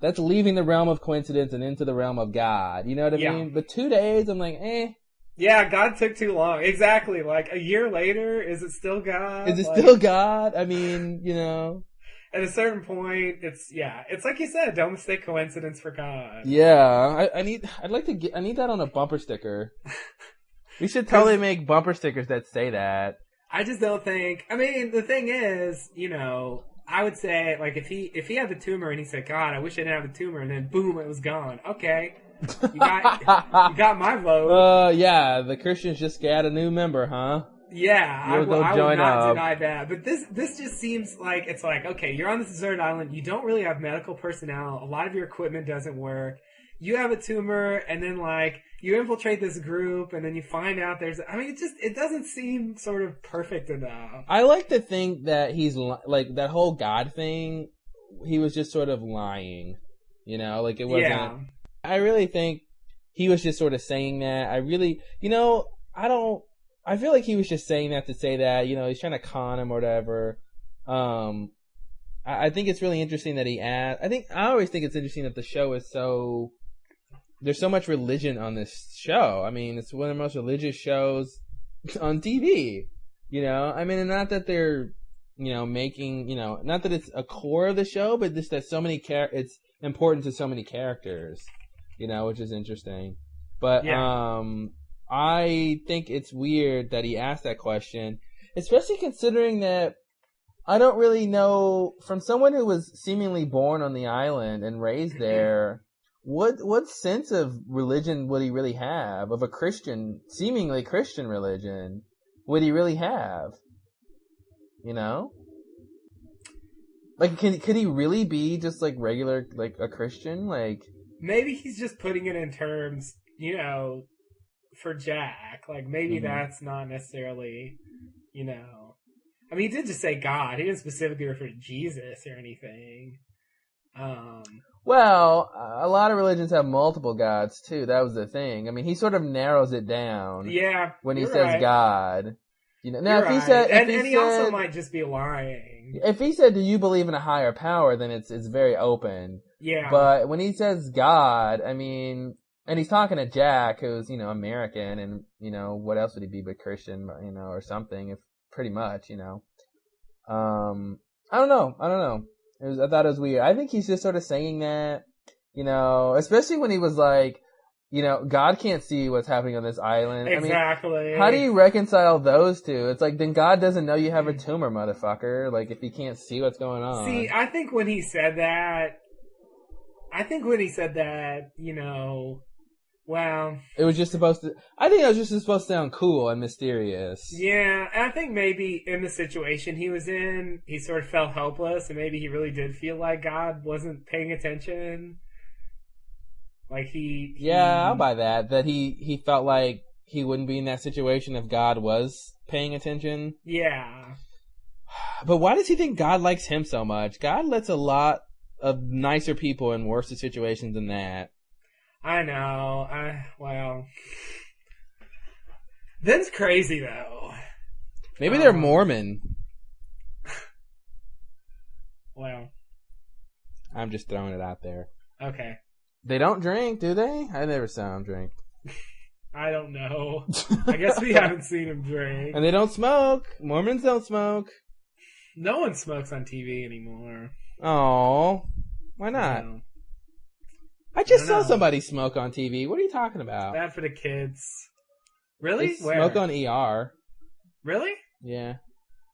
that's leaving the realm of coincidence and into the realm of God. You know what I mean? But 2 days, I'm like, eh. Yeah, God took too long. Exactly. A year later, is it still God? Is it still God? I mean, At a certain point, it's like you said, don't mistake coincidence for God. Yeah, I need that on a bumper sticker. We should totally make bumper stickers that say that. I just don't think, the thing is, I would say, if he had the tumor and he said, God, I wish I didn't have the tumor, and then boom, it was gone. Okay. You got my vote. Yeah, the Christians just got a new member, huh? Yeah, I will not deny that. But this just seems like it's okay, you're on this desert island, you don't really have medical personnel, a lot of your equipment doesn't work, you have a tumor, and then you infiltrate this group, and then you find out it doesn't seem sort of perfect enough. I like to think that he's that whole God thing, he was just sort of lying, it wasn't. Yeah. I really think he was just sort of saying that. I feel like he was just saying that to say that, he's trying to con him or whatever. I think it's really interesting that he asked. I always think it's interesting that the show is there's so much religion on this show. It's one of the most religious shows on TV, and not that they're, making, not that it's a core of the show, but just that it's important to so many characters, which is interesting. But, I think it's weird that he asked that question, especially considering that I don't really know, from someone who was seemingly born on the island and raised there, what sense of religion would he really have? Of a seemingly Christian religion, would he really have? Could he really be just regular, a Christian? Maybe he's just putting it in terms, for Jack, maybe that's not necessarily, he did just say God. He didn't specifically refer to Jesus or anything. Well, a lot of religions have multiple gods too. That was the thing. He sort of narrows it down. Yeah, when he says God. Now if he said, and he also might just be lying. If he said, "Do you believe in a higher power?" then it's very open. Yeah. But when he says God, and he's talking to Jack, who's, American, and, what else would he be but Christian, or something, if pretty much, I don't know. I thought it was weird. I think he's just sort of saying that, especially when he was God can't see what's happening on this island. Exactly. How do you reconcile those two? It's then God doesn't know you have a tumor, motherfucker. If he can't see what's going on. See, I think when he said that, well, it was just supposed to. I think it was just supposed to sound cool and mysterious. Yeah, I think maybe in the situation he was in, he sort of felt helpless, and maybe he really did feel like God wasn't paying attention. Yeah, I'll buy that. That he felt like he wouldn't be in that situation if God was paying attention. Yeah. But why does he think God likes him so much? God lets a lot of nicer people in worse situations than that. I know. Well, Ben's crazy though. Maybe they're Mormon. Well, I'm just throwing it out there. Okay. They don't drink, do they? I never saw them drink. I don't know. I guess we haven't seen them drink. And they don't smoke. Mormons don't smoke. No one smokes on TV anymore. Oh, why not? I just saw somebody smoke on TV. What are you talking about? It's bad for the kids. Really? They smoke on ER. Really? Yeah.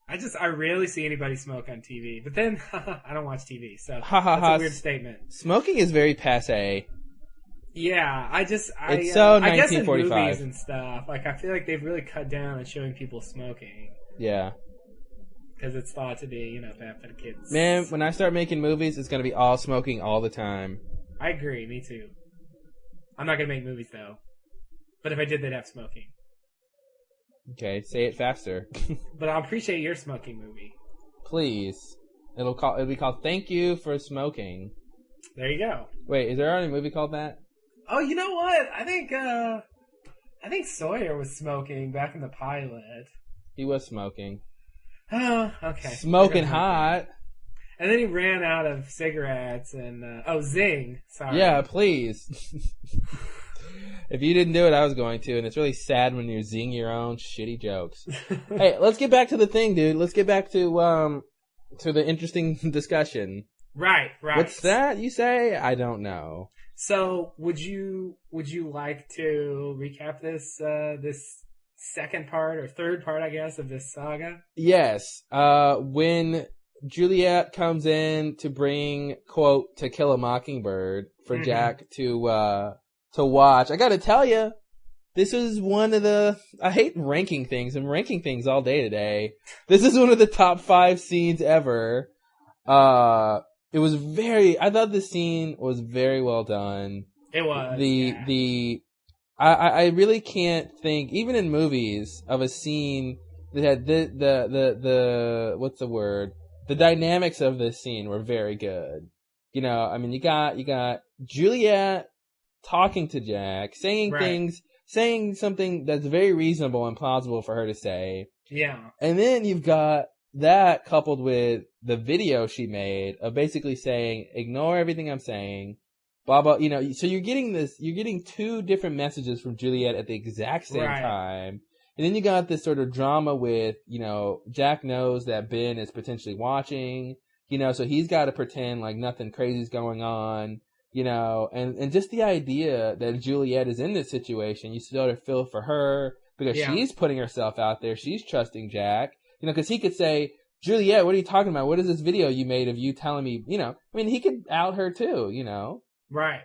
I rarely see anybody smoke on TV. But then, I don't watch TV, so that's a weird statement. Smoking is very passé. Yeah, it's so 1945. I guess in movies and stuff, like, I feel like they've really cut down on showing people smoking. Yeah. Because it's thought to be, bad for the kids. Man, when I start making movies, it's going to be all smoking all the time. I agree, me too. I'm not going to make movies, though. But if I did, they'd have smoking. Okay, say it faster. But I'll appreciate your smoking movie. Please. It'll be called Thank You for Smoking. There you go. Wait, is there already a movie called that? Oh, you know what? I think Sawyer was smoking back in the pilot. He was smoking. Oh, okay. Smoking hot. And then he ran out of cigarettes and Zing. Sorry. Yeah, please. If you didn't do it, I was going to, and it's really sad when you zing your own shitty jokes. Hey, let's get back to the thing, dude. Let's get back to the interesting discussion. Right. What's that you say? I don't know. So, would you like to recap this second part or third part, I guess, of this saga? Yes. When Juliet comes in to bring, quote, To Kill a Mockingbird for Jack to watch, I gotta tell you, this was one of the... I hate ranking things. I'm ranking things all day today. This is one of the top 5 scenes ever. It was I thought the scene was very well done. It was. I really can't think, even in movies, of a scene that had the what's the word? The dynamics of this scene were very good. You got Juliet talking to Jack, saying something that's very reasonable and plausible for her to say. Yeah. And then you've got that coupled with the video she made of basically saying, ignore everything I'm saying, blah, blah, so you're getting 2 different messages from Juliet at the exact same time. And then you got this sort of drama with, Jack knows that Ben is potentially watching, so he's got to pretend like nothing crazy's going on, and just the idea that Juliet is in this situation, you sort of feel for her because she's putting herself out there. She's trusting Jack. Because he could say, Juliet, what are you talking about? What is this video you made of you telling me, he could out her too, Right.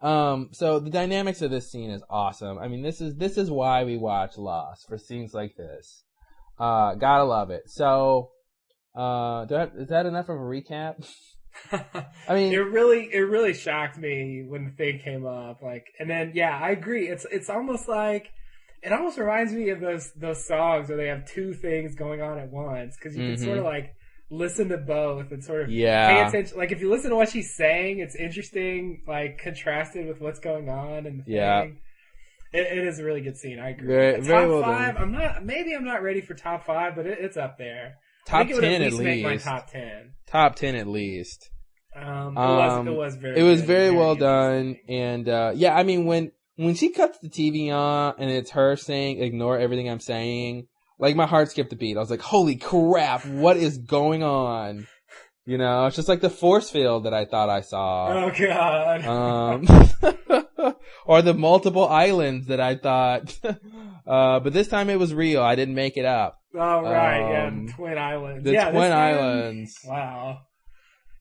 So the dynamics of this scene is awesome. This is why we watch Lost, for scenes like this. Gotta love it. So, is that enough of a recap? It really shocked me when the thing came up, and then, I agree. It's almost like, it almost reminds me of those songs where they have 2 things going on at once, because you can sort of listen to both and sort of pay attention. Like, if you listen to what she's saying, it's interesting, contrasted with what's going on in the thing. It is a really good scene. I agree. Very, very well 5. done. I'm not ready for top 5, but it's up there. Top I think it would 10 at least at make least. my top 10. Top 10 at least. It was very. It was very well done, and when she cuts the TV on and it's her saying, ignore everything I'm saying, my heart skipped a beat. I was like, holy crap, what is going on? It's just like the force field that I thought I saw. Oh, God. Or the multiple islands that I thought. But this time it was real. I didn't make it up. Oh, right. The Twin Islands. The Twin Islands. Wow.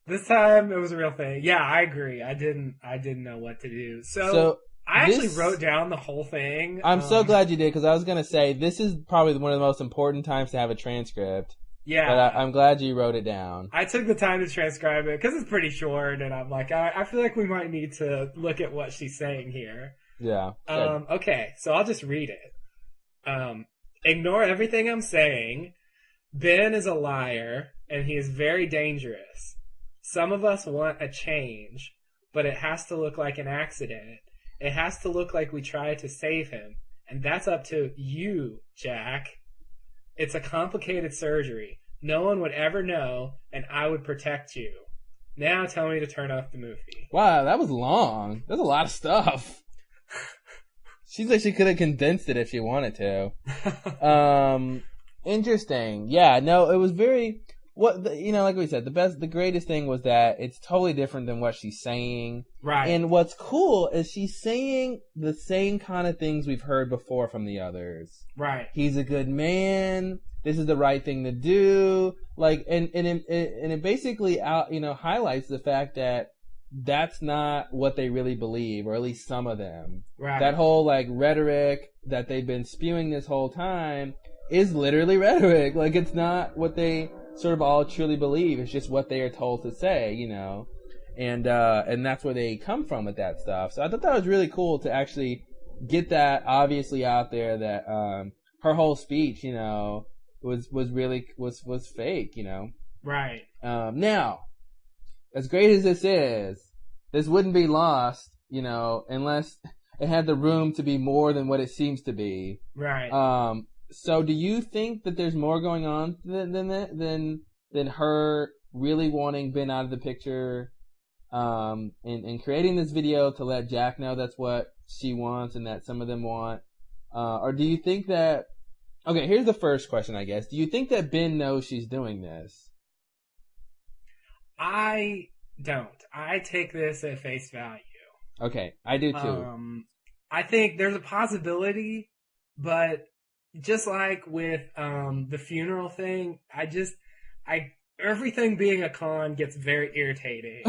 This time it was a real thing. Yeah, I agree. I didn't know what to do. So I actually wrote down the whole thing. I'm so glad you did, because I was going to say, this is probably one of the most important times to have a transcript. Yeah. But I'm glad you wrote it down. I took the time to transcribe it, because it's pretty short, and I'm like, I feel like we might need to look at what she's saying here. Yeah. Okay, so I'll just read it. Ignore everything I'm saying. Ben is a liar, and he is very dangerous. Some of us want a change, but it has to look like an accident. It has to look like we tried to save him. And that's up to you, Jack. It's a complicated surgery. No one would ever know, and I would protect you. Now tell me to turn off the movie. Wow, that was long. That's a lot of stuff. Seems like she could have condensed it if she wanted to. Interesting. Yeah, no, it was very... like we said, the greatest thing was that it's totally different than what she's saying. Right. And what's cool is she's saying the same kind of things we've heard before from the others. Right. He's a good man. This is the right thing to do. And it basically highlights the fact that that's not what they really believe, or at least some of them. Right. That whole rhetoric that they've been spewing this whole time is literally rhetoric. It's not what they sort of all truly believe. It's just what they are told to say, and that's where they come from with that stuff. So I thought that was really cool to actually get that obviously out there, that her whole speech, was fake, Right. Now, as great as this wouldn't be lost, unless it had the room to be more than what it seems to be. Right. So do you think that there's more going on than her really wanting Ben out of the picture, and creating this video to let Jack know that's what she wants and that some of them want? Or do you think that... Okay, here's the first question, I guess. Do you think that Ben knows she's doing this? I don't. I take this at face value. Okay, I do too. I think there's a possibility, but just like with the funeral thing, everything being a con gets very irritating.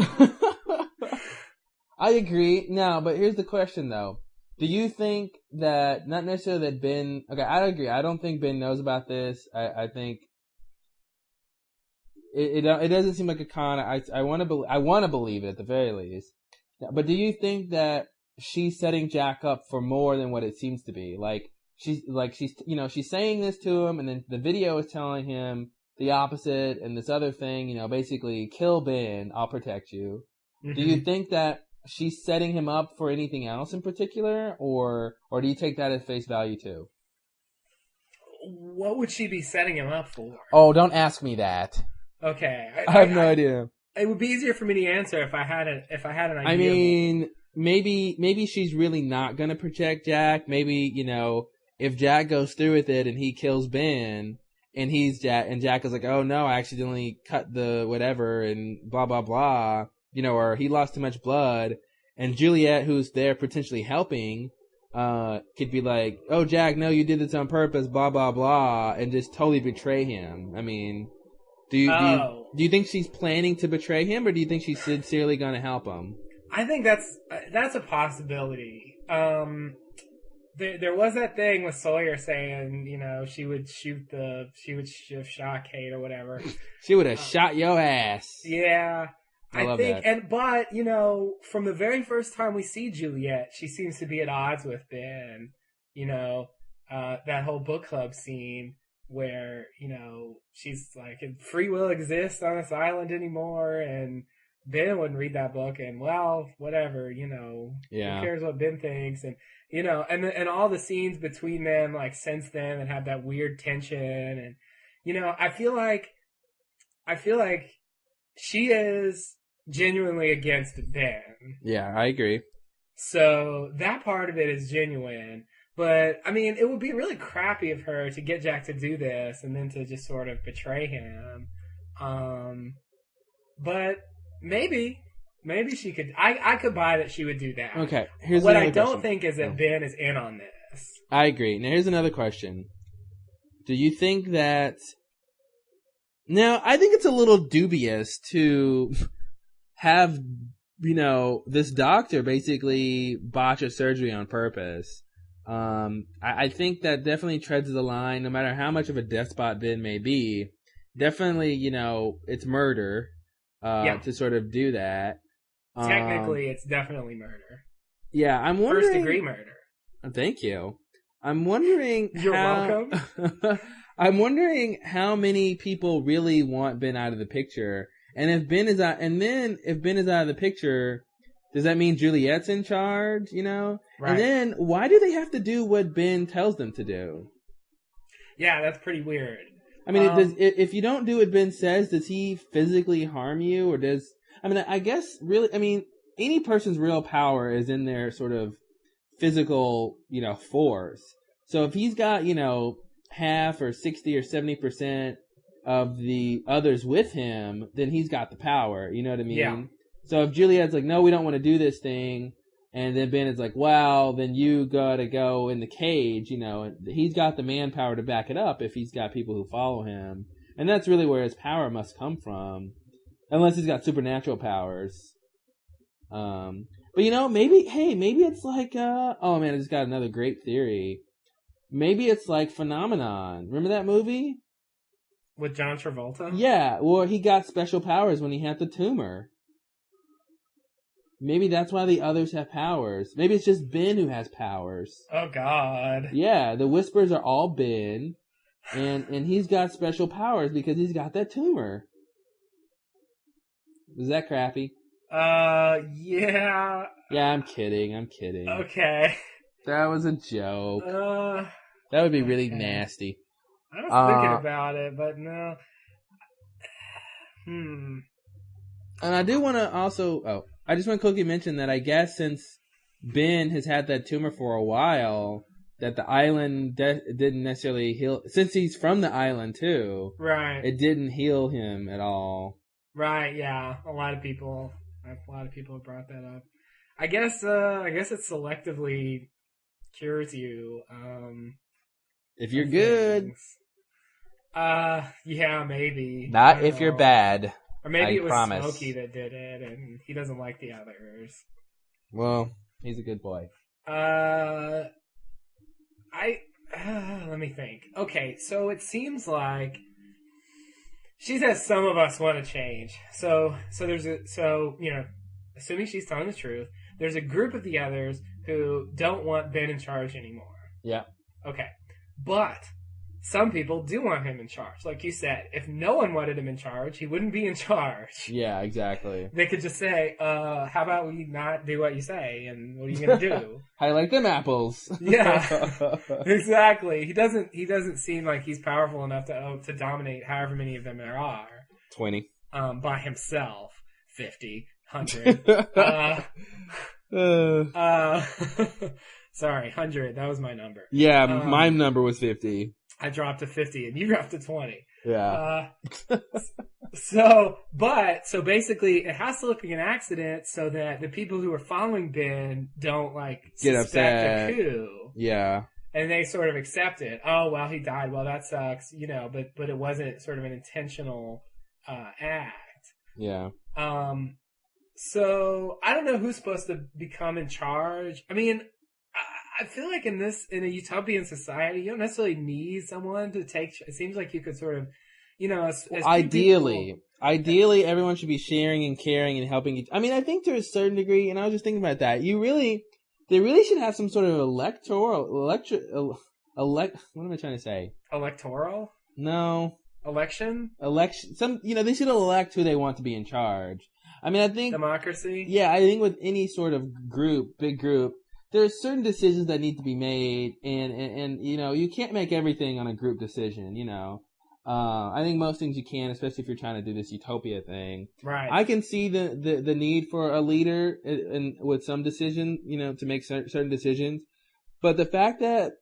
I agree. Now, but here's the question though. Do you think that, not necessarily that Ben... Okay, I agree. I don't think Ben knows about this. I think it doesn't seem like a con. I want to believe it at the very least. But do you think that she's setting Jack up for more than what it seems to be? She's saying this to him, and then the video is telling him the opposite, and this other thing, basically, kill Ben, I'll protect you. Mm-hmm. Do you think that she's setting him up for anything else in particular, or do you take that at face value too? What would she be setting him up for? Oh, don't ask me that. Okay, I have no idea. It would be easier for me to answer if I had an idea. I mean, maybe she's really not gonna protect Jack. Maybe, if Jack goes through with it and he kills Ben, and Jack is like, oh no, I accidentally cut the whatever and blah blah blah, or he lost too much blood, and Juliet, who's there potentially helping, could be like, oh Jack, no, you did this on purpose, blah blah blah, and just totally betray him. I mean, do you think she's planning to betray him, or do you think she's sincerely gonna help him? I think that's a possibility. There was that thing with Sawyer saying, she would have shot Kate or whatever. She would have shot your ass. Yeah. I think that. But from the very first time we see Juliet, she seems to be at odds with Ben. That whole book club scene where, she's like, free will exists on this island anymore, and Ben wouldn't read that book, and well, whatever, who cares what Ben thinks, and and all the scenes between them, since then, and have that weird tension, and I feel like she is genuinely against Ben. Yeah, I agree. So that part of it is genuine, but I mean, it would be really crappy of her to get Jack to do this and then to just sort of betray him. But maybe she could. I could buy that she would do that. Okay. What I don't think is that Ben is in on this. I agree. Now here's another question. Do you think that... Now, I think it's a little dubious to have, this doctor basically botch a surgery on purpose. I think that definitely treads the line, no matter how much of a despot Ben may be. Definitely, it's murder. To sort of do that. Technically, it's definitely murder. Yeah, I'm wondering... First degree murder. Thank you. I'm wondering You're welcome. I'm wondering how many people really want Ben out of the picture, And if Ben is out, if Ben is out of the picture, does that mean Juliet's in charge? You know? Right. And then why do they have to do what Ben tells them to do? Yeah, that's pretty weird. I mean, if you don't do what Ben says, does he physically harm you, or does? I mean, I guess really. I mean, any person's real power is in their sort of physical, force. So if he's got, half or 60 or 70% of the others with him, then he's got the power. You know what I mean? Yeah. So if Juliet's like, no, we don't want to do this thing, and then Ben is like, well, then you gotta go in the cage, he's got the manpower to back it up if he's got people who follow him. And that's really where his power must come from. Unless he's got supernatural powers. But maybe it's like, oh man, I just got another great theory. Maybe it's like Phenomenon. Remember that movie? With John Travolta? Yeah, well, he got special powers when he had the tumor. Maybe that's why the others have powers. Maybe it's just Ben who has powers. Oh, God. Yeah, the Whispers are all Ben, and he's got special powers because he's got that tumor. Is that crappy? Yeah. Yeah, I'm kidding. Okay. That was a joke. That would be really nasty. I was thinking about it, but no. And I do want to also... I just want to quickly mention that I guess since Ben has had that tumor for a while, that the island didn't necessarily heal... Since he's from the island, too. Right. It didn't heal him at all. Right, yeah. A lot of people have brought that up. I guess it selectively cures you. If you're good. Yeah, maybe. Not if you're bad. Or maybe it was Smokey that did it, and he doesn't like the others. Well, he's a good boy. Let me think. Okay, so it seems like she says some of us want to change. So assuming she's telling the truth, there's a group of the others who don't want Ben in charge anymore. Yeah. Okay. But some people do want him in charge. Like you said, if no one wanted him in charge, he wouldn't be in charge. Yeah, exactly. They could just say, how about we not do what you say, and what are you going to do? I like them apples. Yeah, exactly. He doesn't seem like he's powerful enough to dominate however many of them there are. 20. By himself. 50. 100. Sorry, 100. That was my number. Yeah, my number was 50. I dropped to 50 and you dropped to 20. Yeah. So basically it has to look like an accident so that the people who are following Ben don't get upset. A coup. Yeah. And they sort of accept it. Oh, well, he died. Well, that sucks, but it wasn't sort of an intentional act. Yeah. So I don't know who's supposed to become in charge. I mean, I feel like in a utopian society, you don't necessarily need someone to take. It seems like you could sort of, as ideally, everyone should be sharing and caring and helping each. I mean, I think to a certain degree, and I was just thinking about that. They really should have some sort of what am I trying to say? Electoral? No. Election. Some, they should elect who they want to be in charge. I mean, I think democracy. Yeah, I think with any sort of big group. There's certain decisions that need to be made, and you can't make everything on a group decision, I think most things you can, especially if you're trying to do this utopia thing. Right. I can see the need for a leader and with some decision, to make certain decisions. But the fact that,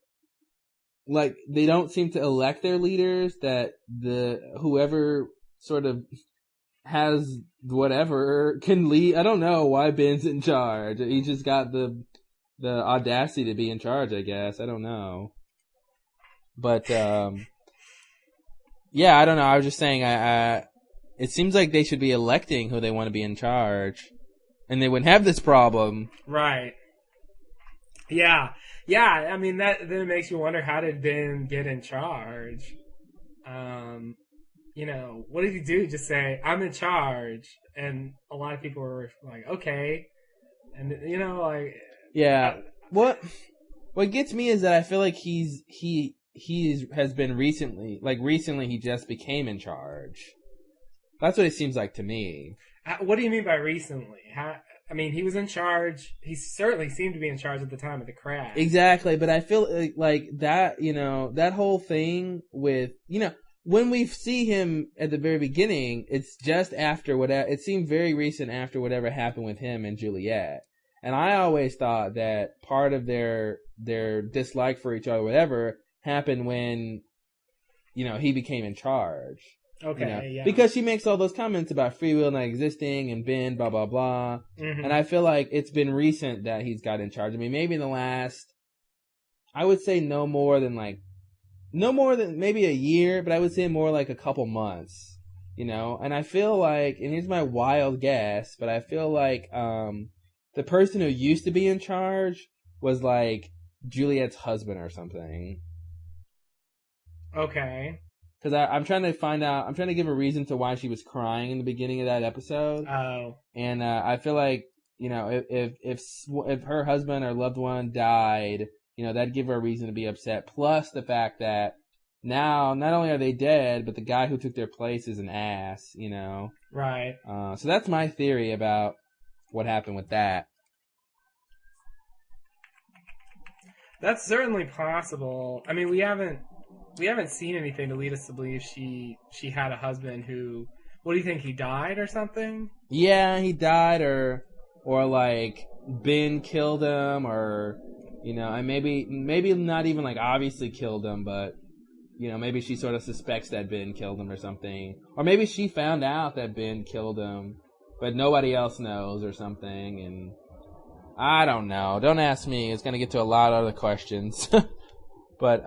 they don't seem to elect their leaders, that whoever sort of has whatever can lead. I don't know why Ben's in charge. He just got the audacity to be in charge, I guess. I don't know. But, yeah, I don't know. I was just saying, it seems like they should be electing who they want to be in charge. And they wouldn't have this problem. Right. Yeah. Yeah, I mean, that then makes you wonder, how did Ben get in charge? What did he do? Just say, I'm in charge. And a lot of people were like, okay. And, yeah. What gets me is that I feel like he has been recently he just became in charge. That's what it seems like to me. What do you mean by recently? I mean, he was in charge. He certainly seemed to be in charge at the time of the crash. Exactly, but I feel like that, that whole thing with, when we see him at the very beginning, it's just after whatever, it seemed very recent after whatever happened with him and Juliet. And I always thought that part of their dislike for each other, whatever, happened when, he became in charge. Okay, yeah. Because she makes all those comments about free will not existing and Ben, blah, blah, blah. Mm-hmm. And I feel like it's been recent that he's got in charge. I mean, maybe in the last, I would say no more than maybe a year, but I would say more like a couple months, And I feel like, and here's my wild guess, but I feel like the person who used to be in charge was like Juliet's husband or something. Okay. Because I'm trying to give a reason to why she was crying in the beginning of that episode. Oh. And I feel like, if her husband or loved one died, that'd give her a reason to be upset. Plus the fact that now, not only are they dead, but the guy who took their place is an ass, Right. So that's my theory about what happened with that. That's certainly possible. I mean, we haven't seen anything to lead us to believe she had a husband who, what do you think, he died or something? Yeah, he died or like Ben killed him or, and maybe not even like obviously killed him, but, maybe she sort of suspects that Ben killed him or something. Or maybe she found out that Ben killed him, but nobody else knows or something. And I don't know. Don't ask me. It's going to get to a lot of other questions. But,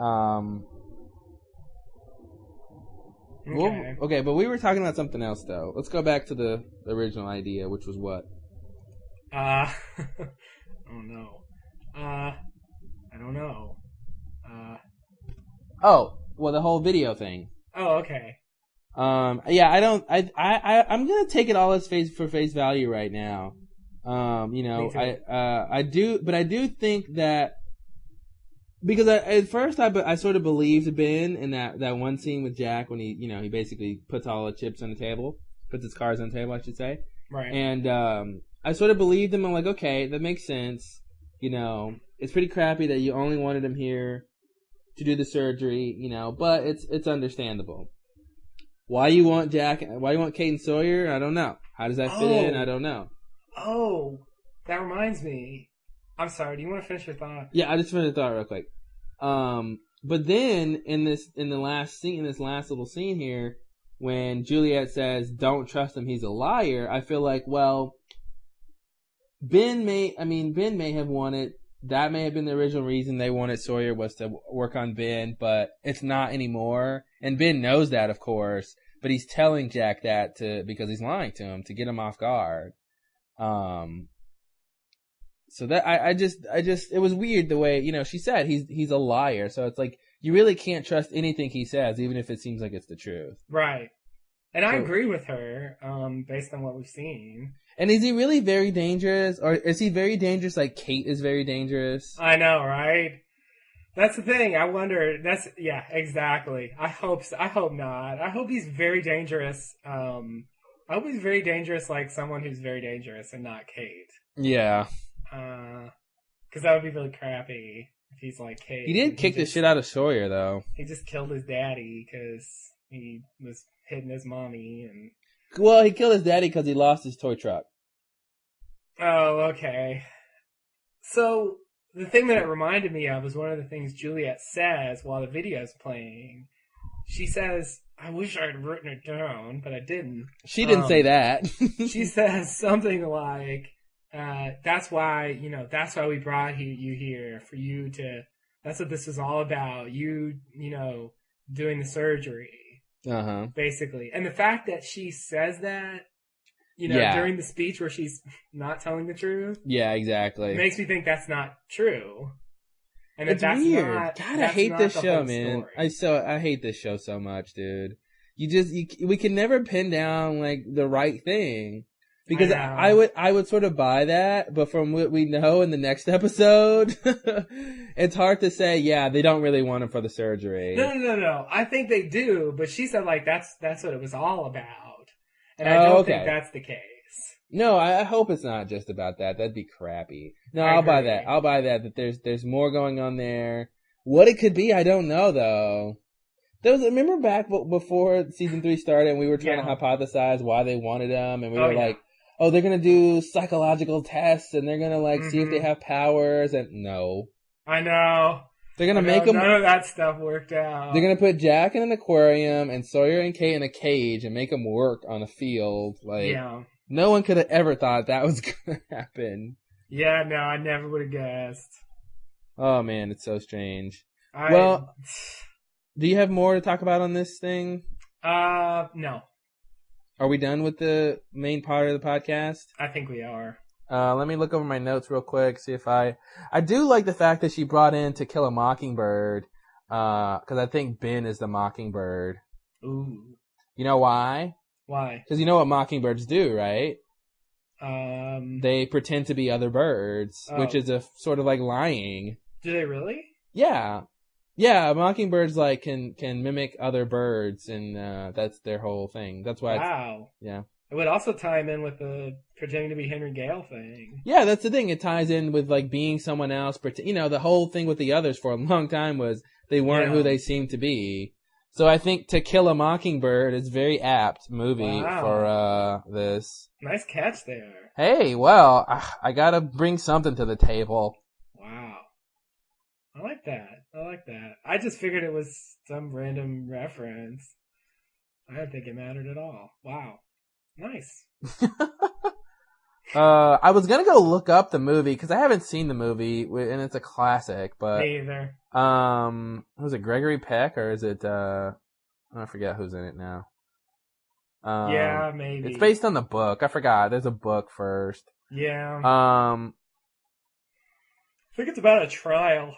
okay, but we were talking about something else, though. Let's go back to the original idea, which was what? Oh no. I don't know. Well, the whole video thing. Oh, okay. Yeah, I'm gonna take it all as face value right now. I do think that, because at first I sort of believed Ben in that one scene with Jack when he basically puts all the chips on the table, puts his cards on the table, I should say. Right. And I sort of believed him. I'm like, okay, that makes sense. It's pretty crappy that you only wanted him here to do the surgery, but it's understandable. Why you want Kate and Sawyer? I don't know. How does that fit in? I don't know. Oh, that reminds me. I'm sorry, do you want to finish your thought? Yeah, I just finished the thought real quick. But then in this last little scene here, when Juliet says, "Don't trust him, he's a liar," I feel like, well, Ben may have wanted, that may have been the original reason they wanted Sawyer, was to work on Ben, but it's not anymore. And Ben knows that, of course, but he's telling Jack that because he's lying to him to get him off guard. So that I just it was weird the way, she said he's a liar. So it's like you really can't trust anything he says, even if it seems like it's the truth. Right. And I agree with her, based on what we've seen. And is he really very dangerous? Or is he very dangerous like Kate is very dangerous? I know, right? That's the thing. I wonder. Yeah, exactly. I hope not. I hope he's very dangerous. I hope he's very dangerous like someone who's very dangerous and not Kate. Yeah. Because that would be really crappy if he's like Kate. He did kick the shit out of Sawyer, though. He just killed his daddy because he was hitting his mommy and... Well, he killed his daddy because he lost his toy truck. Oh, okay. So, the thing that it reminded me of was one of the things Juliet says while the video's playing. She says, "I wish I'd written it down, but I didn't." She didn't say that. She says something like, that's why we brought you here, for you to, that's what this is all about. You doing the surgery. Uh-huh. Basically. And the fact that she says that, during the speech where she's not telling the truth. Yeah, exactly. Makes me think that's not true. And it's that's weird. Not, God, I hate this show, man. I hate this show so much, dude. We can never pin down like the right thing. Because I would sort of buy that, but from what we know in the next episode, it's hard to say, yeah, they don't really want him for the surgery. No. I think they do, but she said like that's what it was all about. And I don't think that's the case. No, I hope it's not just about that. That'd be crappy. No, I'll buy that. I'll buy that. That there's more going on there. What it could be, I don't know though. Remember back before season 3 started, and we were trying to hypothesize why they wanted them, and we were like, "Oh, they're gonna do psychological tests, and they're gonna see if they have powers." And no, I know they're gonna make them. None of that stuff worked out. They're gonna put Jack in an aquarium and Sawyer and Kate in a cage and make them work on a field. No one could have ever thought that was gonna happen. Yeah, no, I never would have guessed. Oh man, it's so strange. Well, do you have more to talk about on this thing? No. Are we done with the main part of the podcast? I think we are. Let me look over my notes real quick, see if I do like the fact that she brought in To Kill a Mockingbird, cause I think Ben is the Mockingbird. Ooh. You know why? Why? Cause you know what mockingbirds do, right? They pretend to be other birds, which is a sort of like lying. Do they really? Yeah. Yeah, mockingbirds can mimic other birds, and that's their whole thing. That's why. Wow. Yeah. It would also tie him in with the pretending to be Henry Gale thing. Yeah, that's the thing. It ties in with being someone else. The whole thing with the others for a long time was they weren't who they seemed to be. So I think To Kill a Mockingbird is very apt movie for this. Nice catch there. Hey, well, I gotta bring something to the table. Wow. I like that. I just figured it was some random reference. I didn't think it mattered at all. Wow. Nice. I was gonna go look up the movie because I haven't seen the movie and it's a classic. But me either. Was it Gregory Peck or is it? I forget who's in it now. Yeah, maybe. It's based on the book. I forgot. There's a book first. Yeah. I think it's about a trial.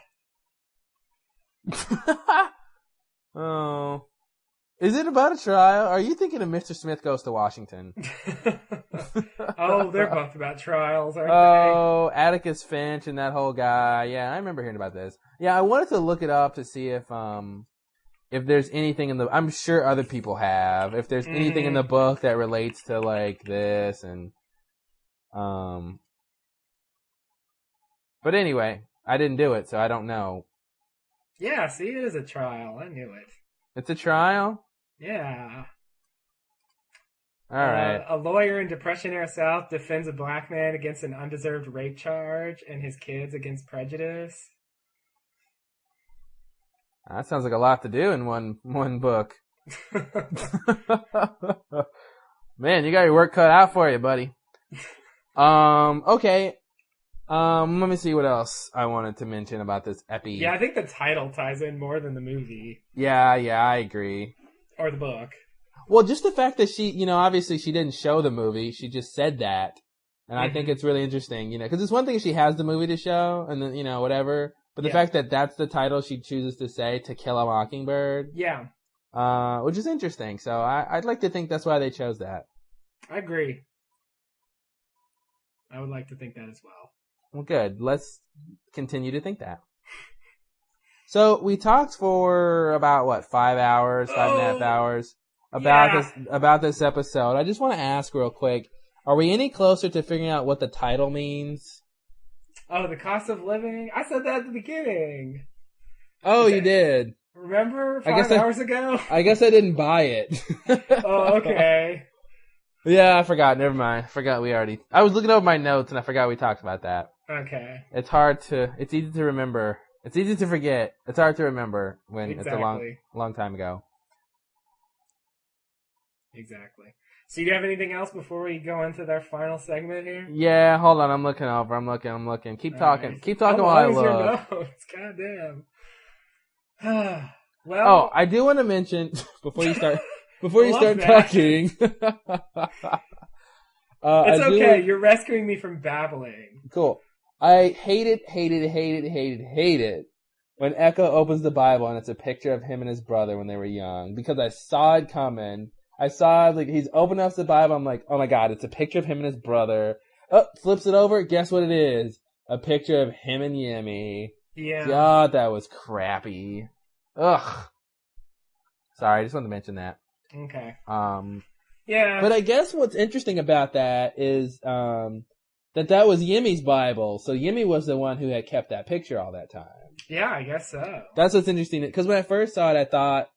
Oh. Is it about a trial? Are you thinking of Mr. Smith Goes to Washington? Oh, they're both about trials, aren't they? Oh, Atticus Finch and that whole guy. Yeah, I remember hearing about this. Yeah, I wanted to look it up to see if there's anything in the... I'm sure other people have. If there's anything in the book that relates to, this and... But anyway, I didn't do it, so I don't know. Yeah, see, it is a trial. I knew it. It's a trial? Yeah. All right. A lawyer in Depression-era South defends a black man against an undeserved rape charge and his kids against prejudice. That sounds like a lot to do in one book. Man, you got your work cut out for you, buddy. Okay. Let me see what else I wanted to mention about this epi. Yeah, I think the title ties in more than the movie. Yeah, I agree. Or the book. Well, just the fact that she, obviously she didn't show the movie. She just said that. And I think it's really interesting, because it's one thing if she has the movie to show and then, whatever. But the fact that that's the title she chooses to say, To Kill a Mockingbird. Yeah. Which is interesting. So I'd like to think that's why they chose that. I agree. I would like to think that as well. Well, good. Let's continue to think that. So we talked for about 5 hours, 5.5 hours about this episode. I just want to ask real quick: are we any closer to figuring out what the title means? Oh, the cost of living. I said that at the beginning. Oh, you did. Remember 5 hours ago? I guess I didn't buy it. Oh, okay. Yeah, I forgot. Never mind. I forgot I was looking over my notes and I forgot we talked about that. Okay. It's easy to remember. It's easy to forget. It's hard to remember when it's a long time ago. Exactly. So do you have anything else before we go into their final segment here? Yeah, hold on. I'm looking over. I'm looking. Keep talking. Right. Keep talking while I look. Your notes. Goddamn. Well. Oh, I do want to mention before you start talking. It's okay. You're rescuing me from babbling. Cool. I hate it when Echo opens the Bible and it's a picture of him and his brother when they were young, because I saw it coming. I saw he's opening up the Bible. I'm like, oh my God, it's a picture of him and his brother. Oh, flips it over. Guess what it is? A picture of him and Yemi. Yeah. God, that was crappy. Ugh. Sorry, I just wanted to mention that. Okay. Yeah. But I guess what's interesting about that is that was Yimmy's Bible. So Yimmy was the one who had kept that picture all that time. Yeah, I guess so. That's what's interesting. Because when I first saw it, I thought,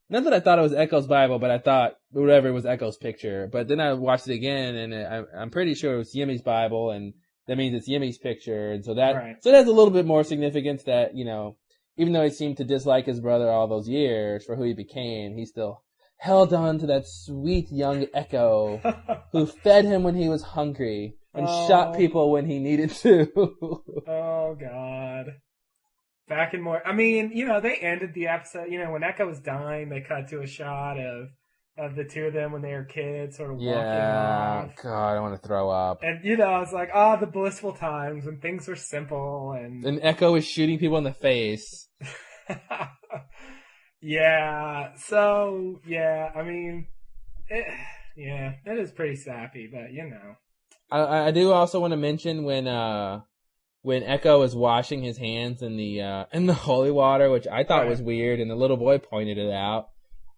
not that I thought it was Echo's Bible, but I thought whatever, it was Echo's picture. But then I watched it again, and I'm pretty sure it was Yimmy's Bible, and that means it's Yimmy's picture. And so that has a little bit more significance that, you know, even though he seemed to dislike his brother all those years for who he became, he still held on to that sweet young Echo who fed him when he was hungry and shot people when he needed to. Oh, God. Back in more... I mean, you know, they ended the episode... You know, when Echo was dying, they cut to a shot of the two of them when they were kids sort of walking off. God, I want to throw up. And, you know, it's like, the blissful times when things were simple and... And Echo is shooting people in the face. Yeah, so, yeah, I mean... it is pretty sappy, but, you know... I do also want to mention when Echo is washing his hands in the holy water, which I thought was weird, and the little boy pointed it out.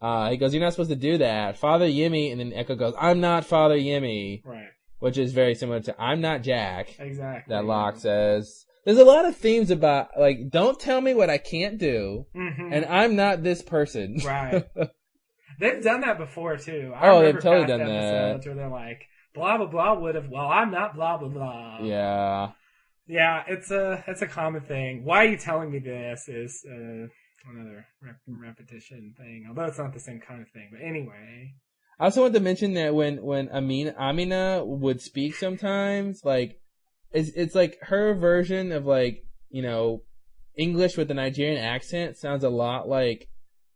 He goes, "You're not supposed to do that. Father Yimmy," and then Echo goes, "I'm not Father Yimmy." Right. Which is very similar to "I'm not Jack." Exactly. That Locke says. There's a lot of themes about, like, don't tell me what I can't do, and I'm not this person. Right. They've done that before, too. They've totally done that. Where they're like, blah, blah, blah would have, well, I'm not blah, blah, blah. Yeah. Yeah, it's a common thing. Why are you telling me this is another repetition thing, although it's not the same kind of thing. But anyway. I also want to mention that when Amina would speak sometimes, like, it's like her version of, like, you know, English with a Nigerian accent sounds a lot like,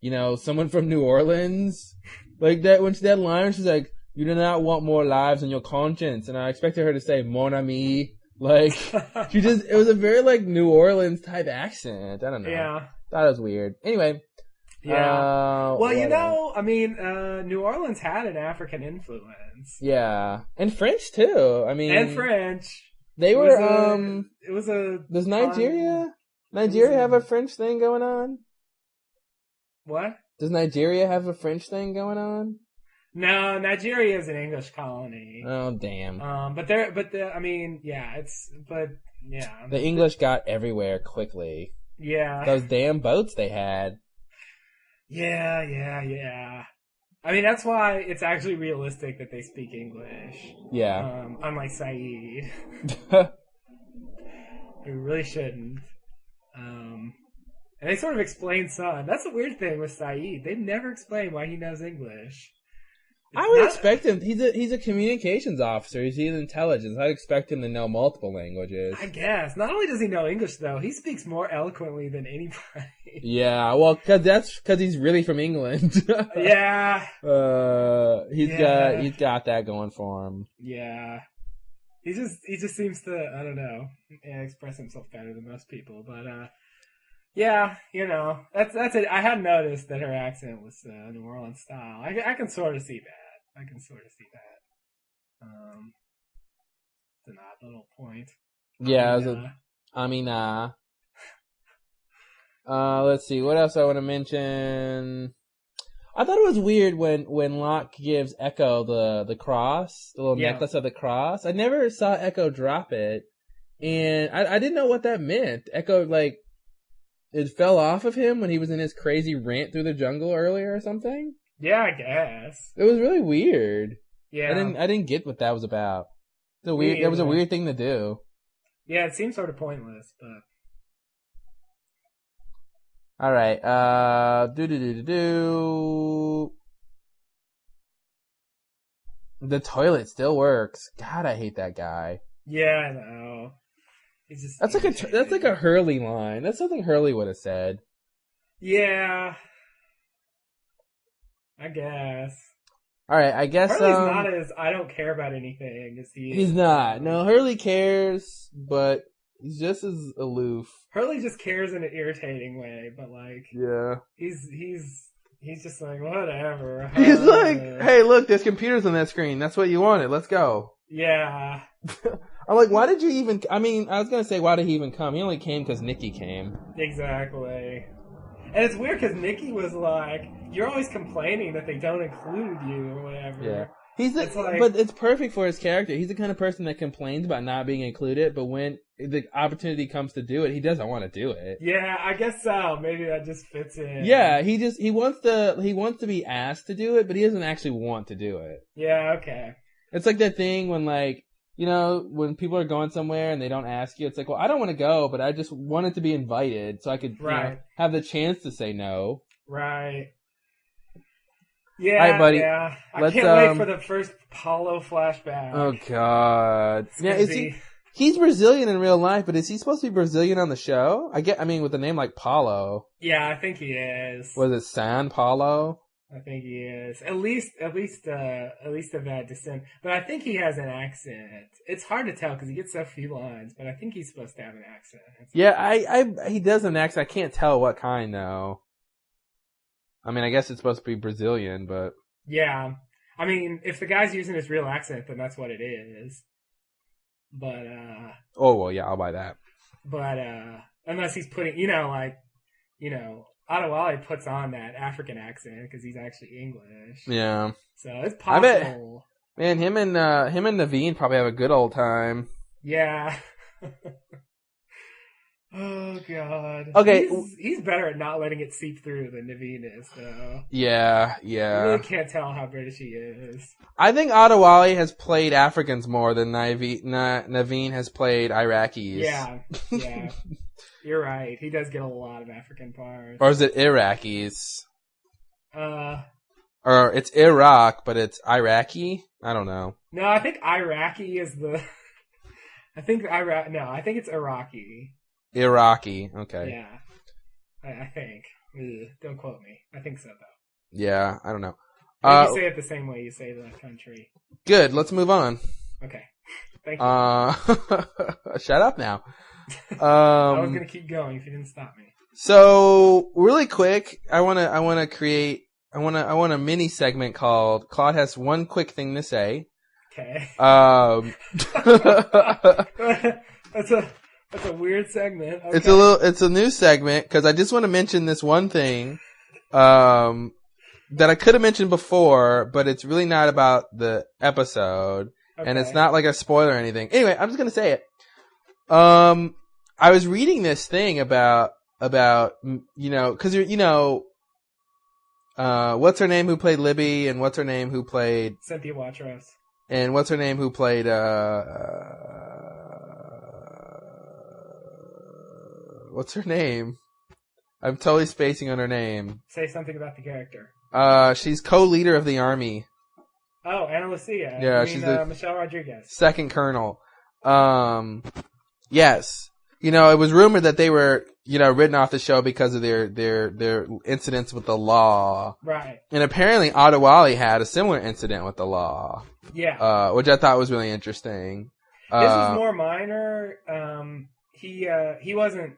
you know, someone from New Orleans. Like that, when she that line, she's like, "You do not want more lives on your conscience," and I expected her to say "mon ami." Like, it was a very, like, New Orleans type accent. I don't know. Yeah. Thought it was weird. Anyway. Yeah. Well, you know, I mean, New Orleans had an African influence. Yeah. And French, too. I mean. And French. They were, Does Nigeria have a French thing going on? What? Does Nigeria have a French thing going on? No, Nigeria is an English colony. Oh, damn. I mean, yeah, The English got everywhere quickly. Yeah. Those damn boats they had. Yeah. I mean, that's why it's actually realistic that they speak English. Yeah. Unlike Saeed. Who really shouldn't. And they sort of explain some. That's the weird thing with Saeed. They never explain why he knows English. I would expect him. He's a communications officer. He's in intelligence. I'd expect him to know multiple languages. I guess. Not only does he know English, though, he speaks more eloquently than anybody. Yeah, well, because he's really from England. Yeah. He's got that going for him. Yeah. He just seems to, I don't know, express himself better than most people. But yeah, you know, that's it. I had noticed that her accent was New Orleans style. I can sort of see that. It's an odd little point. Yeah, let's see, what else I want to mention? I thought it was weird when Locke gives Echo the cross, the little necklace of the cross. I never saw Echo drop it, and I didn't know what that meant. Echo, like, it fell off of him when he was in his crazy rant through the jungle earlier or something? Yeah, I guess. It was really weird. Yeah. I didn't get what that was about. That was a weird thing to do. Yeah, it seems sort of pointless, but... Alright, The toilet still works. God, I hate that guy. Yeah, I know. That's like a Hurley line. That's something Hurley would have said. Yeah. I guess. Alright, I guess Hurley's not as I don't care about anything as he is. He's not. No, Hurley cares, but he's just as aloof. Hurley just cares in an irritating way, but like yeah. He's just like, whatever. He's like, hey, look, there's computers on that screen. That's what you wanted. Let's go. Yeah. I'm like, why did you even... I mean, I was going to say, why did he even come? He only came because Nikki came. Exactly. And it's weird because Nikki was like, you're always complaining that they don't include you or whatever. Yeah. But it's perfect for his character. He's the kind of person that complains about not being included, but when the opportunity comes to do it, he doesn't want to do it. Yeah, I guess so. Maybe that just fits in. Yeah, he wants to be asked to do it, but he doesn't actually want to do it. Yeah, okay. It's like that thing when when people are going somewhere and they don't ask you, it's like, well, I don't want to go, but I just wanted to be invited so I could have the chance to say no. Right. Yeah, all right, buddy. Yeah. I can't wait for the first Paulo flashback. Oh God. Yeah, he's Brazilian in real life, but is he supposed to be Brazilian on the show? With a name like Paulo. Yeah, I think he is. Was it San Paulo? I think he is. At least of that descent. But I think he has an accent. It's hard to tell because he gets so few lines, but I think he's supposed to have an accent. Yeah, he does an accent. I can't tell what kind though. I guess it's supposed to be Brazilian, but... Yeah. If the guy's using his real accent, then that's what it is. But, oh, well, yeah, I'll buy that. But, unless he's putting, Adewale puts on that African accent because he's actually English. Yeah. So it's possible. Man, him and Naveen probably have a good old time. Yeah. Oh God. Okay. He's better at not letting it seep through than Naveen is, though. Yeah. You really can't tell how British he is. I think Adewale has played Africans more than Naveen has played Iraqis. Yeah. You're right. He does get a lot of African parts. Or is it Iraqis? Or it's Iraq, but it's Iraqi? I don't know. No, I think Iraqi is the... I think it's Iraqi. Iraqi, okay. Yeah. I think. Ugh, don't quote me. I think so, though. Yeah, I don't know. You say it the same way you say the country. Good, let's move on. Okay. Thank you. Shut up now. I was gonna keep going if you didn't stop me. So, really quick, I want a mini segment called Claude has one quick thing to say. Okay. That's a weird segment. Okay. It's a new segment because I just want to mention this one thing, that I could have mentioned before, but it's really not about the episode, and it's not like a spoiler or anything. Anyway, I'm just gonna say it. I was reading this thing about, cause what's her name who played Libby, and what's her name who played Cynthia Watros, and what's her name who played, what's her name? I'm totally spacing on her name. Say something about the character. She's co-leader of the army. Oh, Ana Lucia. Yeah, she's the Michelle Rodriguez. Second colonel. Yes. It was rumored that they were, written off the show because of their incidents with the law. Right. And apparently Adewale had a similar incident with the law. Yeah. Which I thought was really interesting. This was more minor. He wasn't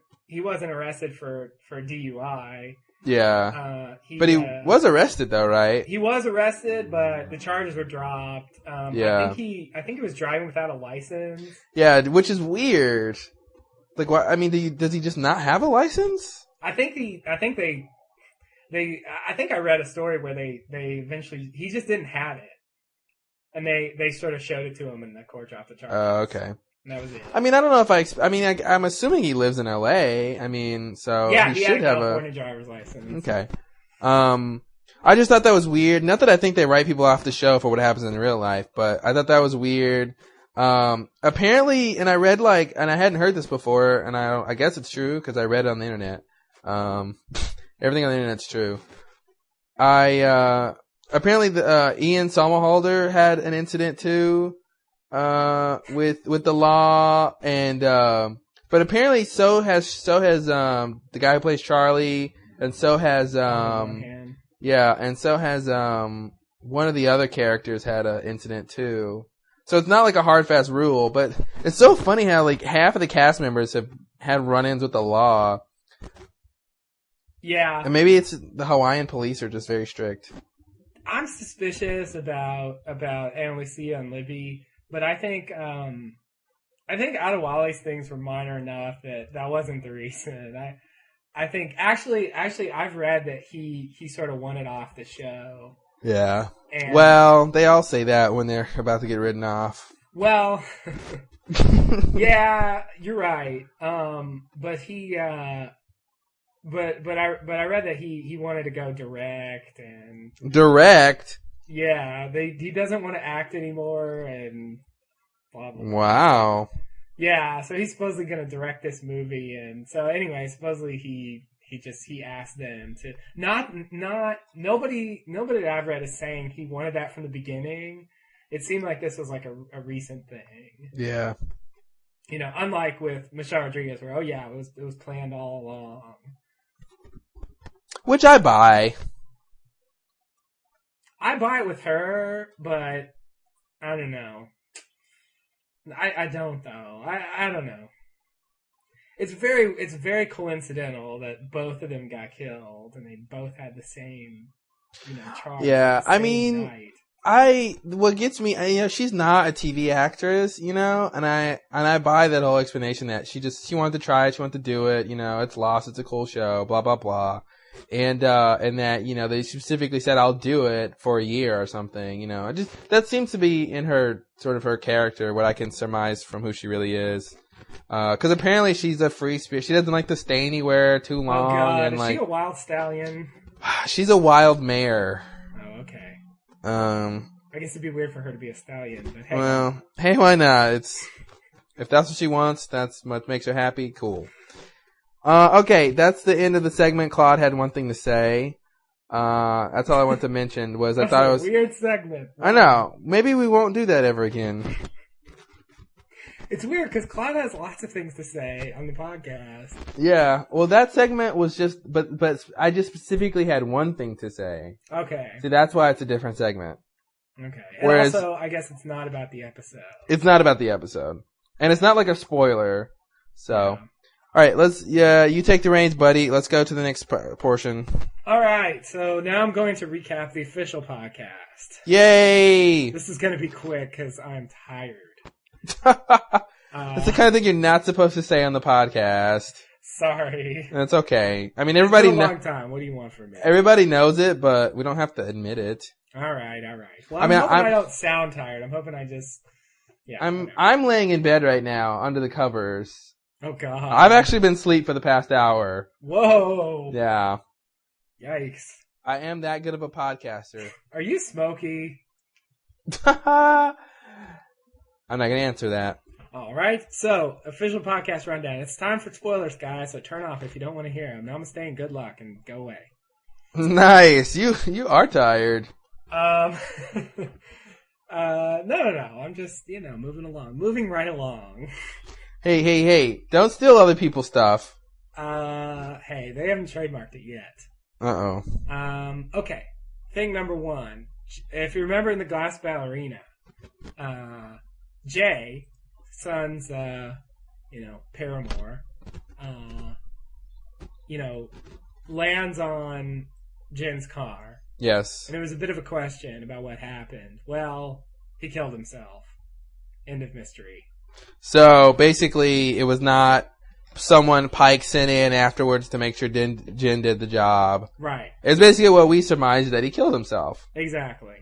arrested for DUI. Yeah. But he was arrested though, right? He was arrested, but the charges were dropped. Yeah. I think he was driving without a license. Yeah, which is weird. Like, why? I mean, does he just not have a license? I think I read a story where they eventually, he just didn't have it. And they sort of showed it to him and the court dropped the charges. Oh, okay. And that was it. I mean, I don't know if I'm assuming he lives in LA. I mean, so yeah, he should have a California driver's license. Okay. I just thought that was weird. Not that I think they write people off the show for what happens in real life, but I thought that was weird. Apparently, and I read and I hadn't heard this before, and I guess it's true because I read it on the internet. Everything on the internet's true. Apparently Ian Somerhalder had an incident too, with the law, and, but apparently so has the guy who plays Charlie, and so has, and so has, one of the other characters had an incident too. So it's not like a hard, fast rule, but it's so funny how half of the cast members have had run-ins with the law. Yeah. And maybe it's the Hawaiian police are just very strict. I'm suspicious about Ana Lucia and Libby, but I think Adewale's things were minor enough that wasn't the reason. I think actually I've read that he sort of wanted off the show. Yeah. And, well, they all say that when they're about to get ridden off. Well, yeah, you're right. But he, but I read that he wanted to go direct and direct. Yeah, he doesn't want to act anymore and blah blah. Wow. Yeah, so he's supposedly going to direct this movie, and so anyway, supposedly he asked them to nobody that I've read is saying he wanted that from the beginning. It seemed like this was like a recent thing. Yeah. You know, unlike with Michelle Rodriguez, where it was planned all along. Which I buy. I buy it with her, but I don't know. I don't though. I don't know. It's very coincidental that both of them got killed and they both had the same, charge. Yeah, I mean, night. What gets me, she's not a TV actress, and I buy that whole explanation that she wanted to try it, she wanted to do it, it's Lost, it's a cool show, blah blah blah, and that they specifically said I'll do it for a year or something, that seems to be in her sort of her character, what I can surmise from who she really is. Because apparently she's a free spirit. She doesn't like to stay anywhere too long. Oh God, and is she a wild stallion? She's a wild mare. Oh, okay. I guess it'd be weird for her to be a stallion, but hey. Well, hey, why not? If that's what she wants, that's what makes her happy. Cool. Okay, that's the end of the segment. Claude had one thing to say. That's all I wanted to mention was I thought it was a weird segment. I know. Maybe we won't do that ever again. It's weird because Claude has lots of things to say on the podcast. Yeah, well, that segment was just, but I just specifically had one thing to say. Okay. See, that's why it's a different segment. Okay. And whereas, also, I guess it's not about the episode. It's not about the episode. And it's not like a spoiler. So, alright, you take the reins, buddy. Let's go to the next portion. Alright, so now I'm going to recap the official podcast. Yay! This is going to be quick because I'm tired. That's the kind of thing you're not supposed to say on the podcast. Sorry. That's okay. I mean, everybody knows. It's been a long time. What do you want from me? Everybody knows it, but we don't have to admit it. All right. Well, I'm hoping I don't sound tired. I'm hoping I just. Yeah. I'm laying in bed right now under the covers. Oh God. I've actually been asleep for the past hour. Whoa. Yeah. Yikes. I am that good of a podcaster. Are you smoky? I'm not going to answer that. All right. So, official podcast rundown. It's time for spoilers, guys. So turn off if you don't want to hear them. Namaste and good luck and go away. Nice. You are tired. No. I'm just, moving along. Moving right along. Hey. Don't steal other people's stuff. Hey, they haven't trademarked it yet. Uh-oh. Okay. Thing number one. If you remember in The Glass Ballerina, Jay, Son's, paramour, lands on Jen's car. Yes. And there was a bit of a question about what happened. Well, he killed himself. End of mystery. So, basically, it was not someone Pike sent in afterwards to make sure Jen did the job. Right. It's basically what we surmised, that he killed himself. Exactly.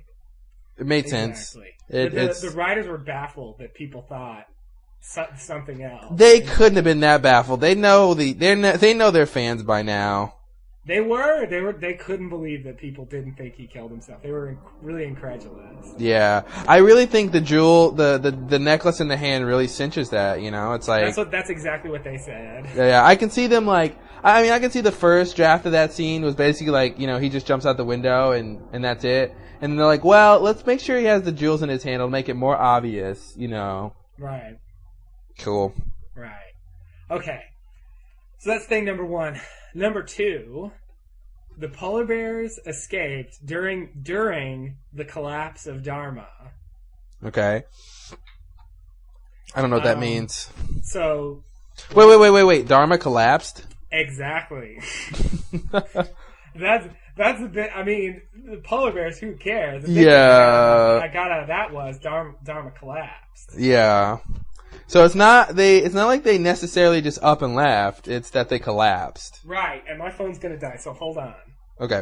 It made sense. The writers were baffled that people thought something else. They couldn't have been that baffled. They know their fans by now. They couldn't believe that people didn't think he killed himself. They were really incredulous. Yeah. I really think the jewel, the necklace in the hand really cinches that, it's like. That's exactly what they said. Yeah, I can see them I can see the first draft of that scene was basically like, he just jumps out the window and that's it. And they're like, well, let's make sure he has the jewels in his hand. It'll make it more obvious, Right. Cool. Right. Okay. So that's thing number one. Number two, the polar bears escaped during the collapse of Dharma. Okay. I don't know what that means. So. Wait. Dharma collapsed? Exactly. That's a bit. I mean, the polar bears. Who cares? Yeah. I got out of that was Dharma collapsed. Yeah. So it's not like they necessarily just up and left. It's that they collapsed. Right. And my phone's gonna die. So hold on. Okay.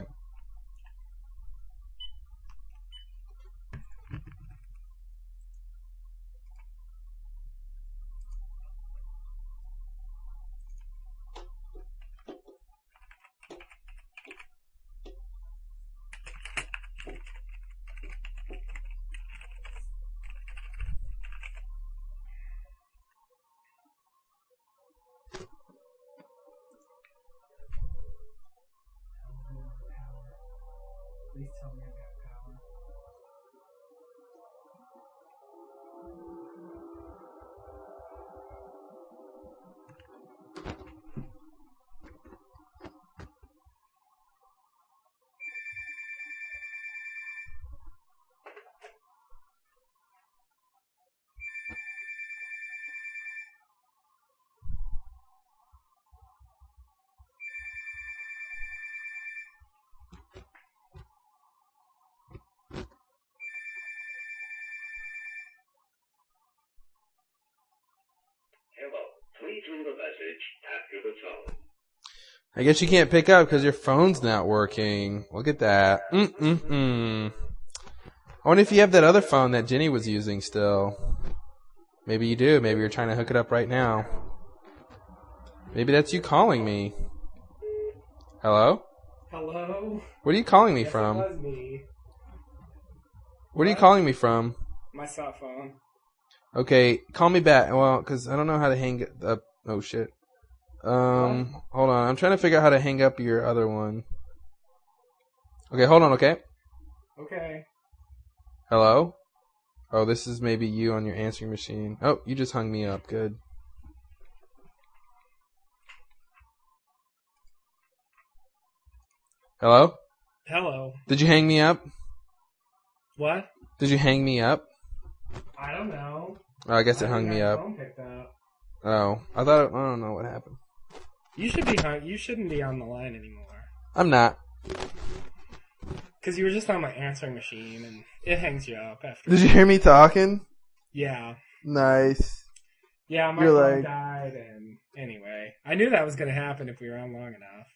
Hello. Please leave a message after the tone. I guess you can't pick up because your phone's not working. Look at that. I wonder if you have that other phone that Jenny was using still. Maybe you do. Maybe you're trying to hook it up right now. Maybe that's you calling me. Hello? Hello? What are you calling me Yes, from? It was me. What are you calling me from? My cell phone. Okay, call me back. Well, because I don't know how to hang up. Oh, shit. Hold on. I'm trying to figure out how to hang up your other one. Okay, hold on, okay? Okay. Hello? Oh, this is maybe you on your answering machine. Oh, you just hung me up. Good. Hello? Hello. Did you hang me up? What? Did you hang me up? I don't know. Oh, I guess it hung me up. Phone picked up. Oh, I don't know what happened. You shouldn't be on the line anymore. I'm not. Because you were just on my answering machine, and it hangs you up after. Did you hear me talking? Yeah. Nice. Yeah, my phone died, and anyway. I knew that was going to happen if we were on long enough.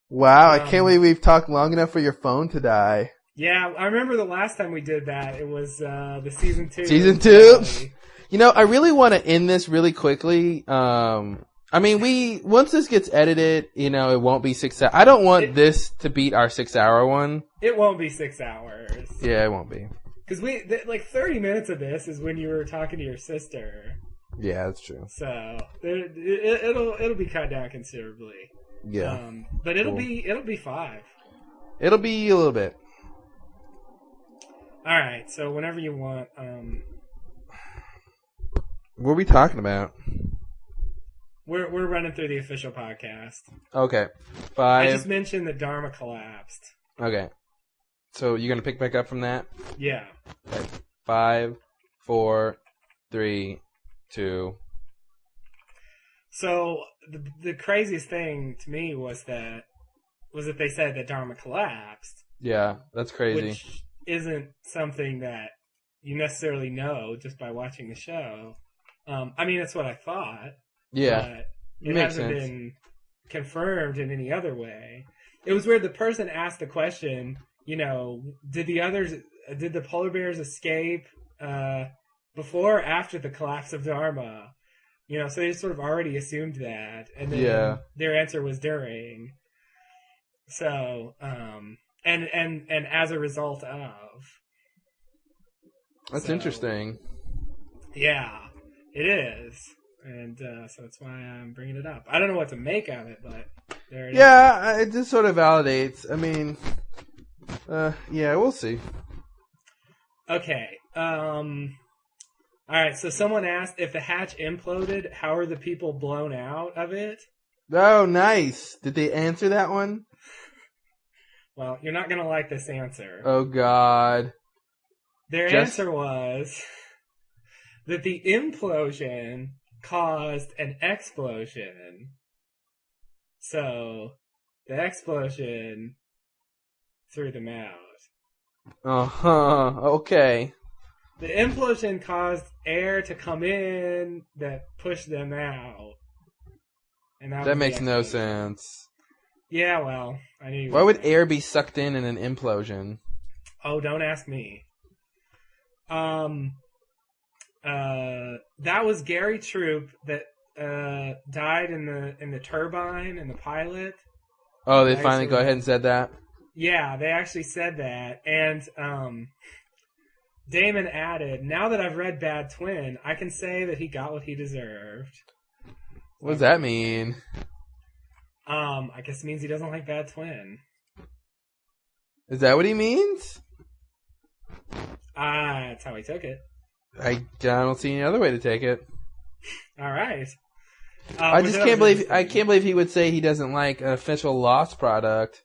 Wow, I can't believe we've talked long enough for your phone to die. Yeah, I remember the last time we did that. It was the season 2. Season 2? You know, I really want to end this really quickly. I mean, once this gets edited, you know, it won't be 6 hours. I don't want this to beat our 6-hour one. It won't be 6 hours. Yeah, it won't be. Because like 30 minutes of this is when you were talking to your sister. Yeah, that's true. So it'll be cut down considerably. Yeah. But it'll be 5. It'll be a little bit. All right. So whenever you want. What are we talking about? We're running through the official podcast. Okay. 5. I just mentioned that Dharma collapsed. Okay. So you're gonna pick back up from that? Yeah. Okay. 5, 4, 3, 2. So the craziest thing to me was that they said that Dharma collapsed. Yeah, that's crazy. Which isn't something that you necessarily know just by watching the show. I mean, that's what I thought. Yeah, but it hasn't been confirmed in any other way. It was weird. The person asked the question, you know, did the polar bears escape before or after the collapse of Dharma? You know, so they just sort of already assumed that, and then their answer was during. So, and as a result of. That's interesting. Yeah, it is. And so that's why I'm bringing it up. I don't know what to make of it, but there it is. Yeah, it just sort of validates. I mean, yeah, we'll see. Okay. All right, so someone asked if the hatch imploded, how are the people blown out of it? Oh, nice. Did they answer that one? Well, you're not going to like this answer. Oh, God. Their answer was that the implosion caused an explosion. So, the explosion threw them out. Uh-huh. Okay. The implosion caused air to come in that pushed them out. And that makes no sense. Yeah, well, I knew. Why would air be sucked in an implosion? Oh, don't ask me. That was Gary Troop that died in the turbine in the pilot. Oh, they finally go ahead and said that? Yeah, they actually said that. And Damon added, now that I've read Bad Twin, I can say that he got what he deserved. What does that mean? I guess it means he doesn't like Bad Twin. Is that what he means? That's how he took it. I don't see any other way to take it. All right. I just can't believe he would say he doesn't like an official Lost product.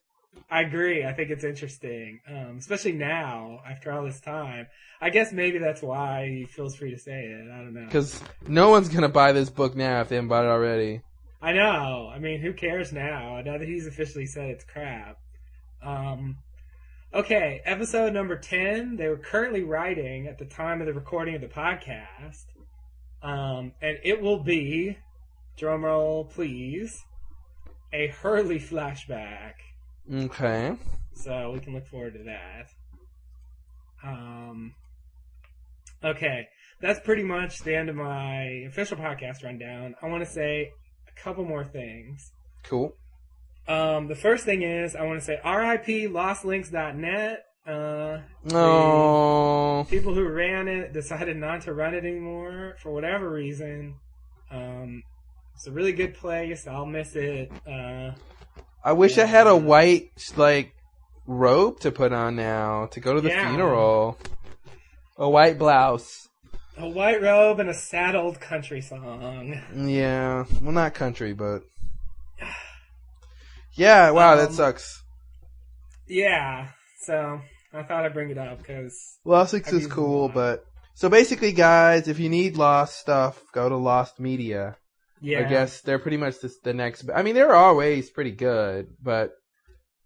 I agree. I think it's interesting, especially now after all this time. I guess maybe that's why he feels free to say it. I don't know. Because no one's gonna buy this book now if they haven't bought it already. I know. I mean, who cares now? Now that he's officially said it's crap. Okay, episode number 10. They were currently writing at the time of the recording of the podcast. And it will be, drumroll please, a Hurley flashback. Okay. So we can look forward to that. Okay, that's pretty much the end of my official podcast rundown. I want to say a couple more things. Cool. The first thing is I want to say RIP lostlinks.net. No. People who ran it decided not to run it anymore for whatever reason. It's a really good place. I'll miss it. I wish I had a white robe to put on now to go to the funeral. A white blouse. A white robe and a sad old country song. Yeah. Well, not country, but... Yeah, wow, that sucks. Yeah, so I thought I'd bring it up because... Lost Links is cool, but... So basically, guys, if you need Lost stuff, go to Lost Media. Yeah. I guess they're pretty much the next... I mean, they're always pretty good, but...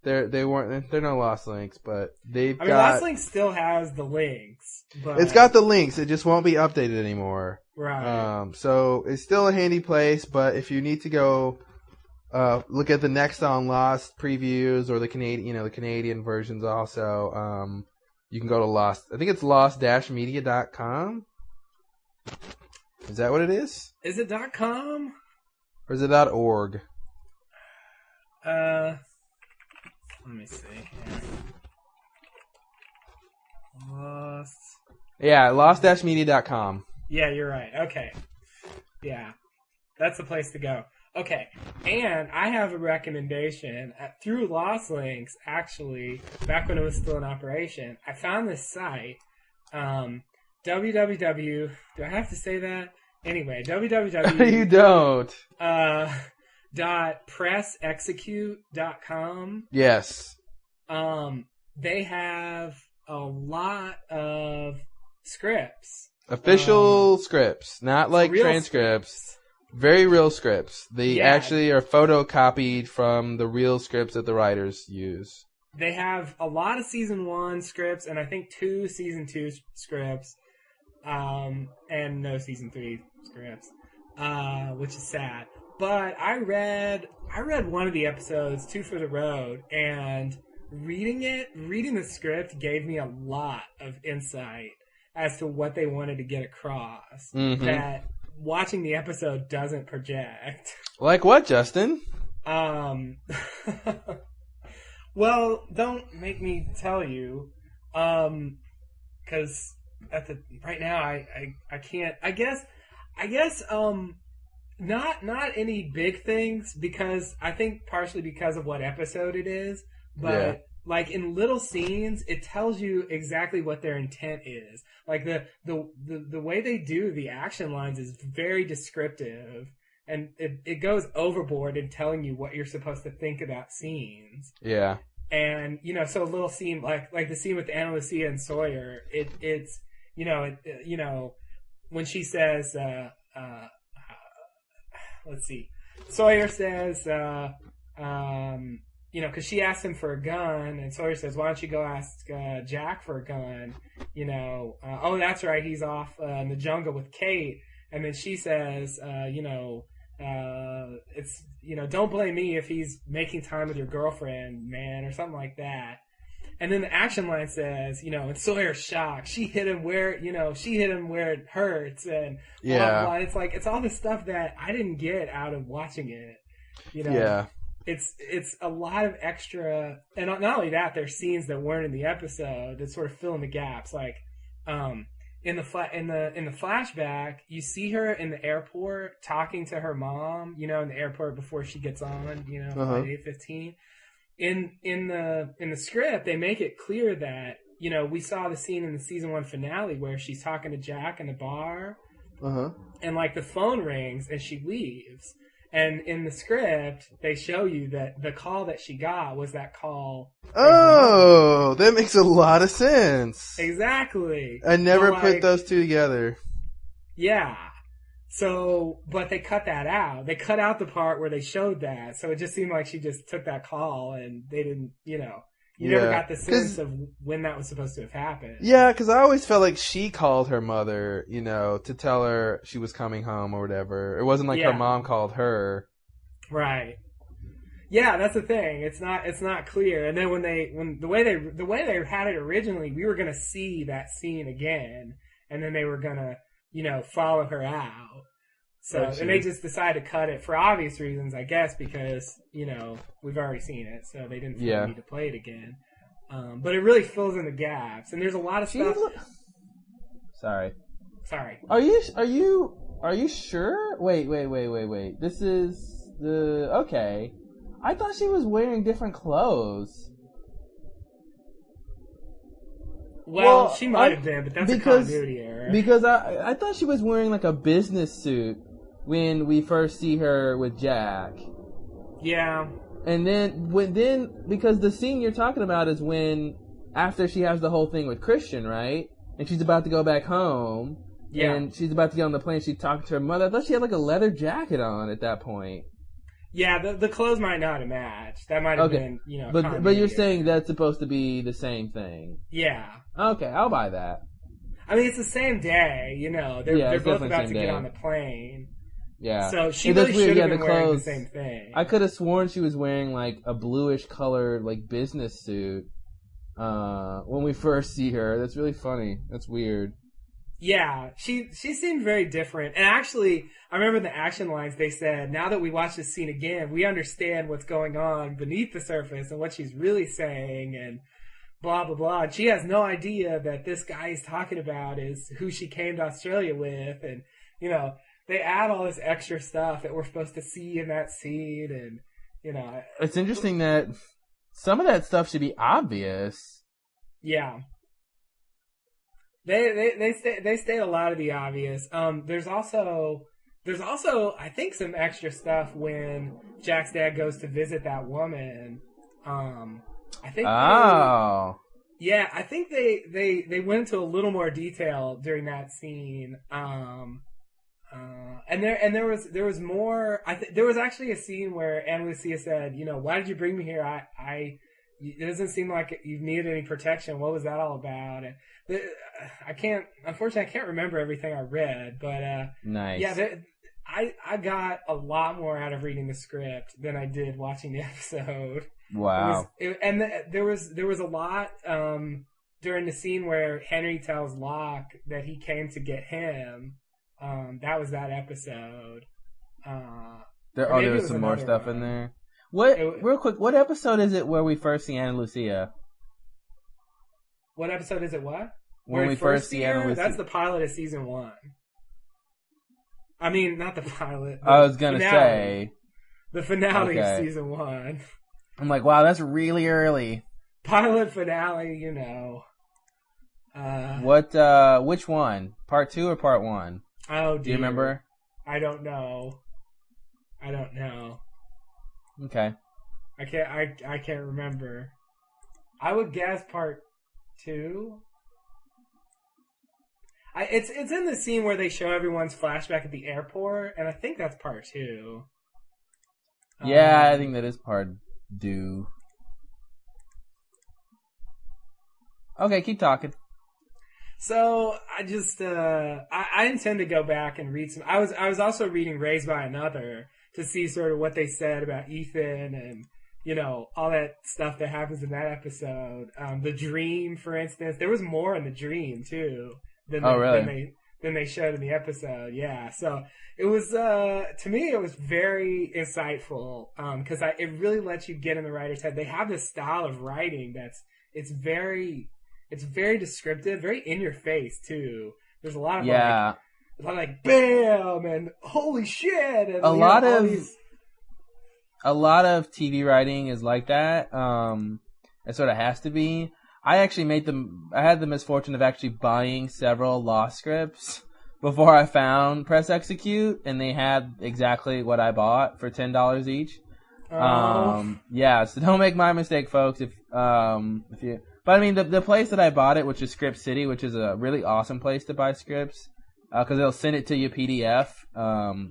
They're no Lost Links, but they've got... Lost Links still has the links, but... It's got the links, it just won't be updated anymore. Right. So it's still a handy place, but if you need to go look at the next on Lost previews or the Canadian versions also, you can go to Lost. I think it's lost-media.com. Is that what it is? Is it .com? Or is it .org? Let me see here. Lost. Yeah, lost-media.com. Yeah, you're right. Okay. Yeah. That's the place to go. Okay. And I have a recommendation. Through Lost Links, actually, back when it was still in operation, I found this site, www... Do I have to say that? Anyway, www... You don't. .pressexecute.com. Yes. They have a lot of scripts. Official scripts, not like transcripts. Scripts. Very real scripts. They actually are photocopied from the real scripts that the writers use. They have a lot of season 1 scripts and I think 2 season 2 scripts. And no season 3 scripts. Which is sad. But I read one of the episodes, 2 for the Road, and reading the script gave me a lot of insight as to what they wanted to get across that watching the episode doesn't project. Like what, Justin? Well, don't make me tell you, because right now I can't. I guess. Not any big things, because I think partially because of what episode it is, but like in little scenes, it tells you exactly what their intent is. Like the way they do the action lines is very descriptive, and it goes overboard in telling you what you're supposed to think about scenes. Yeah. And so a little scene like the scene with Ana Lucia and Sawyer, it's when she says let's see. Sawyer says, because she asked him for a gun, and Sawyer says, why don't you go ask Jack for a gun? Oh, that's right, he's off in the jungle with Kate. And then she says, it's, don't blame me if he's making time with your girlfriend, man, or something like that. And then the action line says, and Sawyer's shocked. She hit him where it hurts, and blah, blah. It's like, it's all the stuff that I didn't get out of watching it. Yeah. It's a lot of extra, and not only that, there's scenes that weren't in the episode that sort of fill in the gaps. Like, in the flashback, you see her in the airport talking to her mom, in the airport before she gets on, at 8:15. In the script, they make it clear that, we saw the scene in the season 1 finale where she's talking to Jack in the bar, and like the phone rings and she leaves. And in the script, they show you that the call that she got was that call. Oh, that makes a lot of sense. Exactly. I never put those two together. Yeah. So, but they cut that out. They cut out the part where they showed that. So it just seemed like she just took that call and they didn't, You never got the sense of when that was supposed to have happened. Yeah, because I always felt like she called her mother, to tell her she was coming home or whatever. It wasn't like her mom called her. Right. Yeah, that's the thing. It's not clear. And then when the way they had it originally, we were gonna see that scene again, and then they were gonna follow her out. So and they just decided to cut it for obvious reasons, I guess, because we've already seen it, so they didn't feel the need to play it again. But it really fills in the gaps, and there's a lot of stuff. Sorry. Are you sure? Wait. This is okay. I thought she was wearing different clothes. Well, she might have been, but that's a continuity error. Because I thought she was wearing like a business suit when we first see her with Jack. Yeah. And then because the scene you're talking about is when after she has the whole thing with Christian, right? And she's about to go back home. Yeah. And she's about to get on the plane. She's talking to her mother. I thought she had like a leather jacket on at that point. Yeah, the clothes might not have matched. That might have been, But you're saying that's supposed to be the same thing. Yeah. Okay, I'll buy that. I mean, it's the same day, They're both about to get on the plane. Yeah. So she really should have been wearing the same thing. I could have sworn she was wearing like a bluish colored like business suit when we first see her. That's really funny. That's weird. Yeah, she seemed very different. And actually, I remember the action lines they said, now that we watch this scene again, we understand what's going on beneath the surface and what she's really saying and blah, blah, blah. And she has no idea that this guy he's talking about is who she came to Australia with. And, they add all this extra stuff that we're supposed to see in that scene. And, It's interesting that some of that stuff should be obvious. Yeah. They state a lot of the obvious. There's also I think some extra stuff when Jack's dad goes to visit that woman. I think. Oh. I think they went into a little more detail during that scene. And there was more. There was actually a scene where Ana Lucia said, "Why did you bring me here? It doesn't seem like you needed any protection. What was that all about?" And unfortunately, I can't remember everything I read, but nice. Yeah, I got a lot more out of reading the script than I did watching the episode. Wow. There was a lot during the scene where Henry tells Locke that he came to get him. That was that episode. There was some more stuff in there. Real quick, what episode is it where we first see Ana Lucia? What episode is it? What? When we first see Ana Lucia? That's the pilot of season 1. I mean, not the pilot. I was gonna say the finale of season 1. I'm like, wow, that's really early. Pilot finale, Which one? Part 2 or part 1? Oh, dear. Do you remember? I don't know. Okay. I can't remember. I would guess part 2. It's in the scene where they show everyone's flashback at the airport, and I think that's part 2. Yeah, I think that is part 2. Okay, keep talking. So I just I intend to go back and read some. I was also reading Raised by Another to see sort of what they said about Ethan and all that stuff that happens in that episode. The dream, for instance, there was more in the dream too than they showed in the episode. Yeah, so it was to me it was very insightful because it really lets you get in the writer's head. They have this style of writing it's very descriptive, very in your face too. There's a lot of like bam and holy shit and a lot of TV writing is like that. It sort of has to be. I actually I had the misfortune of actually buying several law scripts before I found Press Execute, and they had exactly what I bought for $10 each. Yeah, so don't make my mistake, folks. But I mean, the place that I bought it, which is Script City, which is a really awesome place to buy scripts, because they'll send it to you PDF,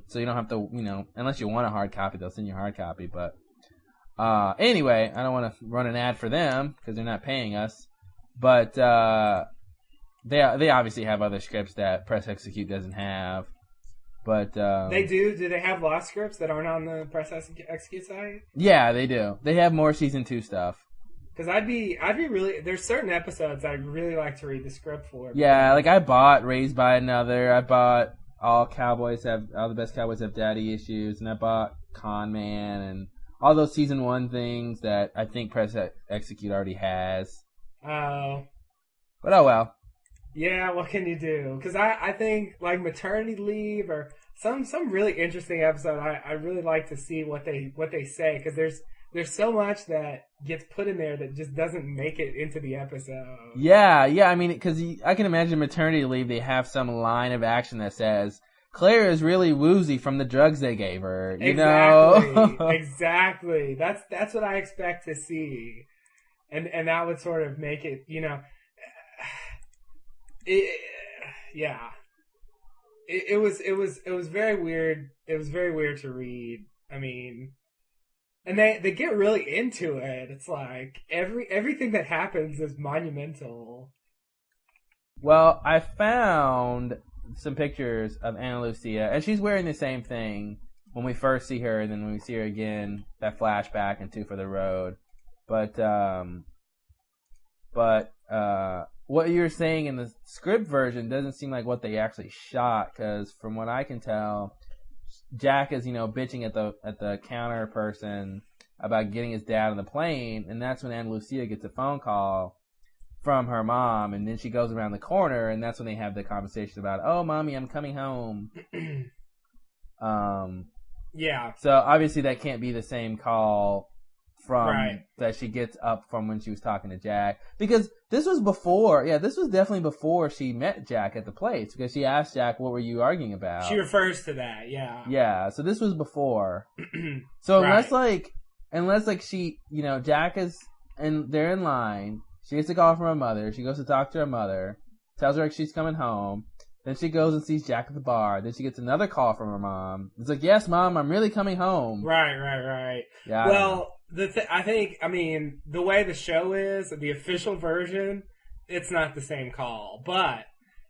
so you don't have to, unless you want a hard copy, they'll send you a hard copy. But Anyway, I don't want to run an ad for them because they're not paying us, but they obviously have other scripts that Press Execute doesn't have. But they do. Do they have lost scripts that aren't on the Press Execute site? Yeah, they do. They have more season 2 stuff. Because I'd be really. There's certain episodes I'd really like to read the script for. Yeah, like I bought Raised by Another. I bought All the Best Cowboys Have Daddy Issues, and I bought Con Man and all those season 1 things that I think Press Execute already has. Oh. But oh well. Yeah, what can you do? Because I think like maternity leave or some really interesting episode. I really like to see what they say because there's so much that gets put in there that just doesn't make it into the episode. Yeah. I mean, because I can imagine maternity leave. They have some line of action that says Claire is really woozy from the drugs they gave her. You know? Exactly. That's what I expect to see, and that would sort of make it. It was very weird. It was very weird to read. I mean, and they get really into it. It's like everything that happens is monumental. Well, I found some pictures of Ana Lucia, and she's wearing the same thing when we first see her, and then when we see her again, that flashback in Two for the Road. But what you're saying in the script version doesn't seem like what they actually shot, because from what I can tell, Jack is, bitching at the counter person about getting his dad on the plane, and that's when Ana Lucia gets a phone call from her mom, and then she goes around the corner, and that's when they have the conversation about, oh, mommy, I'm coming home. Yeah. So obviously that can't be the same call that she gets up from when she was talking to Jack, because this was definitely before she met Jack at the place, because she asked Jack, what were you arguing about? She refers to that, yeah, so this was before. So unless she, Jack is, and they're in line, she gets a call from her mother, she goes to talk to her mother, tells her she's coming home, then she goes and sees Jack at the bar. Then she gets another call from her mom. It's like, yes, Mom, I'm really coming home. Right. Yeah. Well, the way the show is, the official version, it's not the same call. But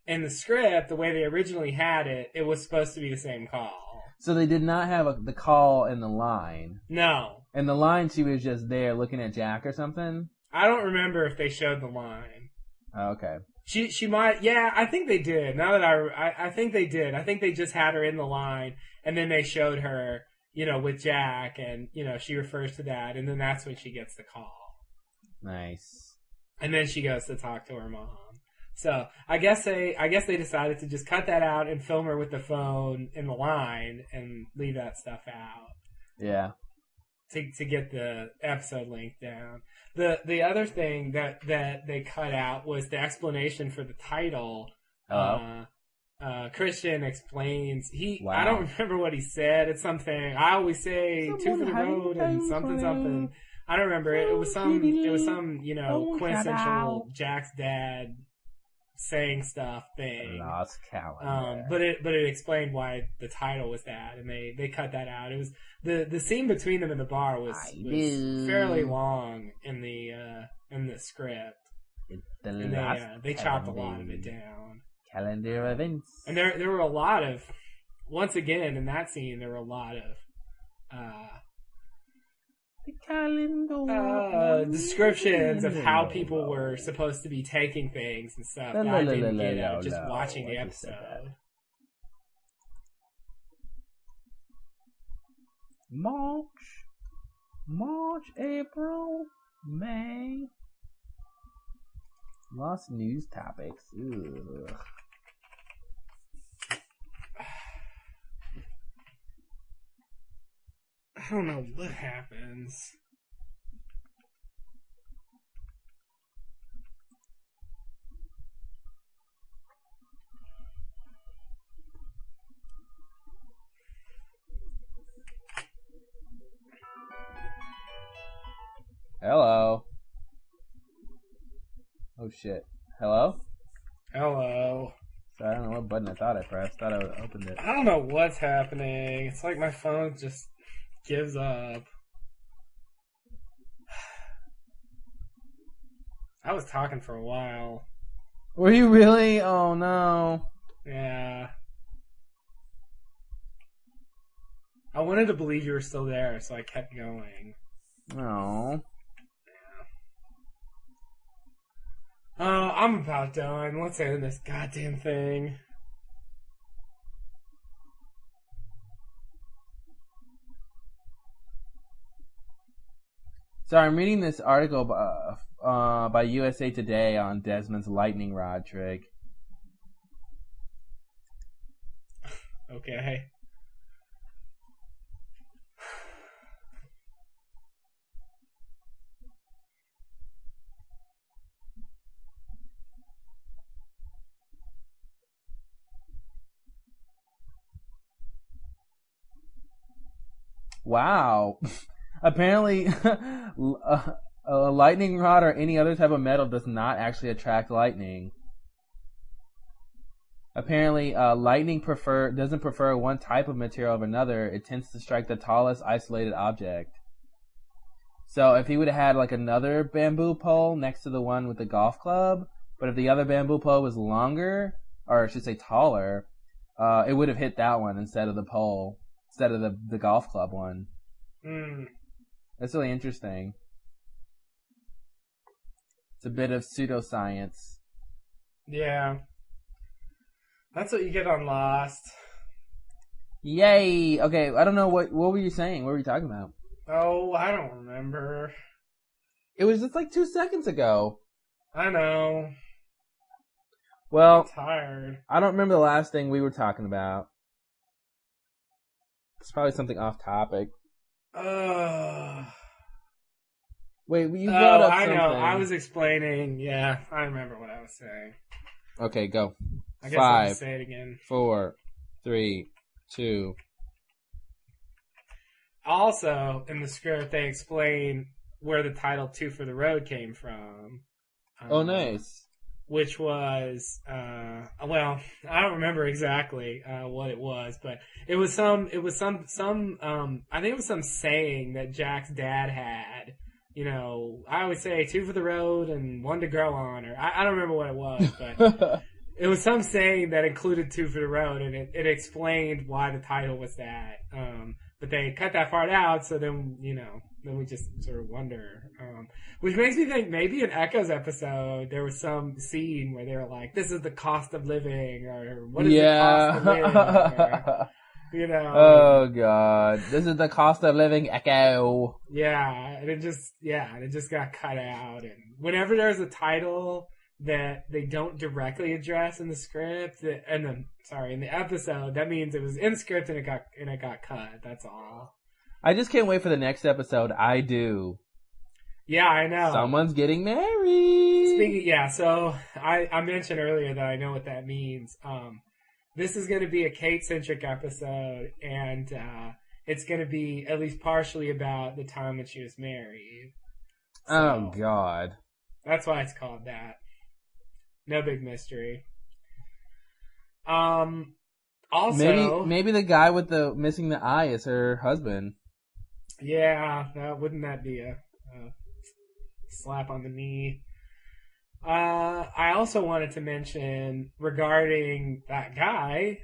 in the script, the way they originally had it, it was supposed to be the same call. So they did not have the call in the line. No. In the line, she was just there looking at Jack or something? I don't remember if they showed the line. Oh, okay. She might, I think they did. Now that I think they did. I think they just had her in the line, and then they showed her, with Jack, and, she refers to that, and then that's when she gets the call. Nice. And then she goes to talk to her mom. So, I guess they decided to just cut that out and film her with the phone in the line and leave that stuff out. Yeah. To get the episode length down. The other thing that they cut out was the explanation for the title. Christian explains Wow. I don't remember what he said. It's something I always say, Two for the Road and something. I don't remember. It was some quintessential Jack's dad saying stuff thing. Lost calendar. But it explained why the title was that, and they cut that out. It was the scene between them in the bar was fairly long in the script. They chopped a lot of it down. Calendar events. And there were a lot of, once again in that scene, there were a lot of the calendar descriptions of how people were supposed to be taking things and stuff that I didn't get out just watching the episode. March, April, May. Lost news topics. Ugh. I don't know what happens. Hello. Oh shit. Hello? Hello. So I don't know what button I thought I pressed. Thought I would have opened it. I don't know what's happening. It's like my phone just gives up. I was talking for a while. Were you really? Oh no. Yeah. I wanted to believe you were still there, so I kept going. Oh. I'm about done. Let's end this goddamn thing. So I'm reading this article by USA Today on Desmond's lightning rod trick. Okay. Wow. Apparently, a lightning rod or any other type of metal does not actually attract lightning. Apparently, lightning doesn't prefer one type of material over another. It tends to strike the tallest isolated object. So if he would have had like another bamboo pole next to the one with the golf club, but if the other bamboo pole was longer, or I should say taller, it would have hit that one instead of the pole, instead of the golf club one. That's really interesting. It's a bit of pseudoscience. Yeah. That's what you get on Lost. Yay! Okay, I don't know what were you saying? What were you talking about? Oh, I don't remember. It was just like 2 seconds ago. I know. Well, I'm tired. I don't remember the last thing we were talking about. It's probably something off topic. Wait, you brought up something. I know. I was explaining. Yeah, I remember what I was saying. Okay, go. I guess I'll 5, just say it again. 4, 3, 2. Also, in the script, they explain where the title 2 for the Road came from. Oh, nice. Which was, well, I don't remember exactly what it was, but it was some, I think it was some saying that Jack's dad had. You know, I always say 2 for the road and 1 to grow on, or I don't remember what it was, but it was some saying that included 2 for the road, and it explained why the title was that. But they cut that part out, so then, then we just sort of wonder. Which makes me think maybe in Echo's episode, there was some scene where they were like, this is the cost of living, or what is the cost of living? Or, Oh, God. This is the cost of living, Echo. Yeah, and it just got cut out. And whenever there's a title that they don't directly address in the script, in the episode, that means it was in script and it got cut. That's all. I just can't wait for the next episode. I do. Yeah, I know. Someone's getting married. So I mentioned earlier that I know what that means. This is going to be a Kate-centric episode, and it's going to be at least partially about the time when she was married. So, oh, God. That's why it's called that. No big mystery. Also, maybe the guy with the missing the eye is her husband. Yeah, wouldn't that be a slap on the knee? I also wanted to mention regarding that guy,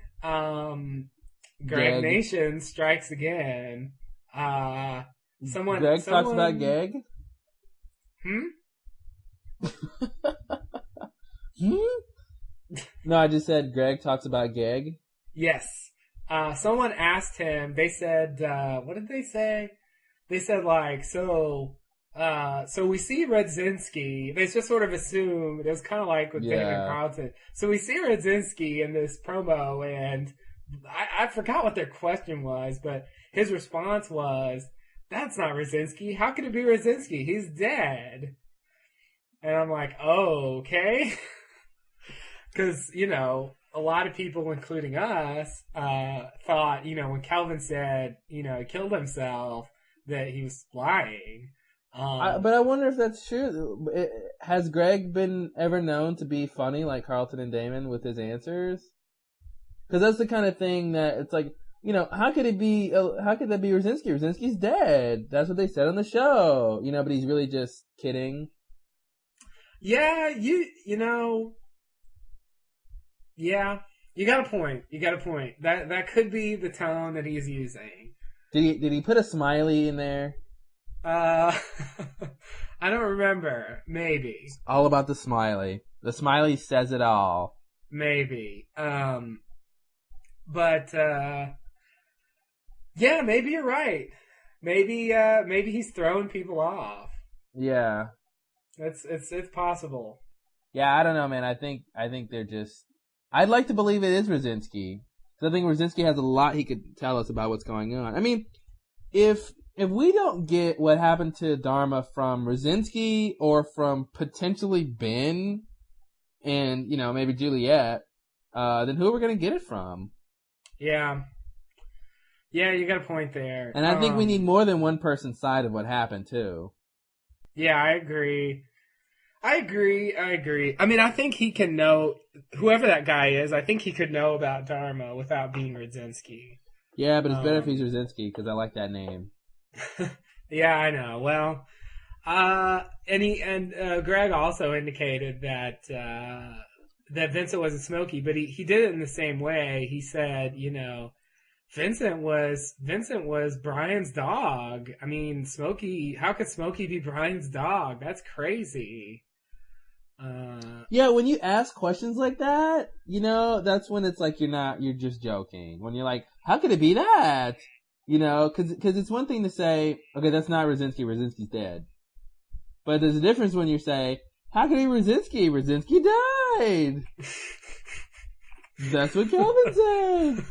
Greg Nation strikes again. Greg talks about Gag? No, I just said Greg talks about Gag. Yes. Someone asked him, they said, what did they say? They said so we see Radzinski. They just sort of assumed, it was kind of like with David Carlton. So we see Radzinski in this promo, and I forgot what their question was, but his response was, that's not Radzinski. How could it be Radzinski? He's dead. And I'm like, oh, okay. Because, a lot of people, including us, thought, when Calvin said, he killed himself, that he was lying. But I wonder if that's true. Has Greg been ever known to be funny like Carlton and Damon with his answers? Because that's the kind of thing that it's like, how could that be Radzinski? Radzinski's dead. That's what they said on the show. But he's really just kidding. Yeah, you know, yeah, you got a point. You got a point. That could be the tone that he's using. Did he put a smiley in there? I don't remember. Maybe. It's all about the smiley. The smiley says it all. Maybe. But yeah, maybe you're right. Maybe he's throwing people off. Yeah. It's possible. Yeah, I don't know, man. I think they're just. I'd like to believe it is Brzezinski. I think Brzezinski has a lot he could tell us about what's going on. I mean, if we don't get what happened to Dharma from Brzezinski or from potentially Ben and, you know, maybe Juliet, then who are we going to get it from? Yeah. Yeah, you got a point there. And I think we need more than one person's side of what happened, too. Yeah, I agree. I mean, I think he can know, whoever that guy is, I think he could know about Dharma without being Brzezinski. Yeah, but it's better if he's Brzezinski, because I like that name. Yeah, I know. Well, Greg also indicated that Vincent wasn't Smokey, but he did it in the same way. He said, you know, Vincent was Brian's dog. I mean, Smokey, how could Smokey be Brian's dog? That's crazy. Yeah, when you ask questions like that, you know, that's when it's like you're just joking. When you're like, how could it be that? You know, cause it's one thing to say, okay, that's not Brzezinski's dead. But there's a difference when you say, how could he Brzezinski died! That's what Kelvin said!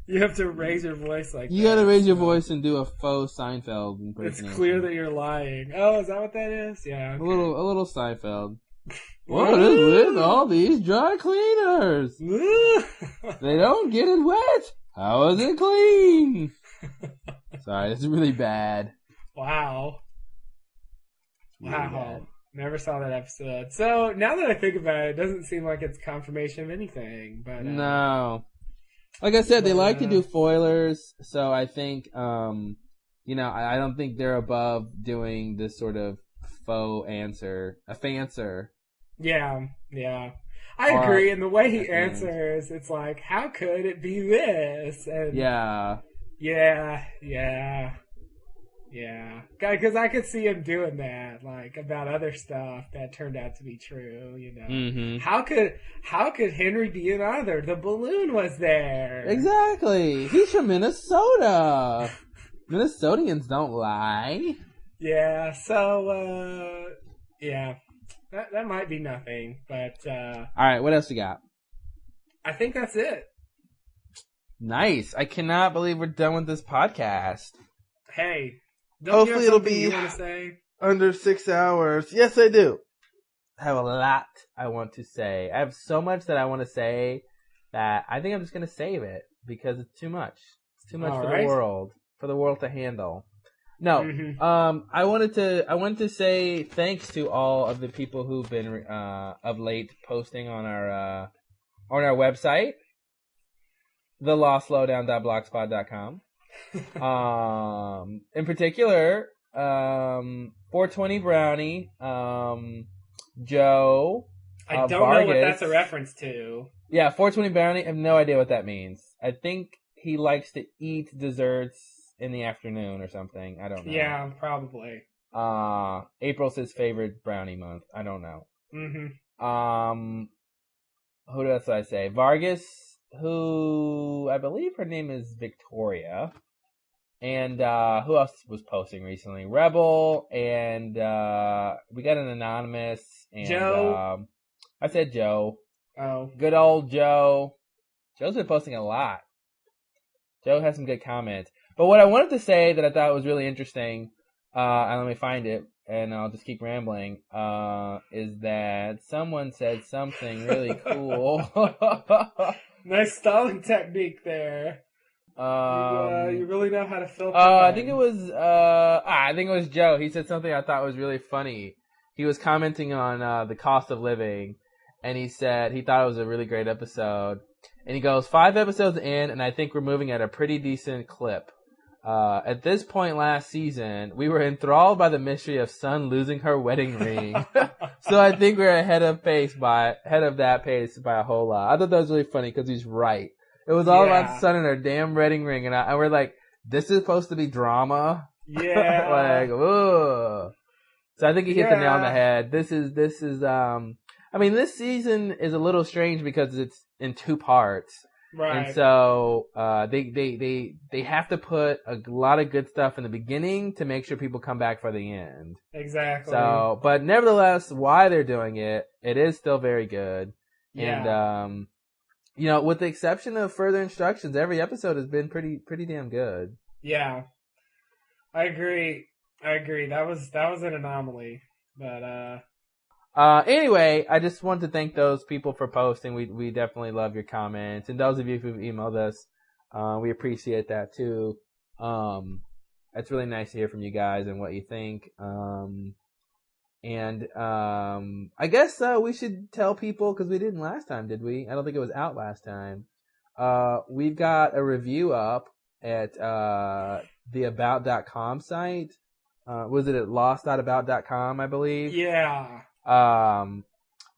You have to raise your voice like that. You gotta raise your voice and do a faux Seinfeld impersonation. It's clear that you're lying. Oh, is that what that is? Yeah. Okay. A little Seinfeld. What is with all these dry cleaners? They don't get it wet. How is it clean? Sorry, this is really bad. Wow. Really bad. Never saw that episode. So now that I think about it, it doesn't seem like it's confirmation of anything. But no. Like I said, they like to do foilers, so I think, you know, I don't think they're above doing this sort of faux answer, a fancer. Yeah. I agree, and the way he answers, it's like, how could it be this? And yeah. Because I could see him doing that, like, about other stuff that turned out to be true, you know. Mm-hmm. How could Henry be another? The balloon was there. Exactly. He's from Minnesota. Minnesotans don't lie. Yeah, so, yeah. That might be nothing, but, alright, what else you got? I think that's it. Nice. I cannot believe we're done with this podcast. Hey. Hopefully it'll be under 6 hours. Yes, I do. I have a lot I want to say. I have so much that I want to say that I think I'm just going to save it because it's too much. It's too much for the world to handle. No, I wanted to say thanks to all of the people who've been of late posting on our website, thelostlowdown.blogspot.com. In particular, 420 Brownie, Joe, I don't Vargas. know what that's a reference to. Yeah, 420 Brownie, I have no idea what that means. I think he likes to eat desserts in the afternoon or something. I don't know. Yeah, probably. April's his favorite brownie month. I don't know. Mm-hmm. Who else did I say? Vargas, who I believe her name is Victoria. And who else was posting recently? Rebel, and we got an anonymous. And, Joe. I said Joe. Oh. Good old Joe. Joe's been posting a lot. Joe has some good comments. But what I wanted to say that I thought was really interesting, and let me find it, and I'll just keep rambling, is that someone said something really cool. Nice stalling technique there. You really know how to filter. I think it was Joe. He said something I thought was really funny. He was commenting on the cost of living, and he said he thought it was a really great episode. And he goes, 5 episodes in, and I think we're moving at a pretty decent clip. at this point last season, we were enthralled by the mystery of Sun losing her wedding ring. So I think we're ahead of that pace by a whole lot. I thought that was really funny because he's right. It was all about Sun and her damn wedding ring, and we're like, this is supposed to be drama. Yeah. Like, ugh. So I think he hit the nail on the head. This is this season is a little strange because it's in 2 parts. Right. And so, they have to put a lot of good stuff in the beginning to make sure people come back for the end. Exactly. So, but nevertheless, why they're doing it, it is still very good. Yeah. And, with the exception of further instructions, every episode has been pretty damn good. Yeah. I agree. That was an anomaly. But, anyway, I just want to thank those people for posting. We definitely love your comments. And those of you who've emailed us, we appreciate that too. It's really nice to hear from you guys and what you think. I guess, we should tell people, cause we didn't last time, did we? I don't think it was out last time. We've got a review up at, the about.com site. Was it at lost.about.com, I believe? Yeah.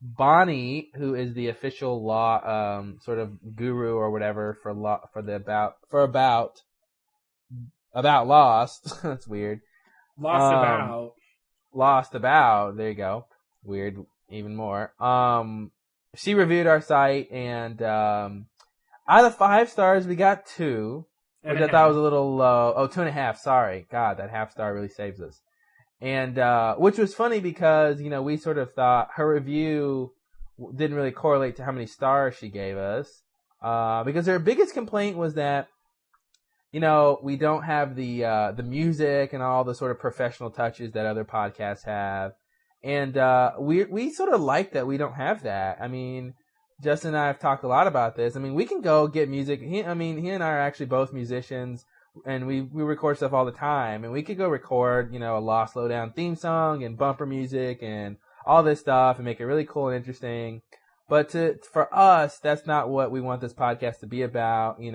Bonnie, who is the official law, sort of guru or whatever for about Lost. That's weird. Lost About. There you go. Weird, even more. She reviewed our site, and out of 5 stars, we got 2, which I thought was a little low. Oh, 2.5. Sorry. God, that half star really saves us. And, which was funny because, we sort of thought her review didn't really correlate to how many stars she gave us. Because her biggest complaint was that, we don't have the music and all the sort of professional touches that other podcasts have. And, we sort of like that we don't have that. I mean, Justin and I have talked a lot about this. I mean, we can go get music. He and I are actually both musicians. And we record stuff all the time, and we could go record, a Lost Lowdown theme song and bumper music and all this stuff and make it really cool and interesting. But for us, that's not what we want this podcast to be about. We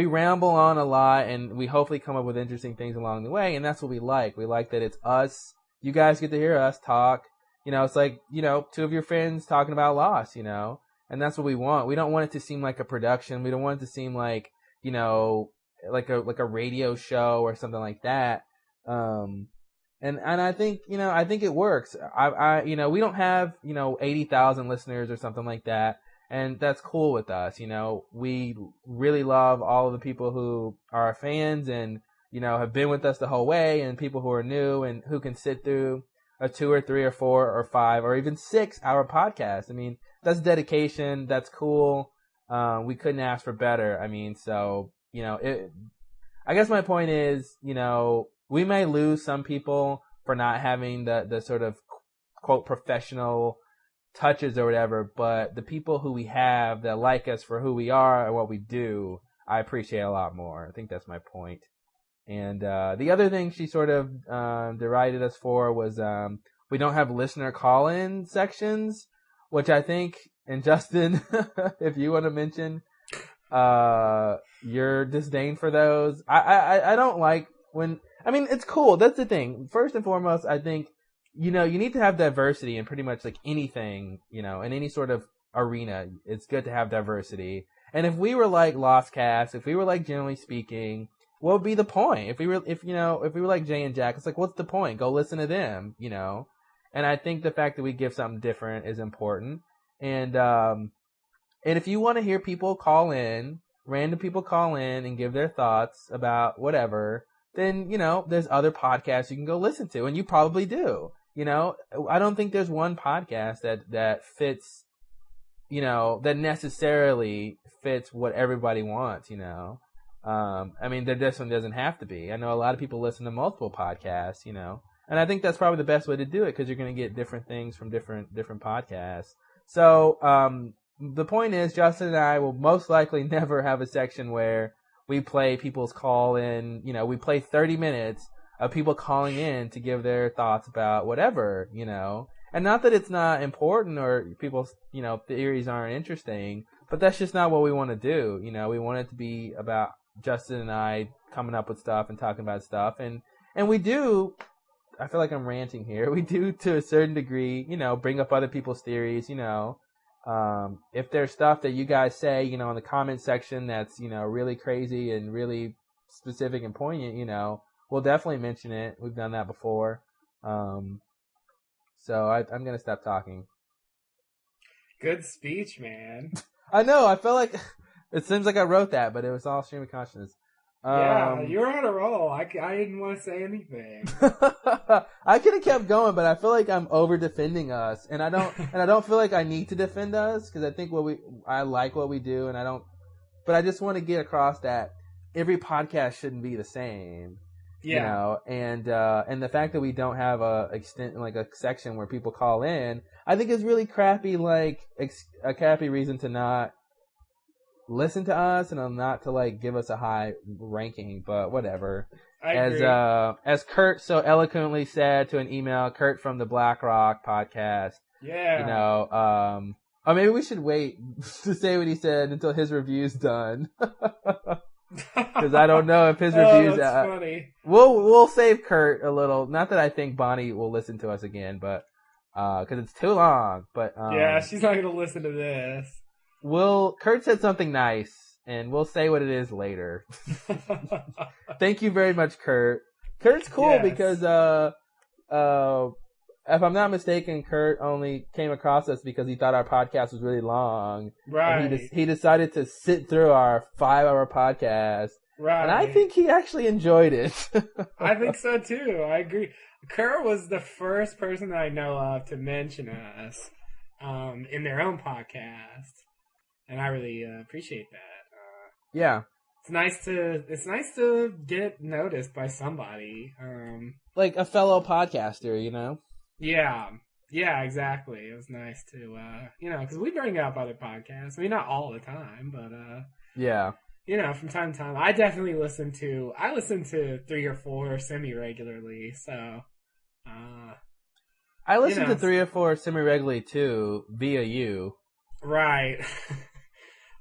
ramble on a lot, and we hopefully come up with interesting things along the way, and that's what we like. We like that it's us. You guys get to hear us talk. It's like, 2 of your friends talking about Lost, and that's what we want. We don't want it to seem like a production. We don't want it to seem like, like a radio show or something like that. And I think, I think it works. We don't have, 80,000 listeners or something like that. And that's cool with us. We really love all of the people who are our fans and, have been with us the whole way, and people who are new and who can sit through a 2 or 3 or 4 or 5 or even 6 hour podcast. I mean, that's dedication. That's cool. We couldn't ask for better. I mean, so, I guess my point is, we may lose some people for not having the sort of quote professional touches or whatever, but the people who we have that like us for who we are and what we do, I appreciate a lot more. I think that's my point. And, the other thing she sort of, derided us for was, we don't have listener call-in sections, which I think, and Justin, if you want to mention, your disdain for those. I don't like when, it's cool. That's the thing. First and foremost, I think, you need to have diversity in pretty much like anything, in any sort of arena. It's good to have diversity. And if we were like Lost Cast, if we were like Generally Speaking, what would be the point? If we were like Jay and Jack, it's like, what's the point? Go listen to them, And I think the fact that we give something different is important. And if you want to hear people call in, random people call in and give their thoughts about whatever, then, there's other podcasts you can go listen to, and you probably do. I don't think there's one podcast that fits, that necessarily fits what everybody wants, this one doesn't have to be. I know a lot of people listen to multiple podcasts, and I think that's probably the best way to do it because you're going to get different things from different podcasts. So, the point is, Justin and I will most likely never have a section where we play people's call in, we play 30 minutes of people calling in to give their thoughts about whatever, and not that it's not important or people's, theories aren't interesting, but that's just not what we want to do. We want it to be about Justin and I coming up with stuff and talking about stuff. And we do, I feel like I'm ranting here. We do, to a certain degree, bring up other people's theories, if there's stuff that you guys say, in the comment section that's, really crazy and really specific and poignant, we'll definitely mention it. We've done that before. So I'm going to stop talking. Good speech, man. I know. I felt like it seems like I wrote that, but it was all stream of consciousness. Yeah, you're on a roll. I didn't want to say anything. I could have kept going, but I feel like I'm over defending us, and I don't feel like I need to defend us because I think I like what we do, but I just want to get across that every podcast shouldn't be the same. Yeah. And the fact that we don't have a section where people call in, I think is really crappy, like a crappy reason to not listen to us and not to give us a high ranking, but whatever. I agree. As Kurt so eloquently said to an email, Kurt from the Black Rock podcast. Yeah. Or maybe we should wait to say what he said until his review's done. Because I don't know if his reviews. That's funny. We'll save Kurt a little. Not that I think Bonnie will listen to us again, but because it's too long. But yeah, she's not gonna listen to this. Kurt said something nice, and we'll say what it is later. Thank you very much, Kurt. Kurt's cool because if I'm not mistaken, Kurt only came across us because he thought our podcast was really long. Right. And he decided to sit through our 5-hour podcast. Right. And I think he actually enjoyed it. I think so too. I agree. Kurt was the first person that I know of to mention us in their own podcast, and I really appreciate that. Yeah. It's nice to get noticed by somebody. Like a fellow podcaster, Yeah, exactly. It was nice to, because we bring up other podcasts. I mean, not all the time, but, yeah. From time to time. I definitely listen to 3 or 4 semi-regularly, so, I listen to 3 or 4 semi-regularly too, via you. Right.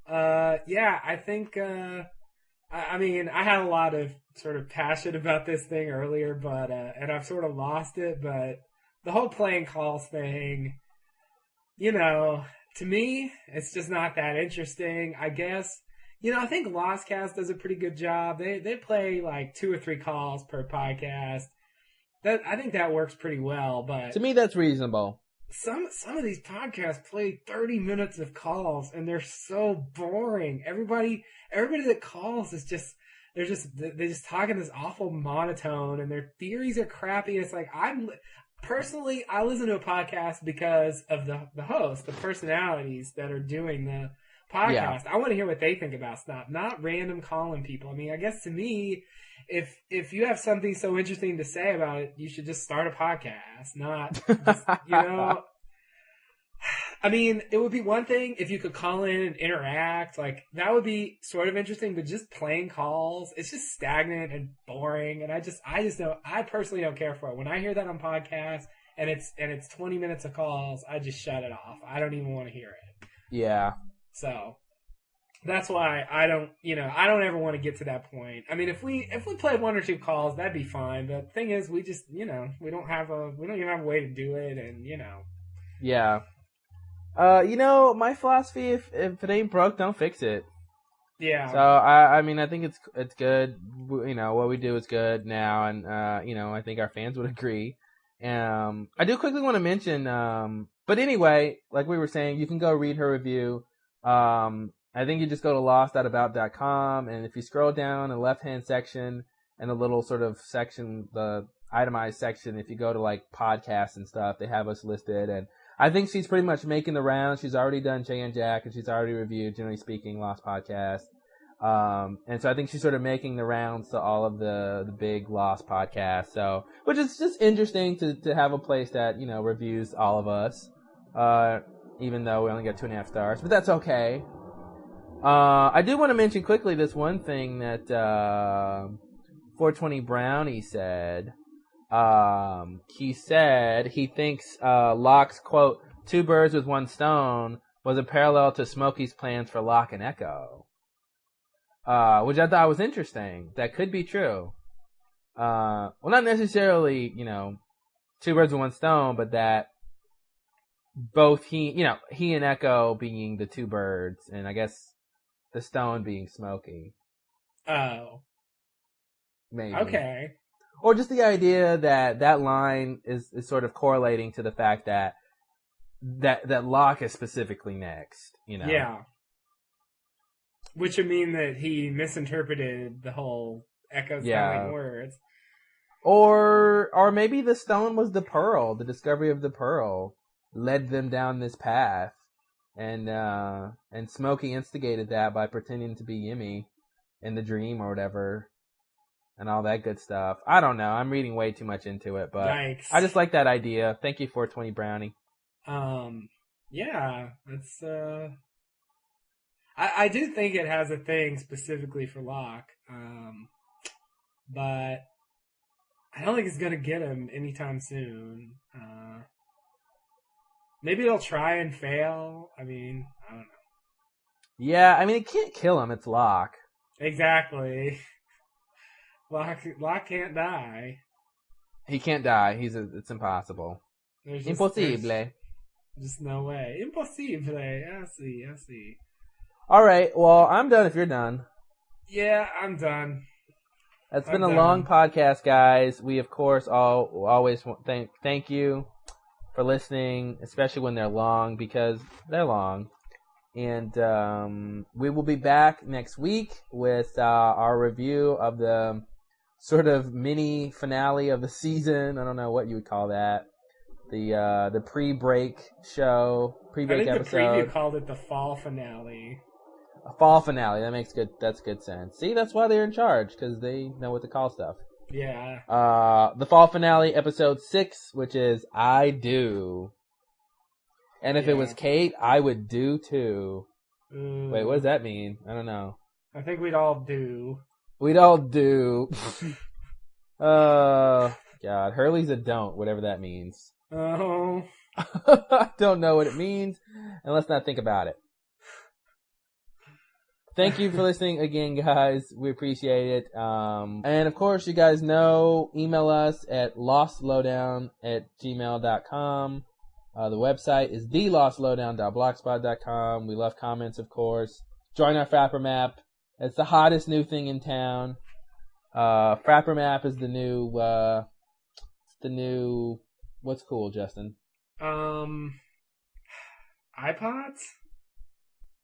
Yeah, I think, I mean, I had a lot of sort of passion about this thing earlier, but, and I've sort of lost it, but the whole playing calls thing, to me, it's just not that interesting, I guess. I think Lostcast does a pretty good job. They play like 2 or 3 calls per podcast. I think that works pretty well, but to me that's reasonable. Some of these podcasts play 30 minutes of calls and they're so boring. Everybody that calls is just they just talk in this awful monotone and their theories are crappy. It's like I listen to a podcast because of the host, the personalities that are doing the podcast. Yeah. I want to hear what they think about stuff, not random calling people. I mean, I guess to me, if you have something so interesting to say about it, you should just start a podcast, not just, I mean, it would be one thing if you could call in and interact, like that would be sort of interesting, but just playing calls, it's just stagnant and boring. And I personally don't care for it. When I hear that on podcasts and it's 20 minutes of calls, I just shut it off. I don't even want to hear it. Yeah. So that's why I don't ever want to get to that point. I mean, if we play 1 or 2 calls, that'd be fine. But the thing is, we just, we don't even have a way to do it. And, Yeah. My philosophy, if it ain't broke, don't fix it. Yeah. So I mean, I think it's good. What we do is good now, and I think our fans would agree. I do quickly want to mention, but anyway, like we were saying, you can go read her review. I think you just go to lost.about.com, and if you scroll down in the left-hand section and the little sort of section, the itemized section, if you go to like podcasts and stuff, they have us listed, and I think she's pretty much making the rounds. She's already done Jay and Jack, and she's already reviewed, generally speaking, Lost Podcast. And so I think she's sort of making the rounds to all of the big Lost podcasts. So, which is just interesting to have a place that, reviews all of us. Even though we only got 2.5 stars, but that's okay. I do want to mention quickly this one thing that 420 Brownie said. He said he thinks Locke's quote, 2 birds with 1 stone, was a parallel to Smokey's plans for Locke and Echo. which I thought was interesting. That could be true. Well, not necessarily, two birds with one stone, but that both he and Echo being the two birds, and I guess the stone being Smokey. Oh. Maybe. Okay. Or just the idea that line is sort of correlating to the fact that Locke is specifically next, Yeah. Which would mean that he misinterpreted the whole Echo spelling words. Or maybe the stone was the pearl. The discovery of the pearl led them down this path, and Smokey instigated that by pretending to be Yimmy in the dream or whatever, and all that good stuff. I don't know. I'm reading way too much into it, but Yikes. I just like that idea. Thank you, 420 Brownie. Yeah, that's I do think it has a thing specifically for Locke, but I don't think it's gonna get him anytime soon. Maybe it'll try and fail. I mean, I don't know. Yeah, I mean, it can't kill him. It's Locke. Exactly. Locke can't die. He can't die. It's impossible. Impossible. Just no way. Impossible. I see. All right. Well, I'm done if you're done. Yeah, I'm done. It's been a long podcast, guys. We, of course, always thank you for listening, especially when they're long, because they're long. And we will be back next week with our review of the sort of mini finale of the season. I don't know what you would call that. The pre-break show, pre-break episode. I think the preview called it the fall finale. A fall finale. That's good sense. See, that's why they're in charge, because they know what to call stuff. Yeah. The fall finale, episode 6, which is I Do. And if it was Kate, I would do too. Wait, what does that mean? I don't know. I think we'd all do. We'd all do. God. Hurley's a don't, whatever that means. Oh. I don't know what it means, and let's not think about it. Thank you for listening again, guys. We appreciate it. And of course, you guys know, email us at lostlowdown@gmail.com. The website is thelostlowdown.blogspot.com. We love comments, of course. Join our Frapper Map. It's the hottest new thing in town. Frapper Map is the new, what's cool, Justin? iPods?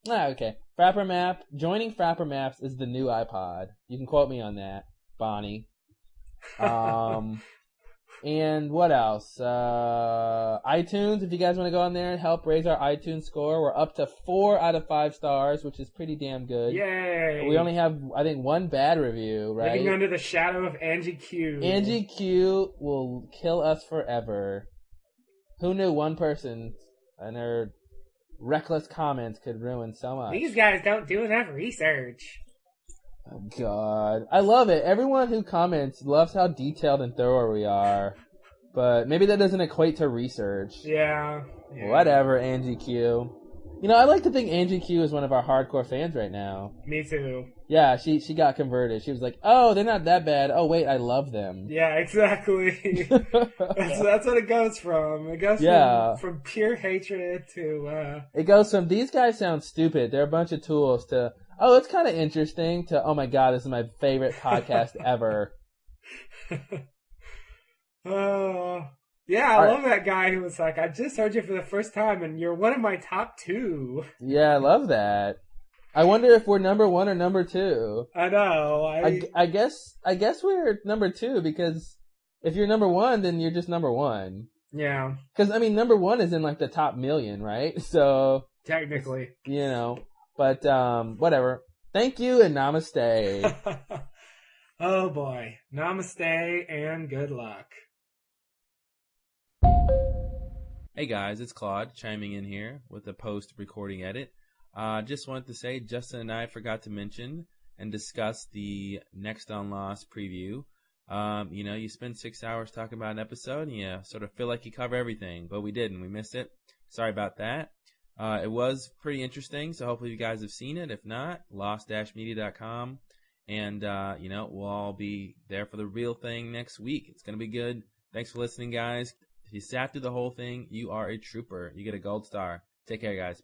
Okay. Frapper Map. Joining Frapper Maps is the new iPod. You can quote me on that, Bonnie. And what else? iTunes, if you guys want to go on there and help raise our iTunes score. We're up to 4 out of 5 stars, which is pretty damn good. Yay! We only have, I think, 1 bad review, right? Living under the shadow of Angie Q. Angie Q will kill us forever. Who knew one person and her reckless comments could ruin so much? These guys don't do enough research. Oh, God. I love it. Everyone who comments loves how detailed and thorough we are. But maybe that doesn't equate to research. Yeah. Whatever, Angie Q. I like to think Angie Q is one of our hardcore fans right now. Me too. Yeah, she got converted. She was like, oh, they're not that bad. Oh, wait, I love them. Yeah, exactly. that's what it goes from. It goes from pure hatred to... It goes from, these guys sound stupid, they're a bunch of tools, to, oh, it's kind of interesting, to, oh my God, this is my favorite podcast ever. Yeah, I love that guy who was like, I just heard you for the first time and you're one of my top 2. Yeah, I love that. I wonder if we're number 1 or number 2. I know. I guess we're number 2, because if you're number 1, then you're just number 1. Yeah. Because, I mean, number 1 is in like the top million, right? So. Technically. But, whatever. Thank you and namaste. Oh boy. Namaste and good luck. Hey guys, it's Claude chiming in here with a post-recording edit. Just wanted to say Justin and I forgot to mention and discuss the Next on Lost preview. You spend 6 hours talking about an episode and you sort of feel like you cover everything, but we didn't. We missed it. Sorry about that. It was pretty interesting, so hopefully you guys have seen it. If not, lost-media.com. And, we'll all be there for the real thing next week. It's going to be good. Thanks for listening, guys. If you sat through the whole thing, you are a trooper. You get a gold star. Take care, guys.